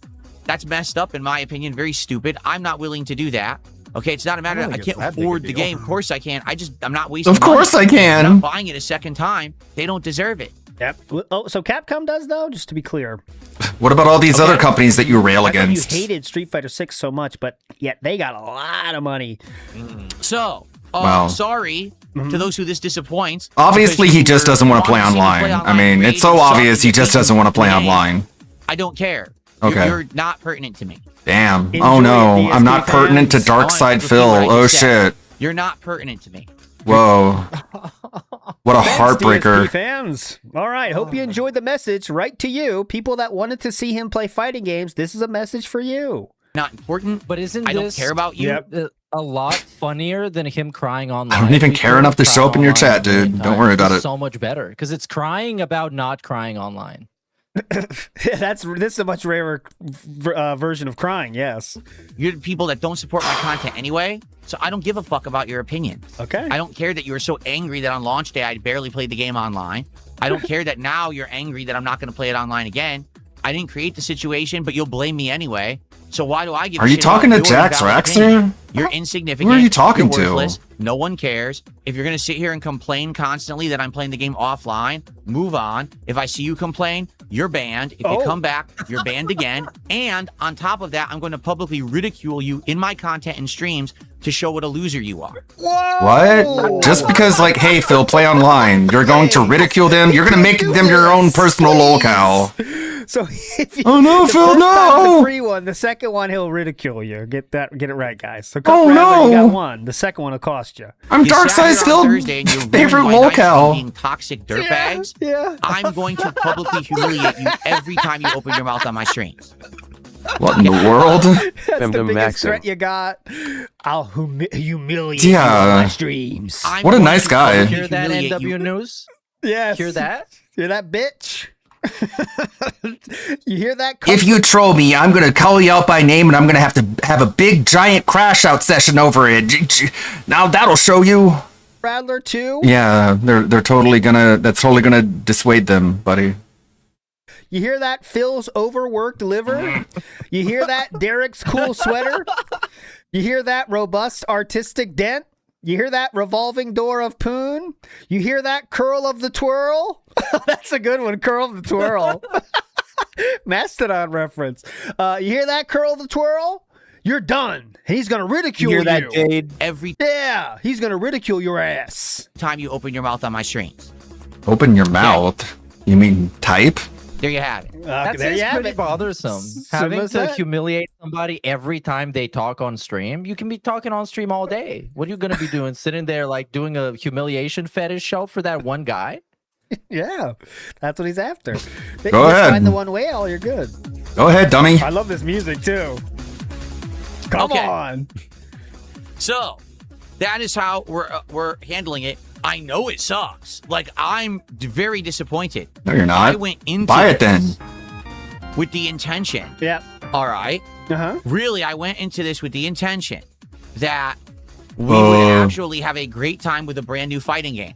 That's messed up, in my opinion. Very stupid. I'm not willing to do that. Okay, it's not a matter of I can't afford the game. Of course I can. I'm not wasting Of course money. I can. I'm not buying it a second time. They don't deserve it. Yep. Oh, so Capcom does, though? Just to be clear. What about all these other companies that you rail I thought against? you hated Street Fighter 6 so much, but yet they got a lot of money. So, Wow. sorry to those who this disappoints. Obviously, he just doesn't want to play wanting to online. play I mean, ready it's so to suck obvious he and just beat doesn't want to play the game. online. I don't care. Okay. You're not pertinent to me. Damn. Enjoy Oh no, it, I'm not DSP pertinent to fans. Dark I Side want to Phil. repeat what I Oh just said. shit. You're not pertinent to me. Whoa. What a Thanks, heartbreaker. DSP fans. All right. Hope you enjoyed the message. Right to you, people that wanted to see him play fighting games. This is a message for you. Not important. But isn't I don't this care about you. a lot funnier than him crying online? I don't even We care could enough to cry show up in your online chat, a million dude. Don't times. worry about It's it. so much better because it's crying about not crying online. This is a much rarer version of crying. Yes. You're the people that don't support my content anyway, so I don't give a fuck about your opinions. Okay. I don't care that you were so angry that on launch day I barely played the game online. I don't care that now you're angry that I'm not going to play it online again. I didn't create the situation, but you'll blame me anyway. So why do I give a Are you shit about talking to your Jax valid Raxer? opinion? You're insignificant. Who are you talking you're to? worthless. No one cares. If you're going to sit here and complain constantly that I'm playing the game offline, move on. If I see you complain, you're banned. If you come back, you're banned again. And on top of that, I'm going to publicly ridicule you in my content and streams to show what a loser you are. What? Just because, like, hey, Phil, play online, you're going to ridicule them? You're going to make them your own personal lolcow. So if you, Oh, no, the Phil, first time's no! the free one. The second one, he'll ridicule you. Get it right, guys. So Oh, Rattler, you no! got one. The second one will cost you. I'm You Dark sat Side here on still Thursday and you ruined favorite my night lolcow. being toxic dirtbags. Yeah. I'm going to publicly humiliate you every time you open your mouth on my streams. What in the world? That's the biggest threat you got. I'll humiliate you on my streams. What a nice guy. Hear that, humiliate NW you. News? Yes. Hear that? Hear that, bitch? You hear that? If you troll me, I'm gonna call you out by name, and I'm gonna have to have a big giant crash out session over it. Now that'll show you. Rattler too? Yeah, they're totally gonna. That's totally gonna dissuade them, buddy. You hear that? Phil's overworked liver? You hear that? Derek's cool sweater? You hear that? Robust artistic dent? You hear that? Revolving door of poon? You hear that? Curl of the twirl? That's a good one. Curl of the twirl. Mastodon reference. You hear that? Curl of the twirl? You're done. He's gonna ridicule you. hear that, Jade? Every Yeah, he's gonna ridicule your ass. time you open your mouth on my streams. Open your mouth. You mean type? There you have it. That there you seems have pretty it. bothersome. Simple Having as to that. humiliate somebody every time they talk on stream. You can be talking on stream all day. What are you going to be doing? Sitting there like doing a humiliation fetish show for that one guy? Yeah, that's what he's after. Go Just ahead. Find the one whale, you're good. Go ahead, dummy. I love this music too. Come Okay. on. So that is how we're handling it. I know it sucks. Like, I'm very disappointed. No, you're not. I went into Buy it then. with the intention. Yep. All right. Uh-huh. Really, I went into this with the intention that we would actually have a great time with a brand new fighting game.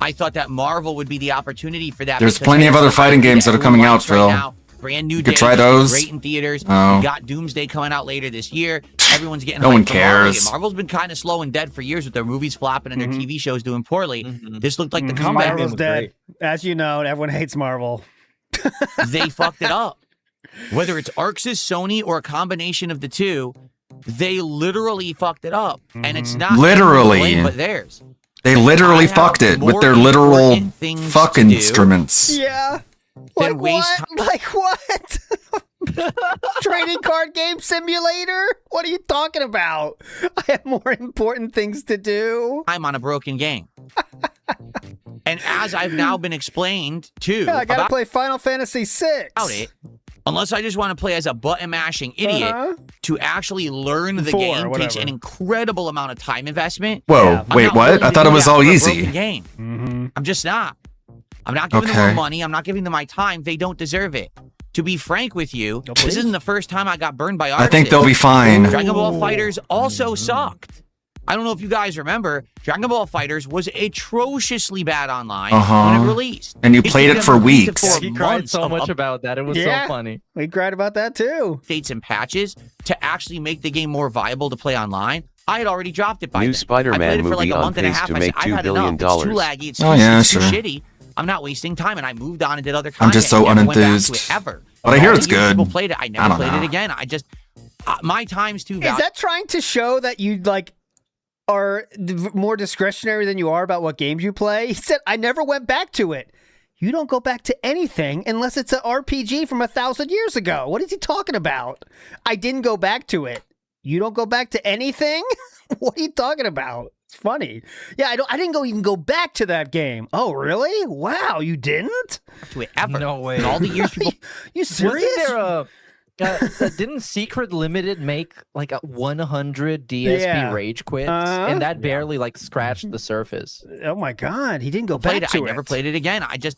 I thought that Marvel would be the opportunity for that. There's plenty of other fighting games that are coming out, Phil. Now, brand new. You could try those. Great in theaters. Oh. We got Doomsday coming out later this year. Everyone's getting No hyped one for Marvel. cares. Marvel's been kind of slow and dead for years with their movies flopping and their TV shows doing poorly. This looked like the comeback. Marvel's dead. As you know, everyone hates Marvel. They fucked it up. Whether it's Arxis, Sony, or a combination of the two, they literally fucked it up. And it's not Literally. blame, but theirs. They literally fucked it with their literal fuck instruments. Yeah. Then Like waste what? Like what? Trading card game simulator? What are you talking about? I have more important things to do. I'm on a broken game. And as I've now been explained too, Yeah, I gotta about play Final Fantasy VI. it, unless I just want to play as a button mashing idiot, to actually learn the game takes an incredible amount of time investment. Whoa, I'm wait, not what? willing I to thought do it was that all for a easy. broken game. I'm just not. I'm not giving them Okay. more money. I'm not giving them my time. They don't deserve it. To be frank with you, this isn't the first time I got burned by Arxis. I think they'll be fine. Dragon Ball Fighters also sucked. I don't know if you guys remember, Dragon Ball Fighters was atrociously bad online when it released. And you played it for weeks. He cried so much about that. It was so funny. We cried about that too. Updates and patches to actually make the game more viable to play online. I had already dropped it by New then. Spider-Man I played it for like movie a on month and a pace half. to I make said, I've $2 had billion. enough. It's too laggy. It's too, Oh, yeah, it's too sure. shitty. I'm not wasting time, and I moved on and did other I'm content. just so Never went back to unenthused. it ever. But I hear All it's the years good. People played it. I I never don't played know. it again. I just my time's too Is valuable. that trying to show that you like are more discretionary than you are about what games you play? He said, I never went back to it. You don't go back to anything unless it's an RPG from 1,000 years ago. What is he talking about? I didn't go back to it. You don't go back to anything? What are you talking about? It's funny. Yeah, I didn't even go back to that game. Oh, really? Wow, you didn't? To it ever. No way. In all the years people You serious? Wasn't there didn't Secret Limited make like a 100 DSP Yeah. rage quits, Uh-huh. and that barely like scratched the surface. Oh my God, he didn't go played back it. to I it. never played it again. I just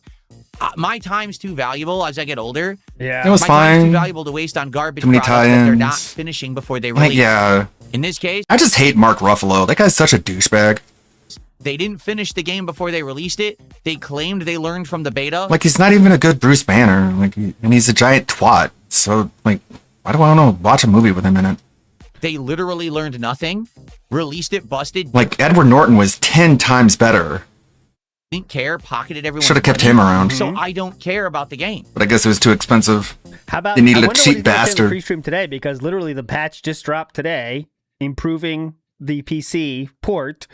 my time's too valuable as I get older. Yeah, It was my time's too fine. valuable to waste on garbage Too many products that they're not tie-ins. finishing before they Like, release. yeah. In this case, I just hate Mark Ruffalo. That guy's such a douchebag. they didn't finish the game before they released it. They claimed they learned from the beta. Like, he's not even a good Bruce Banner. Like, and he's a giant twat. So, like, why do I want to watch a movie with him in it? They literally learned nothing. Released it, busted. Like, Edward Norton was 10 times better. Didn't care. Pocketed everyone. Should've kept him around. So I don't care about the game. But I guess it was too expensive. How about They needed I a wonder what cheap he's gonna say in the bastard. pre-stream today, because literally the patch just dropped today, improving the PC port.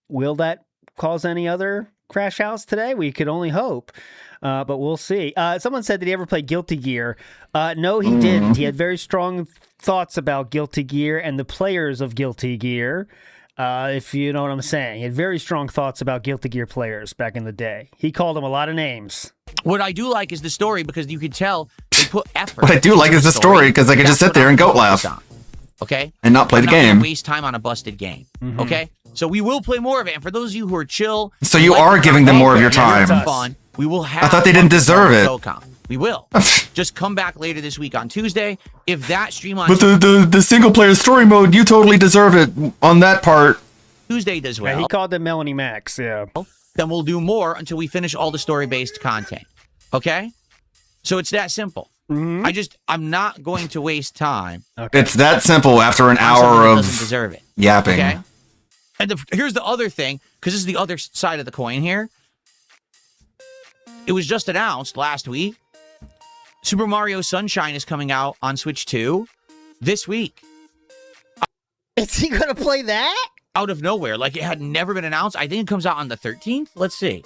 Will that cause any other crash outs today? We could only hope, but we'll see. Someone said, did he ever play Guilty Gear? No, he didn't. He had very strong thoughts about Guilty Gear and the players of Guilty Gear. If you know what I'm saying. He had very strong thoughts about Guilty Gear players back in the day. He called them a lot of names. What I do like is the story because you could tell they put effort. What I do like into is the story because I can just That's sit there what and I'm goat focused laugh. on, okay? And not play I'm the not gonna game. waste time on a busted game. Okay? So we will play more of it. And for those of you who are chill, So who you like are the giving them content, more of your and have some time. fun, we will have I thought they fun didn't with deserve it. SoCom. We will. Just come back later this week on Tuesday. If that stream on But the single player story mode, you totally deserve it on that part. Tuesday does Yeah, well, he called them Melanie Max. Yeah. then we'll do more until we finish all the story-based content. Okay? So it's that simple. I'm not going to waste time. It's that simple after an on something hour that of doesn't deserve it. yapping. Okay? And here's the other thing, because this is the other side of the coin here. It was just announced last week. Super Mario Sunshine is coming out on Switch 2 this week. Is he going to play that? Out of nowhere. Like, it had never been announced. I think it comes out on the 13th. Let's see.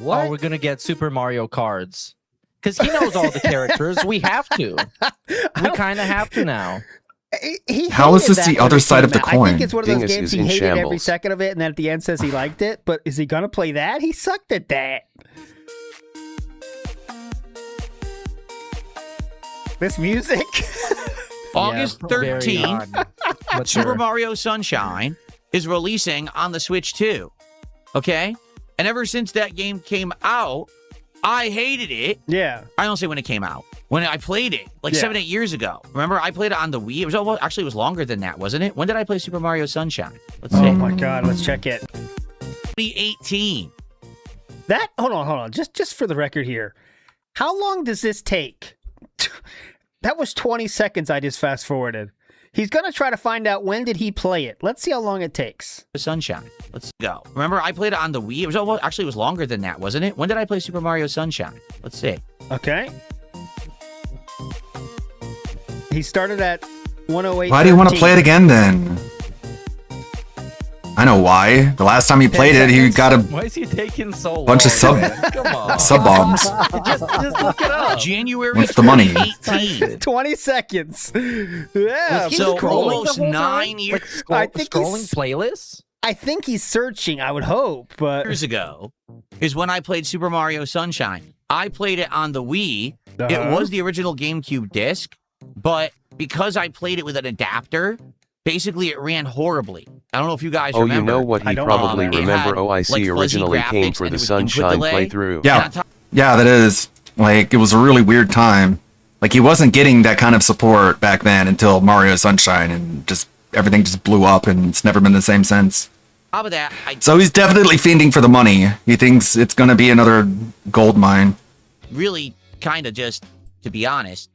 What? Oh, we're gonna get Super Mario cards because he knows all the characters. We have to. We kind of have to now. How is this hated the that other when it side of came the out. coin? I think it's one of those Dingus games is he in hated every shambles. second of it, and then at the end says he liked it. But is he gonna play that? He sucked at that. This music. August very 13th, odd. But Super sure. Mario Sunshine is releasing on the Switch 2. Okay? And ever since that game came out, I hated it. Yeah. I don't say when it came out. When I played it, like 7-8 years ago. Remember, I played it on the Wii. It was actually it was longer than that, wasn't it? When did I play Super Mario Sunshine? Let's see. Oh my God, let's check it. 2018. That hold on. Just for the record here. How long does this take? That was 20 seconds I just fast forwarded. He's going to try to find out when did he play it. Let's see how long it takes. Sunshine. Let's go. Remember, I played it on the Wii. It was actually it was longer than that, wasn't it? When did I play Super Mario Sunshine? Let's see. Okay. He started at 108. Why do you want to play it again then? I know why. The last time he played it, he got a Why is he taking so long? bunch of sub bombs. just look it up. January What's the money? 2018. 20 seconds. Yeah. So almost 9 years. I think scrolling playlists? I think he's searching, I would hope, but Years ago is when I played Super Mario Sunshine. I played it on the Wii. It was the original GameCube disc, but because I played it with an adapter, basically it ran horribly. I don't know if you guys remember. You know what he probably remember OIC originally came for the Sunshine playthrough. Yeah. Yeah, that is. Like, it was a really weird time. Like, he wasn't getting that kind of support back then until Mario Sunshine, and just everything just blew up, and it's never been the same since. Top of that, So he's definitely fiending for the money. He thinks it's going to be another gold mine. really kind of just, to be honest,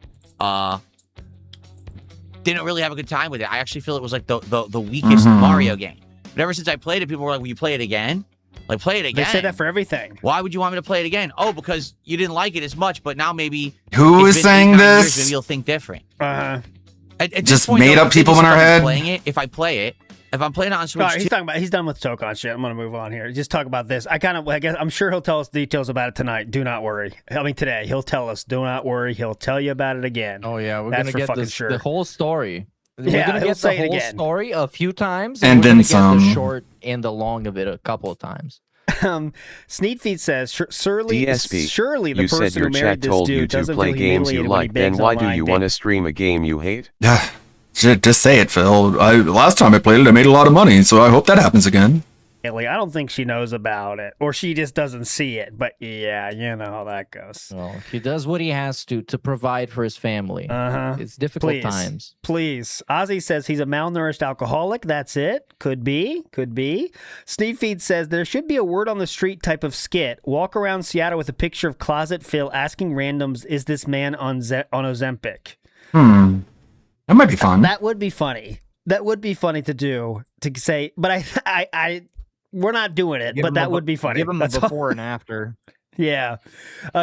didn't really have a good time with it. I actually feel it was like the weakest Mario game. But ever since I played it, people were like, will you play it again? Like, play it again. They say that for everything. Why would you want me to play it again? Oh, because you didn't like it as much, but now maybe... Who it's is been saying 8, 9 years, this? maybe you'll think different. Uh-huh. At this Just point, made though, up people in our head? If I play it, if I'm playing it on Switch, All right, he's done with Tokon shit. I'm gonna move on here. Just talk about this. I guess I'm sure he'll tell us details about it tonight. Do not worry. I mean today. He'll tell us. Do not worry. He'll tell you about it again. Oh yeah, we're That's gonna for get fucking the whole story. We're Yeah, gonna he'll get say the it whole again. story a few times, And we're then gonna get some. the short and the long of it a couple of times. Sneedfeed says, surely the DSP, you person said your who married chat this told you dude to doesn't play feel games you humiliated when he like, then begs why do online you want to stream a game you hate? Yeah. Just say it, Phil. Last time I played it, I made a lot of money, so I hope that happens again. I don't think she knows about it, or she just doesn't see it. But yeah, you know how that goes. Well, he does what he has to provide for his family. It's difficult times. Please. Ozzy says he's a malnourished alcoholic. That's it. Could be. Sneedfeed says there should be a word on the street type of skit. Walk around Seattle with a picture of Closet Phil asking randoms, is this man on Ozempic? That might be fun. That would be funny. That would be funny to do, to say, but I we're not doing it, but that would be funny. Give him a That's all. before and after. Yeah.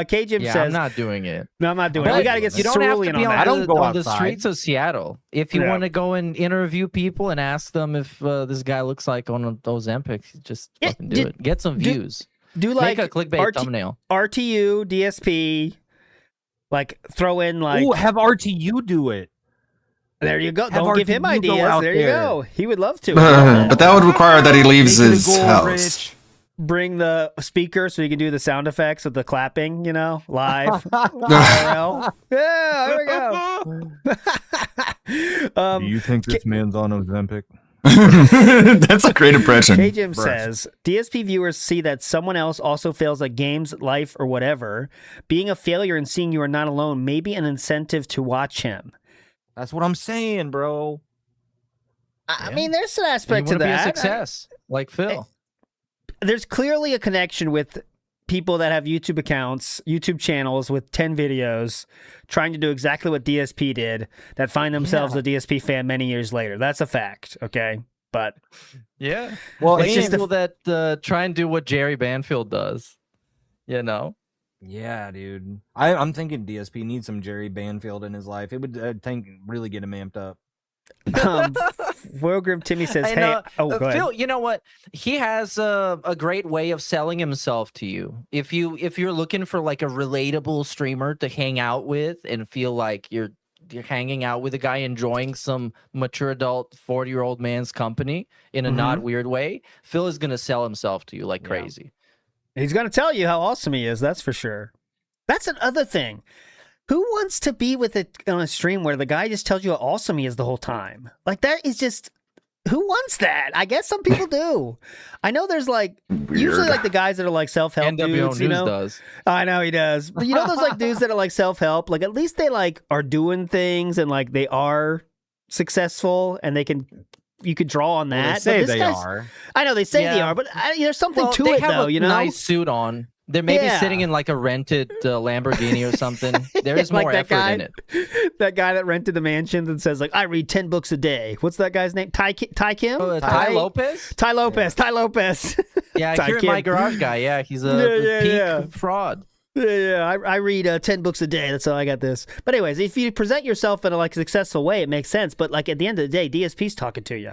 K-Jim says... I'm not doing it. No, I'm not doing it. But We got to get you don't have to Cerulean be on that. on, I don't go on the outside. streets of Seattle. If you want to go and interview people and ask them if this guy looks like on Ozempic, just fucking do it. Get some views. Do like Make a clickbait thumbnail. RTU, DSP, like throw in like... Ooh, have RTU do it. There you go. Have Don't give him RTU go ideas. out There you there. go. He would love to. But that would require that he leaves his house. Bring the speaker so he can do the sound effects of the clapping, live. IRL. Yeah, there we go. Do you think this man's on Ozempic? That's a great impression. K-Jim says, DSP viewers see that someone else also fails at games, life, or whatever. Being a failure and seeing you are not alone may be an incentive to watch him. That's what I'm saying, bro. I mean, there's an aspect You to wanna be a that. success, like Phil. There's clearly a connection with people that have YouTube accounts, YouTube channels with 10 videos, trying to do exactly what DSP did, that find themselves a DSP fan many years later. That's a fact, okay? But yeah, well, it's it's just just people that try and do what Jerry Banfield does. Yeah, dude. I'm thinking DSP needs some Jerry Banfield in his life. It would, I think, really get him amped up. Will Grim Timmy says, And, hey, go ahead. Phil, you know what? He has a great way of selling himself to you. If you're looking for like a relatable streamer to hang out with and feel like you're hanging out with a guy enjoying some mature adult 40-year-old man's company in a not weird way, Phil is gonna sell himself to you like crazy. He's going to tell you how awesome he is, that's for sure. That's another thing. Who wants to be with it on a stream where the guy just tells you how awesome he is the whole time? Like, that is just... Who wants that? I guess some people do. I know there's like usually like the guys that are like self-help NWO dudes, you News know. does. I know he does. But you know those like dudes that are like self-help, like at least they like are doing things and like they are successful and you could draw on that. Well, they But say this they guy's- are. I know they say they Yeah. are, but there's something Well, to they it have though, a you know. nice suit on. They're maybe Yeah. sitting in like a rented Lamborghini or something. There is Like more that effort guy, in it. That guy that rented the mansions and says like, I read 10 books a day. What's that guy's name? Ty Kim? Ty Lopez? Ty Lopez. Ty Lopez. Yeah, Ty here in Kim. my garage guy. Yeah, he's a peak fraud. Yeah. I read 10 books a day. That's how I got this. But anyways, if you present yourself in a like successful way, it makes sense. But like at the end of the day, DSP's talking to you.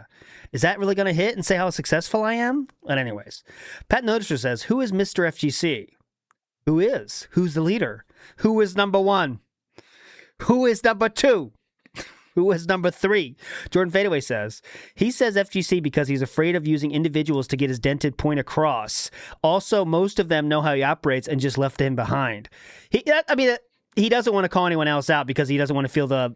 Is that really going to hit and say how successful I am? But anyways, Pat Noticer says, who is Mr. FGC? Who is? Who's the leader? Who is number 1? Who is number 2? Who is number 3? Jordan Fadeaway says, he says FGC because he's afraid of using individuals to get his dented point across. Also, most of them know how he operates and just left him behind. He doesn't want to call anyone else out because he doesn't want to feel the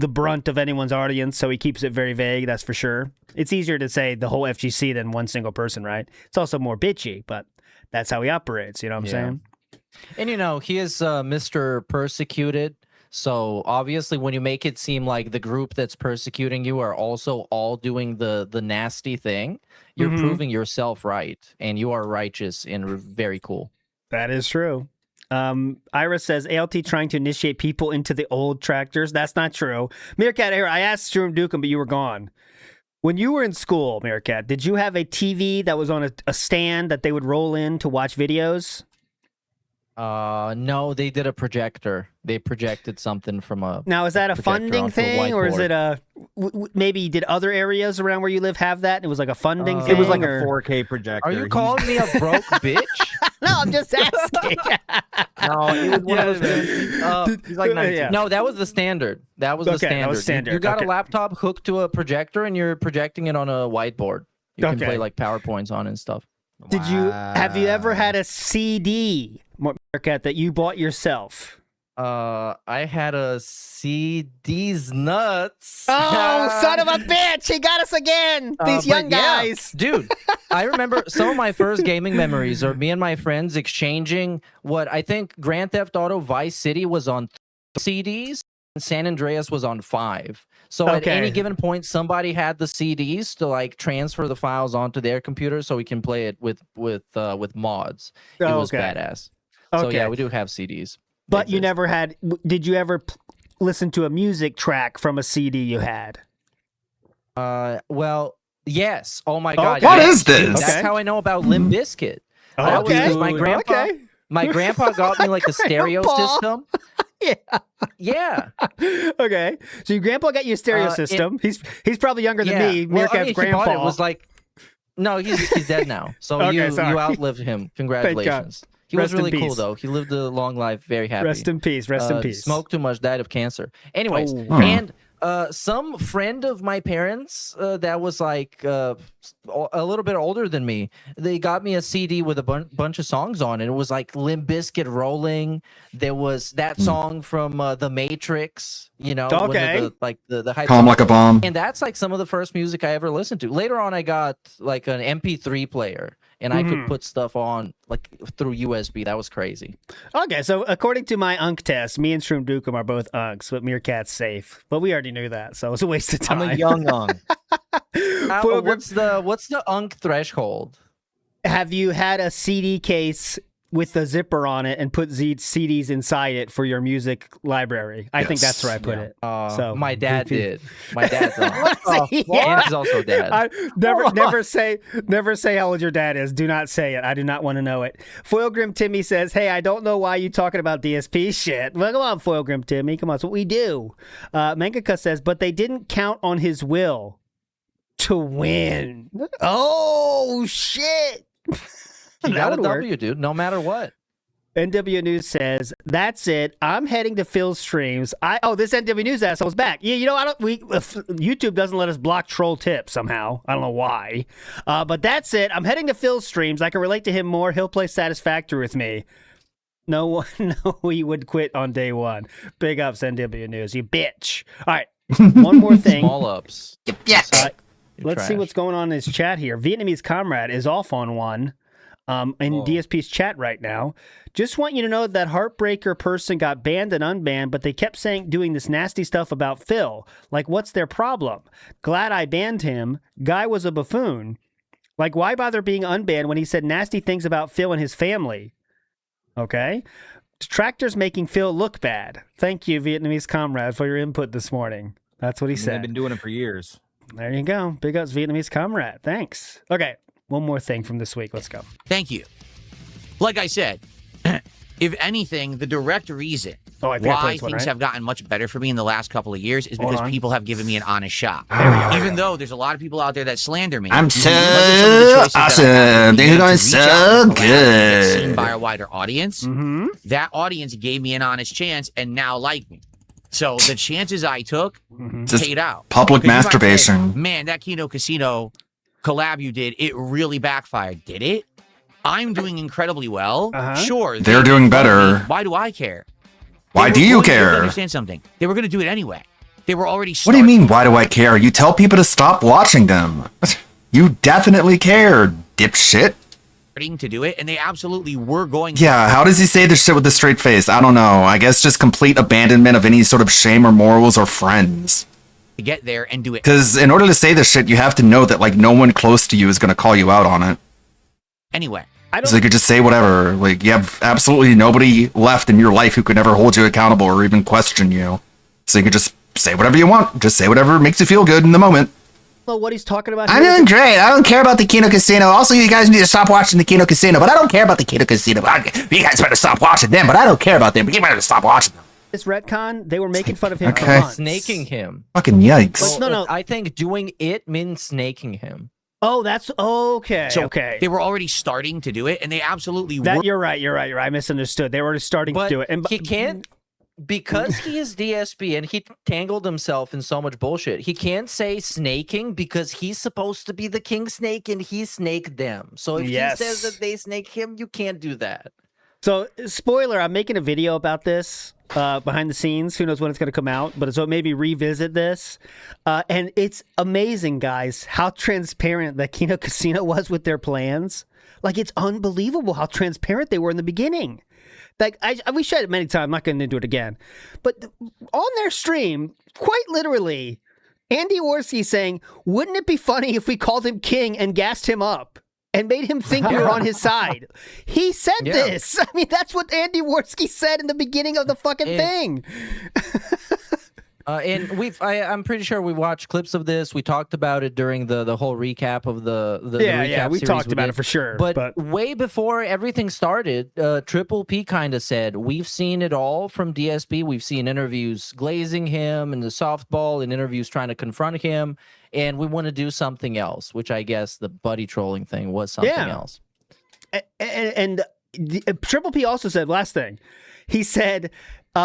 brunt of anyone's audience, so he keeps it very vague, that's for sure. It's easier to say the whole FGC than one single person, right? It's also more bitchy, but that's how he operates, you know what I'm saying? And you know, he is Mr. Persecuted. So obviously when you make it seem like the group that's persecuting you are also all doing the nasty thing, you're proving yourself right. And you are righteous and very cool. That is true. Ira says ALT trying to initiate people into the old tractors. That's not true. Meerkat, here, I asked Shroom Dukem, but you were gone. When you were in school, Meerkat, did you have a TV that was on a stand that they would roll in to watch videos? No, they did a projector. They projected something from a. Now, is that a projector funding onto a thing, or is whiteboard. it maybe did other areas around where you live have that? And it was like a funding thing. It was like or... a 4K projector. Are you calling me a broke bitch? No, I'm just asking. No, it was one of those. He's like 19. No, that was the standard. That was the Okay, standard. that was standard. You got Okay. a laptop hooked to a projector, and you're projecting it on a whiteboard. You can Okay. play like PowerPoints on and stuff. Did you have you ever had a CD, Meerkat, that you bought yourself? I had a CD's nuts. Oh, son of a bitch! He got us again. These young But yeah, guys, dude. I remember some of my first gaming memories are me and my friends exchanging what I think Grand Theft Auto Vice City was on CDs, and San Andreas was on 5. So at Okay. any given point, somebody had the CDs to like transfer the files onto their computer so we can play it with mods. It was Okay. badass. So Okay. yeah, we do have CDs. but you never had. Did you ever listen to a music track from a CD you had? Well, yes. Oh my god. Okay. What yes. is this? That's Okay. how I know about Limp Bizkit. That was Okay. 'cause my grandpa. Okay. My grandpa got me like a stereo Grandpa. system. Yeah. Okay, so your grandpa got you a stereo it- system. He's probably younger than me. Well, Meerkat's he grandpa bought it was like, no, he's dead now. So Okay, you sorry. outlived him. Congratulations. He Rest was in really cool peace. though. He lived a long life, very happy. Rest in peace. Rest in peace. Smoked too much, died of cancer. Anyways, Oh. and some friend of my parents that was like a little bit older than me, they got me a CD with a bunch of songs on it. It was like Limp Bizkit Rolling. There was that song from The Matrix, you know, one of Okay. the hype Calm songs. Like a Bomb. And that's like some of the first music I ever listened to. Later on, I got like an MP3 player, and I could put stuff on like through USB. That was crazy. Okay, so according to my Unk test, me and Shroom Dukem are both Unks, but Meerkat's safe. But we already knew that, so it's a waste of time. I'm a young ung. What's the unk threshold? Have you had a CD case with a zipper on it and put CDs inside it for your music library? I think that's where I put it. So My dad did. My dad's on. Yeah. And he's also dad. I never say how old your dad is. Do not say it. I do not want to know it. Foilgrim Timmy says, "Hey, I don't know why you talking about DSP shit." Well, come on, Foilgrim Timmy. Come on, it's what we do. Mangaka says, but they didn't count on his will to win. Oh shit! He That got a would work. W, dude. No matter what. NW News says, "That's it. I'm heading to Phil's streams." This NW News asshole's back. Yeah, you know, YouTube doesn't let us block troll tips somehow. I don't know why. But that's it. I'm heading to Phil's streams. I can relate to him more. He'll play Satisfactory with me. No, he would quit on day one. Big ups, NW News. You bitch. All right. One more thing. Small ups. Yes. Let's see what's going on in his chat here. Vietnamese Comrade is off on one in DSP's chat right now. Just want you to know that Heartbreaker person got banned and unbanned, but they kept doing this nasty stuff about Phil. Like, what's their problem? Glad I banned him. Guy was a buffoon. Like, why bother being unbanned when he said nasty things about Phil and his family? Okay. Detractors making Phil look bad. Thank you, Vietnamese Comrade, for your input this morning. That's what he said. They've been doing it for years. There you go. Big ups, Vietnamese Comrade. Thanks. Okay. One more thing from this week. Let's go. Thank you. Like I said, if anything, the direct reason why things have gotten much better for me in the last couple of years is because people have given me an honest shot. Even though there's a lot of people out there that slander me. I'm so awesome. They're going so good. Seen by a wider audience. That audience gave me an honest chance and now like me. So the chances I took paid out. Public masturbation. Say, man, that Kino Casino collab you did, it really backfired. Did it? I'm doing incredibly well. Sure. They're doing better. Why do I care? Why do you care? Understand something. They were going to do it anyway. They were already What do you mean, why do I care? You tell people to stop watching them. You definitely care, dipshit. To do it, and they absolutely were going to. Yeah, how does he say this shit with a straight face? I don't know. I guess just complete abandonment of any sort of shame or morals or friends. To get there and do it. Because in order to say this shit, you have to know that, like, no one close to you is going to call you out on it. Anyway. So you could just say whatever. Like, you have absolutely nobody left in your life who could ever hold you accountable or even question you. So you could just say whatever you want. Just say whatever makes you feel good in the moment. What he's talking about. I'm doing great. I don't care about the Kino Casino. Also, you guys need to stop watching the Kino Casino, but I don't care about the Kino Casino. You guys better stop watching them, but I don't care about them, but you better stop watching them. This retcon, they were making fun of him for Okay. months. Snaking him. Fucking yikes. No, I think doing it means snaking him. Oh, that's okay. So okay. They were already starting to do it, and they absolutely were. You're right. I misunderstood. They were already starting to do it. And he can't, because he is DSP and he tangled himself in so much bullshit. He can't say snaking because he's supposed to be the king snake and he snaked them. So if he says that they snake him, you can't do that. So, spoiler, I'm making a video about this behind the scenes. Who knows when it's going to come out, but so maybe revisit this. And it's amazing, guys, how transparent that Kino Casino was with their plans. Like, it's unbelievable how transparent they were in the beginning. Like, we said it many times. I'm not going to do it again. But on their stream, quite literally, Andy Worski saying, wouldn't it be funny if we called him king and gassed him up? And made him think we were on his side. He said this. I mean, that's what Andy Worski said in the beginning of the fucking thing. And I'm pretty sure we watched clips of this. We talked about it during the whole recap of the recap we series talked about it for sure. But way before everything started, Triple P kind of said, we've seen it all from DSP. We've seen interviews glazing him and the softball and interviews trying to confront him. And we want to do something else, which I guess the buddy trolling thing was something else. And Triple P also said, last thing, he said,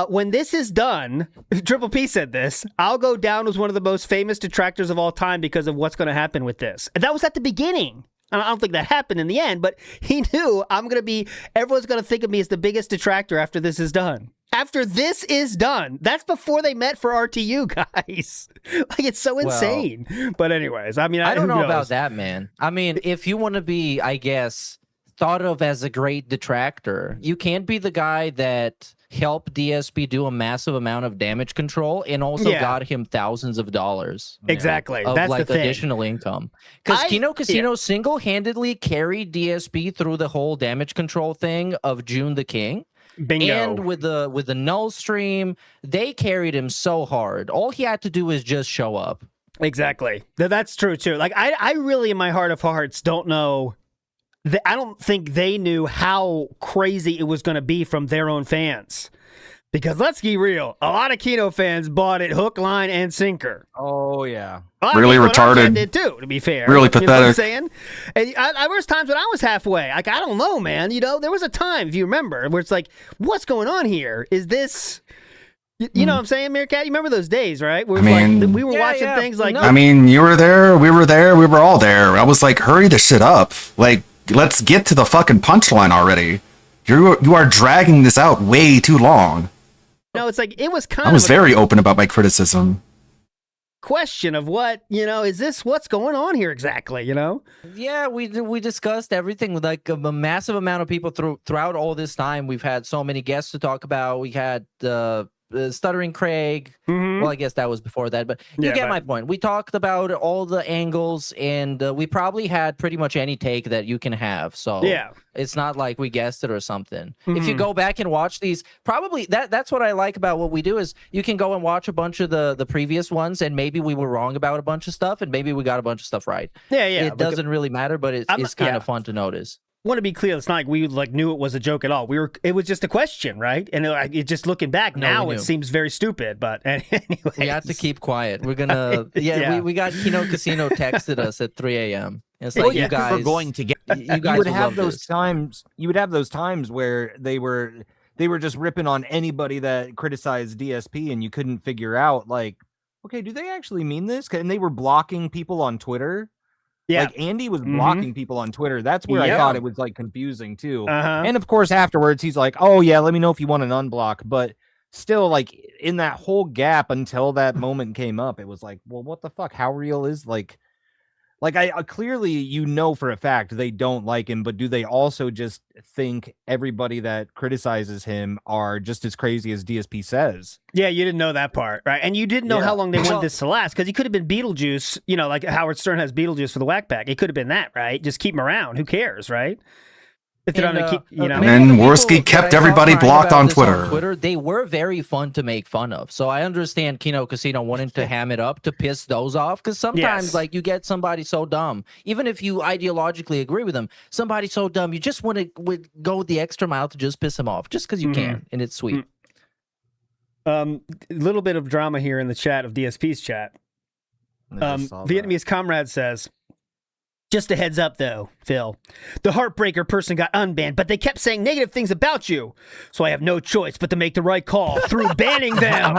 when this is done, Triple P said this, I'll go down as one of the most famous detractors of all time because of what's going to happen with this. And that was at the beginning. I don't think that happened in the end, but he knew everyone's going to think of me as the biggest detractor after this is done. After this is done. That's before they met for RTU, guys. Like, it's so insane. But anyways, I mean, I don't know about that, man. I mean, if you want to be, I guess, thought of as a great detractor, you can't be the guy that helped DSP do a massive amount of damage control and also got him thousands of dollars. Exactly. Of that's like the thing. additional income. Because Kino Casino single-handedly carried DSP through the whole damage control thing of June the King. Bingo. And with the null stream, they carried him so hard. All he had to do is just show up. Exactly. That's true too. Like, I really, in my heart of hearts, don't know. I don't think they knew how crazy it was going to be from their own fans. Because let's be real, a lot of Kino fans bought it hook, line, and sinker. Oh, yeah. Really retarded. Did too, to be fair. Really pathetic. You know what I'm saying? And there was times when I was halfway. Like, I don't know, man. You know, there was a time, if you remember, where it's like, what's going on here? Is this... You know what I'm saying, Meerkat? You remember those days, right? Where we were watching things like... I mean, you were there, we were there, we were all there. I was like, hurry the shit up. Like, let's get to the fucking punchline already. You are dragging this out way too long. No, it's like, it was kind of... I was very open about my criticism. question of what, is this what's going on here exactly, Yeah, we discussed everything with like a massive amount of people throughout all this time. We've had so many guests to talk about. We had Stuttering Craig. Well, I guess that was before that, but you get my point. We talked about all the angles, and we probably had pretty much any take that you can have. So yeah, it's not like we guessed it or something. If you go back and watch these, probably that's what I like about what we do is you can go and watch a bunch of the previous ones, and maybe we were wrong about a bunch of stuff, and maybe we got a bunch of stuff right. Yeah. It doesn't really matter, but it's kind of fun to notice. Want to be clear, it's not like we knew it was a joke at all. It was just a question, right? And just looking back now, it seems very stupid. But anyway, we have to keep quiet. We're gonna we got Kino Casino texted us at 3 a.m. It's like you guys are going to get. You guys would have those times. You would have those times where they were just ripping on anybody that criticized DSP, and you couldn't figure out like, okay, do they actually mean this? And they were blocking people on Twitter. Yeah, like Andy was blocking people on Twitter. That's where I thought it was like confusing too. And of course, afterwards he's like, "Oh yeah, let me know if you want an unblock." But still, like in that whole gap until that moment came up, it was like, "Well, what the fuck? How real is like I clearly for a fact they don't like him, but do they also just think everybody that criticizes him are just as crazy as DSP says?" Yeah, you didn't know that part, right? And you didn't know how long they wanted this to last, because he could have been Beetlejuice, like Howard Stern has Beetlejuice for the Whack Pack. It could have been that, right? Just keep him around. Who cares, right? If they're gonna keep, And Worski kept everybody blocked on Twitter. They were very fun to make fun of. So I understand Kino Casino wanting to ham it up to piss those off, because sometimes like you get somebody so dumb, even if you ideologically agree with them, somebody so dumb you just want to go the extra mile to just piss them off, just because you can, and it's sweet. A little bit of drama here in the chat of DSP's chat. Vietnamese Comrade says, "Just a heads up, though, Phil. The Heartbreaker person got unbanned, but they kept saying negative things about you. So I have no choice but to make the right call through banning them."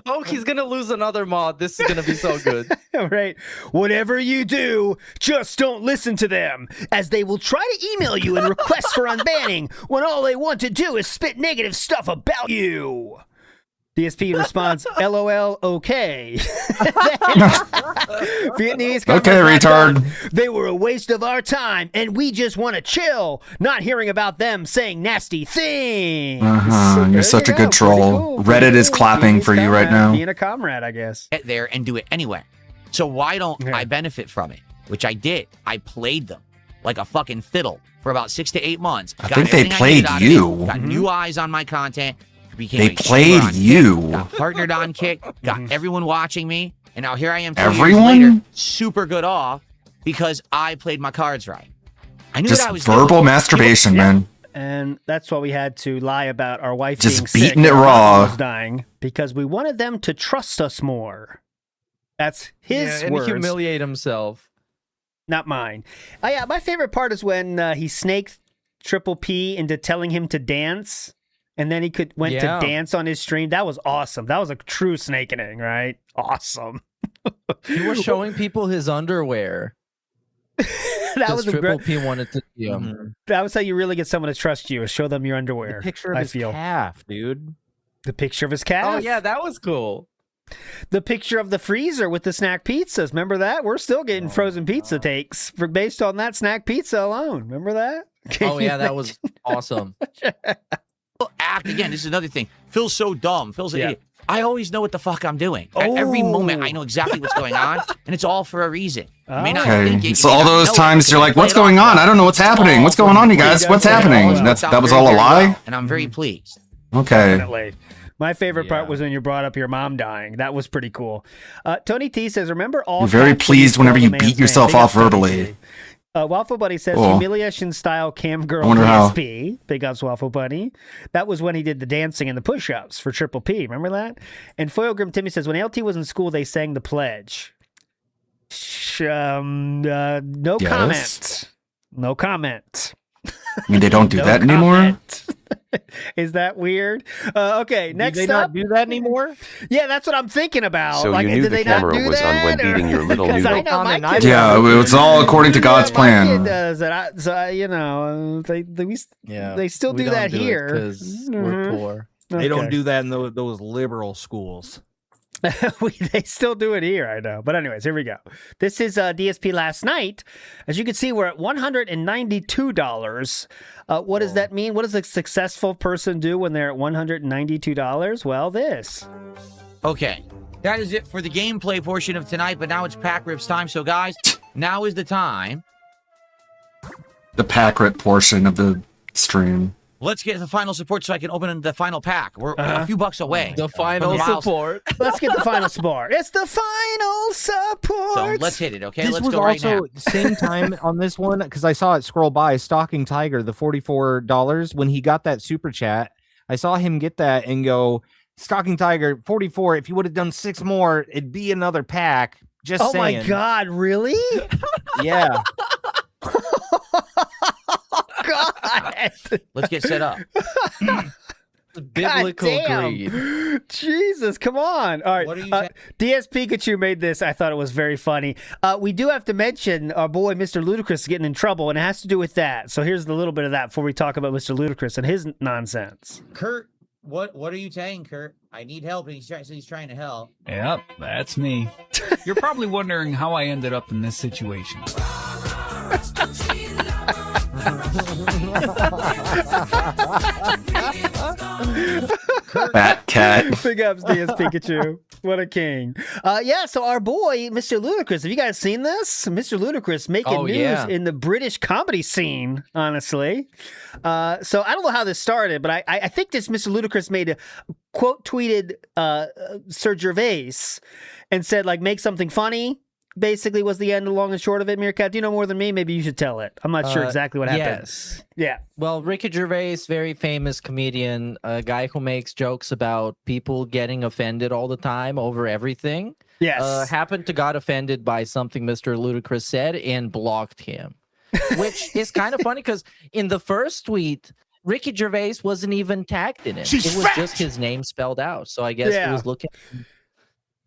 Oh, he's going to lose another mod. This is going to be so good. Right. "Whatever you do, just don't listen to them, as they will try to email you and request for unbanning when all they want to do is spit negative stuff about you." DSP responds, "LOL, okay." Vietnamese, okay, retard. "They were a waste of our time, and we just want to chill, not hearing about them saying nasty things." You're such a good troll. Cool. Reddit is clapping for you right now. Being a comrade, I guess. Get there and do it anyway. So why don't I benefit from it? Which I did. I played them like a fucking fiddle for about 6 to 8 months. I think they played you. Got new eyes on my content. They played you. Got partnered on Kick. Got everyone watching me. And now here I am 2 everyone? years later, super good off because I played my cards right. I knew just what I was verbal doing. masturbation, man. And that's why we had to lie about our wife just being beating sick it raw, was dying, because we wanted them to trust us more. That's his and words. humiliate himself. Not mine. Yeah, my favorite part is when he snaked Triple P into telling him to dance. And then he went to dance on his stream. That was awesome. That was a true snakening, right? Awesome. He was showing people his underwear. That was Triple P wanted to see him. Mm-hmm. That was how you really get someone to trust you, is show them your underwear. The picture of his calf, dude. The picture of his calf? Oh, yeah, that was cool. The picture of the freezer with the snack pizzas. Remember that? We're still getting frozen pizza takes based on that snack pizza alone. Remember that? Oh, yeah, that was awesome. Act again. This is another thing. Phil's so dumb. Phil's an idiot. I always know what the fuck I'm doing. At every moment, I know exactly what's going on, and it's all for a reason. You may not think it, so all those times you're like, "What's going on? I don't know what's happening. What's going on, you guys? What's happening?" That was all a lie. And I'm very pleased. Okay. Definitely. My favorite part was when you brought up your mom dying. That was pretty cool. Tony T says, "Remember all." You're very pleased whenever you beat yourself off verbally. Waffle Buddy says, "Humiliation style cam girl DSP." Big ups, Waffle Buddy. That was when he did the dancing and the push-ups for Triple P. Remember that? And Foil Grim Timmy says, "When LT was in school, they sang the pledge." No comment. No comment. I mean, they don't do that anymore? Is that weird? Okay, next up. Do they not do that anymore? Yeah, that's what I'm thinking about. So like, you knew did the they camera not do was that, on when beating your little noodle. I know my kid Yeah, it's all according to God's plan. does it. They still do that here because we're poor. They don't do that in those liberal schools. They still do it here, I know. But anyways, here we go. This is DSP last night. As you can see, we're at $192. What does that mean? What does a successful person do when they're at $192? Well, this. Okay. That is it for the gameplay portion of tonight, but now it's Pack Rips time. So, guys, now is the time. The pack rip portion of the stream. Let's get the final support so I can open the final pack. We're a few bucks away. The final support. Let's get the final support. It's the final support. So let's hit it, okay? This Let's was go right also now. same time on this one because I saw it scroll by. Stalking Tiger, the $44 when he got that super chat. I saw him get that and go, Stalking Tiger 44. If you would have done 6 more, it'd be another pack. Just saying. My God, really? Yeah. God. Let's get set up. Biblical greed. Jesus, come on. All right. What are you saying? DS Pikachu made this. I thought it was very funny. We do have to mention our boy, Mr. Ludacris, is getting in trouble, and it has to do with that. So here's a little bit of that before we talk about Mr. Ludacris and his nonsense. Kurt, what are you saying, Kurt? I need help, and he's trying to help. Yep, that's me. You're probably wondering how I ended up in this situation. Fat cat. Big ups, DS Pikachu. What a king. Yeah, so our boy, Mr. Ludacris, have you guys seen this? Mr. Ludacris making news in the British comedy scene, honestly. So I don't know how this started, but I think this Mr. Ludacris made a quote tweeted Sir Gervais and said, like, make something funny. Basically was the end, the long and short of it. Meerkat, do you know more than me? Maybe you should tell it. I'm not sure exactly what happened. Yes. Yeah. Well, Ricky Gervais, very famous comedian, a guy who makes jokes about people getting offended all the time over everything. Yes. Happened to got offended by something Mr. Ludacris said and blocked him, which is kind of funny because in the first tweet, Ricky Gervais wasn't even tagged in it. It was just his name spelled out. So I guess he was looking,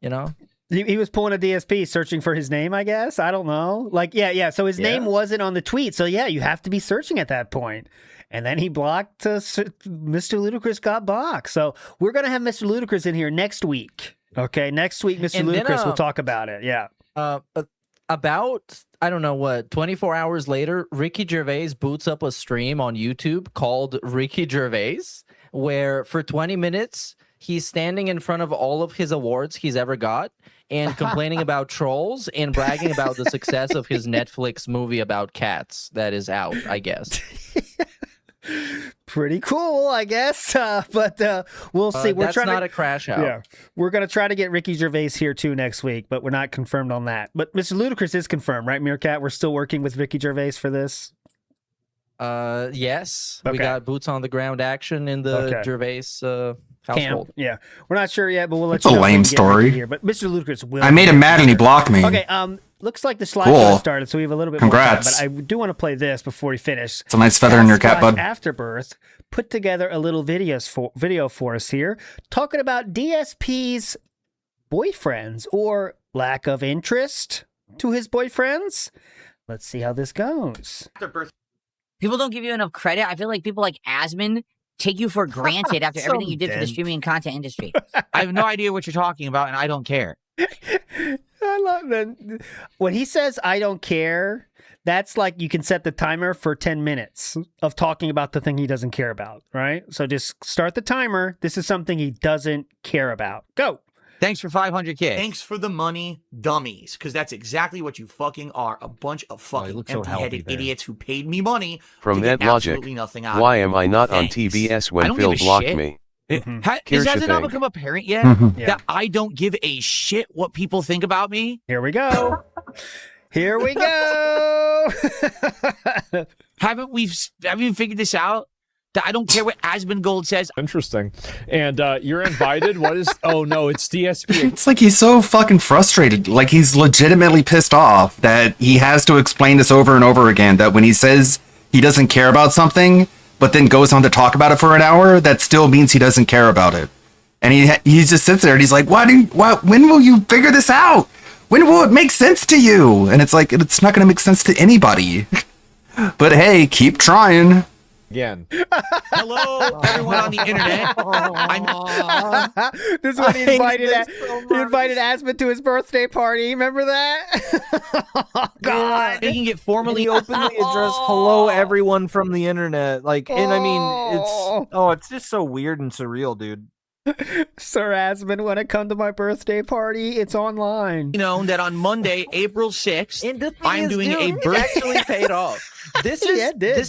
you know. He was pulling a DSP, searching for his name, I guess. I don't know. Like, yeah. So his name wasn't on the tweet. So, yeah, you have to be searching at that point. And then he blocked, Mr. Ludacris got blocked. So we're going to have Mr. Ludacris in here next week. Okay, next week, Mr. Ludacris will talk about it. Yeah. About, I don't know what, 24 hours later, Ricky Gervais boots up a stream on YouTube called Ricky Gervais, where for 20 minutes... he's standing in front of all of his awards he's ever got and complaining about trolls and bragging about the success of his Netflix movie about cats that is out, I guess. Pretty cool, I guess. But we'll see. That's not a crash out. Yeah, we're going to try to get Ricky Gervais here too next week, but we're not confirmed on that. But Mr. Ludacris is confirmed, right, Meerkat? We're still working with Ricky Gervais for this? Yes. Okay. We got boots on the ground action in the Gervais household. Yeah, we're not sure yet, but we'll let It's you a know. lame story. Here. But Mr. Ludacris will. I made him mad and he blocked me. Okay, looks like the slide Cool. started, so we have a little bit Congrats. more time. But I do want to play this before we finish. It's a nice feather in your cap, bud. Afterbirth put together a little video for us here, talking about DSP's boyfriends or lack of interest to his boyfriends. Let's see how this goes. People don't give you enough credit. I feel like people like Asmund take you for granted after everything you did for the streaming and content industry. I have no idea what you're talking about, and I don't care. I love that. When he says, I don't care, that's like you can set the timer for 10 minutes of talking about the thing he doesn't care about, right? So just start the timer. This is something he doesn't care about. Go. Thanks for 500K. Thanks for the money, dummies, because that's exactly what you fucking are. A bunch of fucking empty-headed idiots who paid me money From to get that logic, absolutely nothing out why of it. am I not on Thanks. TBS I when don't Phil give a blocked shit. me? Has Here's it the not thing. become apparent yet Yeah. that I don't give a shit what people think about me? Here we go. Here we go. Haven't we figured this out? That I don't care what Asmongold says. Interesting. And you're invited. What is? Oh no, it's DSP. It's like he's so fucking frustrated. Like he's legitimately pissed off that he has to explain this over and over again. That when he says he doesn't care about something, but then goes on to talk about it for an hour, that still means he doesn't care about it. And he just sits there and he's like, when will you figure this out? When will it make sense to you? And it's like, it's not going to make sense to anybody. But hey, keep trying. Again. Hello, everyone on the internet. This is when he invited Aspen to his birthday party. Remember that? Oh, God. He can get formally He openly addressed hello everyone from the internet. Like, and I mean, it's just so weird and surreal, dude. Sir Aspen, when it come to my birthday party, it's online. You know that on Monday, April 6th, I'm doing a It birthday. actually paid off. This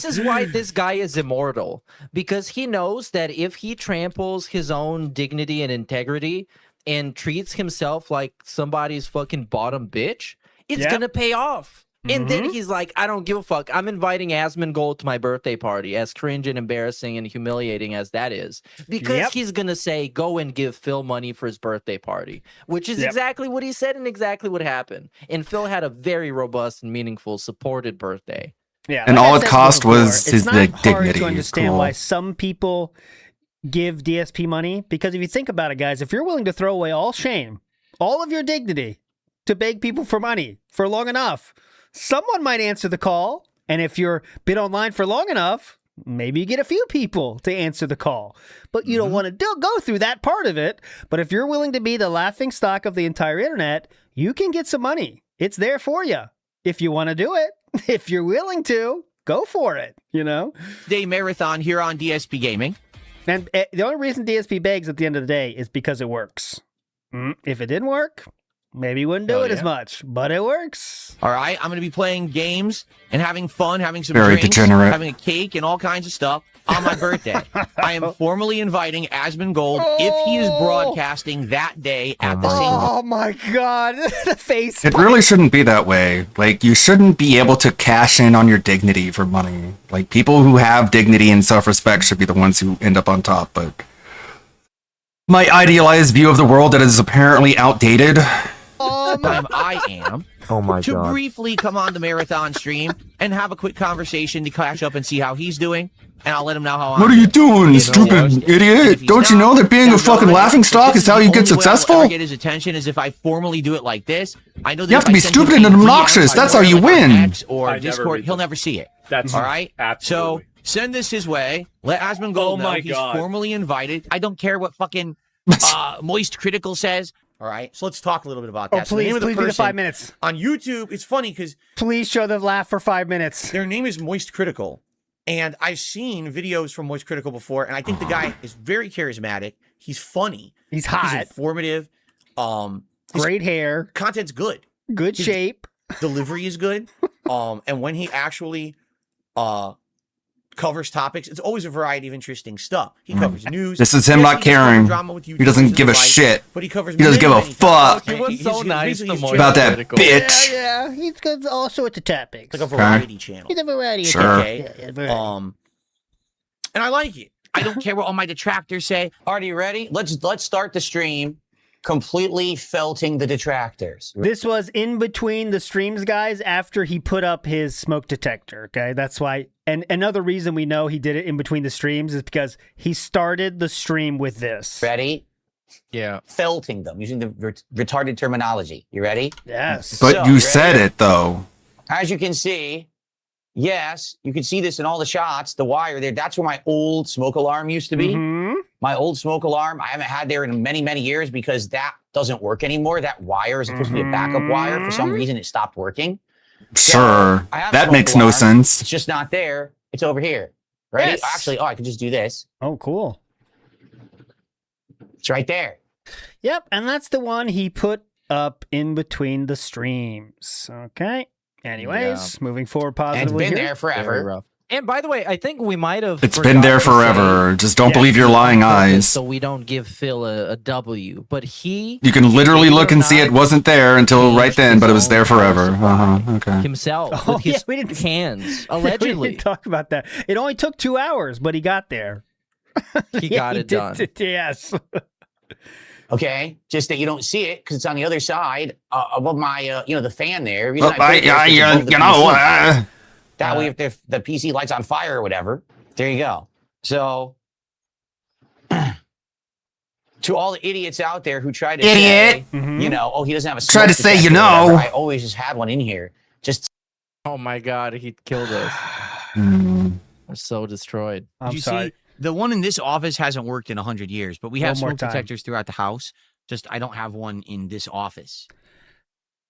is why this guy is immortal, because he knows that if he tramples his own dignity and integrity and treats himself like somebody's fucking bottom bitch, it's gonna pay off. And then he's like, I don't give a fuck. I'm inviting Asmongold to my birthday party, as cringe and embarrassing and humiliating as that is. Because he's going to say, go and give Phil money for his birthday party, which is exactly what he said and exactly what happened. And Phil had a very robust and meaningful, supported birthday. Yeah, and all it cost was his dignity. It's not hard dignity. to understand Cool. why some people give DSP money, because if you think about it, guys, if you're willing to throw away all shame, all of your dignity, to beg people for money for long enough, someone might answer the call. And if you're been online for long enough, maybe you get a few people to answer the call. But you don't want to go through that part of it. But if you're willing to be the laughing stock of the entire internet, you can get some money. It's there for you. If you want to do it, if you're willing to, go for it, you know? Day marathon here on DSP Gaming. And the only reason DSP begs at the end of the day is because it works. If it didn't work, maybe you wouldn't do it as much, but it works. All right, I'm going to be playing games and having fun, having some Very drinks, degenerate. having a cake and all kinds of stuff on my birthday. I am formally inviting Asmongold if he is broadcasting that day at the same Oh my God, the face. It really shouldn't be that way. Like, you shouldn't be able to cash in on your dignity for money. Like, people who have dignity and self-respect should be the ones who end up on top, but my idealized view of the world that is apparently outdated. time I am. Oh my to God. briefly come on the marathon stream and have a quick conversation to catch up and see how he's doing, and I'll let him know how I'm What are you doing, You stupid know, idiot? Don't you know that being a that's fucking all I laughing do. stock This is how the you get only way I will successful? ever get his attention is if I formally do it like this. I know that You have if to I be send stupid him and a DM obnoxious. That's how you on win. X or I never Discord, read he'll them. never see it. That's all right. absolutely. So send this his way. Let Asmongold Oh know my he's God. formally invited. I don't care what fucking Moist Critical says. All right. So let's talk a little bit about that. Oh, So the please, name of the please do the person 5 minutes. on YouTube. It's funny because Please show the laugh for 5 minutes. their name is Moist Critical. And I've seen videos from Moist Critical before, and I think the guy is very charismatic. He's funny. He's hot. He's informative. His Great hair. Content's good. Good His shape. Delivery is good. And when he actually covers topics, it's always a variety of interesting stuff. He covers news. This is him Yes, not he does cover caring. drama with He YouTubers doesn't and give the a like, shit. But he covers He doesn't many, give a many fuck. topics. He was so nice to Moist About that Critical. bitch. Yeah, he's got all sorts of topics. It's like a variety channel. He's a variety Sure. of Okay. topics. Yeah, variety. And I like it. I don't care what all my detractors say. Are you ready? Let's start the stream completely felting the detractors. This was in between the streams, guys, after he put up his smoke detector. Okay, that's why. And another reason we know he did it in between the streams is because he started the stream with this. Ready? Yeah. Felting them using the retarded terminology. You ready? Yes. But So, you ready? said it, though. As you can see, yes, you can see this in all the shots. The wire there, that's where my old smoke alarm used to be. Mhm. My old smoke alarm, I haven't had there in many, many years because that doesn't work anymore. That wire is supposed to be a backup wire. For some reason, it stopped working. Sure. I have That smoke makes no alarm. sense. It's just not there. It's over here. Ready? Yes. Actually, I could just do this. Oh, cool. It's right there. Yep, and that's the one he put up in between the streams. Okay. Anyways, moving forward And positively. it's been here. there forever. And by the way, I think we might have. It's been there forgot to forever. say- Just don't believe your lying eyes. So we don't give Phil a W, but he. You can literally believe it look or and see not, it wasn't there until right changed then, his but it was own there power forever. supply Okay. himself Oh, with his yeah, we didn't- hands, We allegedly. didn't talk about that. It only took 2 hours, but he got there. He Yeah, got it did done. Yes. Okay, just that you don't see it because it's on the other side above my, the fan there. The Well, reason I put it there is 'cause it's above the you know, PC. That way, if the PC lights on fire or whatever, there you go. So, to all the idiots out there who try to Idiot. say, Mhm. he doesn't have a Try to smoke say, detector or know. whatever, I always just had one in here. Just Oh my God, he killed us. We're so destroyed. Did you see the one in this office hasn't worked in 100 years, but we have smoke detectors throughout the house. Just I don't have one in this office.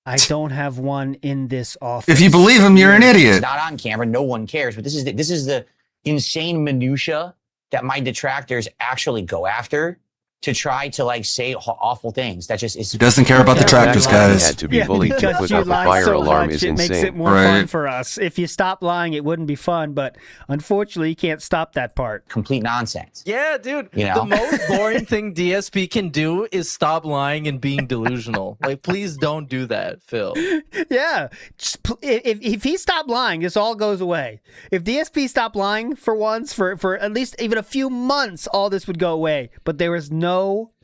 I don't have one in this office. If you believe him, you're an idiot. It's not on camera. No one cares. But this is the insane minutia that my detractors actually go after to try to like say awful things. That just is. He doesn't care about the tractors, guys. Had to be bullied to put up a fire alarm is it makes insane. it more fun for us. If you stop lying, it wouldn't be fun. But unfortunately, you can't stop that part. Complete nonsense. Yeah, dude. You know? The most boring thing DSP can do is stop lying and being delusional. Like, please don't do that, Phil. Yeah. If he stopped lying, this all goes away. If DSP stopped lying for once, for at least even a few months, all this would go away. But there is no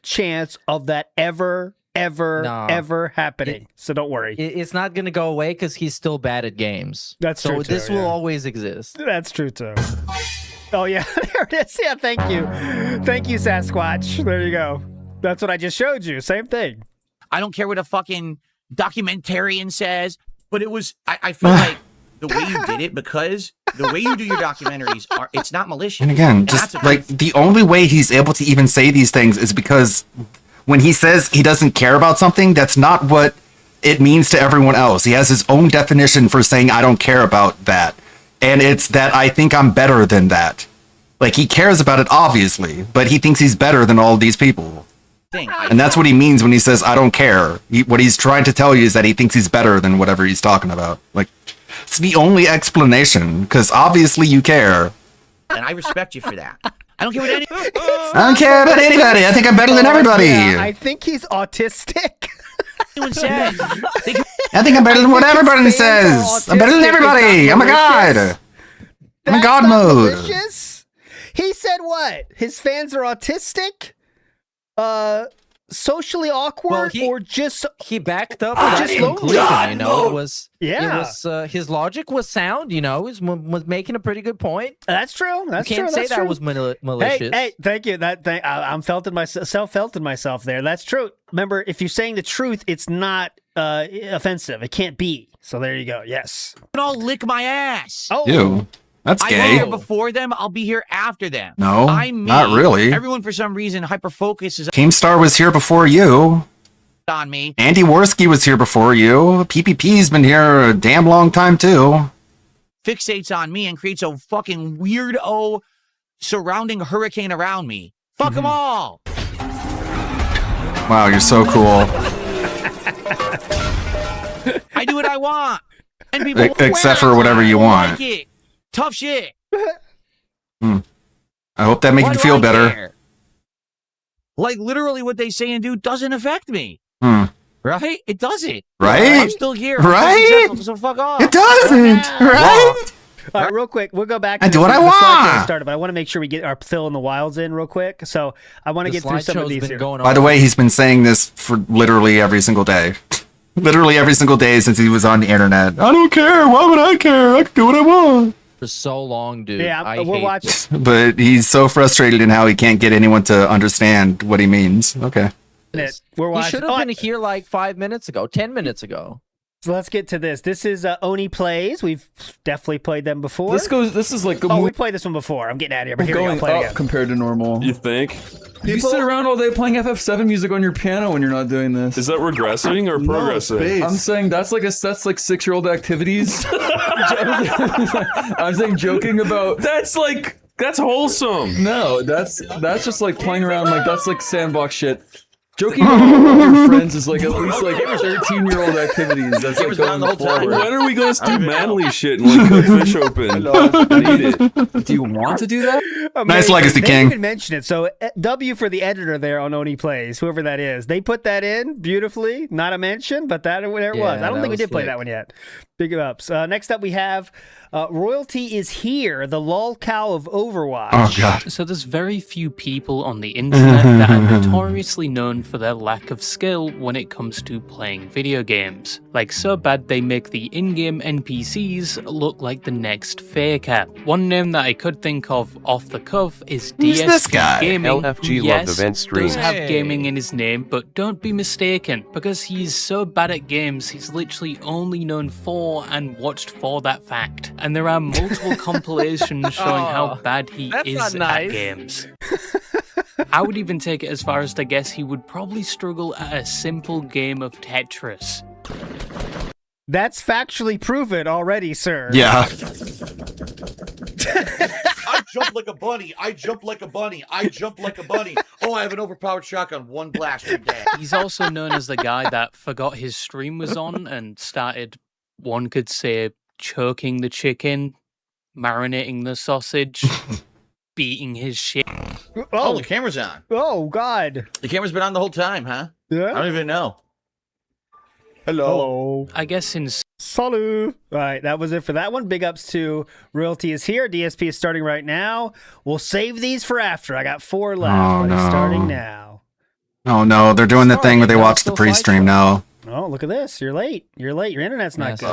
chance of that ever happening. So don't worry. It's not going to go away because he's still bad at games. That's true. So this will always exist. That's true too. Oh yeah, there it is. Yeah, thank you, Sasquatch. There you go. That's what I just showed you. Same thing. I don't care what a fucking documentarian says, but it was. I feel like the way you did it, because the way you do your documentaries it's not malicious. And again, just like the only way he's able to even say these things is because when he says he doesn't care about something, that's not what it means to everyone else. He has his own definition for saying I don't care about that. And it's that I think I'm better than that. Like, he cares about it, obviously, but he thinks he's better than all of these people. And that's what he means when he says I don't care. What he's trying to tell you is that he thinks he's better than whatever he's talking about. Like, it's the only explanation, because obviously you care. And I respect you for that. I don't care what anybody. I don't care about anybody. I think I'm better than everybody. Yeah, I think he's autistic. Anyone says. I think I'm better than what everybody says. I'm better than everybody. I'm a god. I'm in god mode. Malicious? He said what? His fans are autistic? Socially awkward, or just he backed up that conclusion, you know. It was his logic was sound, you know. He was making a pretty good point. That's true. That's you can't true. say that was malicious. Hey, thank you. I'm felting myself there. That's true. Remember, if you're saying the truth, it's not offensive. It can't be. So there you go. Yes. I'll lick my ass. Oh, ew. That's gay. I'm here before them. I'll be here after them. No, not really. Everyone, for some reason, hyper-focuses Keemstar was here before you. On me. Andy Worski was here before you. PPP's been here a damn long time, too. Fixates on me and creates a fucking weirdo surrounding hurricane around me. Fuck them all. Wow, you're so cool. I do what I want. And people except for whatever you want. Like it. Tough shit. I hope that makes you feel better. Care? Like, literally what they say and do doesn't affect me. Right? It doesn't. Right? I'm still here. Right? So fuck off. It doesn't. Right? All right, real quick, we'll go back. I do what I want. Started, but I want to make sure we get our Phil in the Wilds in real quick. So I want to get through some of these here. By the way, he's been saying this for literally every single day. Literally every single day since he was on the internet. I don't care. Why would I care? I can do what I want. For so long, dude. Yeah, we're watching. But he's so frustrated in how he can't get anyone to understand what he means. Okay. We're watching. He should have been here like 5 minutes ago, 10 minutes ago. So let's get to this. This is Oni Plays. We've definitely played them before. This is like we played this one before. I'm getting out of here, but here we go. Play up again. Compared to normal. You think? You sit around all day playing FF7 music on your piano when you're not doing this. Is that regressing or progressing? No, I'm saying that's like 6-year-old activities. I'm saying joking about that's wholesome. No, that's just like playing around, like that's like sandbox shit. Joking about your friends is like at least like 13-year-old activities. That's like going forward. When are we going to do manly shit and like cut fish open? I need it. Do you want to do that? Nice legacy, they King. They even mention it. So W for the editor there on Oni Plays, whoever that is. They put that in beautifully. Not a mention, but there it was. I don't think we did play that one yet. Big ups. Next up we have Royalty is Here, the lolcow of Overwatch. Oh, God. So there's very few people on the internet that are notoriously known known for their lack of skill when it comes to playing video games. Like so bad they make the in-game NPCs look like the next Faker. One name that I could think of off the cuff is Who's this guy? DSP Gaming, LFG who, love yes, event stream. does have gaming in his name, but don't be mistaken, because he's so bad at games he's literally only known for and watched for that fact. And there are multiple compilations showing how bad he is at games. I would even take it as far as to guess he would probably struggle at a simple game of Tetris. That's factually proven already, sir. Yeah. I jump like a bunny. I jump like a bunny. I jump like a bunny. Oh, I have an overpowered shotgun. One blast, you're dead. He's also known as the guy that forgot his stream was on and started, one could say, choking the chicken, marinating the sausage, beating his shit. Oh, the camera's on. Oh, God. The camera's been on the whole time, huh? Yeah. I don't even know. Hello. I guess in... Salut. All right, that was it for that one. Big ups to Royalty is here. DSP is starting right now. We'll save these for after. I got 4 left, Oh, but no. it's starting now. Oh no, they're doing the thing where they watch the pre-stream now. Oh, look at this. You're late. You're late. Your internet's not good.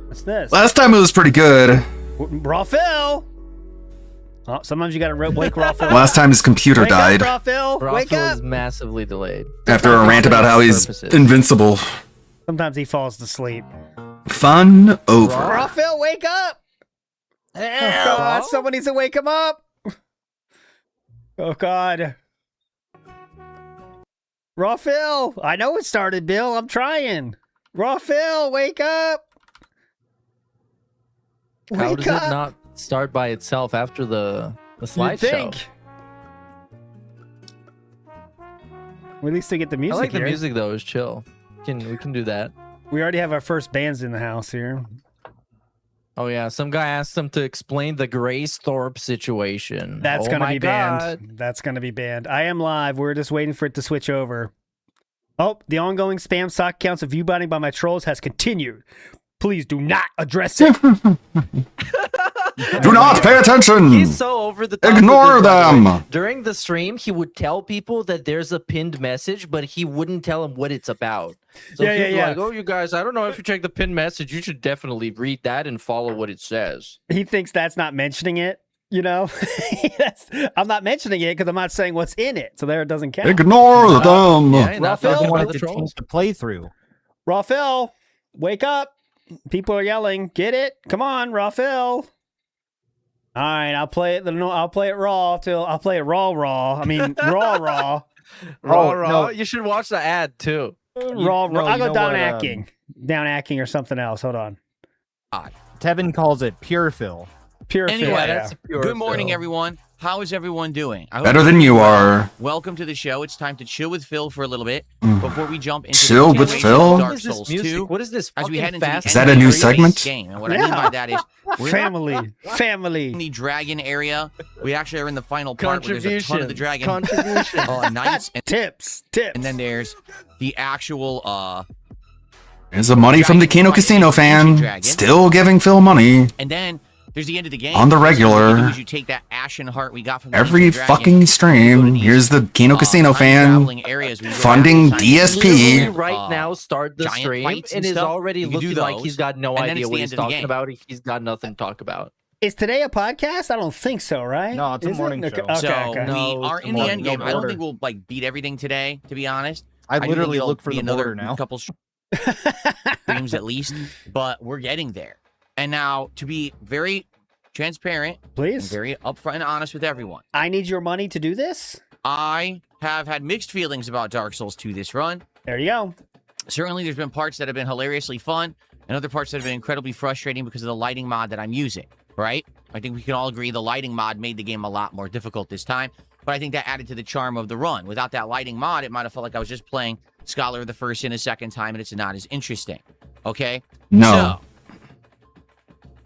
What's this? Last time it was pretty good. Raw Phil. Oh, sometimes you got to wake Raw Phil. Last time his computer Wake died. Up, Raw Phil. Wake Raffle up. is massively delayed. After a rant about how he's invincible. Sometimes he falls to sleep. Fun over. Raw Phil, wake up. Oh, God. Someone needs to wake him up. Oh, God. Raw Phil. I know it started, Bill. I'm trying. Raw Phil, wake up. How Wake does up. it not start by itself after the You'd slideshow? think. We at least to get the I music like the here. music though. It's chill. We can do that. We already have our first bands in the house here. Oh yeah, some guy asked him to explain the Grace Thorpe situation. That's Oh gonna my be God. banned. That's gonna be banned. I am live. We're just waiting for it to switch over. Oh, the ongoing spam sock counts of view binding by my trolls has continued. Please do not address it. Do not pay attention. He's so over the top. Ignore with this, by the way. them. During the stream, he would tell people that there's a pinned message, but he wouldn't tell them what it's about. So Yeah, he'd yeah, be yeah. like, "Oh, you guys, I don't know if you check the pinned message. You should definitely read that and follow what it says." He thinks that's not mentioning it. You know, I'm not mentioning it because I'm not saying what's in it, so there it doesn't count. Ignore them. Raphael, wanted to change the playthrough. Raphael, wake up! People are yelling. Get it? Come on, Raphael. All right, I'll play it. I'll play it raw till I'll play it raw. I mean raw. Raw. no. You should watch the ad too. Raw. no, I'll you go know down what, hacking. Down hacking or something else. Hold on. Tevin calls it pure fill. Pure Anyway, Phil, that's yeah. pure Good morning, everyone. How is everyone doing? I hope Better you're than doing you well. are. Welcome to the show. It's time to chill with Phil for a little bit Mm. before we jump into Chill the with continuation Phil? of What Dark is this Souls music? 2. What is this As we fucking head into the fast end Is that of a the new race segment? Game. And what I mean by that is we're Family. in the dragon area. We actually are in the final part where there's a ton of the dragon. Knights and tips. And then there's the actual There's the money from the Kino Casino fan. Still giving Phil money. and then there's the end of the game. On the So regular. what you do is you take that ashen heart we got from the Every Ancient Dragon, fucking stream. Here's the Kino Casino fan time-traveling areas we go funding out and Literally DSP. right now start the giant stream fights and and is stuff. already You can do looking like those, he's got no and then idea it's what the he's end of the talking game. about. He's got nothing to talk about. Is today a podcast? I don't think so, right? No, it's a Is it? morning Okay, show. okay, So okay. No, we are it's in the more- end no game. I don't border. think we'll like beat everything today, to be honest. I do literally think it'll look for be the another border now. couple streams at least, but we're getting there. And now, to be very transparent, and Please. very upfront and honest with everyone, I need your money to do this. I have had mixed feelings about Dark Souls 2 this run. There you go. Certainly, there's been parts that have been hilariously fun, and other parts that have been incredibly frustrating because of the lighting mod that I'm using. Right? I think we can all agree the lighting mod made the game a lot more difficult this time. But I think that added to the charm of the run. Without that lighting mod, it might have felt like I was just playing Scholar of the First Sin a second time, and it's not as interesting. Okay? No.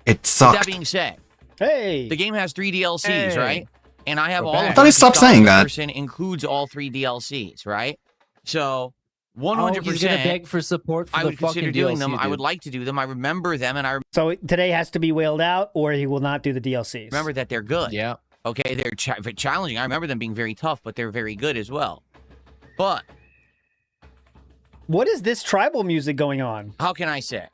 It With sucked. that being said, Hey. the game has 3 DLCs, Hey. right? And I have We're all back. of I thought he them. stopped Scholar of saying the that. First Sin includes all 3 DLCs, right? So, 100%. Oh, he's gonna beg for support for I the would consider fucking doing DLC, them. I dude. would like to do them. I remember them, and I So today has to be wailed out, or he will not do the DLCs. remember that they're good. Yeah. Okay, they're challenging. I remember them being very tough, but they're very good as well. But what is this tribal music going on? how can I say?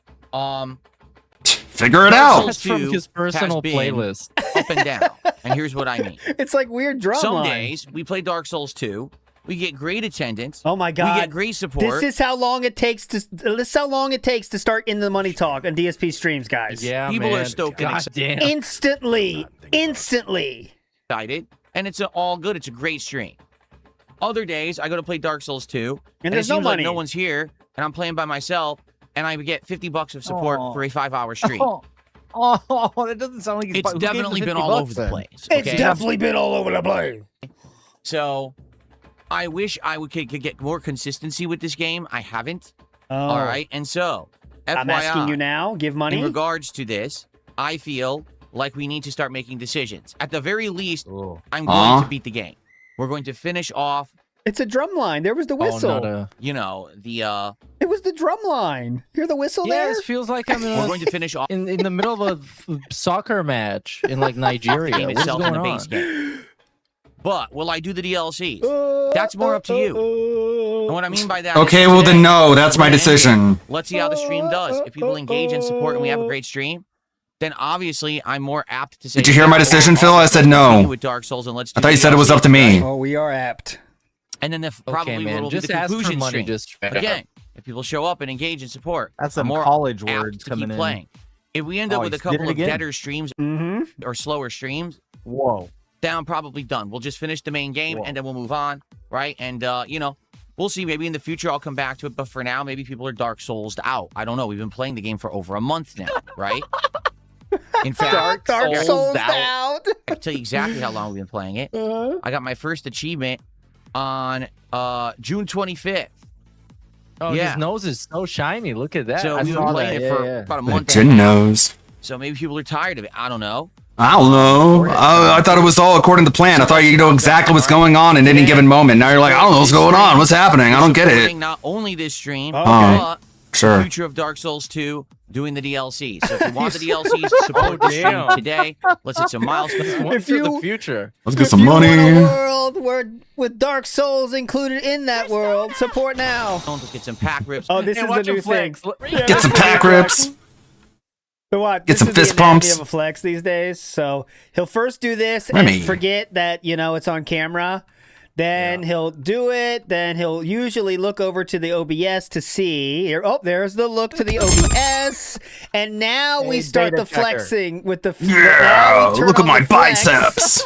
Figure it Dark out. Souls That's from 2 his personal has been playlist. Up and down. And here's what I mean. It's like weird drum Some line. days we play Dark Souls 2. We get great attendance. Oh my god. We get great support. This is how long it takes to start In the Money Talk on DSP streams, guys. Yeah, People man. are stoked and God damn. Instantly. excited, and it's all good. It's a great stream. Other days, I go to play Dark Souls 2, And it there's no seems like money. no one's here, and I'm playing by myself, and I get $50 of support for a 5-hour stream. Oh, that doesn't sound like It's definitely been all over the place. It's okay? definitely been all over the place. So, I wish I could get more consistency with this game. I haven't. Oh. All right, and so, FYI, I'm asking you now. Give money. in regards to this, I feel like we need to start making decisions. At the very least, I'm going to beat the game. We're going to finish off. It's a drum line. There was the whistle. You know, the It was the drum line. Hear the whistle there? Yes, feels like I'm we're going to finish off in the middle of a soccer match in like the Nigeria. game What's itself going in the on? base game. But will I do the DLCs? That's more up to you. And what I mean by that Okay, is well today, then no, that's my we're gonna end it. decision. Let's see how the stream does. If people engage and support and we have a great stream, then obviously I'm more apt to say. Did you hear my yeah, decision, I'll Phil? I said continue no. With Dark Souls and let's I do thought you the said it was DLCs, up to me. Oh, we are apt. And then probably man, will be just the ask for conclusion money, stream. just- But again, if people show up and engage and support, That's I'm some more college apt words to coming keep in. playing. If we end up Oh, with a he did it couple of again. deader streams or slower streams, Whoa. then I'm probably done. We'll just finish the main game and then we'll move on, right? And you know, we'll see. Maybe in the future I'll come back to it, but for now, maybe people are Dark Souls'd out. I don't know. We've been playing the game for over a month now, right? In fact, Dark Souls out. I can tell you exactly how long we've been playing it. I got my first achievement on June 25th. Oh, Yeah. his nose is so shiny. Look at that. So I we've saw been playing that. it for Yeah, yeah. about a month. Tin and a half. nose. So maybe people are tired of it. I don't know. I don't know. I thought it was all according to plan. I thought you know exactly what's going on in any given moment. Now you're like, I don't know what's going on. What's happening? I don't get Supporting it. Not only this stream, Oh. but Sure. the future of Dark Souls 2, doing the DLC. So if you want the DLCs, support the stream damn. today. Let's hit some milestones. What's for the future? Let's get If some you want money. a world where with Dark Souls included in that world, support now. Let's get some pack rips. Oh, this Hey, is the watch new him thing. flex. Get some pack rips. So what? Get This some is the fist anatomy pumps. of a flex these days. So he'll first do this Remy. and forget that it's on camera. Then he'll do it. Then he'll usually look over to the OBS to see. Oh, there's the look to the OBS. And now we Hey, start data the checker. flexing with the. Yeah, now we turn look at on my the flex. biceps.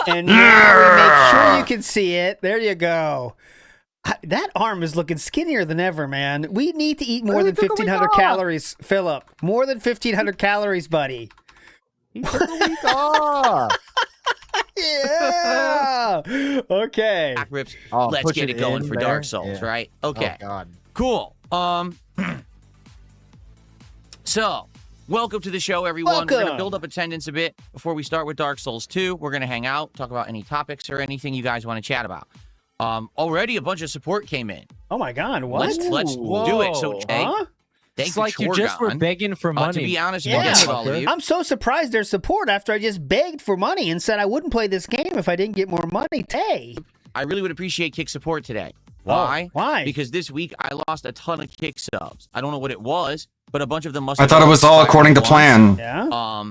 And now we make sure you can see it. There you go. That arm is looking skinnier than ever, man. We need to eat more than 1,500 calories, Philip. More than 1,500 calories, buddy. He took a week off. Yeah. Okay. Pack rips. Oh, Let's push get it going in for there? Dark Souls, Yeah. right? Okay. Oh, God. Cool. So, welcome to the show, everyone. We're going to Welcome. build up attendance a bit before we start with Dark Souls 2. We're going to hang out, talk about any topics or anything you guys want to chat about. Already a bunch of support came in. Oh my God! What? Let's do it. So, Jay, Huh? thank It's you, like you just were Chorgon. begging for To money. be honest Yeah. with all of you, I'm so surprised there's support after I just begged for money and said I wouldn't play this game if I didn't get more money. Hey. I really would appreciate kick support today. Why? Why? Because this week I lost a ton of kick subs. I don't know what it was, but a bunch of them must I have thought it been was all expired according to once. plan. Yeah.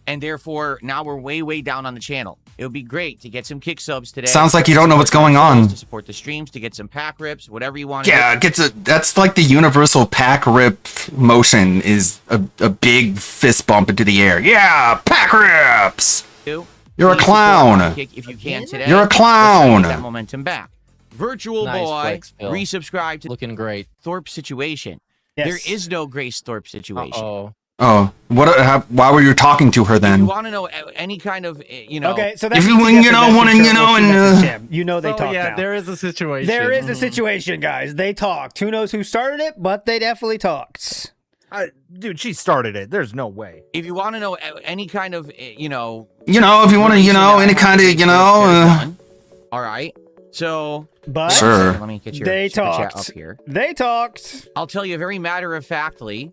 And therefore now we're way down on the channel. It would be great to get some kick subs today. Sounds like you don't know what's going on. To support the streams, to get some pack rips, whatever you want. Yeah, that's like the universal pack rip motion is a big fist bump into the air. Yeah, pack rips. do. You're a Please support clown. my kick if you can today. You're a Let's try to clown. get that momentum back. Virtual Nice boy, flex, Phil. resubscribe to Looking great. Thorpe situation. Yes. There is no Grace Thorpe situation. Oh, Oh, why were you talking to her If you then? want to know any kind of, Okay, so If that's you want, you know, you know they talk yeah, now. there is a situation. There is a situation, guys. They talked. Who knows who started it, but they definitely talked. Dude, she started it. There's no way. If you want to know any kind of, if you want to, any kind of, all right. So, But Sure. Let me get your they super chat talked. up here. They talked. I'll tell you very matter of factly.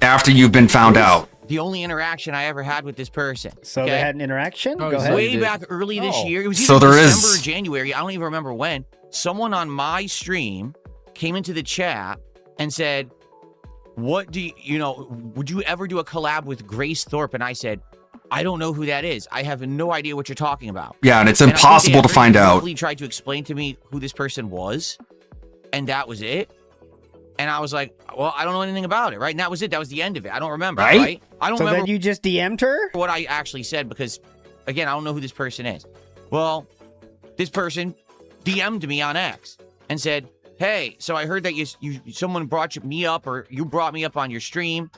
after you've been found out. the only interaction I ever had with this person. So okay? they had an interaction? Go ahead. Way back early this year. It was So either there is- December or January. I don't even remember when. Someone on my stream came into the chat and said, what do you know, would you ever do a collab with Grace Thorpe? And I said, I don't know who that is. I have no idea what you're talking about. Yeah, and it's I think impossible to they find out. briefly tried to explain to me who this person was, and that was it. And I was like, well, I don't know anything about it, right? And that was it. That was the end of it. I don't remember, right? I don't so remember then you just DM'd her? what I actually said because, again, I don't know who this person is. Well, this person DM'd me on X and said, hey, so I heard that someone brought me up, or you brought me up on your stream,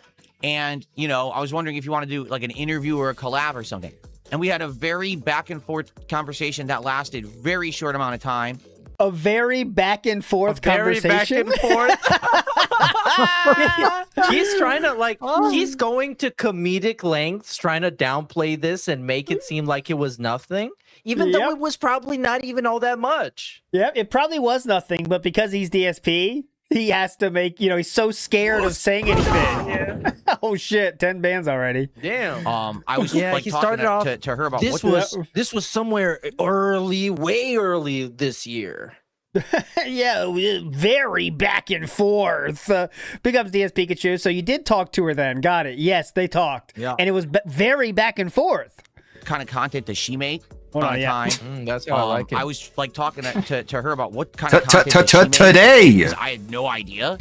and, you know, I was wondering if you want to do like an interview or a collab or something. And we had a very back and forth conversation that lasted very short amount of time. A very back and forth conversation. Back and forth. He's trying to he's going to comedic lengths, trying to downplay this and make it seem like it was nothing, even though it was probably not even all that much. Yeah, it probably was nothing, but because he's DSP, he has to make, you know, he's so scared of saying anything. Oh shit, 10 bans already. Damn. I was he talking started off to her about this this was somewhere early, way early this year. Yeah, very back and forth. Big ups DS Pikachu. So you did talk to her then. Got it. Yes, they talked. Yeah. And it was very back and forth. What kind of content does she make? Hold on, yeah. Time. That's how I like it. I was like talking to her about what kind of content does she make, today. because I had no idea.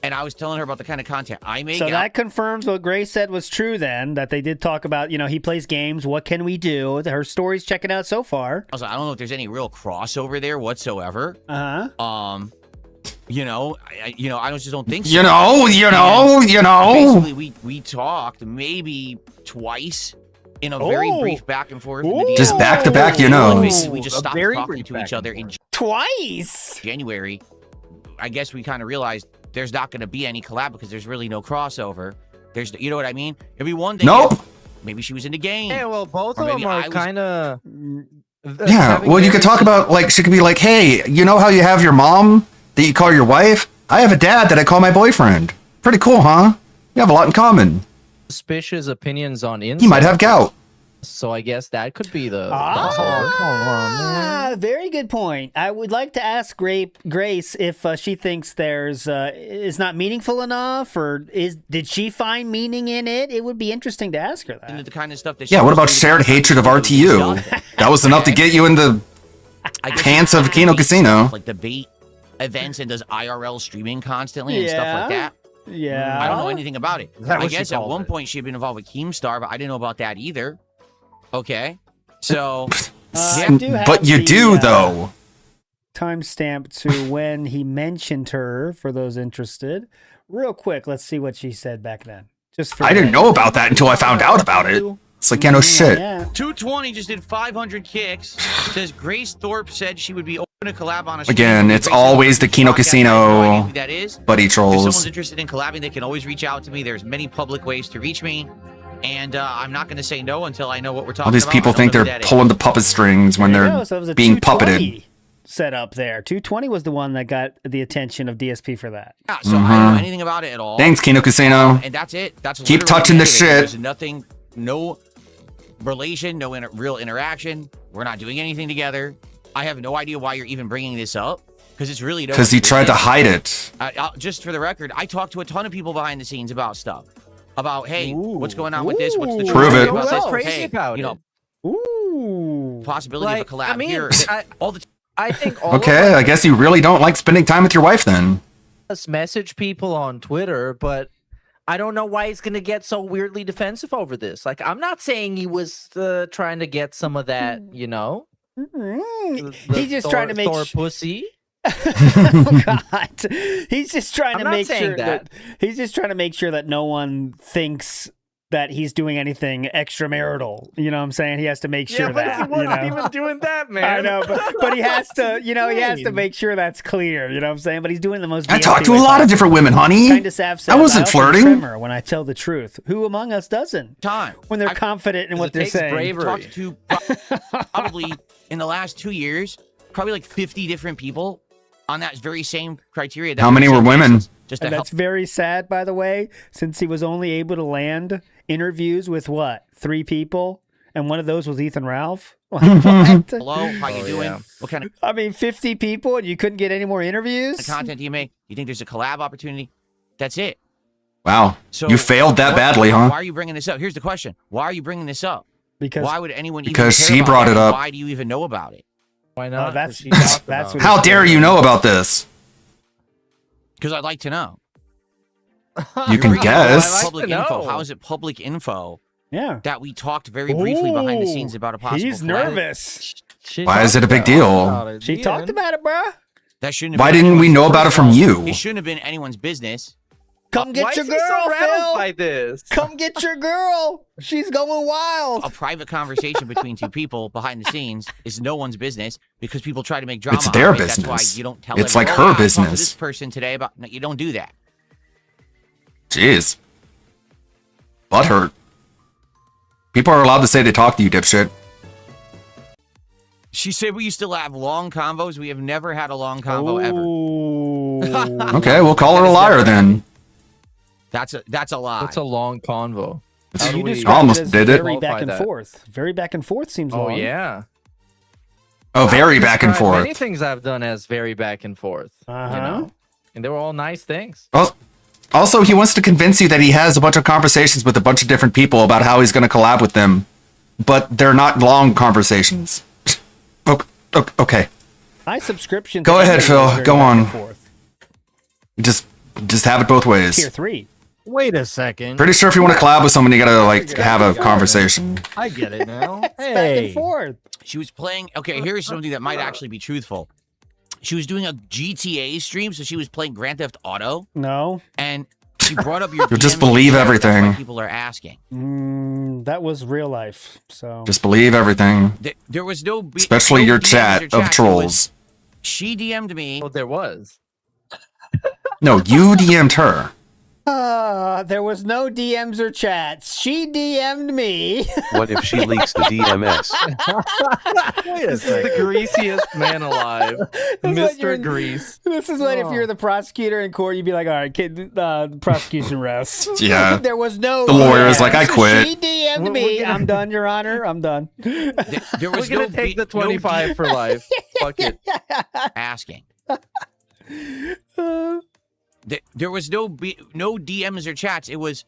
And I was telling her about the kind of content I make. So that confirms what Grace said was true then, that they did talk about, you know, he plays games. What can we do? Her story's checking out so far. I was like, I don't know if there's any real crossover there whatsoever. You know, I just don't think so. You know. Basically, we talked maybe twice in a very brief back and forth. Just back to back, you know. Basically, we just stopped talking to each other in twice. January. I guess we kind of realized there's not going to be any collab because there's really no crossover. You know what I mean? It'd be one thing. Nope. Maybe she was in the game. Yeah, well, both of them are kind of. Yeah, well, you could talk about, like, she could be like, hey, you know how you have your mom that you call your wife? I have a dad that I call my boyfriend. Pretty cool, huh? You have a lot in common. Suspicious opinions on Instagram. He might have gout. So I guess that could be the. Very good point. I would like to ask Grace if she thinks there's is not meaningful enough, or did she find meaning in it? It would be interesting to ask her that. The kind of stuff that Yeah, what about shared hatred of RTU? That was enough to get you in the pants of Kino Casino. Like debate events and does IRL streaming constantly and stuff like that. Yeah. I don't know anything about it. Is that I what she guess at called one it? point she had been involved with Keemstar, but I didn't know about that either. Okay. So, But you do, though. Timestamp to when he mentioned her for those interested. Real quick, let's see what she said back then. Just for I didn't know about that until I found out about it. It's like, yeah, no shit. 220 just did 500 kicks. Says Grace Thorpe said she would be open to collab on a stream. Again, it's Grace always the Kino podcast. I have no Casino idea who that is. buddy If someone's trolls. interested in collabing, they can always reach out to me. There's many public ways to reach me. And I'm not going to say no until I know what we're talking about. All these people I don't think know who they're that is. pulling the puppet strings when There you they're go. So it was a being 220 puppeted. set up there. 220 was the one that got the attention of DSP for that. Yeah, so I don't know anything about it at all. Thanks, Kino Casino. And that's it. That's Keep literally touching the the end of it. shit. There's nothing, no relation, no real interaction. We're not doing anything together. I have no idea why you're even bringing this up because it's really Because he tried to hide it. Just for the record, I talked to a ton of people behind the scenes about stuff. About, hey, what's going on with this? What's the Prove it. about this? Crazy Hey, about you know, it. possibility of a collab here. All the I think all Okay, I guess you really don't like spending time with your wife then. us message people on Twitter, but I don't know why he's gonna get so weirdly defensive over this. Like, I'm not saying he was trying to get some of that, you know. He's just trying to make Thor pussy. Oh God! He's just trying I'm to not make saying sure that he's just trying to make sure that no one thinks that he's doing anything extramarital. You know what I'm saying? He has to make sure but that. he wasn't you know? even doing that, man. I know, but he has to. You know, he has to make sure that's clear. You know what I'm saying? But he's doing the most. I DSP talked to a way lot of possible. different women, honey. Kinda Sav says, I wasn't often flirting. tremor when I tell the truth. Who among us doesn't? time When they're confident in what they're saying. Talked to probably in the last 2 years, probably like 50 different people on that very same criteria. How many were women? Just And to that's very sad, by the way, since he was only able to land interviews with what? 3 people? And one of those was Ethan Ralph? What? Hello, how you doing? Yeah. What kind of I mean, 50 people and you couldn't get any more interviews? content do you make? You think there's a collab opportunity? That's it. Wow. So You failed that badly, huh? Why are you bringing this up? Here's the question. Why are you bringing this up? Because why would anyone Because even care she about brought it up. Why do you even know about it? Why not? that's what How dare you know about this? Because I'd like to know. You can guess. Public info. How is it public info? Yeah. That we talked very briefly behind the scenes about a possible He's collab? nervous. Why is it a big deal? She talked about it, bruh. That shouldn't have Why been didn't we anyone's- know about it from you? It shouldn't have been anyone's business. Come get Why your is he so girl, rattled Phil. by this? Come get your girl. She's going wild. A private conversation between 2 people behind the scenes is no one's business because people try to make drama. It's their out of it. That's business. why you don't tell. It's everyone, like "Oh, her yeah, I talked to business." this person today about. No, you don't do that. Jeez. Butthurt. People are allowed to say they talk to you, dipshit. She said we used to have long convos. We have never had a long convo ever. Okay, we'll call her a liar then. That's a lie. What's a long convo? You I described almost it as did it. very back and Qualify that. forth. Very back and forth seems Oh long. yeah. Oh, very I back and describe forth. Many things I've done as very back and forth. Uh-huh. You know, and they were all nice things. Also, he wants to convince you that he has a bunch of conversations with a bunch of different people about how he's going to collab with them, but they're not long conversations. Okay. My subscription. Go to ahead, Amazon Phil. is very Go back on. and forth. Just have it both ways. Tier 3. Wait a second. Pretty sure if you want to collab with someone, you gotta like have a conversation. I get it now. Back and Hey. forth. She was playing. Okay, here's something that might actually be truthful. She was doing a GTA stream, so she was playing Grand Theft Auto, No. and she brought up your. You just DMs believe and that's everything. why people are asking. That was real life. So Just believe everything, There was no. especially no your DMs chat or of It was- trolls. She DM'd me. Oh, there was. No, you DM'd her. there was no DMs or chats. She DM'd me. What if she leaks the DMS? This is the greasiest man alive, Mr. Grease. This is what if you're the prosecutor in court, you'd be like, all right, kid, prosecution rests. Yeah. There was no. The lawyer is like, I quit. She DM'd me. I'm done, Your Honor. I'm done. There was We're gonna no take the no 25 for life. Fuck it. asking. There was no DMs or chats. It was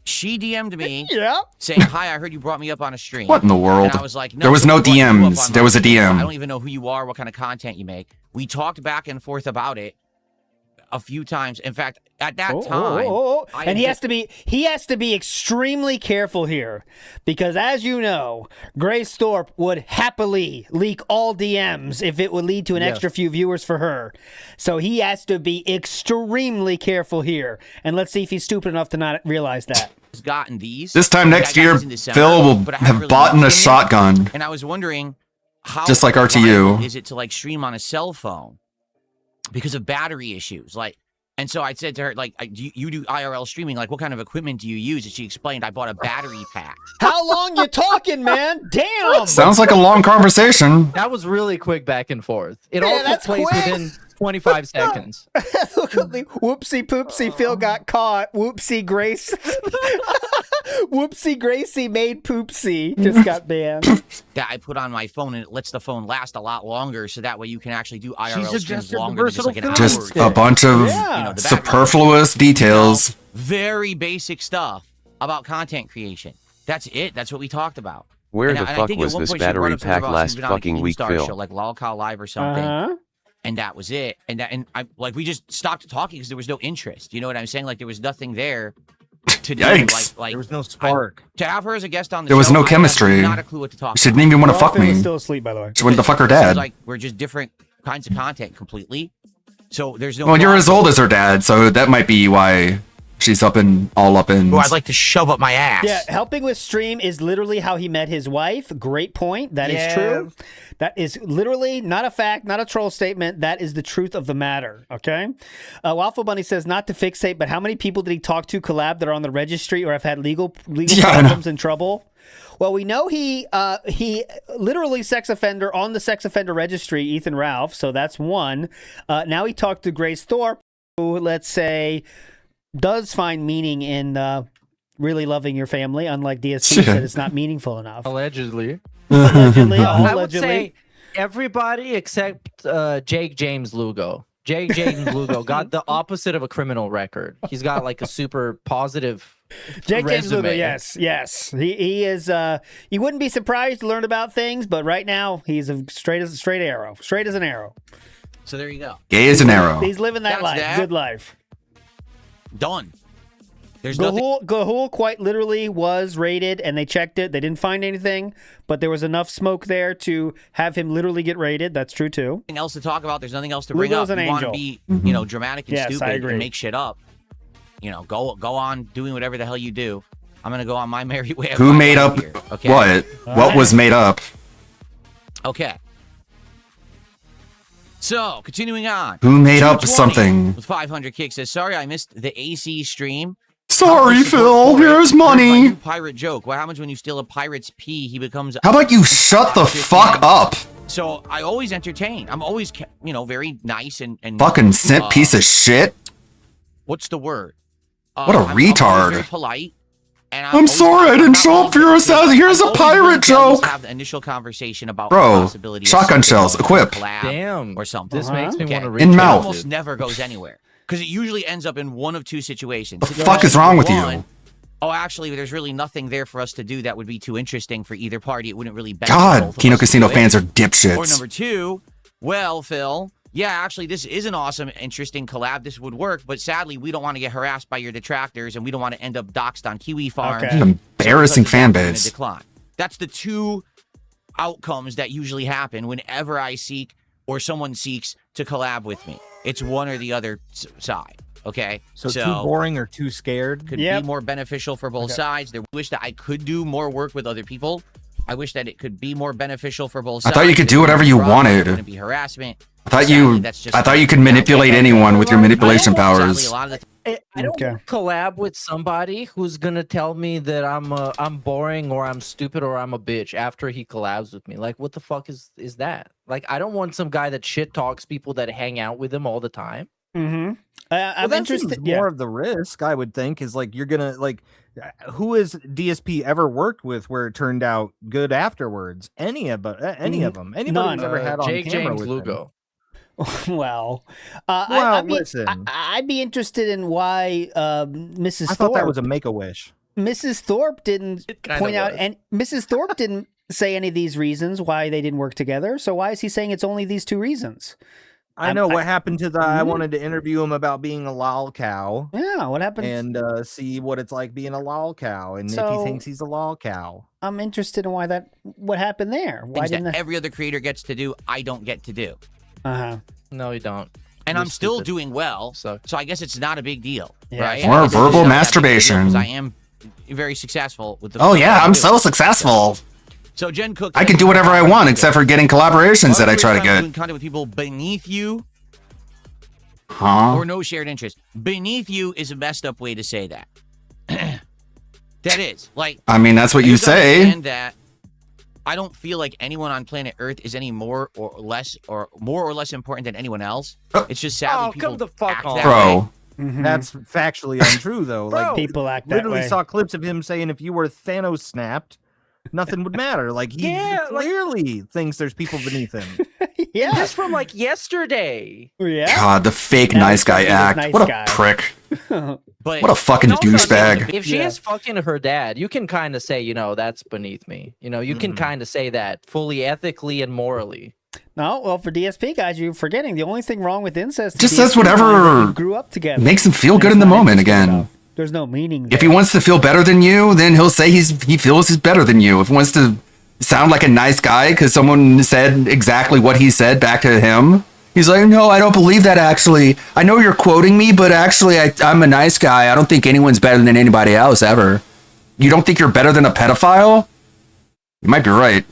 she DM'd me saying, "Hi, I heard you brought me up on a stream." What in the world? And I was like, "No, There was no who brought you up DMs. on There my was a stream? DM. I don't even know who you are, what kind of content you make." We talked back and forth about it a few times. In fact, at that time, I and had he has to be extremely careful here because, as you know, Grace Thorpe would happily leak all DMs if it would lead to an Yes. extra few viewers for her. So he has to be extremely careful here, and let's see if he's stupid enough to not realize that. gotten these. This time I next got year, these in December, Phil will but I haven't have really bought looked a in shotgun. And I was wondering how Just like RTU. viable is it to like stream on a cell phone because of battery issues. And so I said to her, like, you do IRL streaming. Like, what kind of equipment do you use? And she explained, I bought a battery pack. How long you talking, man? Damn. Sounds like a long conversation. That was really quick back and forth. It Man, all took that's place quick. within 25 seconds. Whoopsie poopsie, Phil got caught. Whoopsie Grace. Whoopsie Gracie made poopsie. Just got banned. That I put on my phone, and it lets the phone last a lot longer, so that way you can actually do IRL streams suggested the longer than just like an hour. Just or two. a bunch of the battery. superfluous details. Very basic stuff about content creation. That's it. That's what we talked about. Where And the I fuck think at was one this point she brought battery up something pack about last something on a fucking week, Keemstar Phil? show, like Lolcow Live or something. Uh-huh. And that was it. And I like we just stopped talking because there was no interest. You know what I'm saying? Like there was nothing there to do. Yikes. Like There was no spark. to have her as a guest on the There was show, no I have chemistry. not a clue what to talk She about. didn't even want to fuck Phil was me. still asleep, by the way. She wanted to fuck her It seems dad. like we're just different kinds of content completely. So there's no. Well, you're as crossover. old as her dad, so that might be why she's all up in. Oh, I'd like to shove up my ass. Yeah, helping with stream is literally how he met his wife. Great point. That is Yeah. true. That is literally not a fact, not a troll statement. That is the truth of the matter. Okay. Waffle Bunny says not to fixate, but how many people did he talk to collab that are on the registry or have had legal Yeah, I know. problems and trouble? Well, we know he literally sex offender on the sex offender registry, Ethan Ralph. So that's one. Now he talked to Grace Thorpe, who, let's say, does find meaning in really loving your family, unlike DSP said it's not meaningful enough. Allegedly. I would say everybody except Jake James Lugo. Jake James Lugo got the opposite of a criminal record. He's got like a super positive Jake James Lugo, resume. yes. He is you wouldn't be surprised to learn about things, but right now he's straight as an arrow. So there you go. Gay as an arrow. He's living that life. Good life. Done. There's nothing. Gahul quite literally was raided, and they checked it. They didn't find anything, but there was enough smoke there to have him literally get raided. That's true too. Nothing else to talk about. There's nothing else to bring Lugo's up. an You want to angel. be, dramatic and Yes, I stupid agree. and make shit up. Go on doing whatever the hell you do. I'm gonna go on my merry way. Who made up here, okay? what? What was made up? Okay. So, continuing on. Who made up 220 something? With 500 kicks says, sorry, I missed the AC stream. Sorry, Phil. Here's money. New pirate joke. What happens when you steal a pirate's pee? He becomes. How about you shut the fuck up? So I always entertain. I'm always, very nice and Fucking simp piece of shit. What's the word? What a I'm retard. very polite. And I'm sorry I didn't show up for your assassin. Here's a pirate joke. Have the initial conversation about Bro, possibility of shotgun something shells, going equip. collab Damn. or something. This makes me want to In It mouth. almost never goes anywhere because it usually ends up in one of two situations. The fuck is wrong with you? Oh, actually, there's really nothing there for us to do that would be too interesting for either party. It wouldn't really benefit both God, of Kino us to Casino do it. fans are Or dipshits. number two, well, Phil, yeah, actually, this is an awesome, interesting collab. This would work, but sadly, we don't want to get harassed by your detractors, and we don't want to end up doxxed on Kiwi Farm. Okay. Embarrassing fan Gonna base. decline. That's the two outcomes that usually happen whenever I seek or someone seeks to collab with me. It's one or the other side. Okay, So too boring or too scared? Could be more beneficial for both sides. I wish that I could do more work with other people. I wish that it could be more beneficial for both I sides. thought you could do There whatever wouldn't you be problems, wanted. there wouldn't be harassment. I thought you could manipulate anyone with your manipulation powers. I don't want to collab with somebody who's gonna tell me that I'm boring or I'm stupid or I'm a bitch after he collabs with me. Like, what the fuck is that? Like, I don't want some guy that shit talks people that hang out with him all the time. Mm-hmm. Well, I'm that interested. seems more of the risk, I would think, is like you're gonna like. Who has DSP ever worked with where it turned out good afterwards? Any of them? Anybody who's ever had on Jake camera James with Lugo. Well, listen. I'd be interested in why Mrs. I thought Thorpe. that was a Make-A-Wish. Mrs. Thorpe didn't kinda point out, was. and Mrs. Thorpe didn't say any of these reasons why they didn't work together. So why is he saying it's only these two reasons? I know what happened to the. I wanted to interview him about being a lol cow. Yeah, what happened? And see what it's like being a lol cow, and if So- he thinks he's a lol cow. I'm interested in what happened there. Why Things didn't that every other creator gets to do, I don't get to do. No, you don't. And You're I'm still stupid. doing well, so I guess it's not a big deal, Yeah, right? More I guess it's verbal not that big a deal masturbation. because I am very successful with the. Oh yeah, I'm so successful. So Jen Cook, I can do whatever I want except for getting collaborations that I try to Doing get. content with people beneath you, Huh? or no shared interest. Beneath you is a messed up way to say that. That is like. I mean, that's what I you just say. understand that I don't feel like anyone on planet Earth is any more or less important than anyone else. It's just sadly people come the fuck act on. that Bro. way. That's factually untrue, though. Like people act that literally way. saw clips of him saying, "If you were Thanos snapped, nothing would matter." Like he clearly thinks there's people beneath him. Yeah, Just from like yesterday. Yeah. God, the fake nice guy act. What a prick. But What a fucking And also, I mean, douchebag. if she is fucking her dad, you can kind of say, that's beneath me. You can kind of say that fully ethically and morally. No, well, for DSP guys, you're forgetting the only thing wrong with incest. Just is says DSP whatever you grew up together. makes him feel And good it's in the not moment interesting again. enough. There's no meaning. If he wants to feel better than you, then he'll say he feels he's better than you. If he wants to sound like a nice guy because someone said exactly what he said back to him, he's like, no, I don't believe that actually. I know you're quoting me, but actually I'm a nice guy. I don't think anyone's better than anybody else ever. You don't think you're better than a pedophile? You might be right.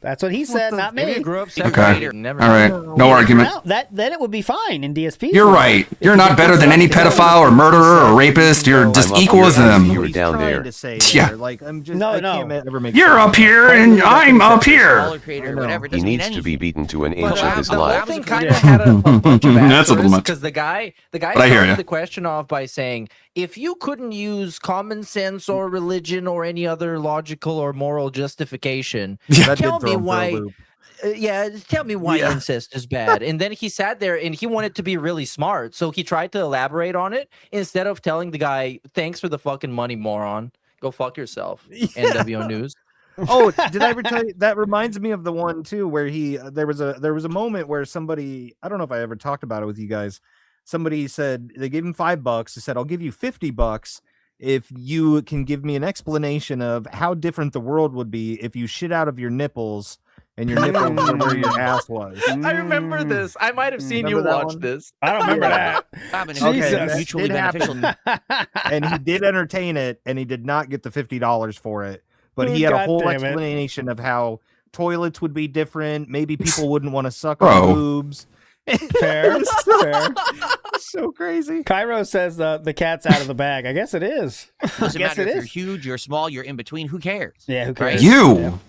That's what he said, not me. Maybe grew up Okay. separated. Never All right. No argument. No, then it would be fine in DSP. You're right. You're not better than any pedophile or murderer or rapist. You're just equal as them. You were down there. Yeah. Like I'm just. No, I no. can't ever make. You're up here and I'm up here. He needs to be beaten to an inch of his the whole life. thing kind of had a bunch of That's a little much. because the guy But I hear started ya. the question off by saying, if you couldn't use common sense or religion or any other logical or moral justification, That did tell throw me him for a why. loop. Tell me why incest is bad. And then he sat there and he wanted to be really smart, so he tried to elaborate on it instead of telling the guy, "Thanks for the fucking money, moron. Go fuck yourself." NWO News. Oh, did I ever tell you? That reminds me of the one too, where there was a moment where somebody, I don't know if I ever talked about it with you guys. Somebody said they gave him $5. They said, "I'll give you $50 if you can give me an explanation of how different the world would be if you shit out of your nipples and your nipples were where your ass was." I remember this. I might have seen you Remember that watch one? this. I don't remember that. Okay, that mutually did happen. beneficial. And he did entertain it, and he did not get the $50 for it. But he had a God whole damn it. explanation of how toilets would be different. Maybe people wouldn't want to suck Bro. on boobs. Fair. Fair. So crazy. Cairo says the cat's out of the bag. I guess it is. Doesn't guess matter it if you're is. huge, you're small, you're in between. Who cares? Yeah, who Right? cares? You.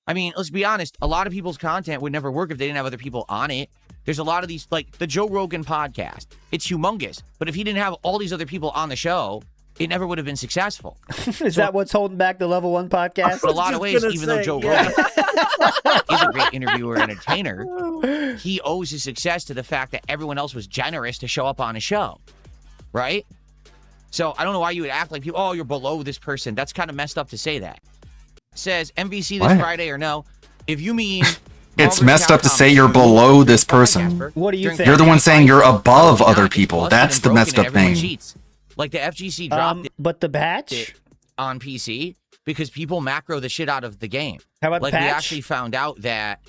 I mean, let's be honest. A lot of people's content would never work if they didn't have other people on it. There's a lot of these, like the Joe Rogan podcast. It's humongous. But if he didn't have all these other people on the show, it never would have been successful. Is that what's holding back the Level 1 podcast? In a lot of ways, even though Joe Rogan is a great interviewer and entertainer, he owes his success to the fact that everyone else was generous to show up on his show, right? So I don't know why you would act like people, oh, you're below this person. That's kind of messed up to say that. It says MVC this What? Friday or no? If you mean It's messed up to say you're below this person. What do you think? You're the one saying you're above other people. That's the messed up thing. cheats. Like the FGC dropped it But the batch on PC because people macro the shit out of the game. How about like patch? we actually found out that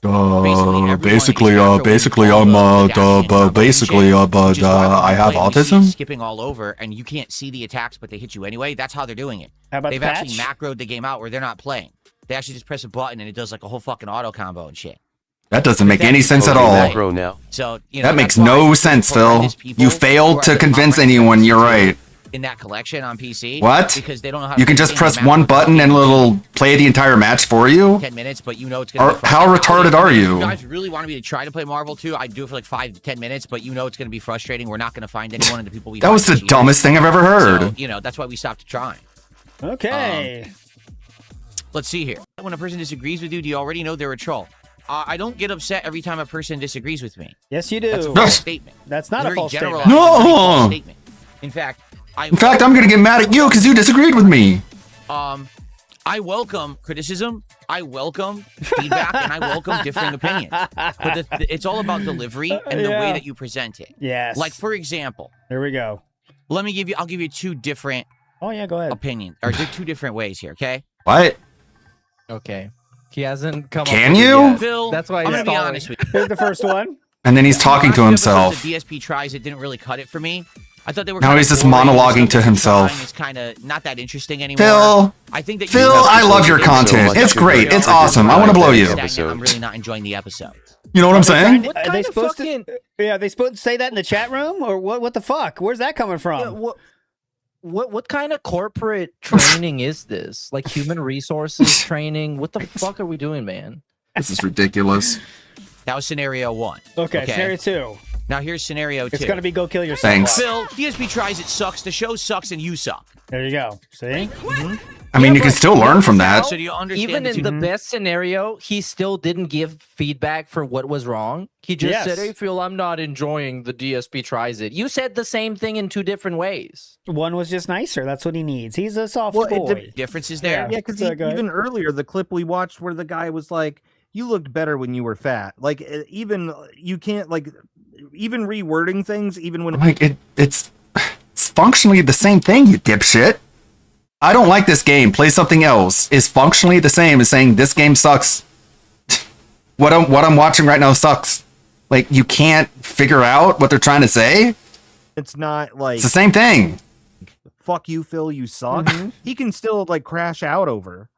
Basically, I have autism. Skipping all over, and you can't see the attacks, but they hit you anyway. That's how they're doing it. How about They've the actually patch? macroed the game out where they're not playing. They actually just press a button and it does like a whole fucking auto combo and shit. That doesn't make any sense at all. Macro now. So you know, That makes that's why no sense, Phil. horrendous people You who failed are to at the convince top rank anyone. You're right. in that collection on PC. What? Because they don't know how to You can play just the game. press They one macro button and it'll play the entire match for you. 10 minutes, but you know it's going to be How retarded are If you? you guys really want me to try to play Marvel 2, I'd do it for like 5 to 10 minutes, but you know it's going to be frustrating. We're not going to find anyone of the people we That was the find dumbest thing I've ever heard. So, you know, that's why we stopped trying. Okay. Let's see here. When a person disagrees with you, do you already know they're a troll? I don't get upset every time a person disagrees with me. Yes, you do. That's a false statement. That's not It's a very false generalized, statement. it's a very No. false statement. In fact, I'm gonna get mad at you because you disagreed with me. I welcome criticism, I welcome feedback, and I welcome differing opinions. But it's all about delivery and the way Yeah. that you present it. Yes. Like, for example, Here we go. I'll give you two different Oh yeah, go ahead. opinions, or two different ways here, okay? What? Okay. He hasn't come Can up with it you? yet. Phil, That's why I'm he's going to be stalling. honest with you. Here's the first one. And then he's talking to himself. The DSP tries, it didn't really cut it for me. I thought they were Now kinda he's just boring. monologuing to The stuff himself. he's trying is kind of not that interesting anymore. Phil, I think that Phil, I love your content. It's great. It's awesome. I want to blow you. I'm really not enjoying the episode. You know what I'm saying? What Are kind they of supposed fucking... to? Yeah, are they supposed to say that in the chat room or what? What the fuck? Where's that coming from? What kind of corporate training is this? Like human resources training? What the fuck are we doing, man? This is ridiculous. That was scenario 1. Okay, scenario 2. Now here's scenario 2. It's gonna be go kill yourself. Thanks. Phil, DSP tries, it sucks. The show sucks, and you suck. There you go. See? I mean, you can still learn from that. So do you understand Even the in two- the best scenario, he still didn't give feedback for what was wrong. He just Yes. said, "Hey, Phil, I'm not enjoying the DSP tries it." You said the same thing in 2 different ways. One was just nicer. That's what he needs. He's a soft Well, boy. differences there? Yeah, because So go ahead. even earlier, the clip we watched where the guy was like, "You looked better when you were fat." Like, even you can't like, even rewording things, even when Like it's functionally the same thing, you dipshit. I don't like this game. Play something else. Is functionally the same as saying this game sucks. what I'm watching right now sucks. Like you can't figure out what they're trying to say. it's not like It's the same thing. "Fuck you, Phil, you suck." He can still like crash out over.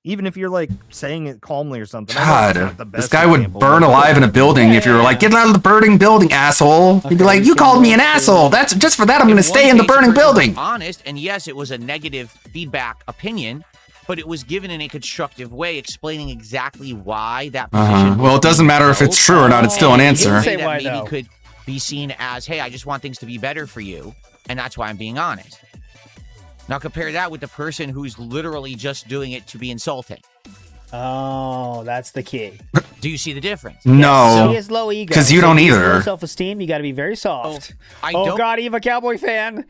Even if you're like saying it calmly or something. I know it's not the God, best this guy would example, burn but- alive in a building if you were like, get out of the burning building, asshole. He'd be like, you called me an asshole. That's just for that. I'm going to stay in the burning building. Honest, and yes, it was a negative feedback opinion, but it was given in a constructive way, explaining exactly why that position. Well, it doesn't matter if it's true or not. It's still an answer. That maybe could be seen as, hey, I just want things to be better for you, and that's why I'm being honest. Now compare that with the person who's literally just doing it to be insulting. Oh, that's the key. Do you see the difference? No. He has low ego. Because you don't either. Low self-esteem. You got to be very soft. I Oh don't- God, Eva Cowboy fan.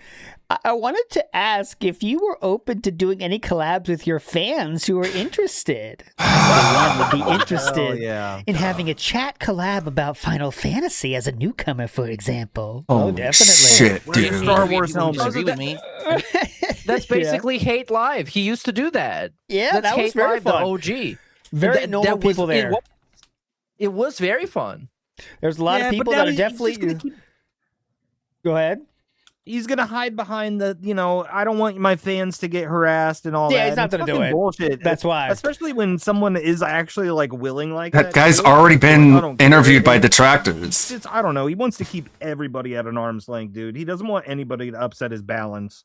I wanted to ask if you were open to doing any collabs with your fans who are interested. Anyone would be interested in having a chat collab about Final Fantasy as a newcomer, for example. Oh, definitely. shit, dude. Star Wars helmet. Disagree with me. That's basically Hate Live. He used to do that. Yeah, That's that was Hate very Live, fun. the OG. Very normal people there. It was very fun. There's a lot of people that are definitely. Go ahead. He's gonna hide behind the, I don't want my fans to get harassed and all that. Yeah, he's not It's gonna do fucking it. Bullshit. That's why. Especially when someone is actually like willing like that. That guy's to do it. already I been don't care. interviewed by It's detractors. just, I don't know. He wants to keep everybody at an arm's length, dude. He doesn't want anybody to upset his balance.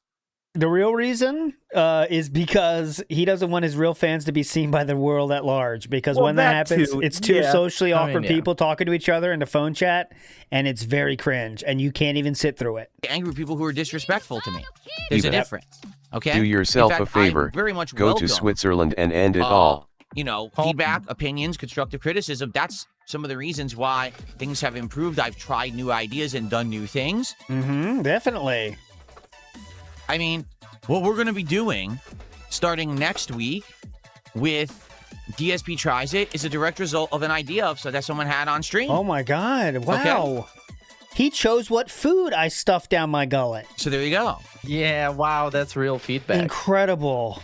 The real reason is because he doesn't want his real fans to be seen by the world at large. Because Well, when that that happens, too, it's two yeah. socially I mean, awkward yeah. people talking to each other in the phone chat, and it's very cringe, and you can't even sit through it. Angry people who are disrespectful to me. There's a Eva. difference. Okay. Do yourself In fact, a favor. I very much Go welcome, to Switzerland and end it all. Feedback, opinions, constructive criticism. That's some of the reasons why things have improved. I've tried new ideas and done new things. Mm-hmm, definitely. I mean, what we're going to be doing starting next week with DSP Tries It is a direct result of an idea that someone had on stream. Oh my God! Wow. He chose what food I stuffed down my gullet. So there you go. Yeah, wow, that's real feedback. Incredible.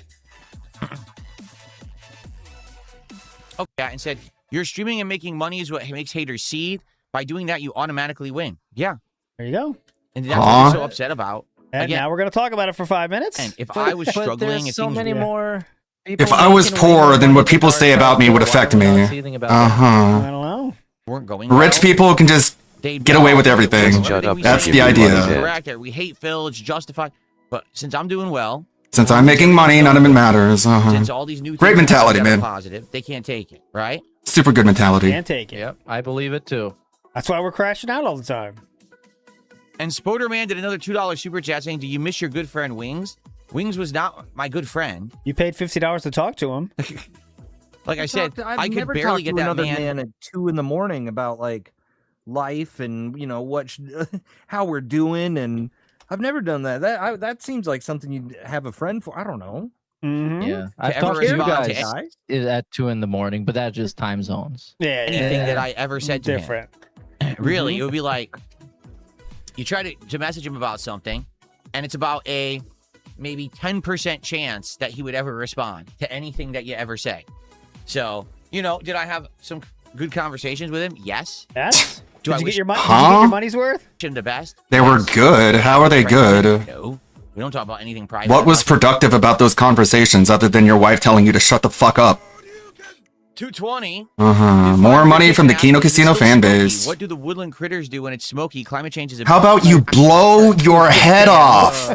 Okay, and said, you're streaming and making money is what makes haters see. By doing that, you automatically win. Yeah. There you go. And that's what I'm so upset about. And now we're going to talk about it for 5 minutes. And if I was struggling, there's so many more. If I was poor, then what people say about me would affect me. I don't know. Weren't going Rich people can just get away with everything. That's the idea. Correct. We hate Phil. It's justified. But since I'm doing well, Since I'm making money, none of it matters. since all these new Great things mentality, are man. positive, they can't take it, right? Super good mentality. Can't take it. Yep, I believe it too. That's why we're crashing out all the time. And Spoderman did another $2 super chat saying, do you miss your good friend Wings? Wings was not my good friend. You paid $50 to talk to him. Like I said, I've I could never barely talked get to that another man. at 2 a.m. about like life and how we're doing, and I've never done that. That seems like something you'd have a friend for. I don't know. Mm-hmm. Yeah, I've ever talked to you respond to guys at 2 a.m, but that's just time zones. Yeah, Anything that I ever said to different. him. Really, it would be like, you try to message him about something, and it's about a maybe 10% chance that he would ever respond to anything that you ever say. So, did I have some good conversations with him? Yes. Yes. Do Did I you wish get your money? Did you get your money's worth? him the best? They were good. How are they good? No. We don't talk about anything private. What was productive about those conversations other than your wife telling you to shut the fuck up? 220. More money from the Kino Casino fan base. What do the woodland critters do when it's smoky? Climate change is a How about you blow your head off?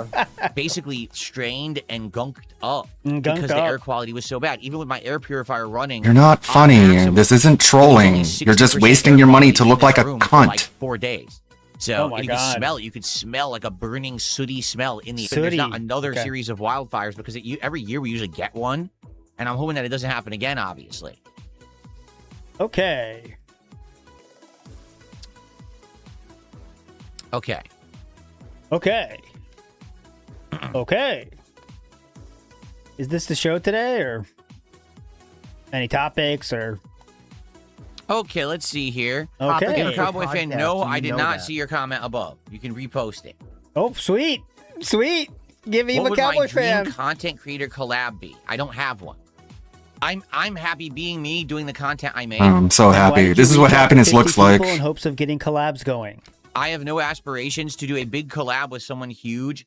basically strained and gunked up Gunked because the up. air quality was so bad. Even with my air purifier running, You're not funny. This isn't trolling. You're just wasting your money to look like a room for like cunt. 4 days. So Oh my and you could God. smell it. You could smell like a burning, sooty smell in the. Sooty. There's not another Okay. series of wildfires because every year we usually get one, and I'm hoping that it doesn't happen again. Obviously. Okay. Okay. Okay. Okay. Is this the show today, or any topics, or? Okay, let's see here. Okay. Again, Cowboy fan, Podcast, no, you I did know not that. see your comment above. You can repost it. Oh, sweet, sweet. Give Eva What would Cowboy my dream fan. content creator collab be? I don't have one. I'm happy being me, doing the content I make. I'm so Why happy. did This you is what reach out to happiness 50 looks like. people in hopes of getting collabs going. I have no aspirations to do a big collab with someone huge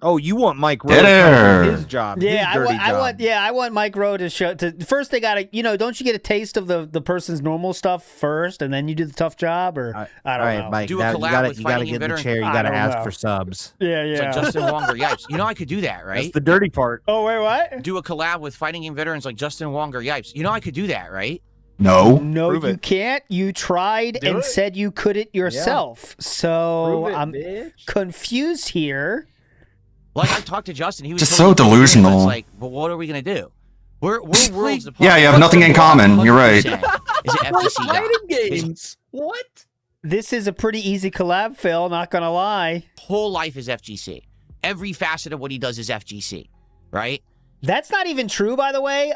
Oh, you want Mike Rowe Dead to air. do his job? Yeah, his dirty job. I want Mike Rowe to show. First, they gotta, don't you get a taste of the person's normal stuff first, and then you do the tough job, or I don't know. Mike, Do a collab with you gotta Fighting get in the Veteran. chair. You I gotta don't ask know. for subs. Yeah, It's like Justin Wong or Yipes. You know I could do that, right? That's the dirty part. Oh wait, what? Do a collab with fighting game veterans like Justin Wong or Yipes. You know I could do that, right? No. No, Prove you it. can't. You tried Do and it. said you couldn't yourself. So Prove it, I'm bitch. confused here. Like I talked to Justin, he was Just totally so cool with it, but delusional. It's like, but what are we gonna do? We're worlds apart. Yeah, you have nothing in common. You're right. 100% Is it FTC guy. games. What? This is a pretty easy collab, Phil. Not gonna lie. His whole life is FGC. Every facet of what he does is FGC, right? That's not even true, by the way.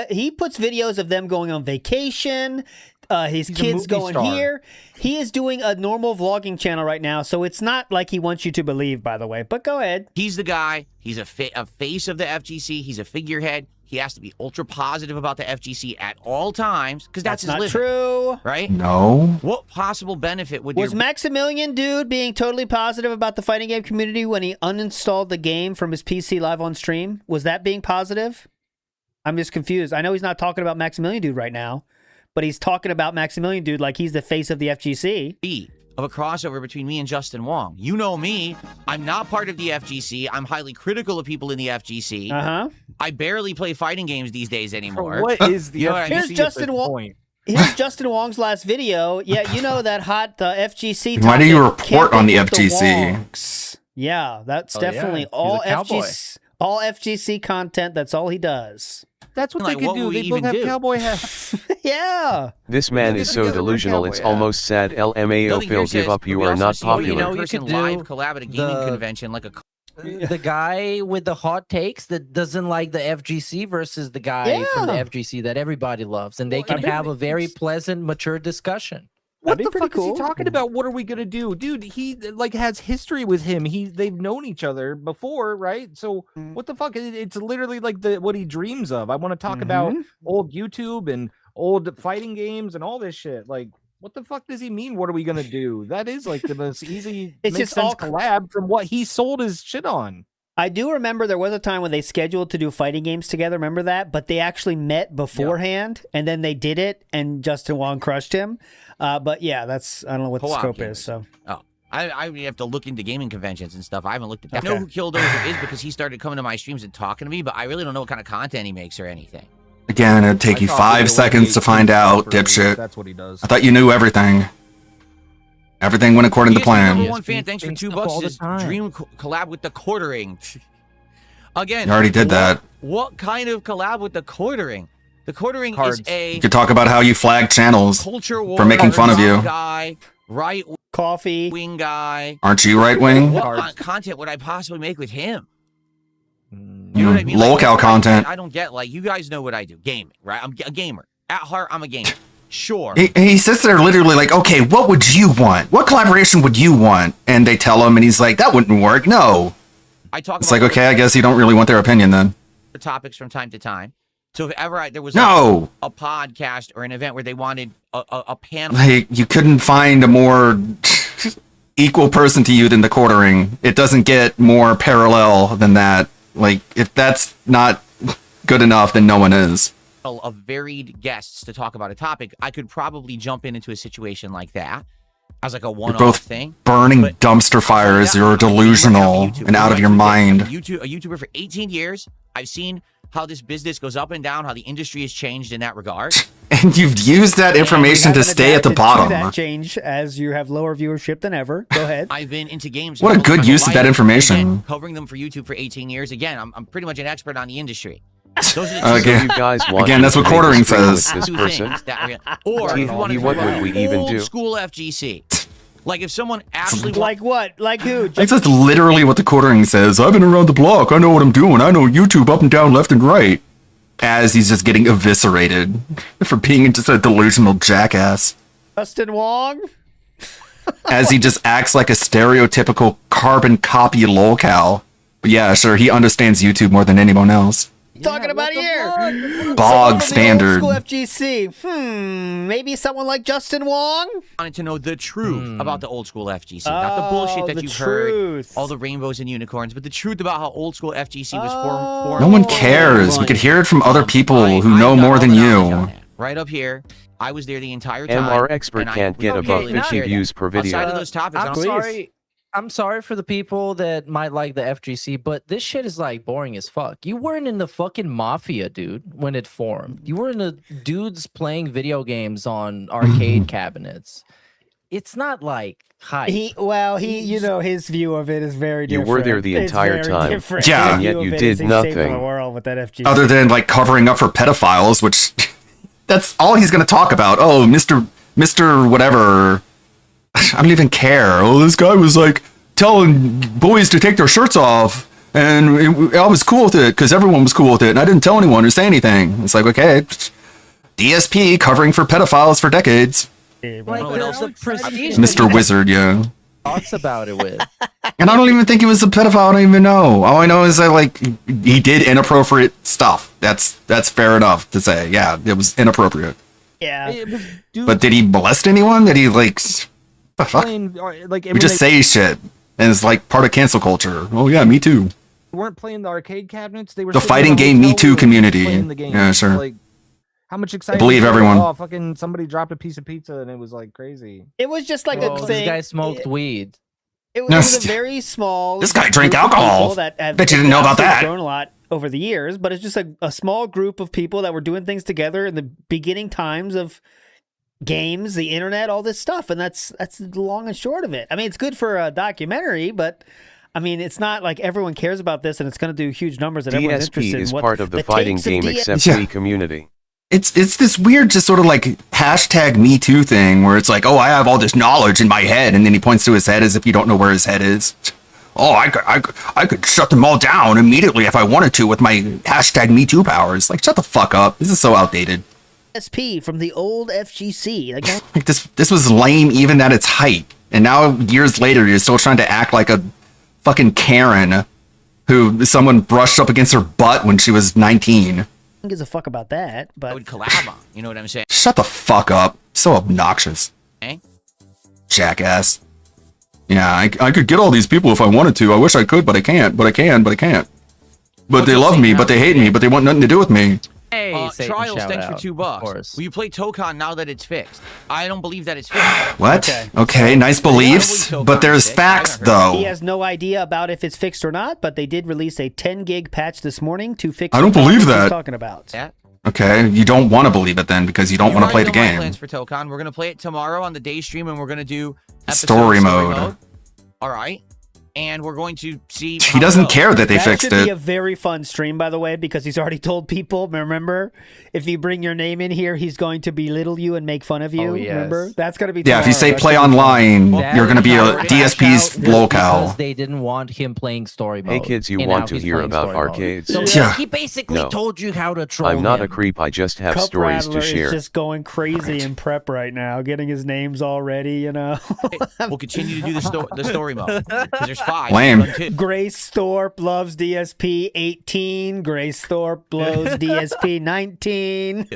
He puts videos of them going on vacation. His He's a kids movie going star. here. He is doing a normal vlogging channel right now, so it's not like he wants you to believe, by the way. But go ahead. He's the guy. He's a face of the FGC. He's a figurehead. He has to be ultra positive about the FGC at all times because that's his not living, true. right? No. What possible benefit would Was your Maximilian dude being totally positive about the fighting game community when he uninstalled the game from his PC live on stream? Was that being positive? I'm just confused. I know he's not talking about Maximilian dude right now, but he's talking about Maximilian dude like he's the face of the FGC. be of a crossover between me and Justin Wong? You know me. I'm not part of the FGC. I'm highly critical of people in the FGC. Uh-huh. I barely play fighting games these days anymore. What is the You know what I mean? Here's Justin Wong. Here's Justin Wong's last video. Yeah, you know that hot FGC. Why do you topic, report on the Camping with FGC? Wonks. Yeah, that's Oh, yeah. definitely He's a all cowboy. all FGC content. That's all he does. That's what Like, they what could do. would we They both even have do? cowboy hats. Yeah. This man Get is so together for a delusional it's cowboy hat. almost sad. LMAO Nothing here Phil, says, give up, but you we are also not see you popular. in person live collab at a gaming the- convention like a The guy with the hot takes that doesn't like the FGC versus the guy from the Yeah. FGC that everybody loves, and they Well, can I mean, have a very pleasant, mature discussion. What That'd the be pretty fuck is cool. he talking about? What are we gonna do, dude? He like has history with him. They've known each other before, right? So what the fuck? It's literally like what he dreams of. I want to talk about old YouTube and old fighting games and all this shit. Like, what the fuck does he mean? What are we gonna do? That is like the most easy, It's makes just sense all- collab from what he sold his shit on. I do remember there was a time when they scheduled to do fighting games together. Remember that? But they actually met beforehand, and then they did it, and Justin Wong crushed him. But yeah, that's I don't know what the Co-op scope games. is. So Oh, I have to look into gaming conventions and stuff. I haven't looked at that. I Okay. know who Killdozer is because he started coming to my streams and talking to me, but I really don't know what kind of content he makes or anything. Again, it'd take I you thought 5 there was seconds a to find Twitch out, property. dipshit. That's what he does. I thought you knew everything. Everything went according to He is the number plan. one fan. Thanks for thinks $2. stuff all the His time. dream collab with the Quartering. Again, You already did that. What kind of collab with the Quartering? The Quartering Cards. is a You could talk about how you flag channels culture war for making fun of you. guy, right coffee wing guy. Aren't you right wing? What content would I possibly make with him? You know what I mean? Lolcow Like, that's what content. I don't get. Like, you guys know what I do. Gaming, right? I'm a gamer. At heart, I'm a gamer. Sure. He sits there literally like, okay, what would you want? What collaboration would you want? And they tell him, and he's like, that wouldn't work. No. I talk It's about like, okay, I guess you don't really want their opinion then. topics from time to time. So if ever there was No. a podcast or an event where they wanted a panel, Like, you couldn't find a more equal person to you than the Quartering. It doesn't get more parallel than that. Like, if that's not good enough, then no one is. of varied guests to talk about a topic, I could probably jump into a situation like that as like a You're one-off both thing. burning dumpster fires. You're delusional and out of your mind. A YouTuber for 18 years. I've seen how this business goes up and down, how the industry has changed in that regard. And you've used that information to stay at the bottom. That change as you have lower viewership than ever. Go ahead. I've been into games. What a all good my use of life. that information. Again, covering them for YouTube for 18 years. Again, I'm pretty much an expert on the industry. Those are the two Again, you guys want again, that's what to make a Quartering stream with says. this two person? things that are, or if you want to What would we even do? old school FGC. Like if someone actually Like what? Like who? That's just literally what the Quartering says. I've been around the block. I know what I'm doing. I know YouTube up and down, left and right. As he's just getting eviscerated for being just a delusional jackass. Justin Wong? As he just acts like a stereotypical carbon copy lolcow. But yeah, sure, he understands YouTube more than anyone else. talking about here? Bog standard. Old school FGC. Maybe someone like Justin Wong? Wanted to know the truth about the old school FGC. Not the bullshit that you've heard, all the rainbows and unicorns, but the truth about how old school FGC was formed. No one cares. We could hear it from other people who know more than you. Right up here. I was there the entire time. MR expert can't get above 50 views per video. Outside of those topics, I'm sorry for the people that might like the FGC, but this shit is like boring as fuck. You weren't in the fucking mafia, dude, when it formed. You were in the dudes playing video games on arcade cabinets. It's not like hype. His view of it is very different. You were there the entire time. Different. Yeah. And yet you did nothing. Other than like covering up for pedophiles, which that's all he's going to talk about. Oh, Mr. whatever. I don't even care. Oh, this guy was like telling boys to take their shirts off, and I was cool with it because everyone was cool with it, and I didn't tell anyone or say anything. It's like, okay, DSP covering for pedophiles for decades. Mr. Wizard, yeah. Talks about it with. And I don't even think he was a pedophile. I don't even know. All I know is that he did inappropriate stuff. That's fair enough to say. Yeah, it was inappropriate. Yeah. But did he molest anyone? Did he we just say shit, and it's like part of cancel culture. Oh yeah, me too. They weren't playing the arcade cabinets. They were the fighting game Me Too community. Yeah, sure. Like, how much excitement? I believe everyone. Oh, fucking somebody dropped a piece of pizza and it was like crazy. It was just like a thing. This guy smoked weed. It was a very small. This guy drank alcohol. Bet you didn't know about that. Grown a lot over the years, but it's just a small group of people that were doing things together in the beginning times of games, the internet, all this stuff, and that's the long and short of it. I mean, it's good for a documentary, but I mean, it's not like everyone cares about this and it's going to do huge numbers that everyone's interested in. DSP is part of the fighting game acceptee community. It's this weird, just sort of like hashtag Me Too thing where it's like, oh, I have all this knowledge in my head, and then he points to his head as if you don't know where his head is. Oh, I could shut them all down immediately if I wanted to with my hashtag Me Too powers. Like, shut the fuck up. This is so outdated. SP from the old FGC. Like this was lame even at its height, and now years later you're still trying to act like a fucking Karen who someone brushed up against her butt when she was 19. Who gives a fuck about that? But I would collab on. You know what I'm saying? Shut the fuck up. So obnoxious. Eh? Jackass. Yeah, I could get all these people if I wanted to. I wish I could, but I can't. But I can. But they love me, but they hate me, but they want nothing to do with me. Hey, Trials, thanks for $2. Will you play Tokon now that it's fixed? I don't believe that it's fixed. What? Okay, nice beliefs, but there's facts, though. He has no idea about if it's fixed or not, but they did release a 10 gig patch this morning to fix. I don't believe that. He's talking about. Yeah. Okay, you don't want to believe it then because you don't want to play the game. Plans for Tokon. We're gonna play it tomorrow on the day stream, and we're gonna do story mode. All right. And we're going to see. He doesn't care that they fixed it. That should be a very fun stream, by the way, because he's already told people. Remember, if you bring your name in here, he's going to belittle you and make fun of you. Oh, yes. Remember, that's going to be. Yeah, if you say play online, you're going to be a DSP's locale. Because they didn't want him playing story mode. Hey kids, you want to hear about arcades? So he basically told you how to troll. I'm not him. a creep. I just have Cup stories Rattler to share. is just going crazy in prep right now, getting his names all ready. You know. We'll continue to do the story mode because there's 5. Lame. Grace Thorpe loves DSP 18. Grace Thorpe blows DSP 19.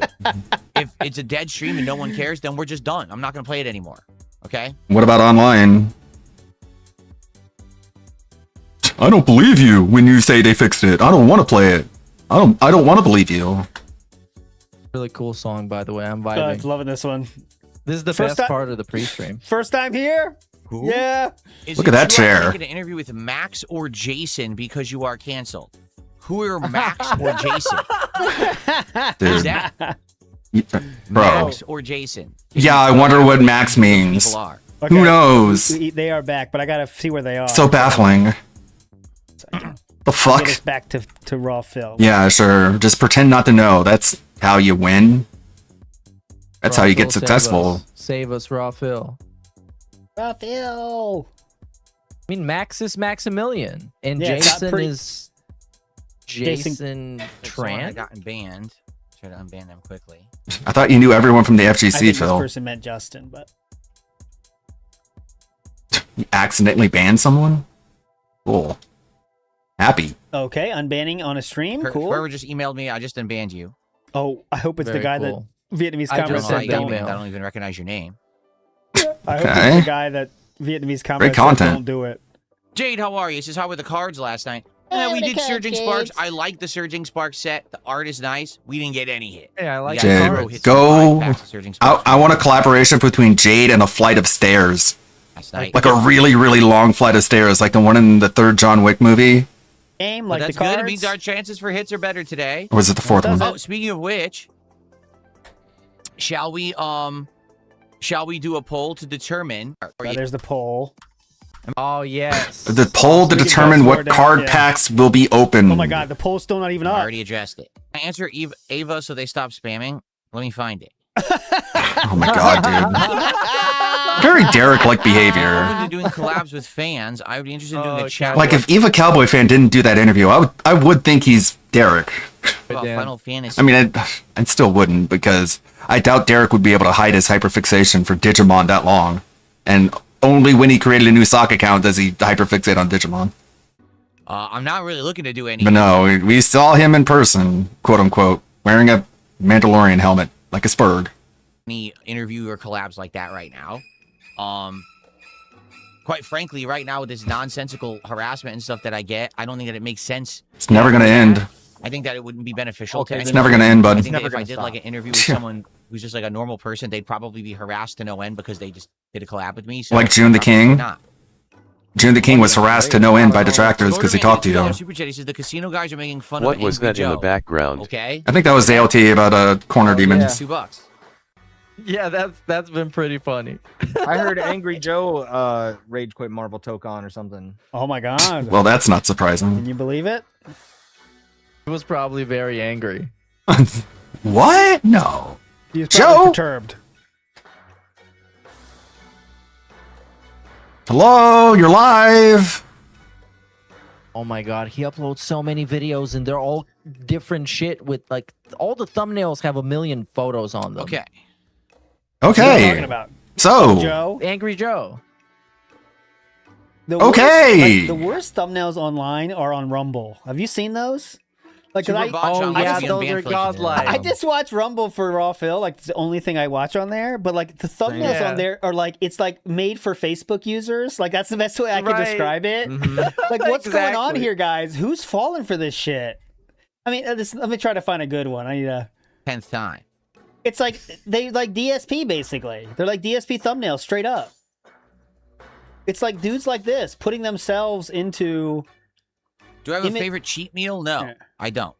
If it's a dead stream and no one cares, then we're just done. I'm not going to play it anymore. Okay? What about online? I don't believe you when you say they fixed it. I don't want to play it. I don't want to believe you. Really cool song, by the way. I'm vibing. Loving this one. This is the best part of the pre-stream. First time here? Who? Yeah. Look at that chair. Get an interview with Max or Jason because you are canceled. Who are Max or Jason? Dude. Who's that? Bro. Max or Jason? Yeah, I wonder what Max means. People are. Okay. Who knows? They are back, but I gotta see where they are. So baffling. The fuck? Get us back to Raw Phil. Yeah, sure. Just pretend not to know. That's how you win. That's how you get successful. Save us, Raw Phil. Raw Phil. I mean, Max is Maximilian, and Jason is Jason Tran. I got banned. Try to unban them quickly. I thought you knew everyone from the FGC, I think Phil. This person meant Justin, but you accidentally banned someone? Cool. happy. Okay, unbanning on a stream. Cool. Whoever just emailed me, I just unbanned you. Oh, I hope it's the Very guy cool. that Vietnamese I commenter just said sent don't. email. I don't even recognize your name. I hope Okay. it's the guy that Vietnamese commenter said content. don't do it. Jade, how are you? This is how were the cards last night. Yeah, we did Surging Sparks. I like the Surging Sparks set. The art is nice. We didn't get any hit. Yeah, I like Jade, cards. hits go. 5 packs of Surging Sparks. I want a collaboration between Jade and a flight of stairs. Last night. Like a really, really long flight of stairs, like the one in the third John Wick movie. Game Well, like that's the cards. good. It means our chances for hits are better today. Or was it the fourth one? Oh, speaking of which, shall we do a poll to determine? There's the poll. Oh yes. The poll to we can determine go what forward down, card yeah. packs will be open. Oh my god, the poll's still not even I up. already addressed it. I answer Ava so they stop spamming. Let me find it. Oh my god, dude. Very Derek-like I'm behavior. open to doing collabs with fans. I would be interested in doing a chat Like if Eva Cowboy Fan didn't do that interview, I would think he's Derek. about Final Fantasy. I mean, I still wouldn't because I doubt Derek would be able to hide his hyperfixation for Digimon that long. And only when he created a new sock account does he hyperfixate on Digimon. I'm not really looking to do any. But no, we saw him in person, quote unquote, wearing a Mandalorian helmet like a Spurg. Any interview or collabs like that right now. Quite frankly, right now with this nonsensical harassment and stuff that I get, I don't think that it makes sense. It's never gonna end. I think that it wouldn't be beneficial to It's anyone. never gonna end, bud. I think that Never if I gonna did stop. like an interview with someone who's just like a normal person, they'd probably be harassed to no end because they just did a collab with me. So Like June the King. Not. June the King was harassed to no end by detractors because he talked to you. Super Chat, he says the casino guys are making fun What of was Angry that in the Joe. background? Okay. I think that was the LT about a corner demon. yeah. $2. Yeah, that's been pretty funny. I heard Angry Joe rage quit Marvel Tokon or something. Oh my god. Well, that's not surprising. Can you believe it? He was probably very angry. What? No. He was probably Joe? perturbed. Hello, you're live. Oh my god, he uploads so many videos and they're all different shit with like all the thumbnails have a million photos on them. Okay. What are you Okay. talking about? So, Joe? Angry Joe. The Okay. Worst, the worst thumbnails online are on Rumble. Have you seen those? Like, 'cause Super Botch on yeah, Wikipedia those banned are for godlike. I just watch Rumble for Raw Phil. Like, it's the only thing I watch on there. But like the thumbnails Yeah. on there are like it's like made for Facebook users. Like that's the best way I can Right. describe it. Like, what's going on here, guys? Who's falling for this shit? I mean, let me try to find a good one. I need a 10th time. It's like they like DSP basically. They're like DSP thumbnails straight up. It's like dudes like this putting themselves into. Do I have a favorite cheat meal? No, I don't.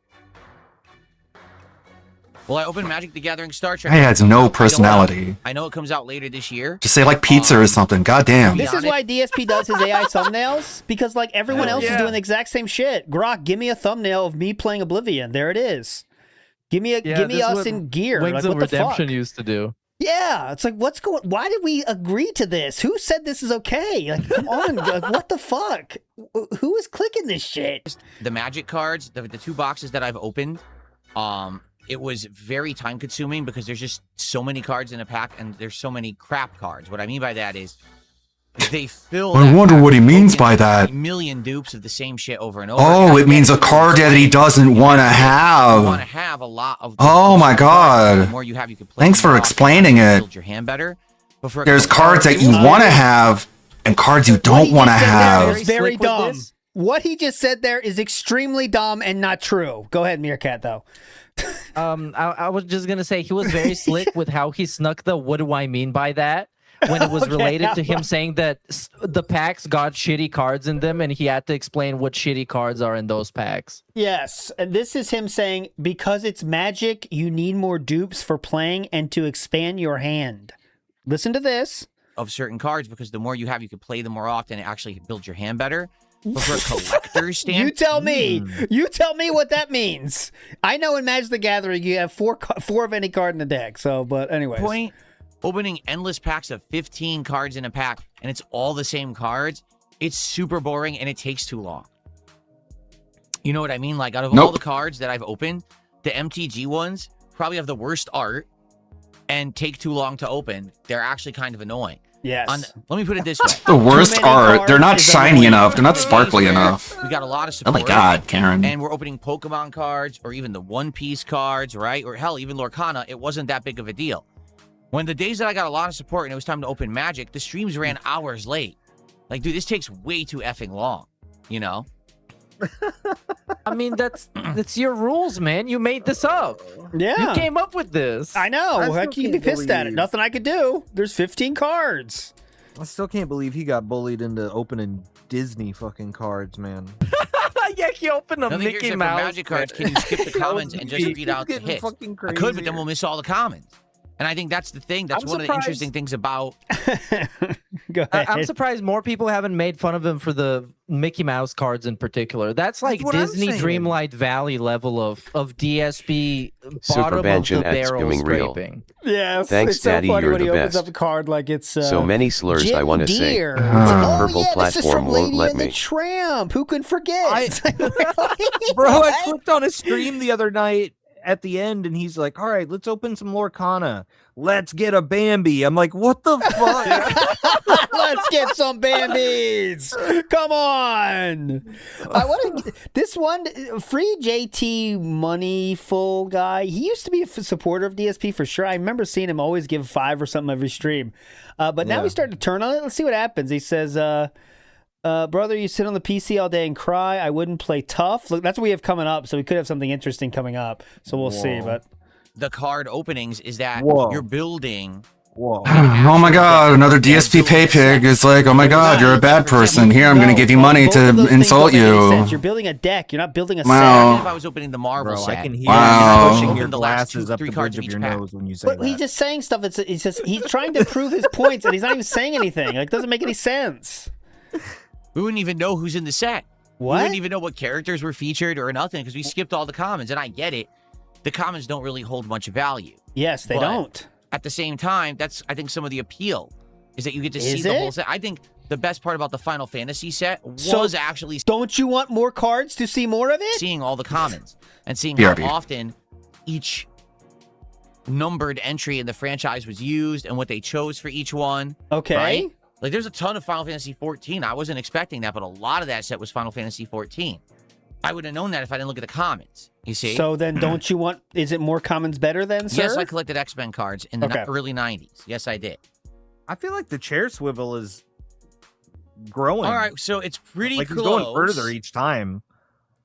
Well, I opened Magic the Gathering Star Trek. Guy has no personality. I know it comes out later this year. Just say like pizza or something. God damn. This is why DSP does his AI thumbnails because like everyone else is doing the exact same shit. Grok, give me a thumbnail of me playing Oblivion. There it is. Give me this is us what in gear. Wings Like, of what the fuck? Redemption used to do. Yeah, it's like why did we agree to this? Who said this is okay? Like, come on, like, what the fuck? Who is clicking this shit? The Magic cards, the 2 boxes that I've opened, it was very time consuming because there's just so many cards in a pack and there's so many crap cards. What I mean by that is they fill. I that wonder pack what he with means by that. a million dupes of the same shit over and over. Oh, it means a card that he doesn't want to You want to have. have a lot of. Oh my The god. more you have, you can play. Thanks them for off, explaining it. Build your hand better. But for a There's couple cards that you want to have and cards you don't want to have. It's very dumb. What he just said there is extremely dumb and not true. Go ahead, Meerkat, though. I was just gonna say he was very slick with how he snuck the "what do I mean by that" when it was Okay, related to how him saying that the packs got shitty cards in them, and he had to explain what shitty cards are in those packs. Yes, and this is him saying, because it's Magic, you need more dupes for playing and to expand your hand. Listen to this. of certain cards because the more you have, you can play them more often and actually build your hand better. But for a collector's stand, You tell me. You tell me what that means. I know in Magic the Gathering you have four of any card in the deck. So, but anyways. Point opening endless packs of 15 cards in a pack and it's all the same cards. It's super boring and it takes too long. You know what I mean? Like out of all the cards that I've opened, the MTG ones probably have the worst art and take too long to open. They're actually kind of annoying. Yes. Let me put it this way. The worst are they're not shiny enough. They're not sparkly enough. We got a lot of Oh support. my god, Karen. And we're opening Pokemon cards or even the One Piece cards, right? Or hell, even Lorcana. It wasn't that big of a deal. When the days that I got a lot of support and it was time to open Magic, the streams ran hours late. Like, dude, this takes way too effing long, you know? I mean, that's your rules, man. You made this up. Yeah. You came up with this. I know. How can you be pissed at it? Nothing I could do. There's 15 cards. I still can't believe he got bullied into opening Disney fucking cards, man. Yeah, he opened a Nothing Mickey here Mouse. For Magic cards, can you skip the comments and just read out the hits? I could, but then we'll miss all the comments. And I think that's the thing. That's one of the interesting things about. Go ahead. I'm surprised more people haven't made fun of him for the Mickey Mouse cards in particular. That's like what I'm Disney saying. Dreamlight Valley level of DSP Super bottom of the Banjan at barrel Skimming Real. scraping. Yeah, Thanks, it's so Daddy, funny you're when he the opens best. up a card like it's So many slurs I Jim want to say. Deere. The Oh, purple yeah, this is platform from won't Lady let and the me. Tramp. Who can forget? Bro, I clicked on his stream the other night at the end, and he's like, "All right, let's open some Lorcana. Let's get a Bambi." I'm like, "What the fuck?" Let's get some Bambies. Come on. I want to. This one, free JT Moneyful guy. He used to be a supporter of DSP for sure. I remember seeing him always give 5 or something every stream. But now we started to turn on it. Let's see what happens. He says, brother, you sit on the PC all day and cry. I wouldn't play tough. Look, that's what we have coming up. So we could have something interesting coming up. So we'll see. But The card openings is that you're building. Oh my god, another DSP pay pig is like, oh my god, you're a bad person. Here, I'm gonna give you money both of to those things insult don't make any you. sense. You're building a deck. You're not building a Wow. set. If I was opening the Marvel Bro, set, I can hear Wow. you pushing your Open the last glasses 2, up 3 the cards bridge in of each your pack. nose when you say But that. he's just saying stuff. It's just he's trying to prove his points, and he's not even saying anything. Like, it doesn't make any sense. We wouldn't even know who's in the set. What? We wouldn't even know what characters were featured or nothing because we skipped all the commons. And I get it. The commons don't really hold much value. Yes, they But don't. At the same time, that's, I think, some of the appeal is that you get to see Is the it? whole set. I think the best part about the Final Fantasy set So- was actually Don't you want more cards to see more of it? seeing all the commons and seeing BRB. how often each numbered entry in the franchise was used and what they chose for each one. Okay. Right? Like, there's a ton of Final Fantasy 14. I wasn't expecting that, but a lot of that set was Final Fantasy 14. I would have known that if I didn't look at the commons. You see? So then, don't you want? Is it more commons better then, sir? Yes, I collected X-Men cards in the Okay. early 90s. Yes, I did. I feel like the chair swivel is growing. All right, so it's pretty like close. he's going further each time.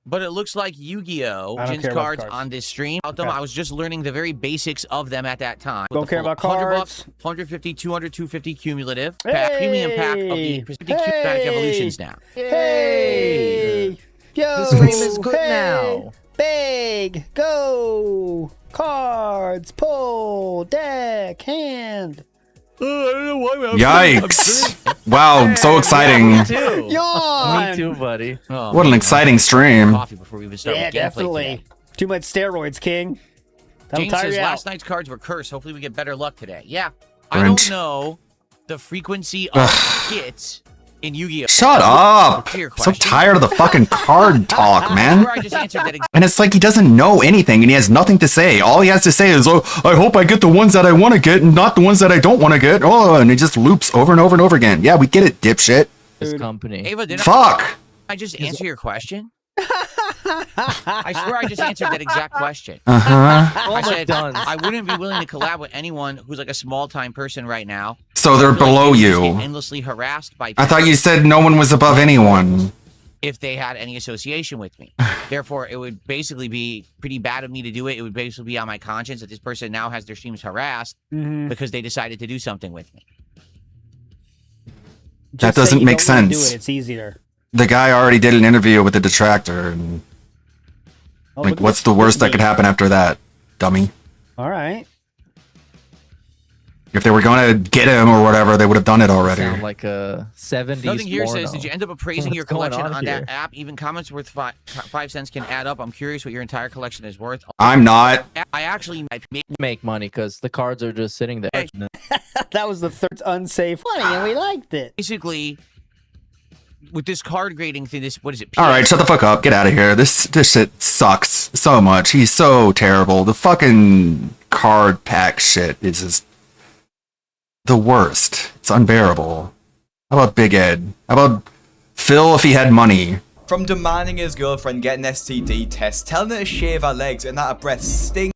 But it looks like Yu-Gi-Oh! I don't Jinx care about cards cards. on this stream. About them, Okay. I was just learning the very basics of them at that time. Don't With the care full about $100, cards. 150, 200, 250 cumulative. Pack, premium pack of the 50 Hey! Chromatic Evolutions now. Hey! Yo! The stream is good hey! now. Big! Go! Cards! Pull! Deck! Hand! Yikes! Wow, so exciting. Yawn! Me too, buddy. Oh, What an exciting stream. coffee before we even start Yeah, with gameplay definitely. today. Too much steroids, King. That'll James tire says you last out. night's cards were cursed. Hopefully we get better luck today. Yeah. I Brent. don't know the frequency of hits in Yu-Gi-Oh! Shut up! To your So question. tired of the fucking card talk, man. Where I just answered that And it's like he doesn't know anything and he has nothing to say. All he has to say is, oh, I hope I get the ones that I want to get and not the ones that I don't want to get. Oh, and it just loops over and over and over again. Yeah, we get it, dipshit. This company. Ava, did Fuck! I just answer your question? I swear I just answered that exact question. Uh-huh. I said done. I wouldn't be willing to collab with anyone who's like a small-time person right now. So they're I feel like below they just you. get endlessly harassed by I thought people you said no one was above anyone. if they had any association with me. Therefore, it would basically be pretty bad of me to do it. It would basically be on my conscience that this person now has their streams harassed Mhm. because they decided to do something with me. That Just say doesn't you make don't wanna do sense. it. It's easier. The guy already did an interview with the detractor. And, Oh, like, look at what's this the worst that me. could happen after that, dummy? All right. If they were going to get him or whatever, they would have done it already. Sound like a 70s Nothing here says, porno. did you end up appraising your What's going collection on here? that app? Even comments worth 5 cents can add up. I'm curious what your entire collection is worth. I'm not. I actually made Make money because the cards are just sitting there. That was the third unsafe one, and we liked it. basically with this card grading thing. This what is it? All right, shut the fuck up. Get out of here. This shit sucks so much. He's so terrible. The fucking card pack shit is just the worst. It's It's unbearable. How about Big Ed? How about Phil if he had money? From demanding his girlfriend get an STD test, telling her to shave her legs and that her breath stinks,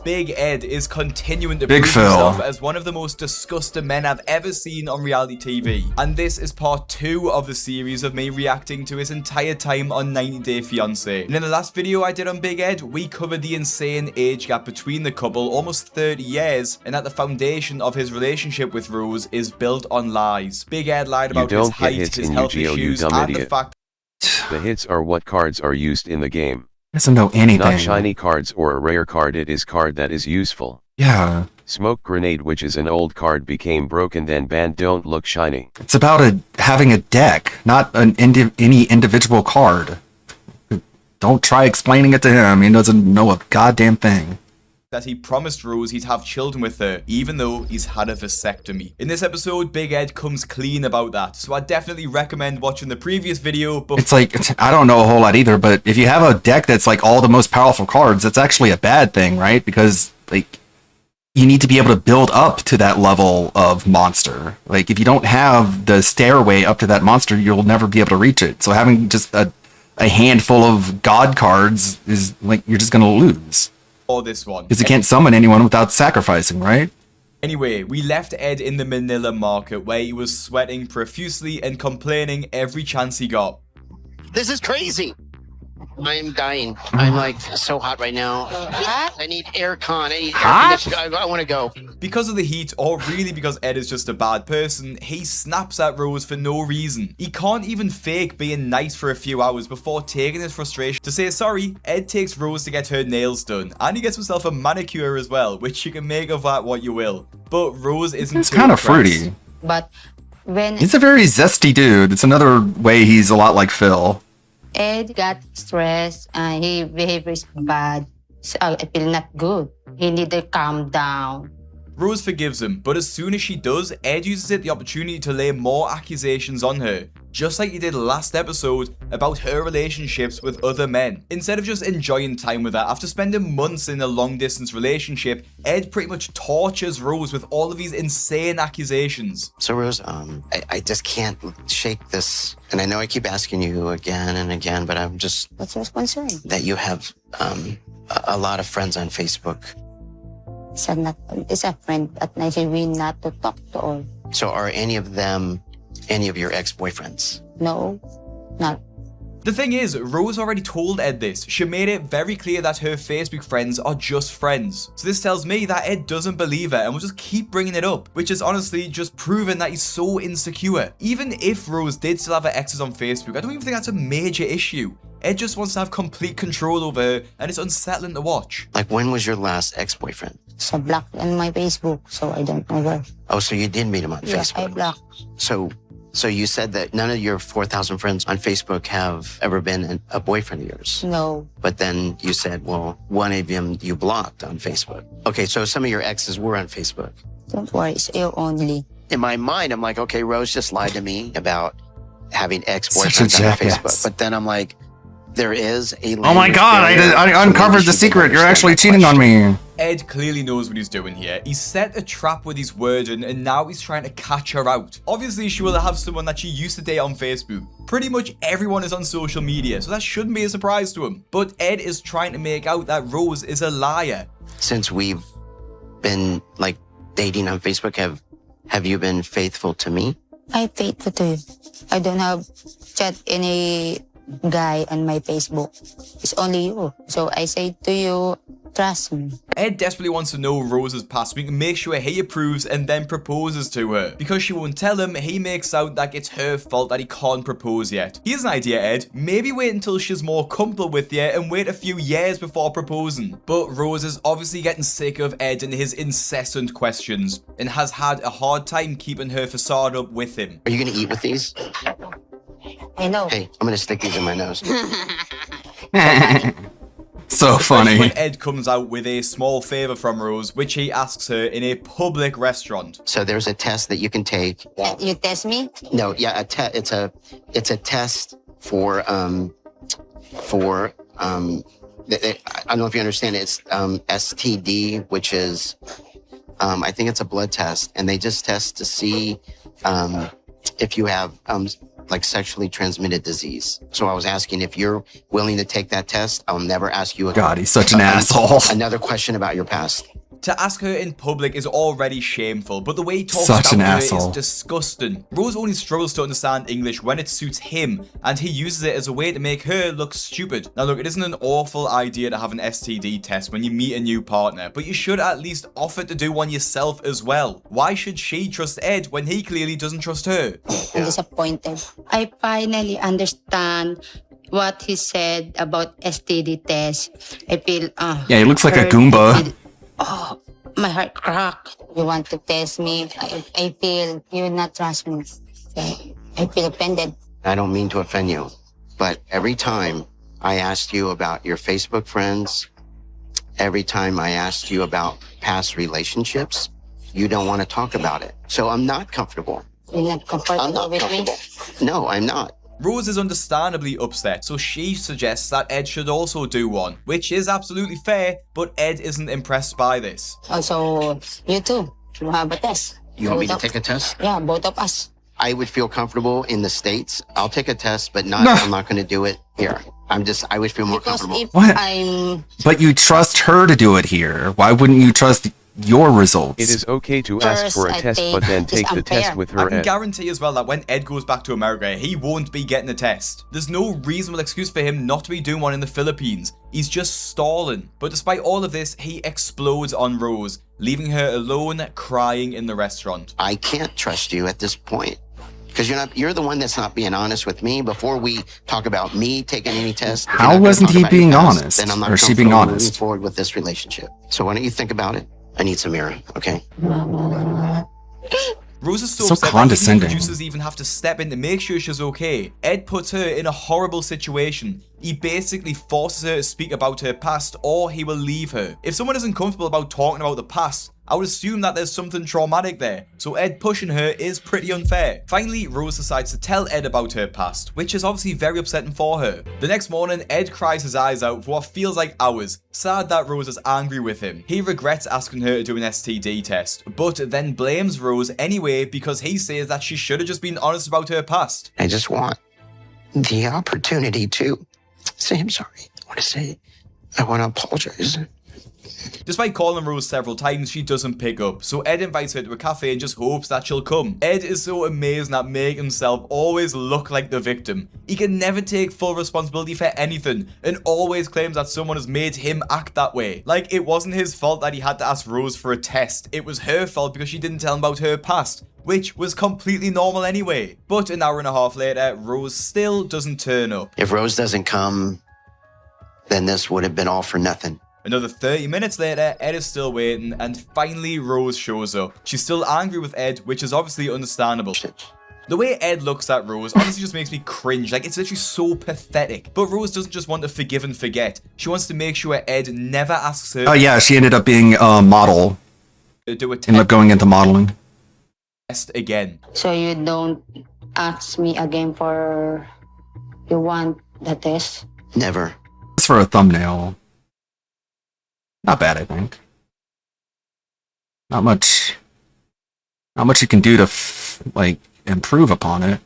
Big Ed is continuing to prove himself as one of the most disgusting men I've ever seen on reality TV. And this is part 2 of the series of me reacting to his entire time on 90 Day Fiancé. And in the last video I did on Big Ed, we covered the insane age gap between the couple, almost 30 years, and that the foundation of his relationship with Rose is built on lies. Big Ed lied about his height, his health issues, and the fact the hits are what cards are used in the game. Doesn't know anything. Not shiny cards or a rare card, it is card that is useful. Yeah. Smoke Grenade, which is an old card, became broken then banned. Don't look shiny. It's about having a deck, not any individual card. Don't try explaining it to him. He doesn't know a goddamn thing. That he promised Rose he'd have children with her, even though he's had a vasectomy. In this episode, Big Ed comes clean about that, so I definitely recommend watching the previous video. It's like, I don't know a whole lot either, but if you have a deck that's like all the most powerful cards, that's actually a bad thing, right? Because, like, you need to be able to build up to that level of monster. Like, if you don't have the stairway up to that monster, you'll never be able to reach it. So having just a handful of god cards is, like, you're just gonna lose. Or this one. Because you can't summon anyone without sacrificing, right? Anyway, we left Ed in the Manila market where he was sweating profusely and complaining every chance he got. This is crazy. I'm dying. I'm like so hot right now. I need aircon. I need air conditioning. I want to go. Because of the heat, or really because Ed is just a bad person, he snaps at Rose for no reason. He can't even fake being nice for a few hours before taking his frustration to say sorry. Ed takes Rose to get her nails done, and he gets himself a manicure as well, which you can make of that what you will. But Rose isn't. It's kind of fruity. But when he's a very zesty dude. It's another way he's a lot like Phil. Ed got stressed and he behaves bad. So I feel not good. He need to calm down. Rose forgives him, but as soon as she does, Ed uses it the opportunity to lay more accusations on her, just like he did last episode about her relationships with other men. Instead of just enjoying time with her, after spending months in a long-distance relationship, Ed pretty much tortures Rose with all of these insane accusations. So Rose, I just can't shake this, and I know I keep asking you again and again, but I'm just... What's your concern? That you have a lot of friends on Facebook. It's a friend, but we not to talk to all. So are any of them any of your ex-boyfriends? No, not. The thing is, Rose already told Ed this. She made it very clear that her Facebook friends are just friends. So this tells me that Ed doesn't believe her and will just keep bringing it up, which is honestly just proving that he's so insecure. Even if Rose did still have her exes on Facebook, I don't even think that's a major issue. Ed just wants to have complete control over her, and it's unsettling to watch. Like, when was your last ex-boyfriend? So blocked on my Facebook, so I don't know where. Oh, so you did meet him on Facebook? Yeah, I blocked. So you said that none of your 4,000 friends on Facebook have ever been a boyfriend of yours? No. But then you said, well, one of them you blocked on Facebook. Okay, so some of your exes were on Facebook. Don't worry, it's you only. In my mind, I'm like, okay, Rose just lied to me about having ex-boyfriends on Facebook. But then I'm like, there is a... Oh my god, I uncovered the secret. You're actually cheating on me. Ed clearly knows what he's doing here. He's set a trap with his word and now he's trying to catch her out. Obviously, she will have someone that she used to date on Facebook. Pretty much everyone is on social media, so that shouldn't be a surprise to him. But Ed is trying to make out that Rose is a liar. Since we've been, like, dating on Facebook, have you been faithful to me? I'm faithful to you. I don't have chat any guy on my Facebook. It's only you. So I say to you, trust me. Ed desperately wants to know Rose's past. We can make sure he approves and then proposes to her. Because she won't tell him, he makes out that it's her fault that he can't propose yet. Here's an idea, Ed. Maybe wait until she's more comfortable with you and wait a few years before proposing. But Rose is obviously getting sick of Ed and his incessant questions and has had a hard time keeping her facade up with him. Are you going to eat with these? I know. Hey, I'm going to stick these in my nose. So funny. When Ed comes out with a small favor from Rose, which he asks her in a public restaurant. So there's a test that you can take. Yeah, you test me? No, yeah, it's a test for I don't know if you understand it. It's STD, which is I think it's a blood test, and they just test to see if you have like sexually transmitted disease. So I was asking if you're willing to take that test. I'll never ask you again. God, he's such an asshole. Another question about your past. To ask her in public is already shameful, but the way he talks Such about an her asshole. is disgusting. Rose only struggles to understand English when it suits him, and he uses it as a way to make her look stupid. Now look, it isn't an awful idea to have an STD test when you meet a new partner, but you should at least offer to do one yourself as well. Why should she trust Ed when he clearly doesn't trust her? I'm disappointed. I finally understand what he said about STD test. I feel Yeah, he looks like a hurt. Goomba. Oh, my heart cracked. You want to test me. I feel you not trust me. I feel offended. I don't mean to offend you, but every time I asked you about your Facebook friends, every time I asked you about past relationships, you don't want to talk about it. So I'm not comfortable. You're not comfortable with me? No, I'm not. Rose is understandably upset, so she suggests that Ed should also do one, which is absolutely fair, but Ed isn't impressed by this. Also, you too. You have a test. You want me to take a test? Yeah, both of us. I would feel comfortable in the States. I'll take a test, but I'm not going to do it here. I would feel more comfortable. If What? I'm... But you trust her to do it here. Why wouldn't you trust your results? It is okay to ask for a test, but then take the test with I her can Ed. guarantee as well that when Ed goes back to America, he won't be getting a test. There's no reasonable excuse for him not to be doing one in the Philippines. He's just stalling. But despite all of this, he explodes on Rose, leaving her alone crying in the restaurant. I can't trust you at this point. Because you're the one that's not being honest with me. Before we talk about me taking any tests, if you're How not gonna wasn't talk he about your being past, honest? Then I'm not Or she being comfortable honest? moving forward with this relationship. So why don't you think about it? I need some mirror, okay? Rose is so So upset that condescending. the producers even have to step in to make sure she's okay. Ed puts her in a horrible situation. He basically forces her to speak about her past, or he will leave her. If someone isn't comfortable about talking about the past, I would assume that there's something traumatic there, so Ed pushing her is pretty unfair. Finally, Rose decides to tell Ed about her past, which is obviously very upsetting for her. The next morning, Ed cries his eyes out for what feels like hours, sad that Rose is angry with him. He regrets asking her to do an STD test, but then blames Rose anyway because he says that she should have just been honest about her past. I just want the opportunity to say I'm sorry. I want to say, I want to apologize. Despite calling Rose several times, she doesn't pick up, so Ed invites her to a cafe and just hopes that she'll come. Ed is so amazing at making himself always look like the victim. He can never take full responsibility for anything, and always claims that someone has made him act that way. Like, it wasn't his fault that he had to ask Rose for a test, it was her fault because she didn't tell him about her past, which was completely normal anyway. But an hour and a half later, Rose still doesn't turn up. If Rose doesn't come, then this would have been all for nothing. Another 30 minutes later, Ed is still waiting, and finally Rose shows up. She's still angry with Ed, which is obviously understandable. The way Ed looks at Rose honestly just makes me cringe, like it's literally so pathetic. But Rose doesn't just want to forgive and forget, she wants to make sure Ed never asks her Oh yeah, she ended up being a model. to do a Ended up going into modeling. test again. So you don't ask me again for... You want the test? Never. It's for a thumbnail. Not bad, I think. Not much you can do to like improve upon it.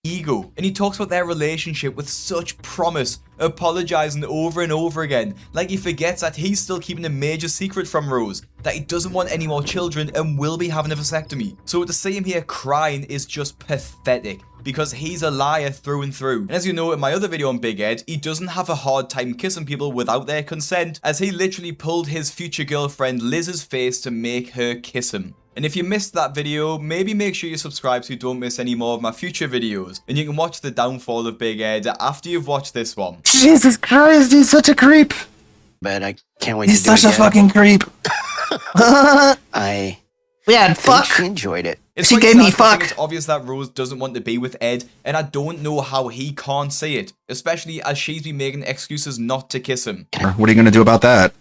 Ego, and he talks about their relationship with such promise, apologizing over and over again, like he forgets that he's still keeping a major secret from Rose, that he doesn't want any more children and will be having a vasectomy. So to see him here crying is just pathetic, because he's a liar through and through. And as you know in my other video on Big Ed, he doesn't have a hard time kissing people without their consent, as he literally pulled his future girlfriend Liz's face to make her kiss him. And if you missed that video, maybe make sure you subscribe so you don't miss any more of my future videos. And you can watch the downfall of Big Ed after you've watched this one. Jesus Christ, he's such a creep. But I can't wait He's to do it such a again. fucking creep. I fuck. She enjoyed it. It's She quite gave sad me because I think fuck. It's obvious that Rose doesn't want to be with Ed, and I don't know how he can't say it, especially as she's been making excuses not to kiss him. What are you gonna do about that?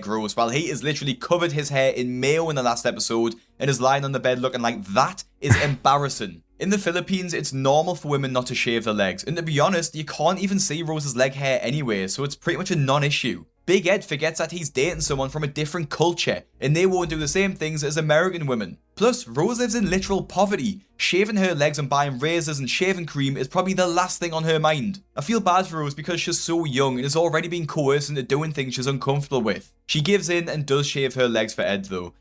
Gross, while he is literally covered his hair in mayo in the last episode and is lying on the bed looking like that is embarrassing. In the Philippines, it's normal for women not to shave their legs, and to be honest, you can't even see Rose's leg hair anyway, so it's pretty much a non-issue. Big Ed forgets that he's dating someone from a different culture, and they won't do the same things as American women. Plus, Rose lives in literal poverty. Shaving her legs and buying razors and shaving cream is probably the last thing on her mind. I feel bad for Rose because she's so young and has already been coerced into doing things she's uncomfortable with. She gives in and does shave her legs for Ed though.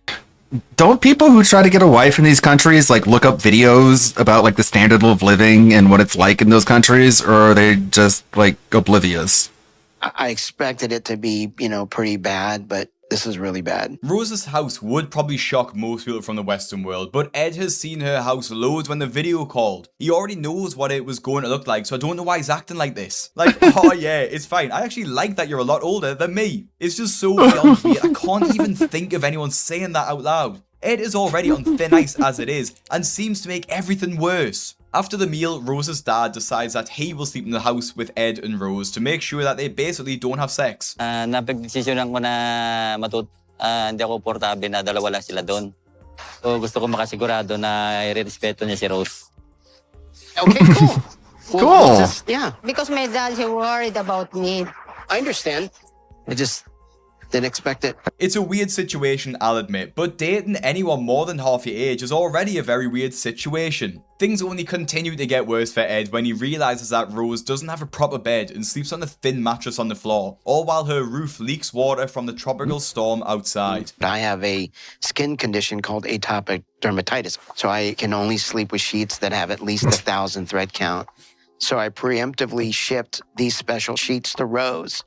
Don't people who try to get a wife in these countries like look up videos about like the standard of living and what it's like in those countries, or are they just like oblivious? I expected it to be, pretty bad, but this is really bad. Rose's house would probably shock most people from the Western world, but Ed has seen her house loads when the video called. He already knows what it was going to look like, so I don't know why he's acting like this. Like, oh yeah, it's fine. I actually like that you're a lot older than me. It's just so beyond me. I can't even think of anyone saying that out loud. Ed is already on thin ice as it is, and seems to make everything worse. After the meal, Rose's dad decides that he will sleep in the house with Ed and Rose to make sure that they basically don't have sex. Napagdesisyonan ko na hindi ako portable na dalawa lang sila doon. So gusto ko makasigurado na irerespeto niya si Rose. Okay, cool. Cool. Yeah. Because my dad, he worried about me. I understand. I just didn't expect it. It's a weird situation, I'll admit, but dating anyone more than half your age is already a very weird situation. Things only continue to get worse for Ed when he realizes that Rose doesn't have a proper bed and sleeps on a thin mattress on the floor, all while her roof leaks water from the tropical storm outside. I have a skin condition called atopic dermatitis, so I can only sleep with sheets that have at least 1,000 thread count. So I preemptively shipped these special sheets to Rose,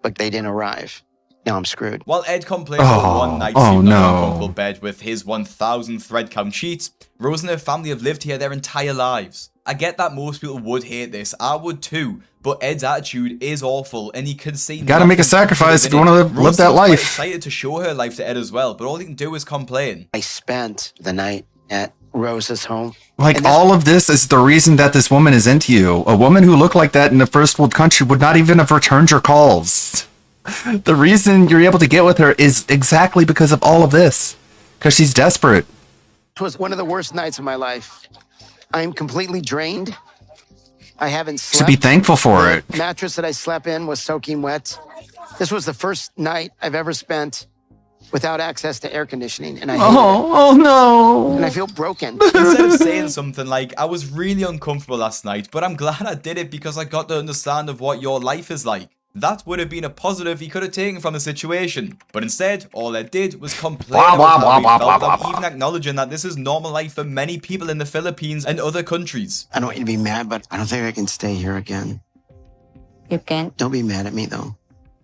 but they didn't arrive. Now I'm screwed. While Ed complains about one night sleep on an uncomfortable bed with his 1,000 thread count sheets, Rose and her family have lived here their entire lives. I get that most people would hate this, I would too, but Ed's attitude is awful, and he can see. Gotta make a sacrifice if you want to live that life. Excited to show her life to Ed as well, but all he can do is complain. I spent the night at Rose's home. Like, all of this is the reason that this woman is into you. A woman who looked like that in a first world country would not even have returned your calls. The reason you're able to get with her is exactly because of all of this. Because she's desperate. It was one of the worst nights of my life. I'm completely drained. I haven't slept. Should be thankful for it. The mattress that I slept in was soaking wet. This was the first night I've ever spent without access to air conditioning, and I hate it. Oh no. And I feel broken. Instead of saying something like, I was really uncomfortable last night, but I'm glad I did it because I got to understand of what your life is like. That would have been a positive he could have taken from the situation. But instead, all Ed did was complain about how he felt, without even acknowledging that this is normal life for many people in the Philippines and other countries. I don't want you to be mad, but I don't think I can stay here again. You can't? Don't be mad at me, though.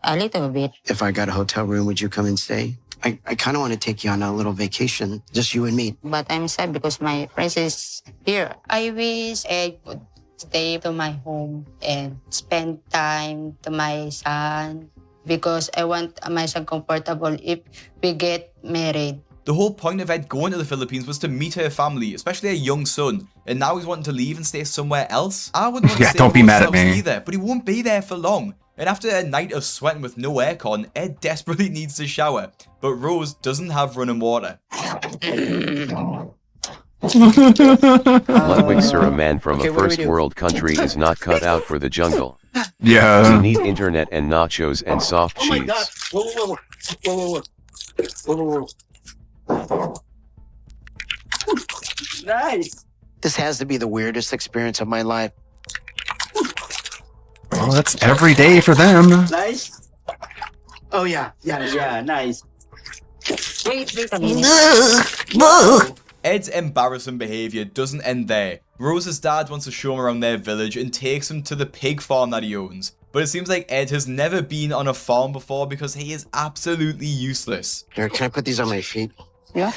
A little bit. If I got a hotel room, would you come and stay? I kind of want to take you on a little vacation, just you and me. But I'm sad because my friends is here. I wish I could stay to my home and spend time to my son because I want my son comfortable if we get married. The whole point of Ed going to the Philippines was to meet her family, especially a young son, and now he's wanting to leave and stay somewhere else. I wouldn't want to stay don't be mad at me either, but he won't be there for long. And after a night of sweating with no aircon, Ed desperately needs to shower, but Rose doesn't have running water. Ludwig Sir, a man from a first world country, is not cut out for the jungle. Yeah. You need internet and nachos and soft cheese. Nice. This has to be the weirdest experience of my life. Well, that's every day for them. Nice. Oh yeah, nice. Wait a minute. Ed's embarrassing behaviour doesn't end there. Rose's dad wants to show him around their village and takes him to the pig farm that he owns. But it seems like Ed has never been on a farm before because he is absolutely useless. Here, can I put these on my feet? Yeah.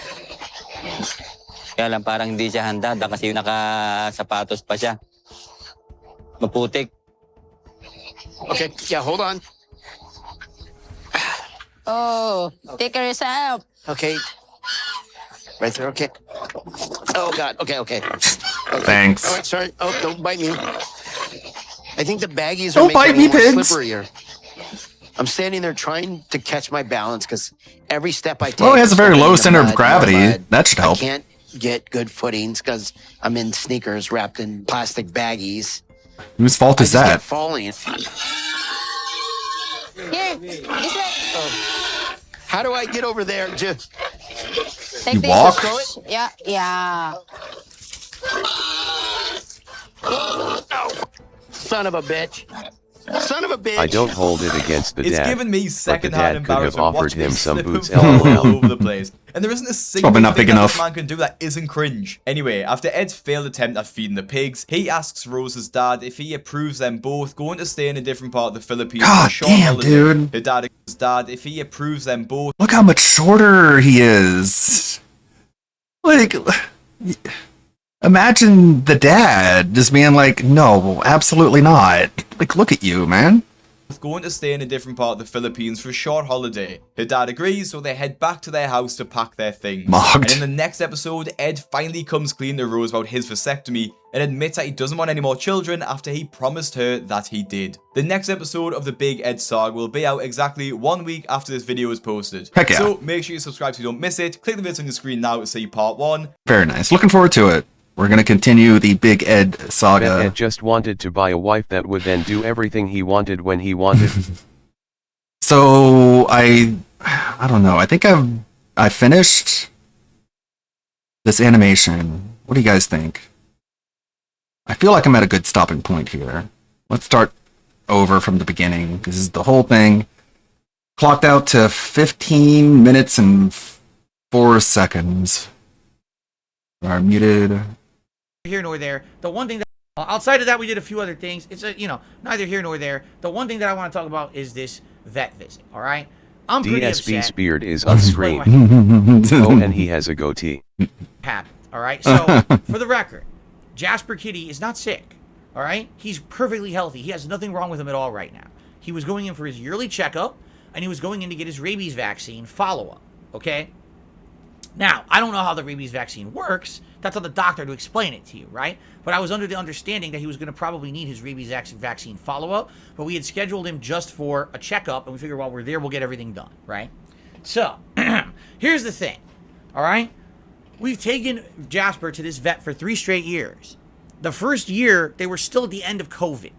Kaya lang parang hindi siya handa kasi nakasapatos pa siya. Maputik. Okay, yeah, hold on. Oh, take care of yourself. Okay. Right there, okay. Oh, God, okay. Thanks. All right, sorry. Oh, don't bite me. I think the baggies Don't are bite making me, it more pigs. slipperier. I'm standing there trying to catch my balance because every step I take... Well, it has a very is low in center of mud, gravity. mud. That should help. I can't get good footings because I'm in sneakers wrapped in plastic baggies. Whose fault is I just that? kept falling. Here, this way. How do I get over there? Just Take You this. walk? Throw it. Yeah, yeah. son of a bitch. Son of a bitch. I don't hold it against the It's dad. given me but the second-hand dad could have embarrassment offered watching him me some slip boots. and fall all LOL. over the place. And there isn't a single probably not thing big that enough. this man can do that isn't cringe. Anyway, after Ed's failed attempt at feeding the pigs, he asks Rose's dad if he approves them both going to stay in a different part of the Philippines for a God short damn, holiday. dude. Her dad asks his dad if he approves them both. Look how much shorter he is. Like, imagine the dad just being like, no, absolutely not. Like, look at you, man. Going to stay in a different part of the Philippines for a short holiday. Her dad agrees, so they head back to their house to pack their things. Mocked. And in the next episode, Ed finally comes clean to Rose about his vasectomy and admits that he doesn't want any more children after he promised her that he did. The next episode of the Big Ed saga will be out exactly 1 week after this video is posted. Heck yeah. So make sure you subscribe so you don't miss it. Click the video on your screen now to see part 1. Very nice. Looking forward to it. We're going to continue the Big Ed Bet saga. Ed just wanted to buy a wife that would then do everything he wanted when he wanted. So I don't know. I think I finished this animation. What do you guys think? I feel like I'm at a good stopping point here. Let's start over from the beginning. This is the whole thing. Clocked out to 15 minutes and 4 seconds. Are muted. Here nor there. The one thing that outside of that, we did a few other things. It's neither here nor there. The one thing that I want to talk about is this vet visit. All right, I'm pretty DSB's upset. beard is on screen. Oh, and he has a goatee. Happened. All right. So for the record, Jasper Kitty is not sick. All right, he's perfectly healthy. He has nothing wrong with him at all right now. He was going in for his yearly checkup, and he was going in to get his rabies vaccine follow-up. Okay. Now, I don't know how the rabies vaccine works. That's on the doctor to explain it to you, right? But I was under the understanding that he was going to probably need his rabies vaccine follow-up, but we had scheduled him just for a checkup, and we figured while we're there, we'll get everything done, right? So, here's the thing, all right? We've taken Jasper to this vet for 3 straight years. The first year, they were still at the end of COVID.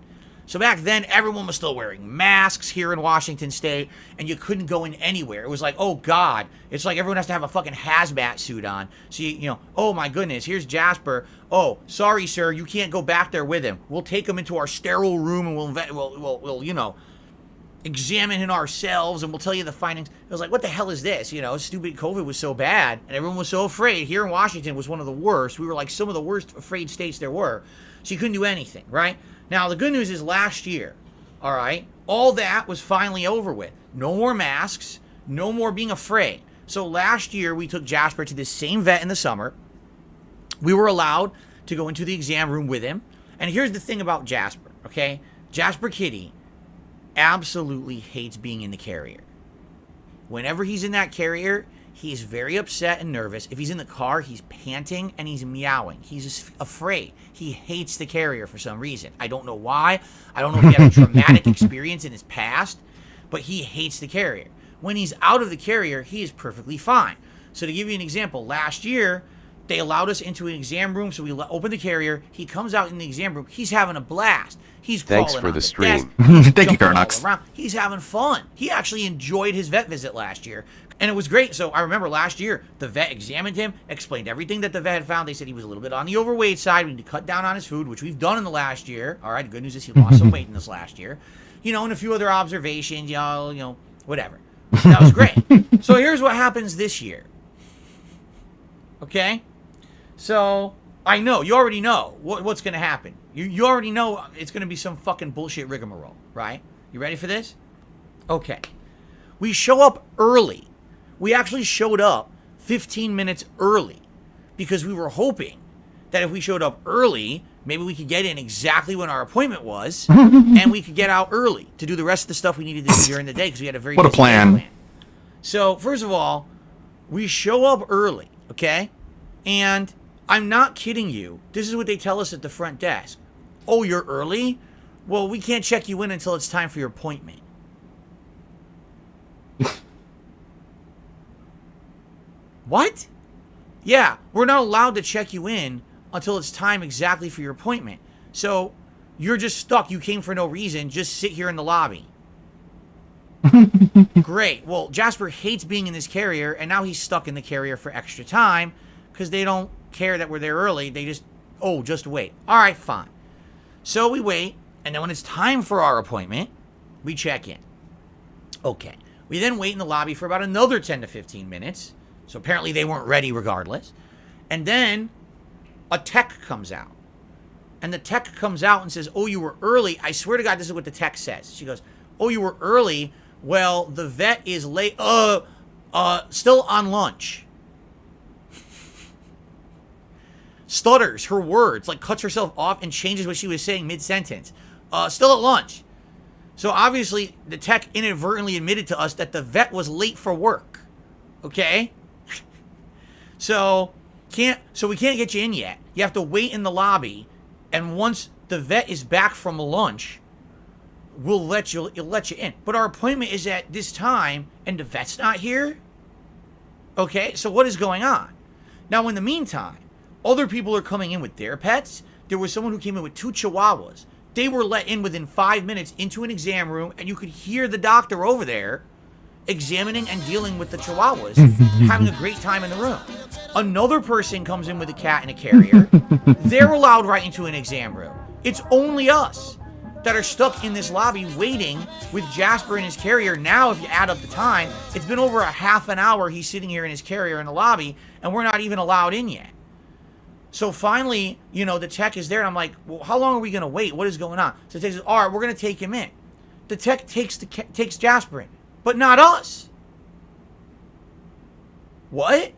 So back then, everyone was still wearing masks here in Washington State, and you couldn't go in anywhere. It was like, oh, God. It's like everyone has to have a fucking hazmat suit on. So, oh, my goodness, here's Jasper. Oh, sorry, sir, you can't go back there with him. We'll take him into our sterile room, and we'll examine him ourselves, and we'll tell you the findings. It was like, what the hell is this? Stupid COVID was so bad, and everyone was so afraid. Here in Washington was one of the worst. We were like some of the worst afraid states there were. So you couldn't do anything, right? Now, the good news is last year, all right, all that was finally over with. No more masks, no more being afraid. So last year, we took Jasper to this same vet in the summer. We were allowed to go into the exam room with him. And here's the thing about Jasper, okay? Jasper Kitty absolutely hates being in the carrier. Whenever he's in that carrier, he's very upset and nervous. If he's in the car, he's panting and he's meowing. He's just afraid. He hates the carrier for some reason. I don't know why. I don't know if he had a traumatic experience in his past, but he hates the carrier. When he's out of the carrier, he is perfectly fine. So to give you an example, last year, they allowed us into an exam room, so we opened the carrier. He comes out in the exam room. He's having a blast. He's crawling Thanks for on the stream. Thank you, Garnox. He's having fun. He actually enjoyed his vet visit last year, and it was great. So I remember last year, the vet examined him, explained everything that the vet had found. They said he was a little bit on the overweight side. We need to cut down on his food, which we've done in the last year. All right, the good news is he lost some weight in this last year. And a few other observations, whatever. That was great. So here's what happens this year. Okay? So I know, you already know what's going to happen. You already know it's going to be some fucking bullshit rigmarole, right? You ready for this? Okay. We show up early. We actually showed up 15 minutes early because we were hoping that if we showed up early, maybe we could get in exactly when our appointment was and we could get out early to do the rest of the stuff we needed to do during the day because we had a very What a busy plan. day. So, first of all, we show up early, okay? And I'm not kidding you. This is what they tell us at the front desk. Oh, you're early? Well, we can't check you in until it's time for your appointment. What? Yeah, we're not allowed to check you in until it's time exactly for your appointment. So, you're just stuck. You came for no reason. Just sit here in the lobby. Great. Well, Jasper hates being in this carrier, and now he's stuck in the carrier for extra time because they don't care that we're there early. They just, just wait. All right, fine. So we wait, and then when it's time for our appointment, we check in. Okay. We then wait in the lobby for about another 10 to 15 minutes. So apparently they weren't ready regardless. And then a tech comes out. And the tech comes out and says, oh, you were early. I swear to God, this is what the tech says. She goes, oh, you were early. Well, the vet is late. Still on lunch. Stutters her words, like cuts herself off and changes what she was saying mid-sentence. Still at lunch. So obviously, the tech inadvertently admitted to us that the vet was late for work. Okay? So we can't get you in yet. You have to wait in the lobby, and once the vet is back from lunch, we'll let you in. But our appointment is at this time, and the vet's not here? Okay, so what is going on? Now, in the meantime, other people are coming in with their pets. There was someone who came in with 2 chihuahuas. They were let in within 5 minutes into an exam room, and you could hear the doctor over there examining and dealing with the chihuahuas, having a great time in the room. Another person comes in with a cat and a carrier. They're allowed right into an exam room. It's only us that are stuck in this lobby waiting with Jasper in his carrier. Now, if you add up the time, it's been over a half an hour he's sitting here in his carrier in the lobby, and we're not even allowed in yet. So finally, the tech is there, and I'm like, well, how long are we going to wait? What is going on? So the tech says, all right, we're going to take him in. The tech takes Jasper in, but not us. What?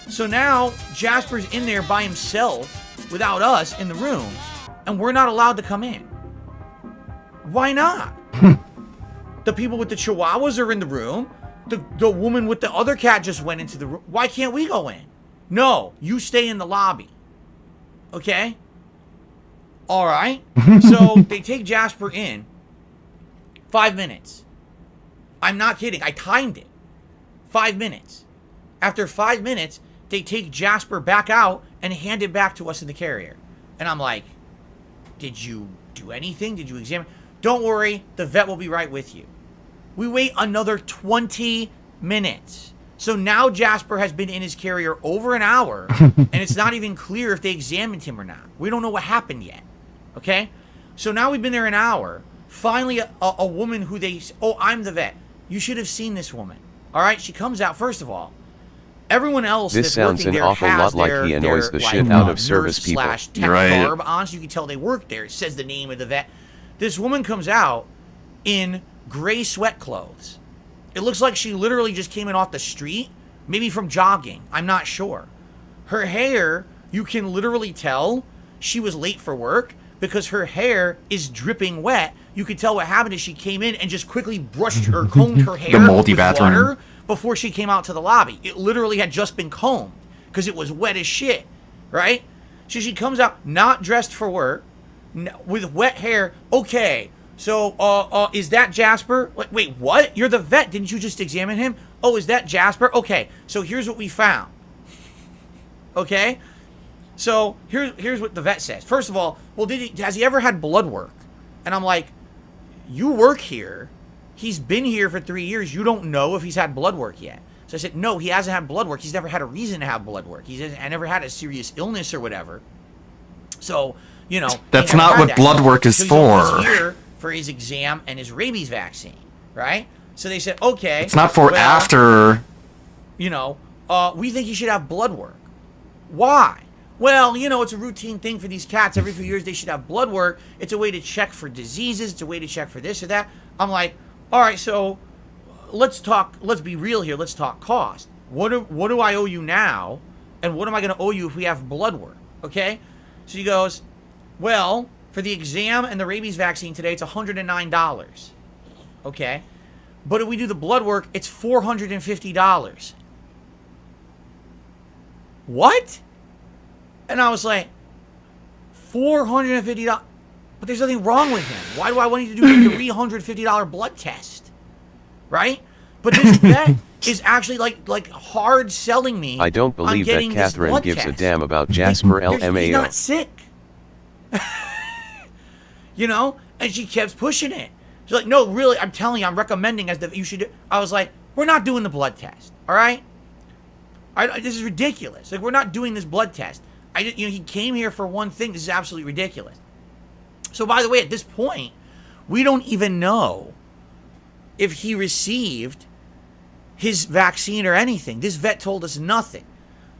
So now Jasper's in there by himself without us in the room, and we're not allowed to come in. Why not? The people with the chihuahuas are in the room. The woman with the other cat just went into the room. Why can't we go in? No, you stay in the lobby. Okay? All right. So they take Jasper in. 5 minutes. I'm not kidding. I timed it. 5 minutes. After 5 minutes, they take Jasper back out and hand it back to us in the carrier. And I'm like, did you do anything? Did you examine? Don't worry. The vet will be right with you. We wait another 20 minutes. So now Jasper has been in his carrier over an hour, and it's not even clear if they examined him or not. We don't know what happened yet. Okay? So now we've been there an hour. Finally, a woman who I'm the vet. You should have seen this woman. All right? She comes out, first of all. Everyone else this sounds an awful lot like he annoys the shit out of service people. /tech garb on, so you can tell they work there. It says the name of the vet. This woman comes out in gray sweat clothes. It looks like she literally just came in off the street, maybe from jogging. I'm not sure. Her hair, you can literally tell she was late for work because her hair is dripping wet. You could tell what happened is she came in and just quickly brushed or combed her hair The moldy with bathroom. water before she came out to the lobby. It literally had just been combed because it was wet as shit, right? So she comes out not dressed for work with wet hair. Okay. So, is that Jasper? Wait, what? You're the vet. Didn't you just examine him? Oh, is that Jasper? Okay, so here's what we found. Okay? So, here's what the vet says. First of all, well, has he ever had blood work? And I'm like, you work here. He's been here for 3 years. You don't know if he's had blood work yet. So I said, no, he hasn't had blood work. He's never had a reason to have blood work. I never had a serious illness or whatever. So, That's not what blood work is for. He's here for his exam and his rabies vaccine, right? So they said, okay. It's not for after. We think he should have blood work. Why? Well, it's a routine thing for these cats. Every few years they should have blood work. It's a way to check for diseases. It's a way to check for this or that. I'm like, all right, so let's be real here. Let's talk cost. What do I owe you now? And what am I going to owe you if we have blood work? Okay? So he goes, well, for the exam and the rabies vaccine today, it's $109. Okay? But if we do the blood work, it's $450. What? And I was like, $450? But there's nothing wrong with him. Why do I want you to do a $350 blood test? Right? But this vet is actually like hard selling me. I don't believe that Catherine gives a damn about Jasper LMAO. He's not sick. And she kept pushing it. She's like, no, really, I'm telling you, I'm recommending you should do. I was like, we're not doing the blood test, all right? This is ridiculous. Like, we're not doing this blood test. He came here for one thing. This is absolutely ridiculous. So, by the way, at this point, we don't even know if he received his vaccine or anything. This vet told us nothing.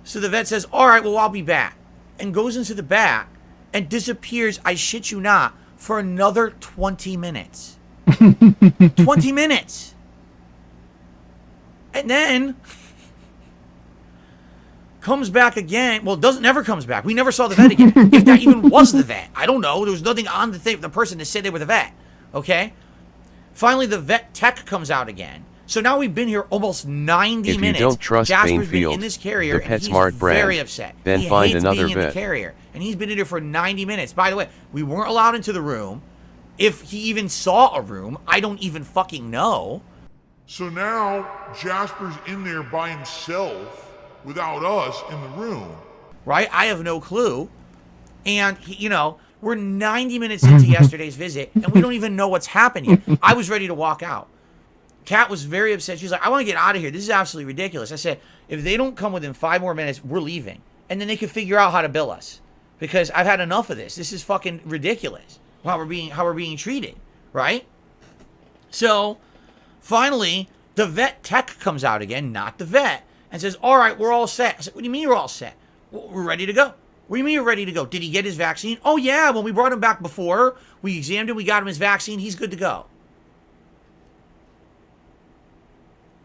So the vet says, all right, well, I'll be back. And goes into the back and disappears, I shit you not, for another 20 minutes. 20 minutes. And then comes back again. Well, never comes back. We never saw the vet again. If that even was the vet. I don't know. There was nothing on the person to say they were the vet. Okay? Finally, the vet tech comes out again. So now we've been here almost 90 minutes. If you don't trust Jasper's Bainfield, been in this carrier, the and he's PetSmart brand, very upset. then he find hates another being in the vet. carrier, and he's been in here for 90 minutes. By the way, we weren't allowed into the room. If he even saw a room, I don't even fucking know. So now Jasper's in there by himself without us in the room. Right? I have no clue. And, we're 90 minutes into yesterday's visit, and we don't even know what's happened yet. I was ready to walk out. Kat was very upset. She's like, I want to get out of here. This is absolutely ridiculous. I said, if they don't come within 5 more minutes, we're leaving. And then they can figure out how to bill us. Because I've had enough of this. This is fucking ridiculous. How we're being treated. Right? So, finally, the vet tech comes out again, not the vet, and says, all right, we're all set. I said, what do you mean you're all set? Well, we're ready to go. What do you mean you're ready to go? Did he get his vaccine? Oh, yeah. When we brought him back before, we examined him, we got him his vaccine. He's good to go.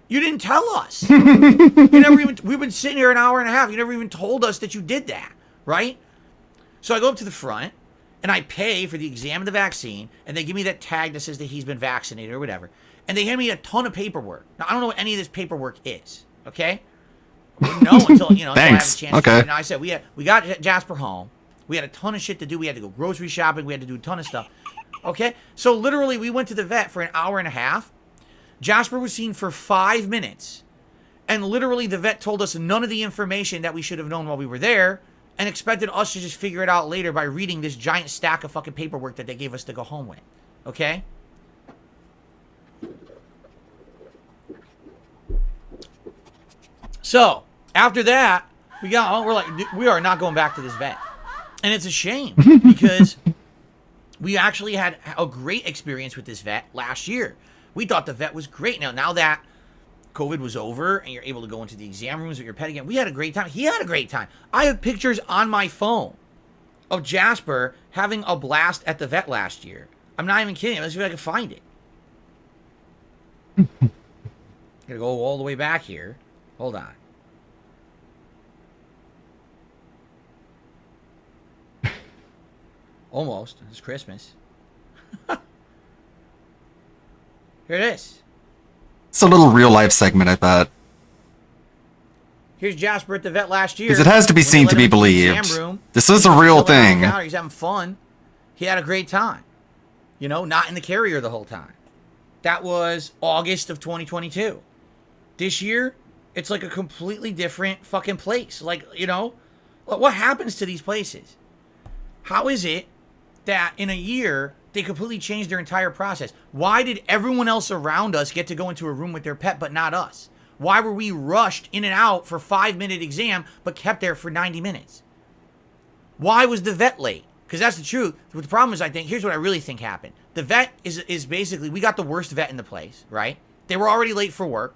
You didn't tell us. We've been sitting here an hour and a half. You never even told us that you did that, right? So I go up to the front, and I pay for the exam of the vaccine, and they give me that tag that says that he's been vaccinated or whatever. And they hand me a ton of paperwork. Now, I don't know what any of this paperwork is, okay? We know until, until I have a chance. Okay. Now, I said, we got Jasper home. We had a ton of shit to do. We had to go grocery shopping. We had to do a ton of stuff. Okay? So literally, we went to the vet for an hour and a half. Jasper was seen for 5 minutes. And literally, the vet told us none of the information that we should have known while we were there and expected us to just figure it out later by reading this giant stack of fucking paperwork that they gave us to go home with. Okay? So, after that, we're like, we are not going back to this vet. And it's a shame because we actually had a great experience with this vet last year. We thought the vet was great. Now that COVID was over and you're able to go into the exam rooms with your pet again, we had a great time. He had a great time. I have pictures on my phone of Jasper having a blast at the vet last year. I'm not even kidding. Let's see if I can find it. Gotta go all the way back here. Hold on. Almost. It's Christmas. Here it is. It's a little real life segment, I bet. Here's Jasper at the vet last year. Because it has to be seen to be believed. This is a real thing. He's having fun. He had a great time. Not in the carrier the whole time. That was August of 2022. This year, it's like a completely different fucking place. Like, what happens to these places? How is it that in a year, they completely changed their entire process? Why did everyone else around us get to go into a room with their pet, but not us? Why were we rushed in and out for 5-minute exam, but kept there for 90 minutes? Why was the vet late? Because that's the truth. But the problem is, I think, here's what I really think happened. The vet is basically, we got the worst vet in the place, right? They were already late for work.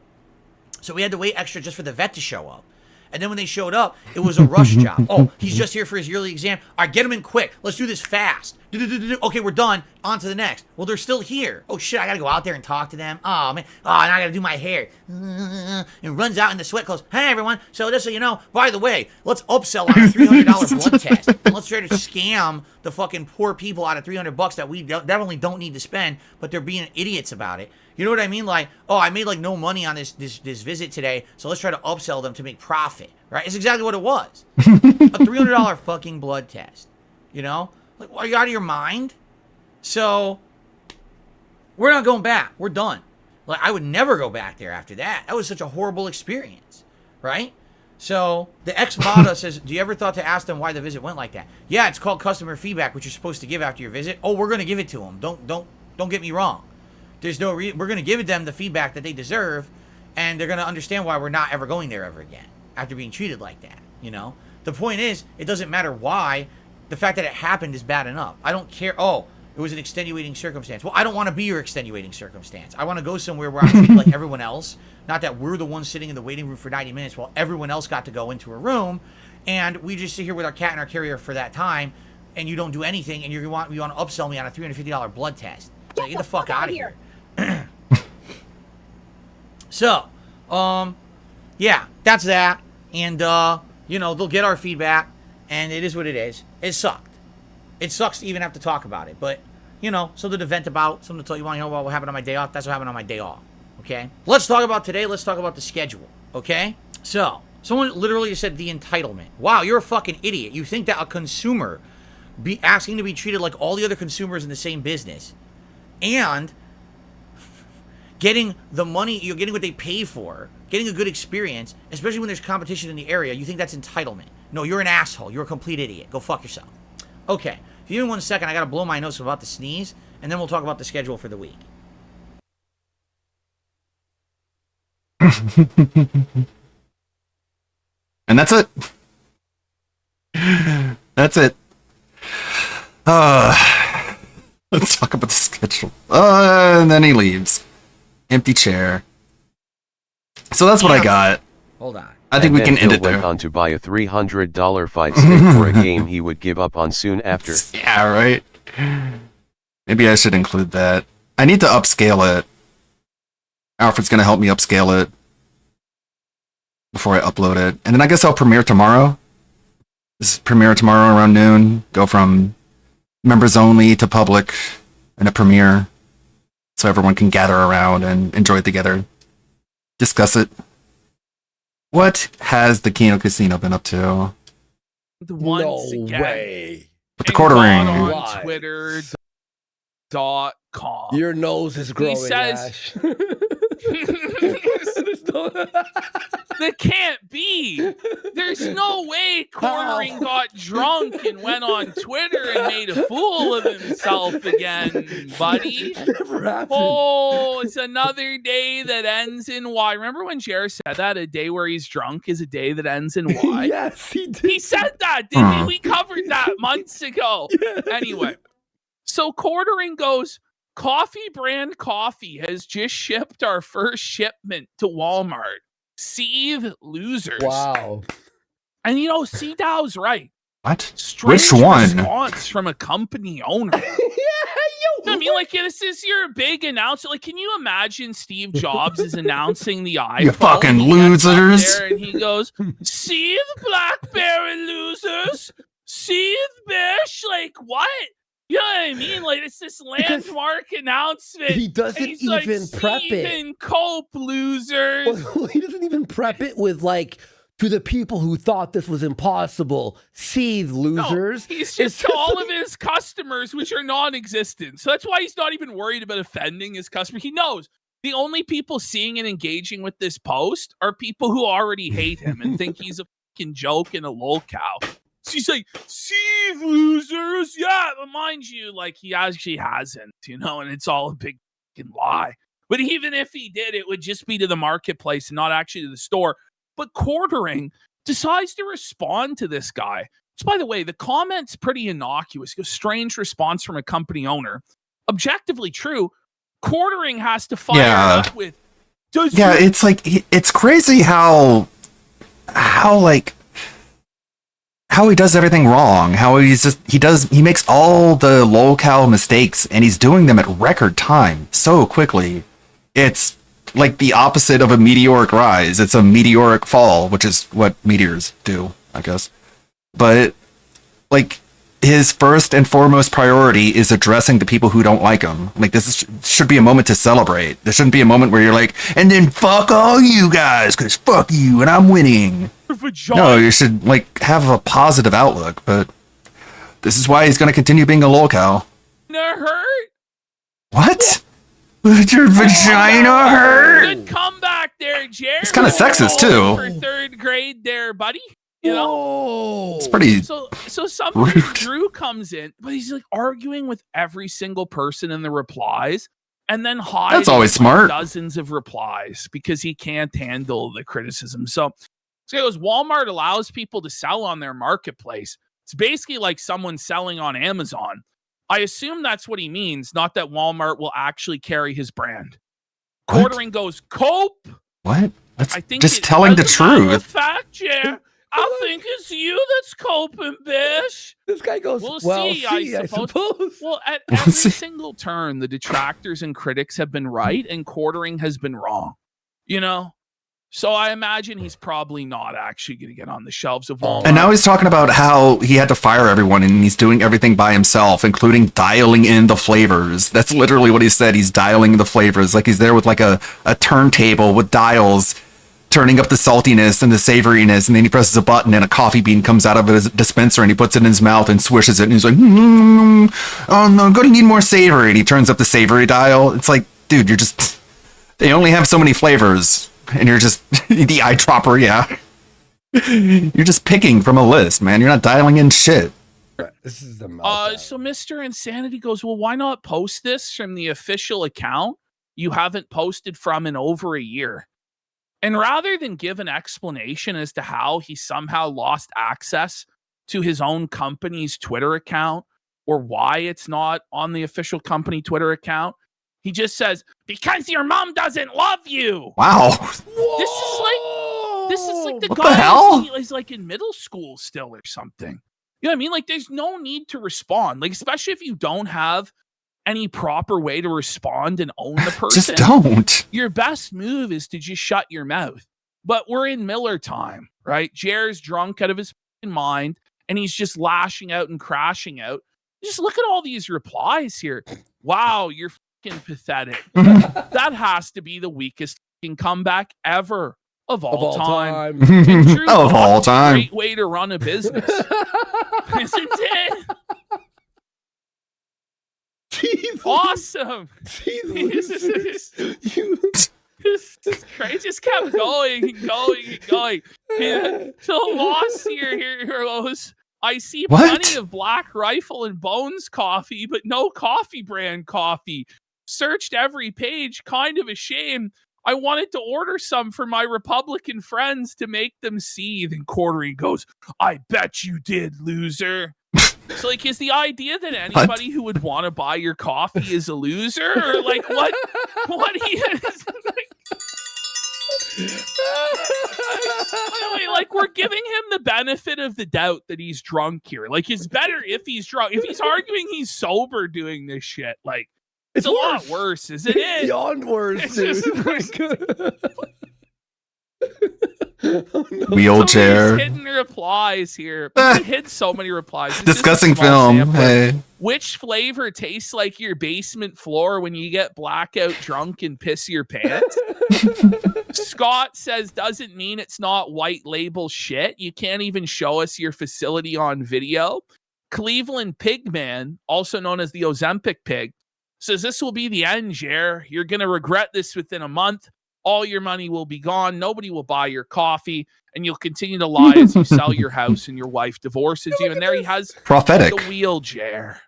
So we had to wait extra just for the vet to show up. And then when they showed up, it was a rush job. Oh, he's just here for his yearly exam. All right, get him in quick. Let's do this fast. Okay, we're done. On to the next. Well, they're still here. Oh, shit, I got to go out there and talk to them. Oh, man. Oh, and I got to do my hair. And runs out in the sweat clothes. Hey, everyone. So just so you know, by the way, let's upsell on a $300 blood test. And let's try to scam the fucking poor people out of $300 that we definitely don't need to spend, but they're being idiots about it. You know what I mean? Like, oh, I made like no money on this visit today, so let's try to upsell them to make profit, right? It's exactly what it was. A $300 fucking blood test, Like, are you out of your mind? So, we're not going back. We're done. Like, I would never go back there after that. That was such a horrible experience, right? So, the ex-Mata says, do you ever thought to ask them why the visit went like that? Yeah, it's called customer feedback, which you're supposed to give after your visit. Oh, we're going to give it to them. Don't get me wrong. There's no we're going to give them the feedback that they deserve, and they're going to understand why we're not ever going there ever again after being treated like that, you know? The point is, it doesn't matter why. The fact that it happened is bad enough. I don't care. Oh, it was an extenuating circumstance. Well, I don't want to be your extenuating circumstance. I want to go somewhere where I'm treated like everyone else. Not that we're the ones sitting in the waiting room for 90 minutes while everyone else got to go into a room, and we just sit here with our cat in our carrier for that time, and you don't do anything, and you want to upsell me on a $350 blood test. So get the fuck out of here. So, yeah, that's that. And, you know, they'll get our feedback, and it is what it is. It sucked. It sucks to even have to talk about it, but, you know, something to vent about, something to tell you want to know about what happened on my day off. That's what happened on my day off, okay? Let's talk about today. Let's talk about the schedule, okay? So, someone literally said the entitlement. Wow, you're a fucking idiot. You think that a consumer be asking to be treated like all the other consumers in the same business and getting the money, you're getting what they pay for, getting a good experience, especially when there's competition in the area, you think that's entitlement. No, you're an asshole. You're a complete idiot. Go fuck yourself. Okay, if you give me 1 second, I gotta blow my nose about to sneeze, and then we'll talk about the schedule for the week. And that's it. That's it. Let's talk about the schedule. And then he leaves. Empty chair. So that's what I got. Hold on. I think we can end it there. Went on to buy a $300 fight stick for a game he would give up on soon after. Yeah, right. Maybe I should include that. I need to upscale it. Alfred's gonna help me upscale it before I upload it, and then I guess I'll premiere tomorrow. This is premiere tomorrow around noon. Go from members only to public and a premiere, so everyone can gather around and enjoy it together. Discuss it. What has the Kino Casino been up to? Once again, with the quartering. on Twitter.com. Your nose is growing, He says, Ash. That can't be. There's no way Quartering got drunk and went on Twitter and made a fool of himself again, buddy. Never happened. Oh, it's another day that ends in Y. Remember when Jer said that? A day where he's drunk is a day that ends in Y? Yes, he did. He said that, didn't he? We covered that months ago. Yes. Anyway, so Quartering goes, Coffee Brand Coffee has just shipped our first shipment to Walmart. Seethe losers. Wow. And you know, C-Dow's right. What? Strange Which one? response from a company owner. I mean, like, this is your big announcement. Like, can you imagine Steve Jobs is announcing the iPhone? You fucking losers. And he goes, Seethe BlackBerry losers. Seethe Bish. Like, what? You know what I mean? Like, it's this landmark announcement. He doesn't he's even like, prep Stephen it. Cope losers. Well, he doesn't even prep it with, like, to the people who thought this was impossible. Seethe losers. No, he's just to all of his customers, which are non-existent. So that's why he's not even worried about offending his customer. He knows the only people seeing and engaging with this post are people who already hate him and think he's a fucking joke and a lolcow. So he's like, Seethe losers. Yeah, but mind you, like, he actually hasn't, you know, and it's all a big fucking lie. But even if he did, it would just be to the marketplace and not actually to the store. But Quartering decides to respond to this guy. So, by the way, the comment's pretty innocuous. A strange response from a company owner. Objectively true. Quartering has to fire up with. It's like, it's crazy how he does everything wrong. How he makes all the lolcow mistakes, and he's doing them at record time so quickly. It's like the opposite of a meteoric rise. It's a meteoric fall, which is what meteors do, I guess. But, like, his first and foremost priority is addressing the people who don't like him. Like, should be a moment to celebrate. There shouldn't be a moment where you're like, and then fuck all you guys, because fuck you, and I'm winning. No, you should, like, have a positive outlook, but this is why he's going to continue being a lolcow. Hurt? What? Did your vagina hurt? Good comeback there, Jared. It's kind of sexist, too. For third grade there, buddy. You know? It's pretty So sometimes Drew comes in, but he's like arguing with every single person in the replies. and then hide. That's always smart. Dozens of replies because he can't handle the criticism. So this guy goes, Walmart allows people to sell on their marketplace. It's basically like someone selling on Amazon. I assume that's what he means, not that Walmart will actually carry his brand. Quartering goes, Cope. What? That's I think just telling the truth. Fact, yeah. I think it's you that's coping, Bish. This guy goes, We'll well, see, I suppose. Well, at every single turn, the detractors and critics have been right and Quartering has been wrong. You know? So I imagine he's probably not actually going to get on the shelves of Walmart. And now he's talking about how he had to fire everyone and he's doing everything by himself, including dialing in the flavors. That's literally what he said. He's dialing the flavors. Like he's there with like a turntable with dials, turning up the saltiness and the savoriness, and then he presses a button and a coffee bean comes out of his dispenser and he puts it in his mouth and swishes it and he's like, oh no, I'm gonna need more savory. And he turns up the savory dial. It's like, dude, they only have so many flavors and you're just the eyedropper, yeah. You're just picking from a list, man. You're not dialing in shit. This is the so Mr. Insanity goes, well, why not post this from the official account you haven't posted from in over a year? And rather than give an explanation as to how he somehow lost access to his own company's Twitter account or why it's not on the official company Twitter account, he just says, because your mom doesn't love you. Wow. This is like the What guy the hell? is like in middle school still or something. You know what I mean? Like there's no need to respond. Like, especially if you don't have any proper way to respond and own the person. Just don't. Your best move is to just shut your mouth. But we're in Miller time, right? Jer's drunk out of his mind and he's just lashing out and crashing out. Just look at all these replies here. Wow, you're fucking pathetic. That has to be the weakest fucking comeback ever of all time. And Drew, Of all time. Great way to run a business. Isn't it? Awesome. This crazy. Just kept going and going and going. And so lost here goes. I see plenty of Black Rifle and Bones coffee, but no coffee brand coffee. Searched every page, kind of a shame. I wanted to order some for my Republican friends to make them seethe. And Quartering goes, I bet you did, loser. So, like, is the idea that anybody who would want to buy your coffee is a loser? Or, like, what he is? Like, we're giving him the benefit of the doubt that he's drunk here. Like, it's better if he's drunk. If he's arguing he's sober doing this shit, like, it's a lot worse, isn't it? Beyond worse, dude. Wheelchair. Hidden replies here. We hid so many replies. It's Discussing just a small film. sampler. Hey. Which flavor tastes like your basement floor when you get blackout drunk and piss your pants? Scott says, doesn't mean it's not white label shit. You can't even show us your facility on video. Cleveland Pigman, also known as the Ozempic Pig, says this will be the end, Jer. You're going to regret this within a month. All your money will be gone. Nobody will buy your coffee, and you'll continue to lie as you sell your house and your wife divorces you. And there he has Prophetic. the wheelchair,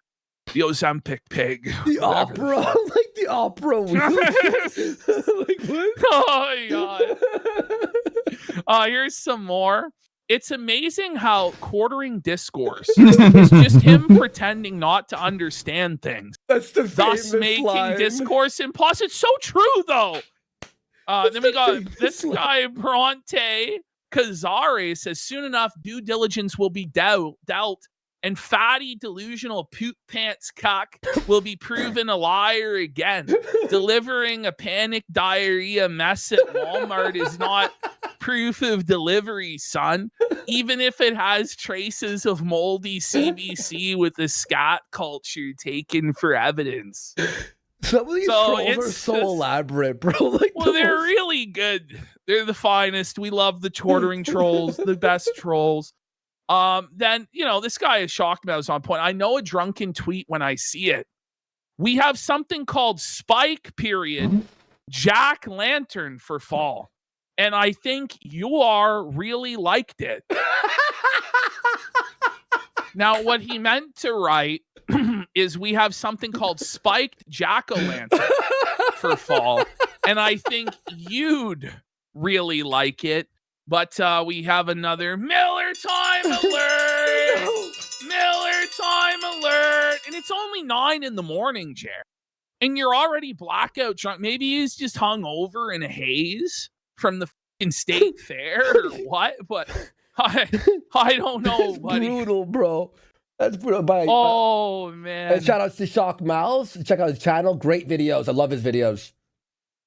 the Ozempic Pig. The opera, like the opera wheel. Like what? Oh my god! Here's some more. It's amazing how Quartering discourse is just him pretending not to understand things. That's the thus famous making line. discourse impossible. It's so true, though. Then we got this guy, Bronte Cazares, says soon enough due diligence will be dealt, and fatty delusional poop pants cock will be proven a liar again. Delivering a panic diarrhea mess at Walmart is not proof of delivery, son. Even if it has traces of moldy CBC with the scat culture taken for evidence. Some of these trolls are so elaborate, bro. Like, well, they're really good. They're the finest. We love the Quartering trolls, the best trolls. Then, this guy is shocked about us on point. I know a drunken tweet when I see it. We have something called Spike period, Jack Lantern for fall. And I think you really liked it. Now, what he meant to write is we have something called Spiked Jack-O-Lantern. for fall, and I think you'd really like it. But we have another Miller time alert. Miller time alert, and it's only 9 a.m, Jer, and you're already blackout drunk. Maybe he's just hung over in a haze from the fucking state fair or what? But I don't know, That's buddy. brutal, bro. That's brutal. Man. And shout out to Shock Mouse. Check out his channel. Great videos. I love his videos.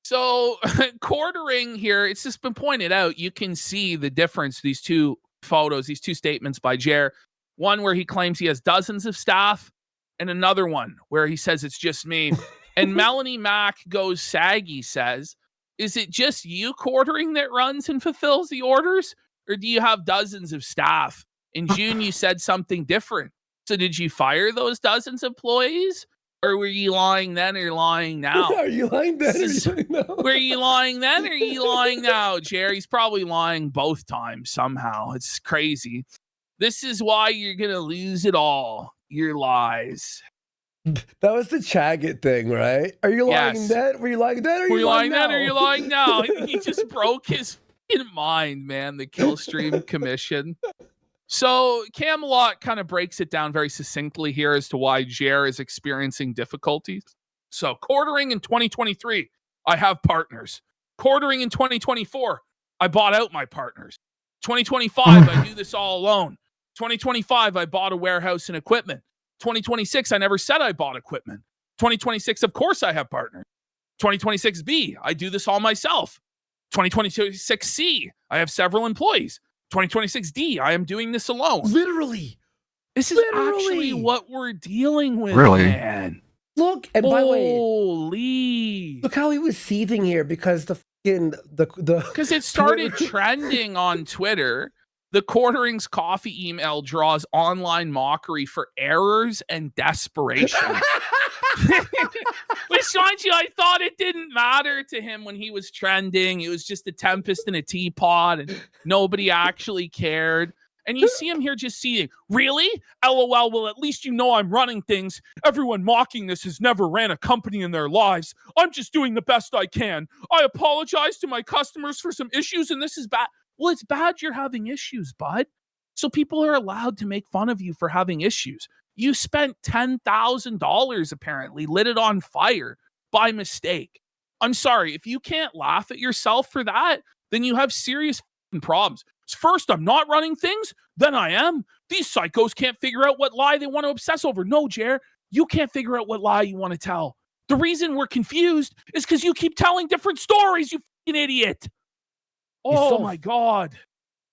So quartering here, it's just been pointed out. You can see the difference. These two photos, these two statements by Jer. One where he claims he has dozens of staff, and another one where he says it's just me. And Melanie Mack goes saggy, says, is it just you quartering that runs and fulfills the orders? Or do you have dozens of staff? In June, you said something different. So did you fire those dozens of employees? Or were you lying then or lying now? Are you lying then or lying now? Were you lying then or are you lying now, Jerry's probably lying both times somehow. It's crazy. This is why you're going to lose it all. Your lies. That was the Chaggett thing, right? Are you lying then? Were you lying then or Were are you lying then now? or are you lying now? He just broke his mind, man, the Killstream Commission. So Camelot kind of breaks it down very succinctly here as to why Jer is experiencing difficulties. So quartering in 2023, I have partners. Quartering in 2024, I bought out my partners. 2025, I do this all alone. 2025, I bought a warehouse and equipment. 2026, I never said I bought equipment. 2026, of course I have partners. 2026B, I do this all myself. 2026C, I have several employees. 2026D, I am doing this alone. Literally. This is actually what we're dealing with, Really? man. Look, and by the way, holy. Look how he was seething here because because it started trending on Twitter. The Quarterings coffee email draws online mockery for errors and desperation. Which, mind you, I thought it didn't matter to him when he was trending. It was just a tempest in a teapot and nobody actually cared. And you see him here just seeing, really? LOL, well, at least you know I'm running things. Everyone mocking this has never ran a company in their lives. I'm just doing the best I can. I apologize to my customers for some issues, and this is bad. Well, it's bad you're having issues, bud. So people are allowed to make fun of you for having issues. You spent $10,000, apparently, lit it on fire by mistake. I'm sorry, if you can't laugh at yourself for that, then you have serious problems. First, I'm not running things, then I am. These psychos can't figure out what lie they want to obsess over. No, Jer, you can't figure out what lie you want to tell. The reason we're confused is because you keep telling different stories, you fucking idiot. Oh, my God.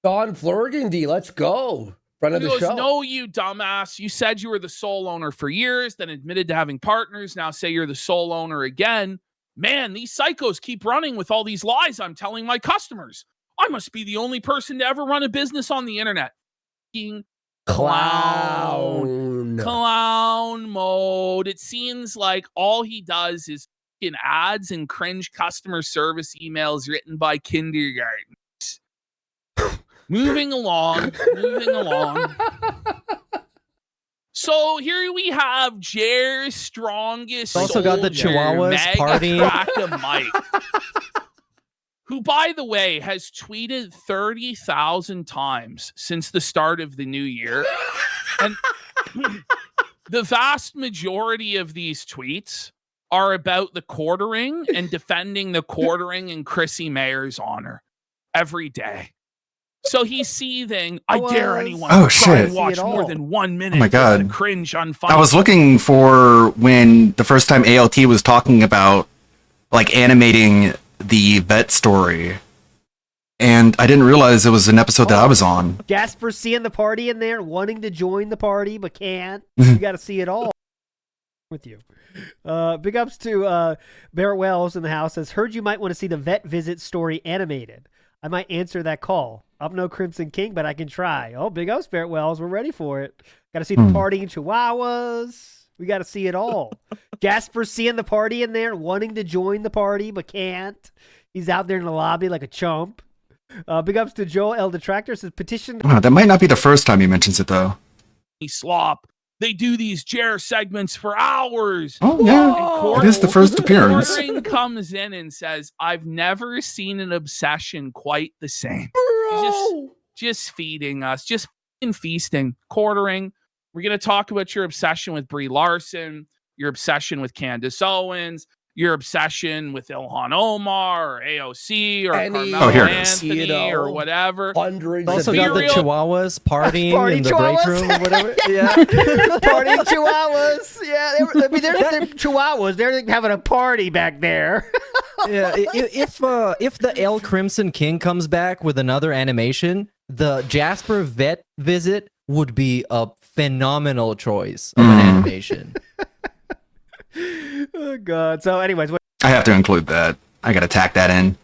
Don Flurgandy, let's go. Front of He the goes, show. no, you dumbass. You said you were the sole owner for years, then admitted to having partners. Now say you're the sole owner again. Man, these psychos keep running with all these lies I'm telling my customers. I must be the only person to ever run a business on the internet. Clown mode. It seems like all he does is ads and cringe customer service emails written by kindergartens. Moving along. So here we have Jer's strongest. Also got the soldier, Chihuahuas Mega party. Crack-a-Mike, who, by the way, has tweeted 30,000 times since the start of the new year. And the vast majority of these tweets are about the quartering and defending the quartering and Chrissy Mayer's honor every day. So he's seething. I dare anyone Oh, to try and shit. watch more than 1 minute. Oh my God. of cringe unfunny. I was looking for when the first time ALT was talking about like animating the vet story, and I didn't realize it was an episode that I was on. Jasper seeing the party in there, wanting to join the party but can't. You got to see it all. With you. Big ups to Barrett Wells in the house. Says, heard you might want to see the vet visit story animated. I might answer that call. I'm no Crimson King, but I can try. Oh, big ups, Barrett Wells. We're ready for it. Got to see the party in Chihuahuas. We got to see it all. Jasper seeing the party in there, wanting to join the party but can't. He's out there in the lobby like a chump. Big ups to Joel L. Detractor. Says, petition. Wow, that might not be the first time he mentions it though. Slop They do these Jer segments for hours. Oh yeah, it is the first appearance. Quartering comes in and says, "I've never seen an obsession quite the same." Just feeding us, just feasting. Quartering. We're gonna talk about your obsession with Brie Larson, your obsession with Candace Owens, your obsession with Ilhan Omar or AOC or Carmelo Anthony or whatever. Hundreds also of got the Chihuahuas partying in the break room or whatever. Yeah. Party Chihuahuas. Yeah, they're Chihuahuas. They're having a party back there. Yeah, if the El Crimson King comes back with another animation, the Jasper Vet visit would be a phenomenal choice of an animation. Oh God. So, anyways, I have to include that. I gotta tack that in.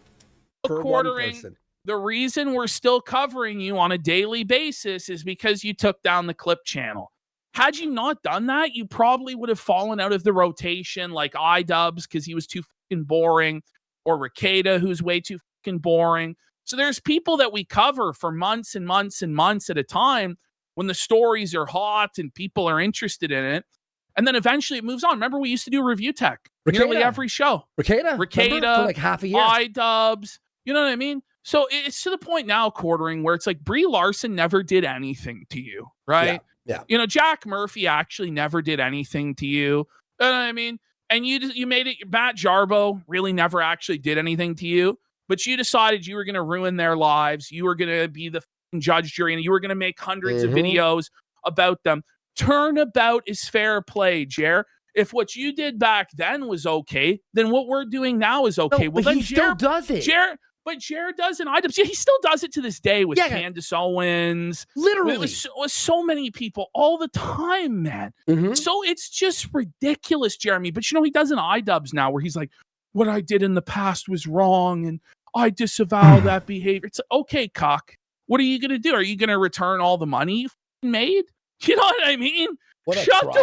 Quartering. The reason we're still covering you on a daily basis is because you took down the Clip channel. Had you not done that, you probably would have fallen out of the rotation like iDubbbz because he was too fucking boring, or Ricada, who's way too fucking boring. So there's people that we cover for months and months and months at a time when the stories are hot and people are interested in it. And then eventually it moves on. Remember, we used to do Review Tech nearly every show. Ricada for like half a year. iDubbbz. You know what I mean? So it's to the point now, Quartering, where it's like Brie Larson never did anything to you, right? Yeah. You know, Jack Murphy actually never did anything to you. You know what I mean? And you made it. Matt Jarbo really never actually did anything to you, but you decided you were going to ruin their lives. You were going to be the judge, jury, and you were going to make hundreds of videos about them. Turnabout is fair play, Jer. If what you did back then was okay, then what we're doing now is okay. No, well, but then he still does it. But Jared does in iDubbbz. Yeah, he still does it to this day with Candace Owens. Literally. With so many people all the time, man. So it's just ridiculous, Jeremy. But you know, he does in iDubbbz now where he's like, what I did in the past was wrong and I disavow that behavior. It's like, okay, cock. What are you going to do? Are you going to return all the money you made? You know what I mean? Shut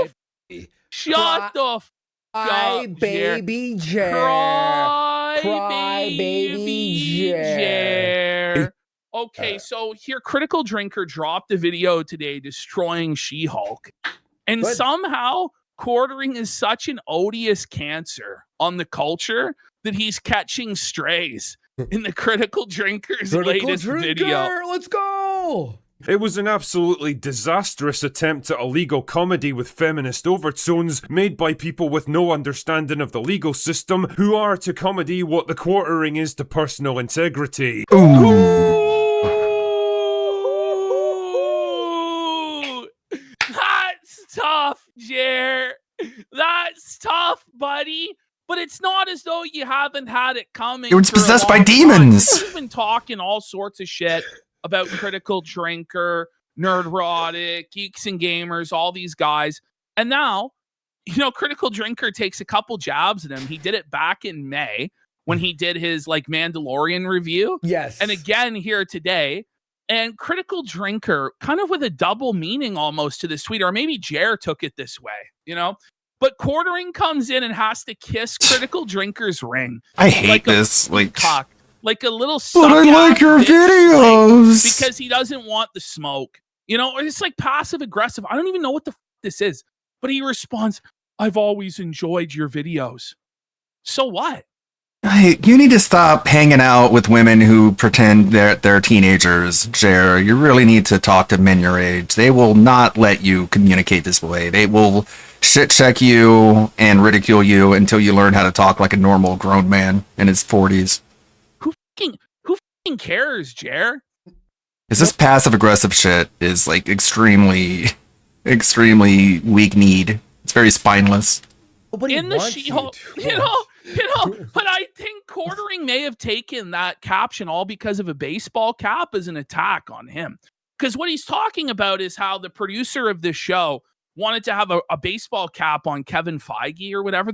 the Cry baby Jer. Cry baby Jer. Okay, so here, Critical Drinker dropped a video today destroying She-Hulk. And somehow, Quartering is such an odious cancer on the culture that he's catching strays in the Critical Drinker's latest video. Let's go! It was an absolutely disastrous attempt at a legal comedy with feminist overtones made by people with no understanding of the legal system who are to comedy what the Quartering is to personal integrity. That's tough, Jer. That's tough, buddy. But it's not as though you haven't had it coming. It was possessed by demons. We've been talking all sorts of shit about Critical Drinker, Nerdrotic, Geeks and Gamers, all these guys. And now, you know, Critical Drinker takes a couple jabs at him. He did it back in May when he did his like Mandalorian review. Yes. And again here today. And Critical Drinker, kind of with a double meaning almost to this tweet, or maybe Jer took it this way, you know? But Quartering comes in and has to kiss Critical Drinker's ring. I hate this. Cock. Like a little But I like your videos. Because he doesn't want the smoke. You know, it's like passive aggressive. I don't even know what the this is. But he responds, I've always enjoyed your videos. So what? Hey, you need to stop hanging out with women who pretend they're teenagers, Jer. You really need to talk to men your age. They will not let you communicate this way. They will shit check you and ridicule you until you learn how to talk like a normal grown man in his 40s. Who fucking cares, Jer? Is this passive aggressive shit is like extremely weak-kneed. It's very spineless. In the She-Hulk, you know, but I think Quartering may have taken that caption all because of a baseball cap as an attack on him. Because what he's talking about is how the producer of this show wanted to have a baseball cap on Kevin Feige or whatever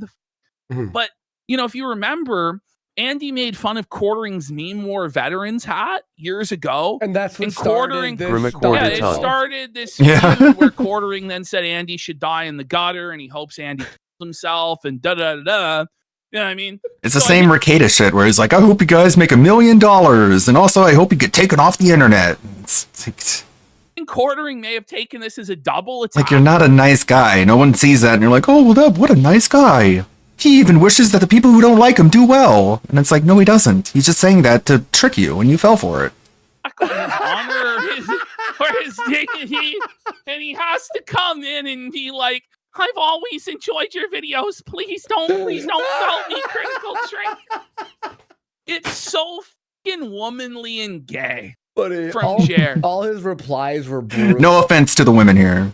But, you know, if you remember, Andy made fun of Quartering's Meme War Veterans hat years ago. And that's what Quartering started this feud where Quartering then said Andy should die in the gutter and he hopes Andy kills himself and da-da-da-da. You know what I mean? It's the same Ricada shit where he's like, I hope you guys make $1 million and also I hope you get taken off the internet. think Quartering may have taken this as a double attack? Like, you're not a nice guy. No one sees that, and you're like, oh, well, what a nice guy. He even wishes that the people who don't like him do well. And it's like, no, he doesn't. He's just saying that to trick you, and you fell for it. His honor or his dignity, and he has to come in and be like, I've always enjoyed your videos. Please don't sell me critical trait. It's so fucking womanly and gay. From Jer. All his replies were brutal. No offense to the women here.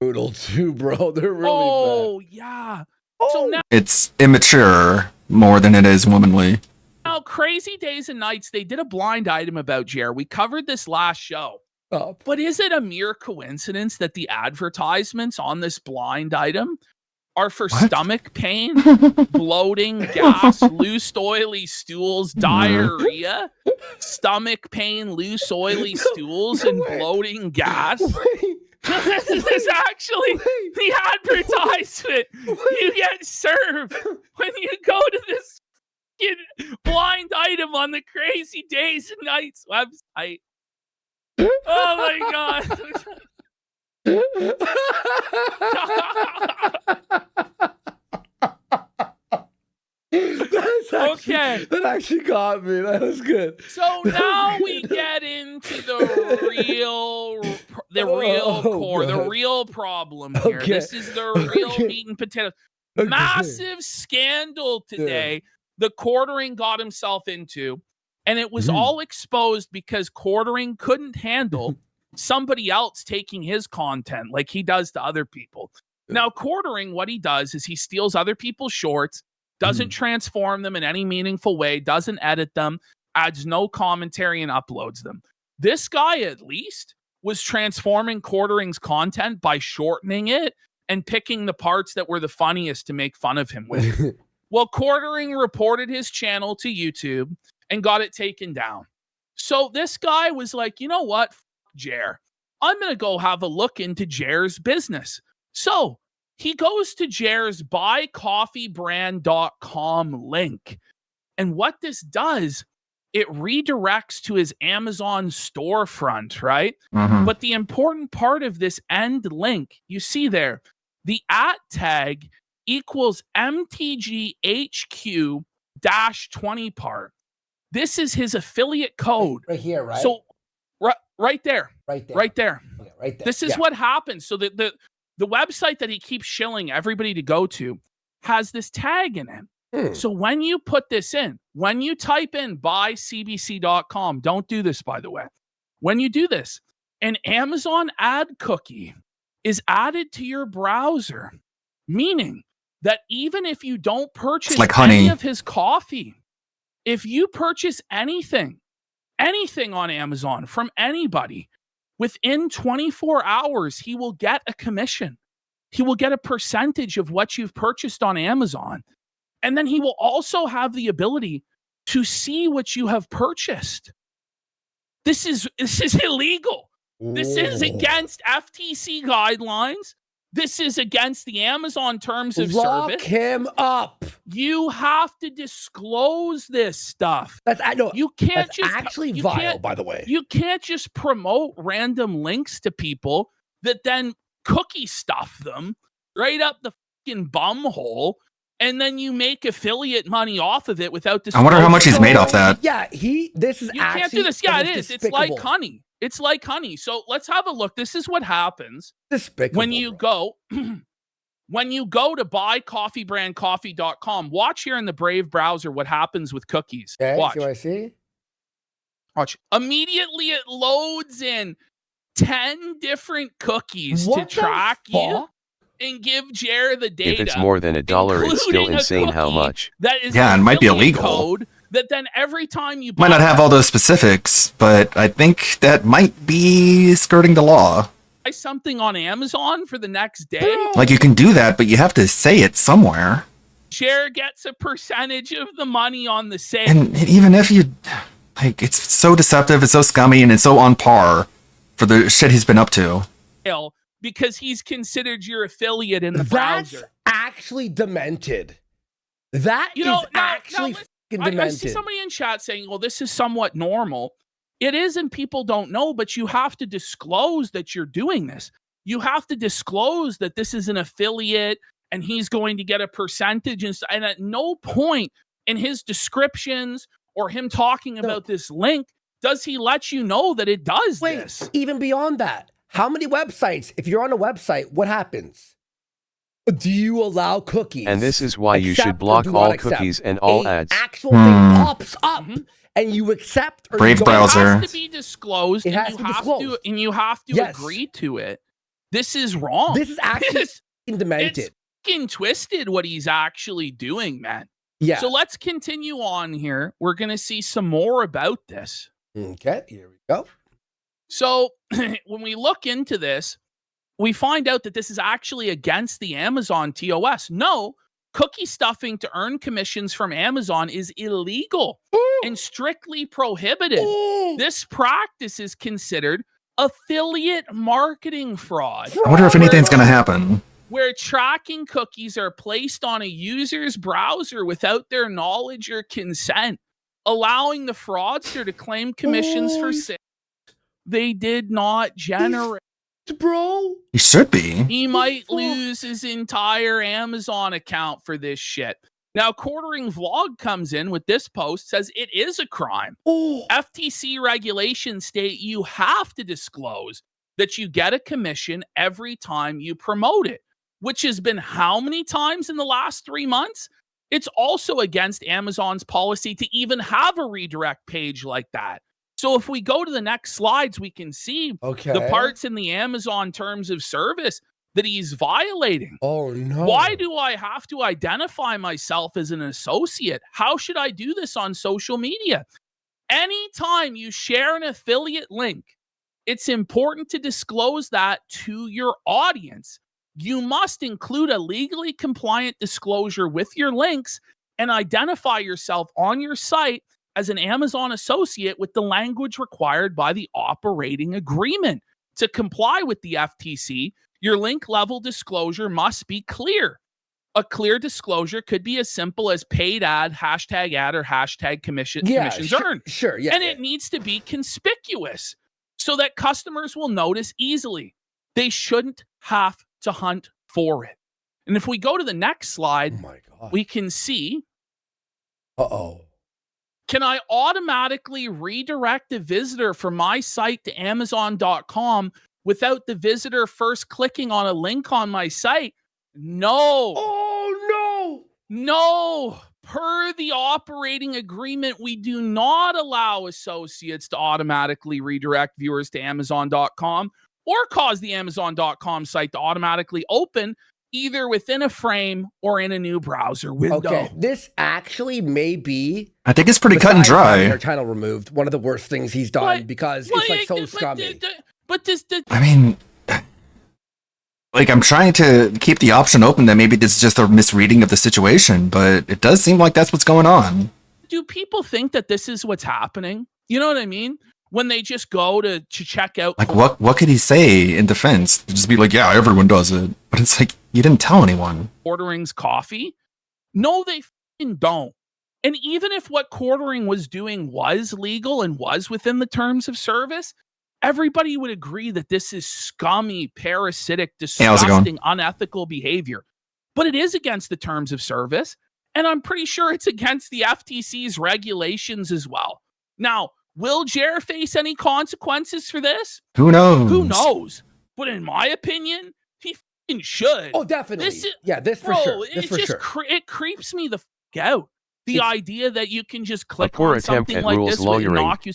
Brutal too, bro. They're really Oh, yeah. So now, It's immature more than it is womanly. Crazy Days and Nights, they did a blind item about Jer. We covered this last show. But is it a mere coincidence that the advertisements on this blind item are for stomach pain, bloating, gas, loose, oily stools, diarrhea, stomach pain, loose, oily stools, and bloating gas? This is actually the advertisement you get served when you go to this blind item on the Crazy Days and Nights website. Oh my god. Okay. That actually got me. That was good. So now we get into the real core, the real problem here. Okay. This is the real meat and potatoes. Massive scandal today. The Quartering got himself into, and it was all exposed because Quartering couldn't handle somebody else taking his content like he does to other people. Now, Quartering, what he does is he steals other people's shorts, doesn't transform them in any meaningful way, doesn't edit them, adds no commentary, and uploads them. This guy, at least, was transforming Quartering's content by shortening it and picking the parts that were the funniest to make fun of him with. Well, Quartering reported his channel to YouTube and got it taken down. So this guy was like, you know what, Jer, I'm going to go have a look into Jer's business. So he goes to Jer's buycoffeebrand.com link. And what this does, it redirects to his Amazon storefront, right? But the important part of this end link, you see there, the @ tag equals MTGHQ-20 part. This is his affiliate code. Right here, right? So right there. Right there. Right there. Okay, right there. This is what happens. So the website that he keeps shilling everybody to go to has this tag in it. So when you put this in, when you type in buycbc.com, don't do this, by the way. When you do this, an Amazon ad cookie is added to your browser, meaning that even if you don't purchase any of his coffee, if you purchase anything on Amazon from anybody, within 24 hours, he will get a commission. He will get a percentage of what you've purchased on Amazon. And then he will also have the ability to see what you have purchased. This is illegal. This is against FTC guidelines. This is against the Amazon terms of service. Lock him up. You have to disclose this stuff. You can't that's just actually vile, by the way. You can't just promote random links to people that then cookie stuff them right up the fucking bum hole, and then you make affiliate money off of it without disclosing. I wonder how much he's made off that. Yeah, this is you can't do this. Yeah, it is. It's like honey. It's like honey. So let's have a look. This is what happens when you go to buycoffeebrandcoffee.com. Watch here in the Brave browser what happens with cookies. Okay, watch. do I see? Watch. Immediately it loads in 10 different cookies to track you and give Jer the data. If it's more than $1, it's still insane how much. That is it might be illegal. Code that then every time you might not have all those specifics, but I think that might be skirting the law. Buy something on Amazon for the next day. Like, you can do that, but you have to say it somewhere. Share gets a percentage of the money on the sale. And even if you, like, it's so deceptive, it's so scummy, and it's so on par for the shit he's been up to. Because he's considered your affiliate in the browser. That's actually demented. That is actually demented. I see somebody in chat saying, well, this is somewhat normal. It is, and people don't know, but you have to disclose that you're doing this. You have to disclose that this is an affiliate and he's going to get a percentage. And at no point in his descriptions or him talking about this link does he let you know that it does this. Even beyond that, how many websites, if you're on a website, what happens? Do you allow cookies? And this is why you should block all cookies and all ads. Actual thing pops up and you accept or Brave you browser. It has to be disclosed. It has to be disclosed. And you have to agree to it. This is wrong. This is actually demented. It's fucking twisted what he's actually doing, man. Yeah. So let's continue on here. We're going to see some more about this. Okay, here we go. So when we look into this, we find out that this is actually against the Amazon TOS. No, cookie stuffing to earn commissions from Amazon is illegal and strictly prohibited. This practice is considered affiliate marketing fraud. I wonder if anything's going to happen. Where tracking cookies are placed on a user's browser without their knowledge or consent, allowing the fraudster to claim commissions for sales they did not generate. Bro, He should be. He might lose his entire Amazon account for this shit. Now, Quartering Vlog comes in with this post, says it is a crime. FTC regulations state you have to disclose that you get a commission every time you promote it, which has been how many times in the last 3 months? It's also against Amazon's policy to even have a redirect page like that. So if we go to the next slides, we can see the parts in the Amazon terms of service that he's violating. Oh, no. Why do I have to identify myself as an associate? How should I do this on social media? Anytime you share an affiliate link, it's important to disclose that to your audience. You must include a legally compliant disclosure with your links and identify yourself on your site as an Amazon associate with the language required by the operating agreement. To comply with the FTC, your link level disclosure must be clear. A clear disclosure could be as simple as paid ad, or hashtag commissions earned. Sure, yeah. And it needs to be conspicuous so that customers will notice easily. They shouldn't have to hunt for it. And if we go to the next slide, we can see. Can I automatically redirect a visitor from my site to Amazon.com without the visitor first clicking on a link on my site? No. Oh, no. No. Per the operating agreement, we do not allow associates to automatically redirect viewers to Amazon.com or cause the Amazon.com site to automatically open either within a frame or in a new browser window. Okay, this actually may be. I think it's pretty cut and dry. Our channel removed. One of the worst things he's done because it's like so scummy. But this. I mean, like, I'm trying to keep the option open that maybe this is just a misreading of the situation, but it does seem like that's what's going on. Do people think that this is what's happening? You know what I mean? When they just go to check out. Like, what could he say in defense? Just be like, yeah, everyone does it. But it's like, you didn't tell anyone. Quartering's coffee? No, they fucking don't. And even if what Quartering was doing was legal and was within the terms of service, everybody would agree that this is scummy, parasitic, disgusting, unethical behavior. But it is against the terms of service. And I'm pretty sure it's against the FTC's regulations as well. Now, will Jer face any consequences for this? Who knows? Who knows? But in my opinion, he fucking should. Oh, definitely. This for bro, sure. This for sure. It creeps me the fuck out. The idea that you can just A click poor on attempt something at like rules this lawyering.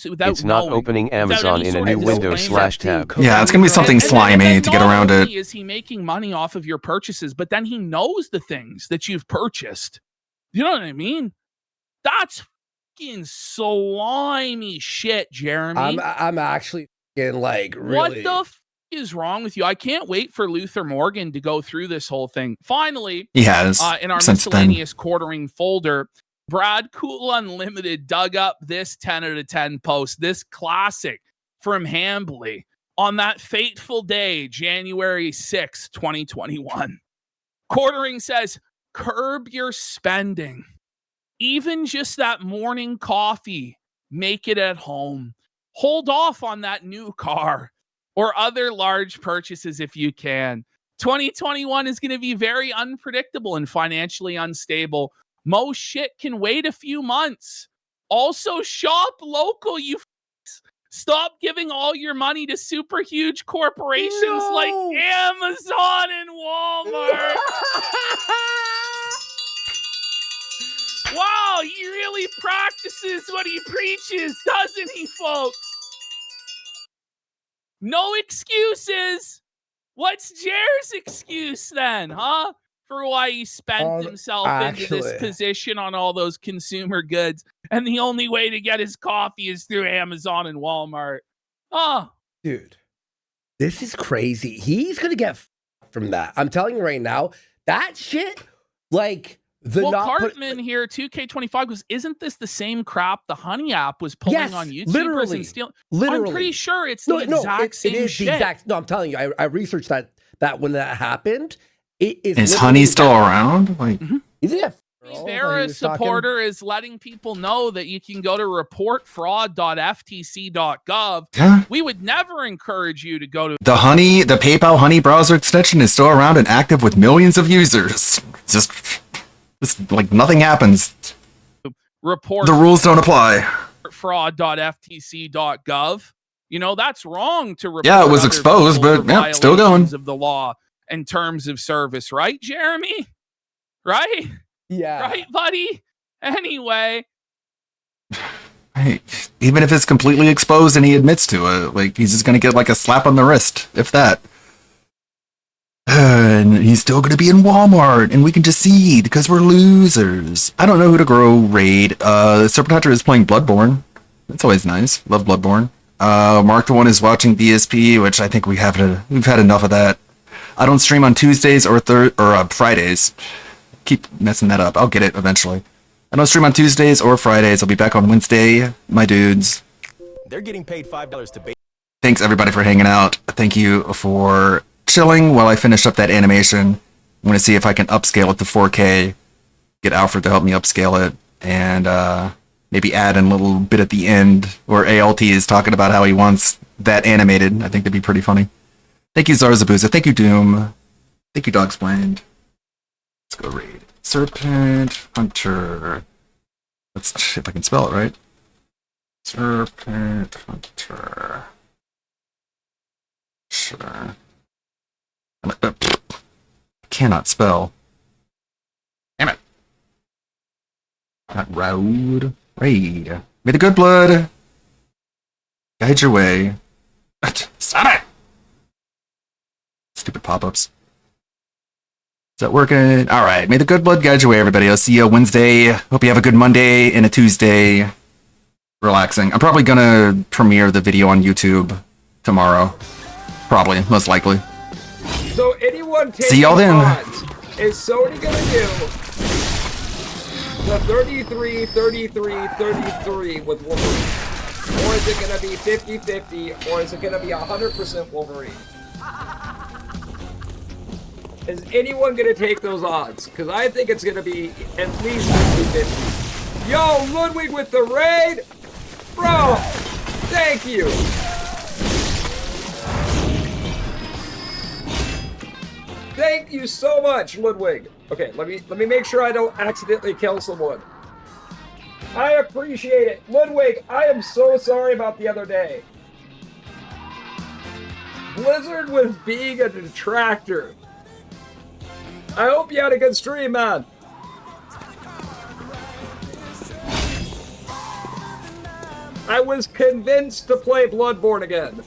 without It's not knowing, opening without Amazon any in a sort new of window disclaimer. /tab. Yeah, it's going to be something slimy And to get around not it. only is he making money off of your purchases, but then he knows the things that you've purchased. You know what I mean? That's fucking slimy shit, Jeremy. I'm actually like really. What the f is wrong with you? I can't wait for Luther Morgan to go through this whole thing. Finally, he has in our since miscellaneous quartering folder, Brad Cool Unlimited dug up this 10 out of 10 post, this classic from Hambly on that fateful day, January 6, 2021. Quartering says, curb your spending. Even just that morning coffee, make it at home. hold off on that new car or other large purchases if you can. 2021 is going to be very unpredictable and financially unstable. Most shit can wait a few months. Also, shop local, you f***s. Stop giving all your money to super huge corporations like Amazon and Walmart. Wow, he really practices what he preaches, doesn't he, folks? No excuses. What's Jer's excuse then, huh? For why he spent himself into this position on all those consumer goods. And the only way to get his coffee is through Amazon and Walmart. Oh. Dude, this is crazy. He's going to get from that. I'm telling you right now, that shit, like... Cartman here, 2K25 goes, isn't this the same crap the Honey app was pulling on YouTubers literally, and stealing? Literally. I'm pretty sure it's the exact same it is shit. The exact. No, I'm telling you, I researched that when that happened. It is Honey still around? Like, Vera supporter is letting people know that you can go to reportfraud.ftc.gov. Yeah. We would never encourage you to go to the PayPal Honey browser extension is still around and active with millions of users. Just like nothing happens. Report the rules don't apply. Fraud.ftc.gov. You know, that's wrong to report. Yeah, it was exposed, but yeah, still going. Of the law and terms of service, right, Jeremy? Right? Yeah. Right, buddy? Anyway. Hey, even if it's completely exposed and he admits to it, like, he's just gonna get like a slap on the wrist, if that. And he's still gonna be in Walmart, and we can just see because we're losers. I don't know who to grow raid. Serpent Hunter is playing Bloodborne. That's always nice. Love Bloodborne. Mark the One is watching DSP, which I think we've had enough of that. I don't stream on Tuesdays or Fridays. Keep messing that up. I'll get it eventually. I don't stream on Tuesdays or Fridays. I'll be back on Wednesday, my dudes. They're getting paid $5 to bait. Thanks everybody for hanging out. Thank you for chilling while I finish up that animation. I'm going to see if I can upscale it to 4K. Get Alfred to help me upscale it. And maybe add in a little bit at the end where ALT is talking about how he wants that animated. I think that'd be pretty funny. Thank you, Zarzabuza. Thank you, Doom. Thank you, Dogsplained. Let's go raid. Serpent Hunter. Let's see if I can spell it right. Serpent Hunter. Sure. I cannot spell. Damn it. Not Raid. Raid. May the good blood guide your way. Stop it! Stupid pop-ups. Is that working? Alright, may the good blood guide your way, everybody. I'll see you Wednesday. Hope you have a good Monday and a Tuesday. Relaxing. I'm probably gonna premiere the video on YouTube tomorrow. Probably, most likely. So anyone taking see y'all then. odds, is Sony gonna do the 33, 33, 33 with Wolverine? Or is it gonna be 50-50, or is it gonna be 100% Wolverine? Is anyone gonna take those odds? Because I think it's gonna be at least 50-50. Yo, Ludwig with the raid! Bro, thank you! Thank you so much, Ludwig. Okay, let me make sure I don't accidentally kill someone. I appreciate it. Ludwig, I am so sorry about the other day. Blizzard was being a detractor. I hope you had a good stream, man. I was convinced to play Bloodborne again.